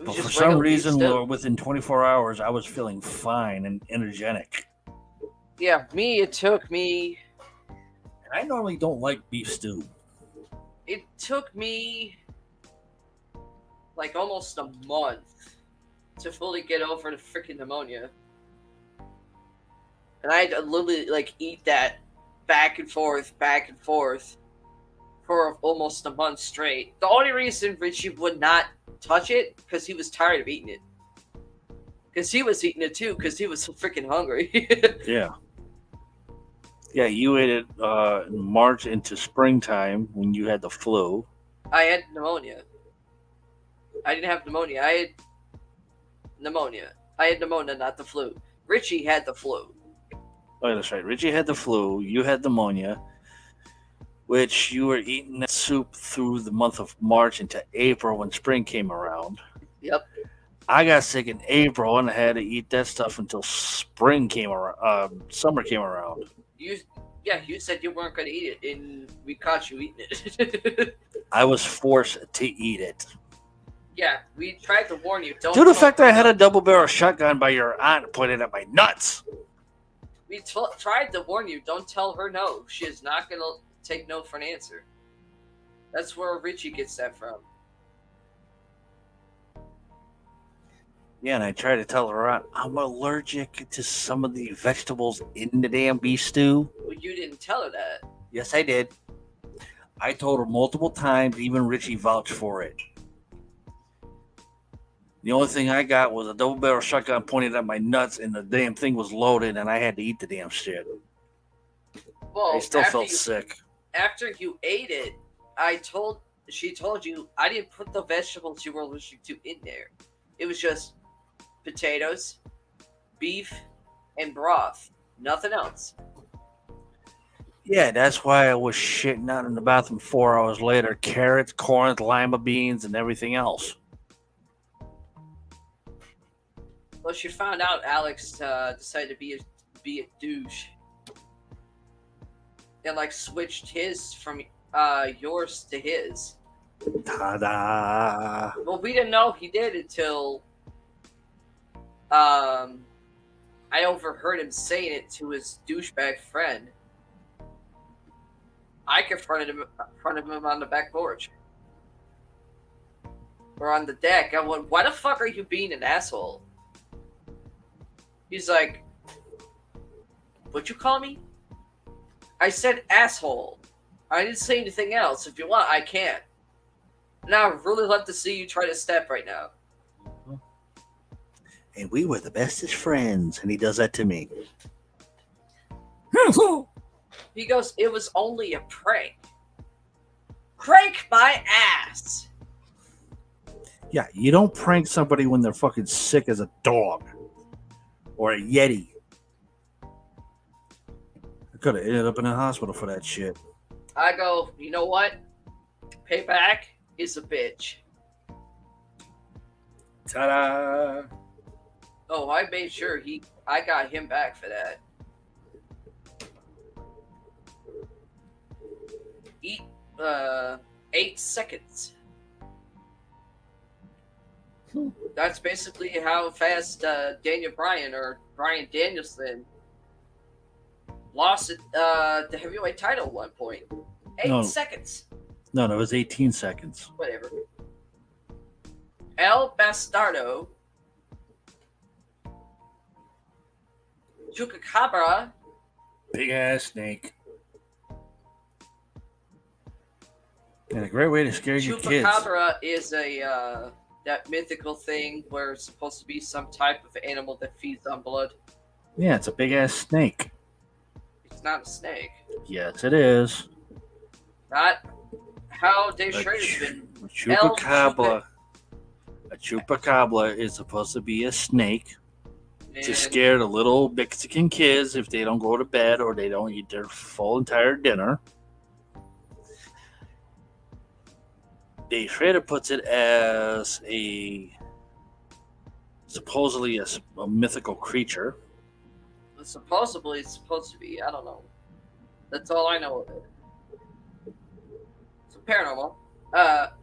But for some reason, within 24 hours, I was feeling fine and energetic. Yeah, it took me... I normally don't like beef stew. It took me like almost a month to fully get over the freaking pneumonia. And I had to literally like eat that back and forth for almost a month straight. The only reason Richie would not touch it because he was tired of eating it. Because he was eating it too because he was so freaking hungry. Yeah. Yeah, you ate it in March into springtime when you had the flu. I had pneumonia. I didn't have pneumonia. I had pneumonia. I had pneumonia, not the flu. Richie had the flu. Oh, that's right. Richie had the flu. You had pneumonia, which you were eating that soup through the month of March into April when spring came around. Yep. I got sick in April and I had to eat that stuff until spring came around. Summer came around. You said you weren't going to eat it, and we caught you eating it. I was forced to eat it. Yeah, we tried to warn you. Don't. Due to the fact that I had a double barrel shotgun by your aunt pointed at my nuts. We tried to warn you. Don't tell her no. She is not going to take no for an answer. That's where Richie gets that from. Yeah, and I tried to tell her I'm allergic to some of the vegetables in the damn beef stew. Well, you didn't tell her that. Yes, I did. I told her multiple times, even Richie vouched for it. The only thing I got was a double barrel shotgun pointed at my nuts, and the damn thing was loaded, and I had to eat the damn shit. Well, I still felt sick. After you ate it, she told you I didn't put the vegetables you were allergic to in there. It was just potatoes, beef, and broth. Nothing else. Yeah, that's why I was shitting out in the bathroom 4 hours later. Carrots, corn, lima beans, and everything else. Well, she found out Alex decided to be a douche. And like switched his from yours to his. Ta-da! Well, we didn't know he did until I overheard him saying it to his douchebag friend. I confronted him on the back porch. Or on the deck. I went, why the fuck are you being an asshole? He's like, what'd you call me? I said asshole. I didn't say anything else. If you want, I can. Now I'd really love to see you try to step right now. And we were the bestest friends, and he does that to me. He goes, it was only a prank. Prank my ass! Yeah, you don't prank somebody when they're fucking sick as a dog. Or a Yeti. I could have ended up in a hospital for that shit. I go, you know what? Payback is a bitch. Ta-da! Oh, I made sure I got him back for that. Eat 8 seconds. That's basically how fast Daniel Bryan or Bryan Danielson lost the heavyweight title at one point. 8 seconds. No, it was 18 seconds. Whatever. El Bastardo. Chupacabra. Big ass snake. And a great way to scare your kids. Chupacabra is a that mythical thing where it's supposed to be some type of animal that feeds on blood. Yeah, it's a big ass snake. It's not a snake. Yes, it is. Not how Dave A Schrader's been. chupacabra. A chupacabra is supposed to be a snake to And scare the little Mexican kids if they don't go to bed or they don't eat their full entire dinner. Dave Schrader puts it as supposedly a mythical creature. supposedly it's supposed to be. I don't know. That's all I know of it. So paranormal.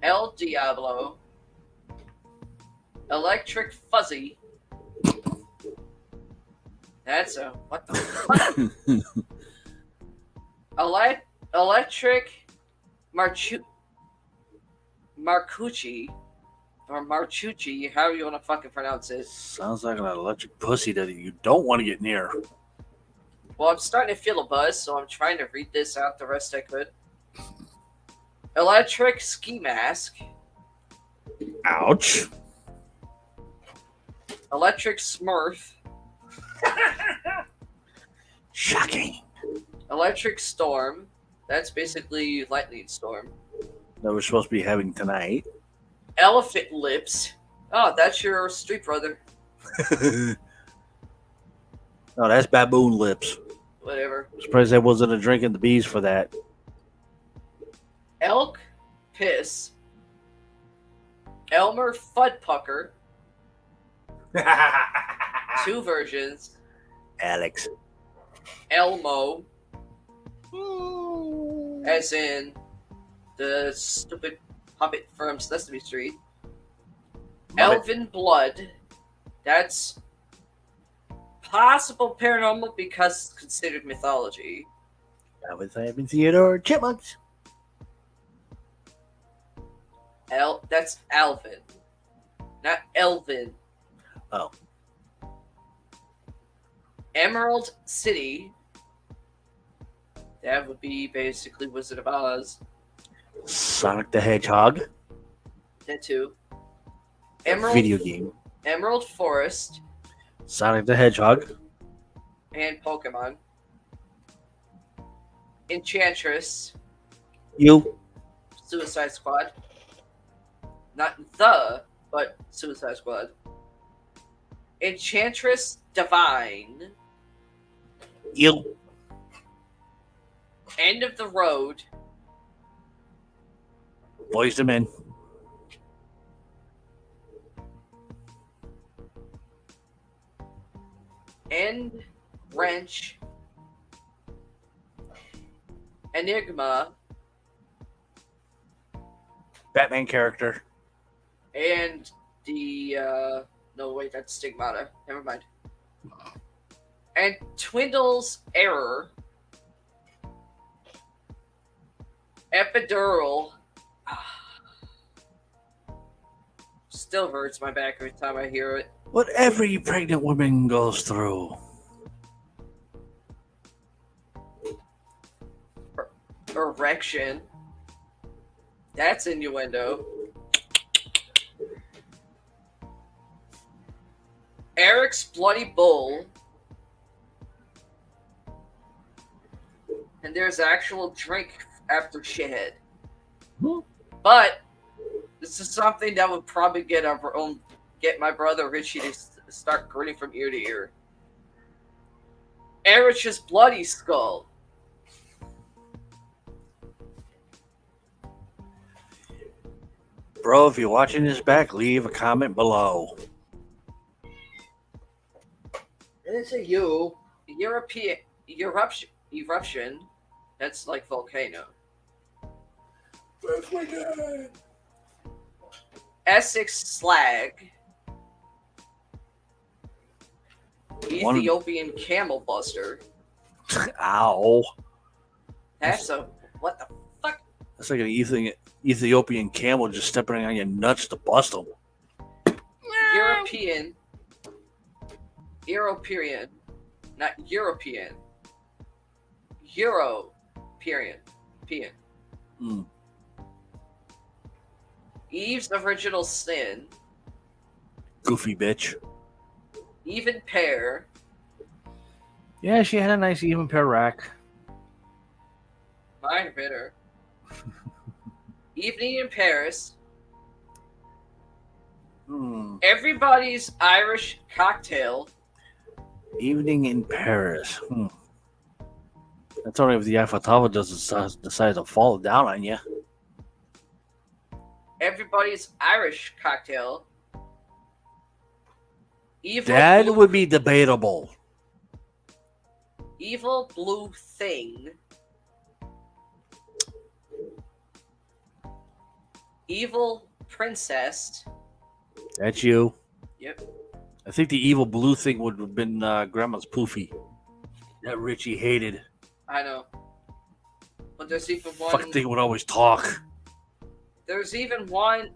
El Diablo. Electric Fuzzy. That's a what the fuck? Electric Marcucci or Marchucci, however you want to fucking pronounce it. Sounds like an electric pussy that you don't want to get near. Well, I'm starting to feel a buzz, so I'm trying to read this out the rest I could. Electric Ski Mask. Ouch. Electric Smurf. Shocking. Electric Storm. That's basically Lightning Storm. That we're supposed to be having tonight. Elephant Lips. Oh, that's your street brother. No, that's baboon lips. Whatever. Surprised I wasn't a drinking the bees for that. Elk Piss. Elmer Fuddpucker. Two versions. Alex. Elmo. As in the stupid puppet from Sesame Street. Elven Blood. That's possible paranormal because it's considered mythology. That was having Theodore Chipmunks. That's Alvin. Not Elvin. Oh. Emerald City. That would be basically Wizard of Oz. Sonic the Hedgehog. That too. Video game. Emerald Forest. Sonic the Hedgehog. And Pokemon. Enchantress. You. Suicide Squad. Not the, but Suicide Squad. Enchantress Divine. You. End of the Road. Boys to men. End Wrench. Enigma. Batman character. And the no wait, that's Stigmata. Never mind. And Twindle's Error. Epidural. Still hurts my back every time I hear it. What every pregnant woman goes through. Erection. That's innuendo. Eric's Bloody Bull. And there's actual drink after shithead. But this is something that would probably get my brother Richie to start grinning from ear to ear. Eric's Bloody Skull. Bro, if you're watching this back, leave a comment below. And it's a European eruption. That's like volcano. Essex Slag. Ethiopian Camel Buster. Ow. That's a what the fuck? That's like an Ethiopian camel just stepping on your nuts to bust them. European, not European. European. Mm. Eve's Original Sin. Goofy bitch. Even Pair, Yeah, she had a nice even pair rack. my bitter. Evening in Paris, Everybody's Irish Cocktail, Evening in Paris. That's only if the Eiffel Tower decides to fall down on you. Everybody's Irish Cocktail, Evil That Blue, would be debatable. Evil Blue Thing, Evil Princess. That's you. Yep. I think the evil blue thing would have been Grandma's poofy. That Richie hated. I know. But there's even one. Fuck thing would always talk. There's even one.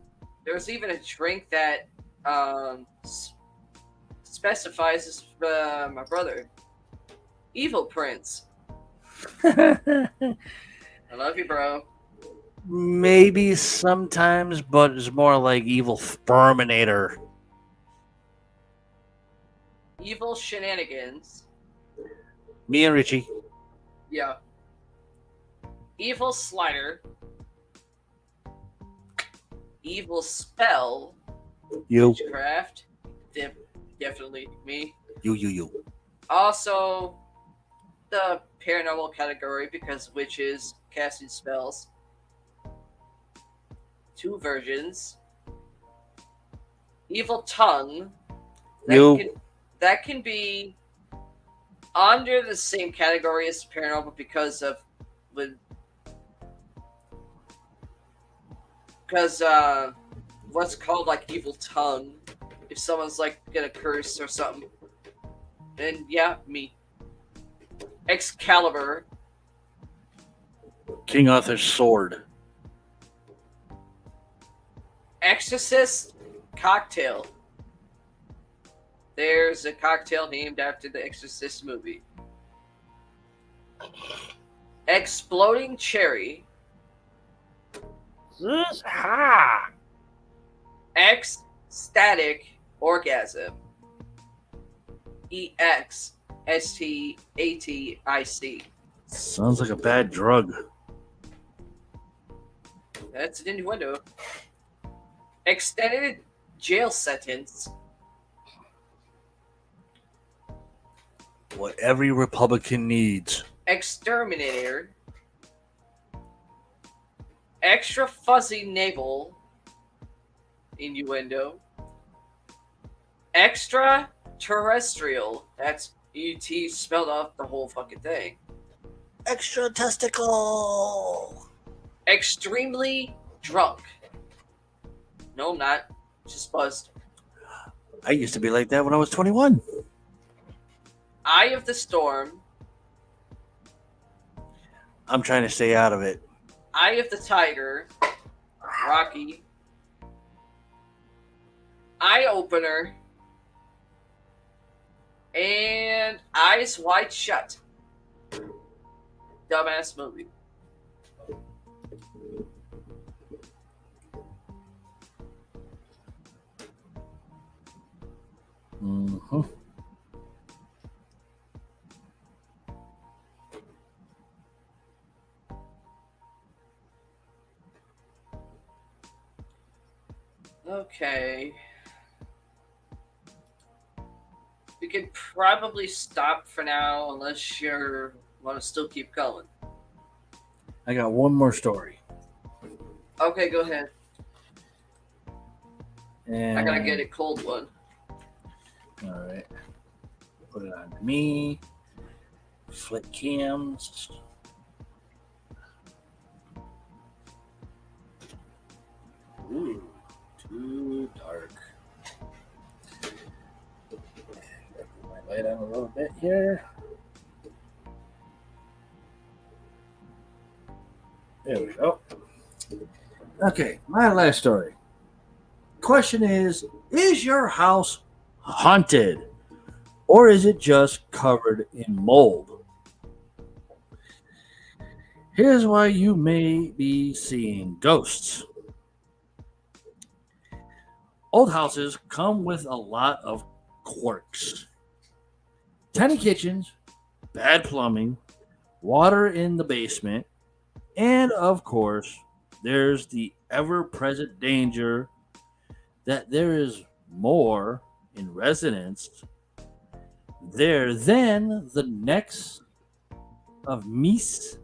There's even a drink that specifies as my brother. Evil Prince. I love you, bro. Maybe sometimes, but it's more like evil Sperminator. Evil Shenanigans. Me and Richie. Yeah. Evil Slider. Evil Spell. You. Witchcraft. Definitely me. You. Also, the paranormal category because witches casting spells. 2 versions. Evil Tongue. That can be under the same category as paranormal because what's called like evil tongue. If someone's like gonna curse or something. Then yeah, me. Excalibur. King Arthur's sword. Exorcist cocktail. There's a cocktail named after the Exorcist movie. Exploding cherry. Ecstatic orgasm. EXSTATIC. Sounds like a bad drug. That's an innuendo. Extended jail sentence. What every Republican needs. Exterminator. Extra fuzzy navel. Innuendo. Extraterrestrial. That's ET spelled out the whole fucking thing. Extra testicle. Extremely drunk. No, I'm not. Just buzzed. I used to be like that when I was 21. Eye of the Storm. I'm trying to stay out of it. Eye of the Tiger. Rocky. Eye Opener. And Eyes Wide Shut. Dumbass movie. Mm-hmm. Okay. We could probably stop for now unless you want to still keep going. I got one more story. Okay, go ahead. And I gotta get a cold one. All right. Put it on me. Flick cams. Ooh, too dark. Put my light on a little bit here. There we go. Okay, my last story. Question is your house haunted, or is it just covered in mold? Here's why you may be seeing ghosts. Old houses come with a lot of quirks. Tiny kitchens, bad plumbing, water in the basement, and of course, there's the ever present danger that there is more in residence there than the next of mice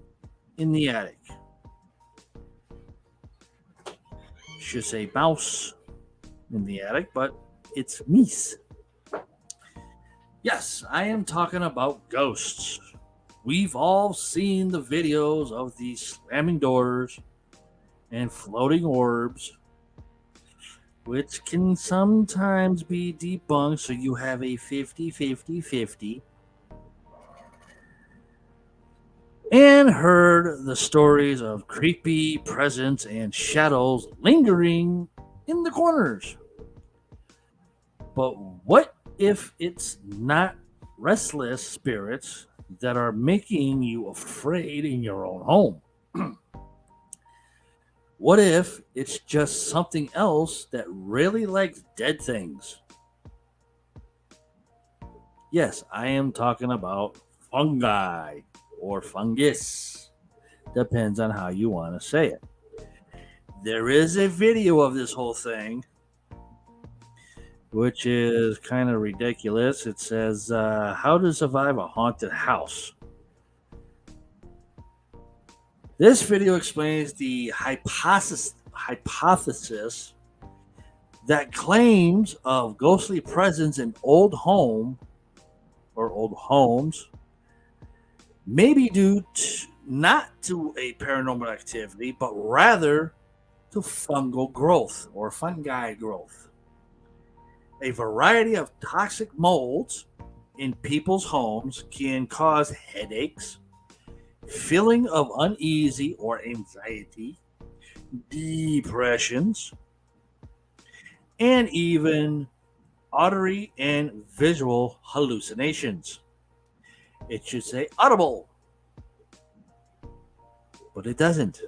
in the attic. Should say mouse in the attic, but it's mice. Yes, I am talking about ghosts. We've all seen the videos of these slamming doors and floating orbs, which can sometimes be debunked, so you have a 50-50-50. And heard the stories of creepy presence and shadows lingering in the corners. But what if it's not restless spirits that are making you afraid in your own home? What if it's just something else that really likes dead things? Yes, I am talking about fungi or fungus. Depends on how you want to say it. There is a video of this whole thing, which is kind of ridiculous. It says, how to survive a haunted house. This video explains the hypothesis that claims of ghostly presence in old home or old homes may be due not to a paranormal activity, but rather to fungal growth or fungi growth. A variety of toxic molds in people's homes can cause headaches, feeling of uneasy or anxiety, depressions, and even auditory and visual hallucinations. It should say audible, but it doesn't.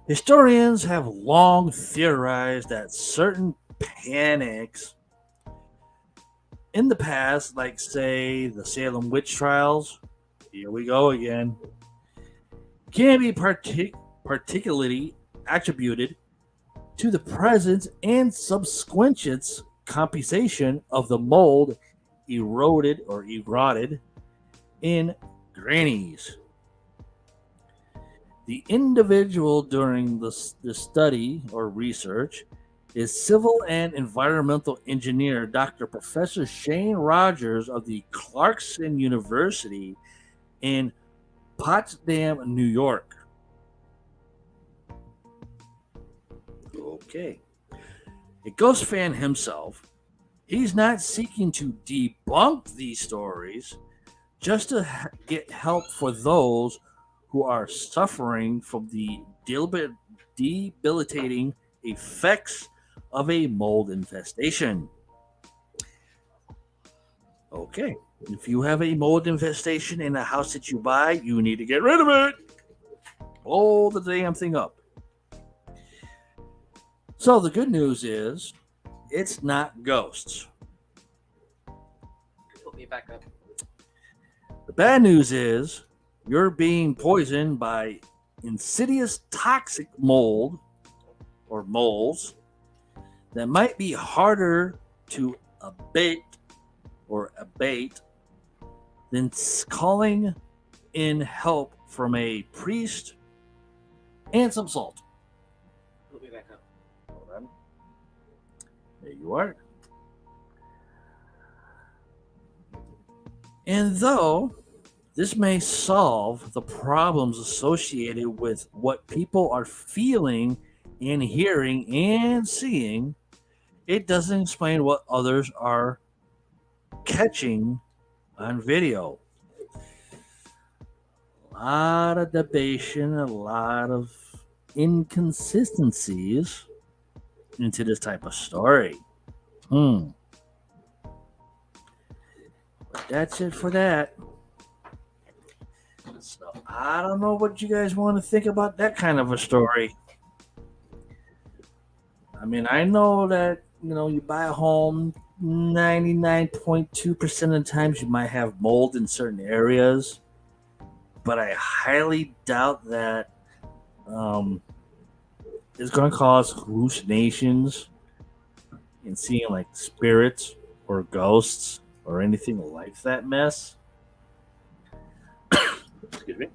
Historians have long theorized that certain panics in the past, like say the Salem witch trials, here we go again, can be particularly attributed to the presence and subsequent compensation of the mold eroded in grannies. The individual during the study or research is civil and environmental engineer Dr. Professor Shane Rogers of the Clarkson University in Potsdam, New York. Okay. A ghost fan himself, he's not seeking to debunk these stories, just to get help for those who are suffering from the debilitating effects of a mold infestation. Okay, if you have a mold infestation in a house that you buy, you need to get rid of it. Blow the damn thing up. So the good news is, it's not ghosts. Put me back up. The bad news is, you're being poisoned by insidious toxic mold or moles that might be harder to abate than calling in help from a priest and some salt. Put me back up. Hold on. There you are. And though this may solve the problems associated with what people are feeling and hearing and seeing, it doesn't explain what others are catching on video. A lot of debation, a lot of inconsistencies into this type of story. But that's it for that. So I don't know what you guys want to think about that kind of a story. I mean, I know that, you buy a home, 99.2% of the times you might have mold in certain areas, but I highly doubt that it's going to cause hallucinations and seeing like spirits or ghosts or anything like that mess. Excuse me.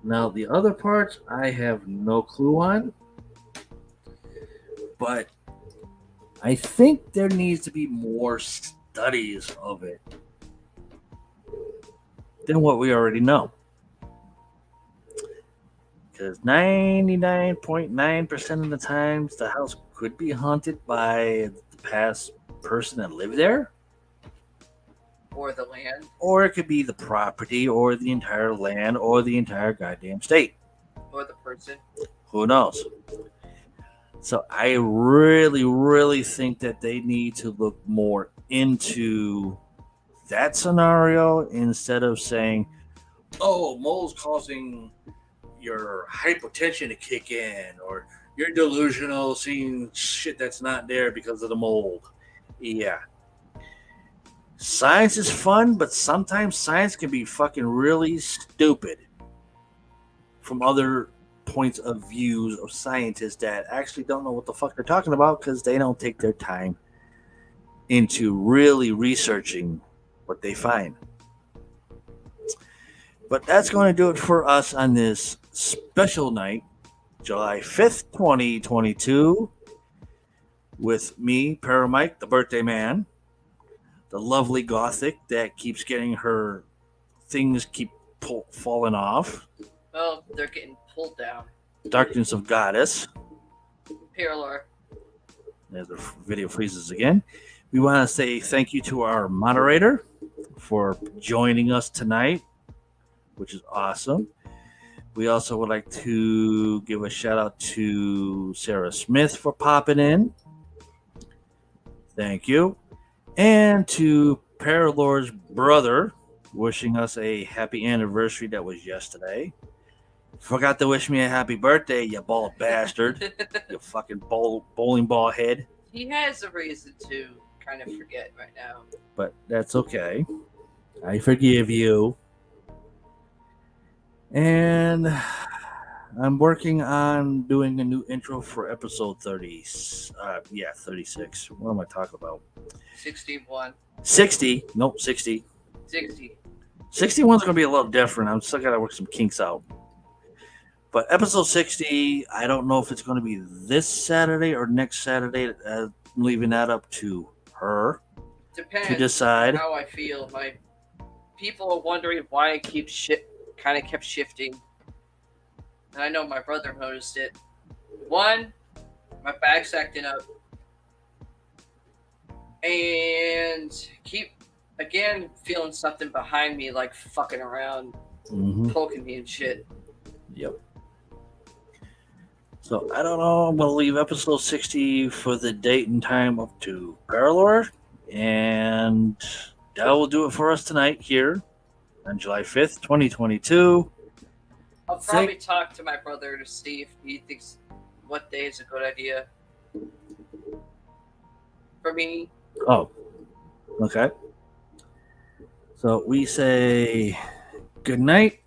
Now, the other parts I have no clue on, but I think there needs to be more studies of it than what we already know. Because 99.9% of the times the house could be haunted by the past person that lived there. Or the land. Or it could be the property or the entire land or the entire goddamn state. Or the person. Who knows? So I really, really think that they need to look more into that scenario instead of saying, oh, mold's causing your hypertension to kick in, or you're delusional seeing shit that's not there because of the mold. Yeah. Science is fun, but sometimes science can be fucking really stupid from other points of views of scientists that actually don't know what the fuck they're talking about because they don't take their time into really researching what they find. But that's going to do it for us on this special night, July 5th, 2022, with me, Paramike, the birthday man, the lovely Gothic that keeps getting her things keep falling off, Well, they're getting pulled down. Darkness of Goddess. Paralor. There's the video freezes again. We want to say thank you to our moderator for joining us tonight, which is awesome. We also would like to give a shout out to Sarah Smith for popping in. Thank you. And to Paralor's brother, wishing us a happy anniversary that was yesterday. Forgot to wish me a happy birthday, you bald bastard. You fucking bowling ball head. He has a reason to kind of forget right now. But that's okay. I forgive you. And I'm working on doing a new intro for episode 36. What am I talking about? 61. 60. Nope, 60. 60. 61's going to be a little different. I'm still got to work some kinks out. But episode 60, I don't know if it's going to be this Saturday or next Saturday. I'm leaving that up to her Depends to decide. how I feel. My people are wondering why I keep kind of kept shifting. And I know my brother noticed it. One, my back's acting up. And keep, again, feeling something behind me, like fucking around, poking me and shit. Yep. So, I don't know. I'm going to leave episode 60 for the date and time up to Paralor. And that will do it for us tonight here on July 5th, 2022. I'll probably talk to my brother to see if he thinks what day is a good idea for me. Oh, okay. So we say good night,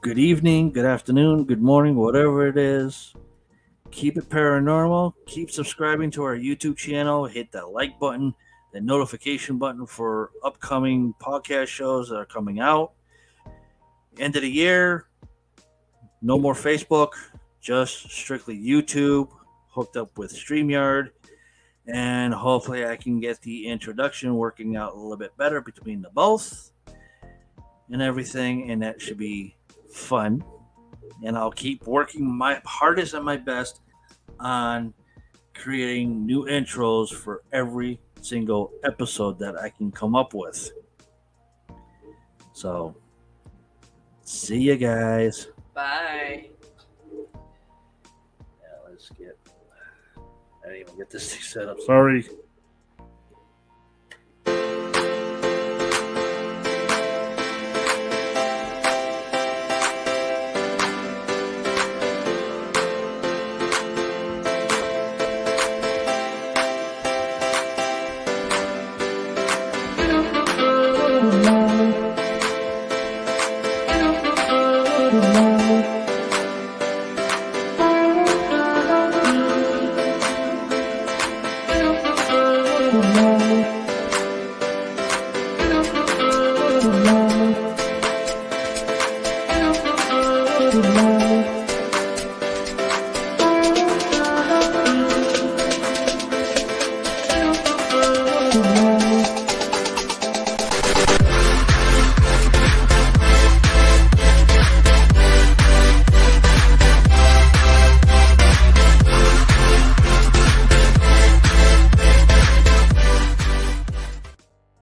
good evening, good afternoon, good morning, whatever it is. Keep it paranormal. Keep subscribing to our YouTube channel. Hit that like button, the notification button for upcoming podcast shows that are coming out. End of the year, no more Facebook, just strictly YouTube, hooked up with StreamYard. And hopefully I can get the introduction working out a little bit better between the both and everything. And that should be fun. And I'll keep working my hardest and my best on creating new intros for every single episode that I can come up with. So, see you guys. Bye. Yeah, let's get... I didn't even get this thing set up. Sorry.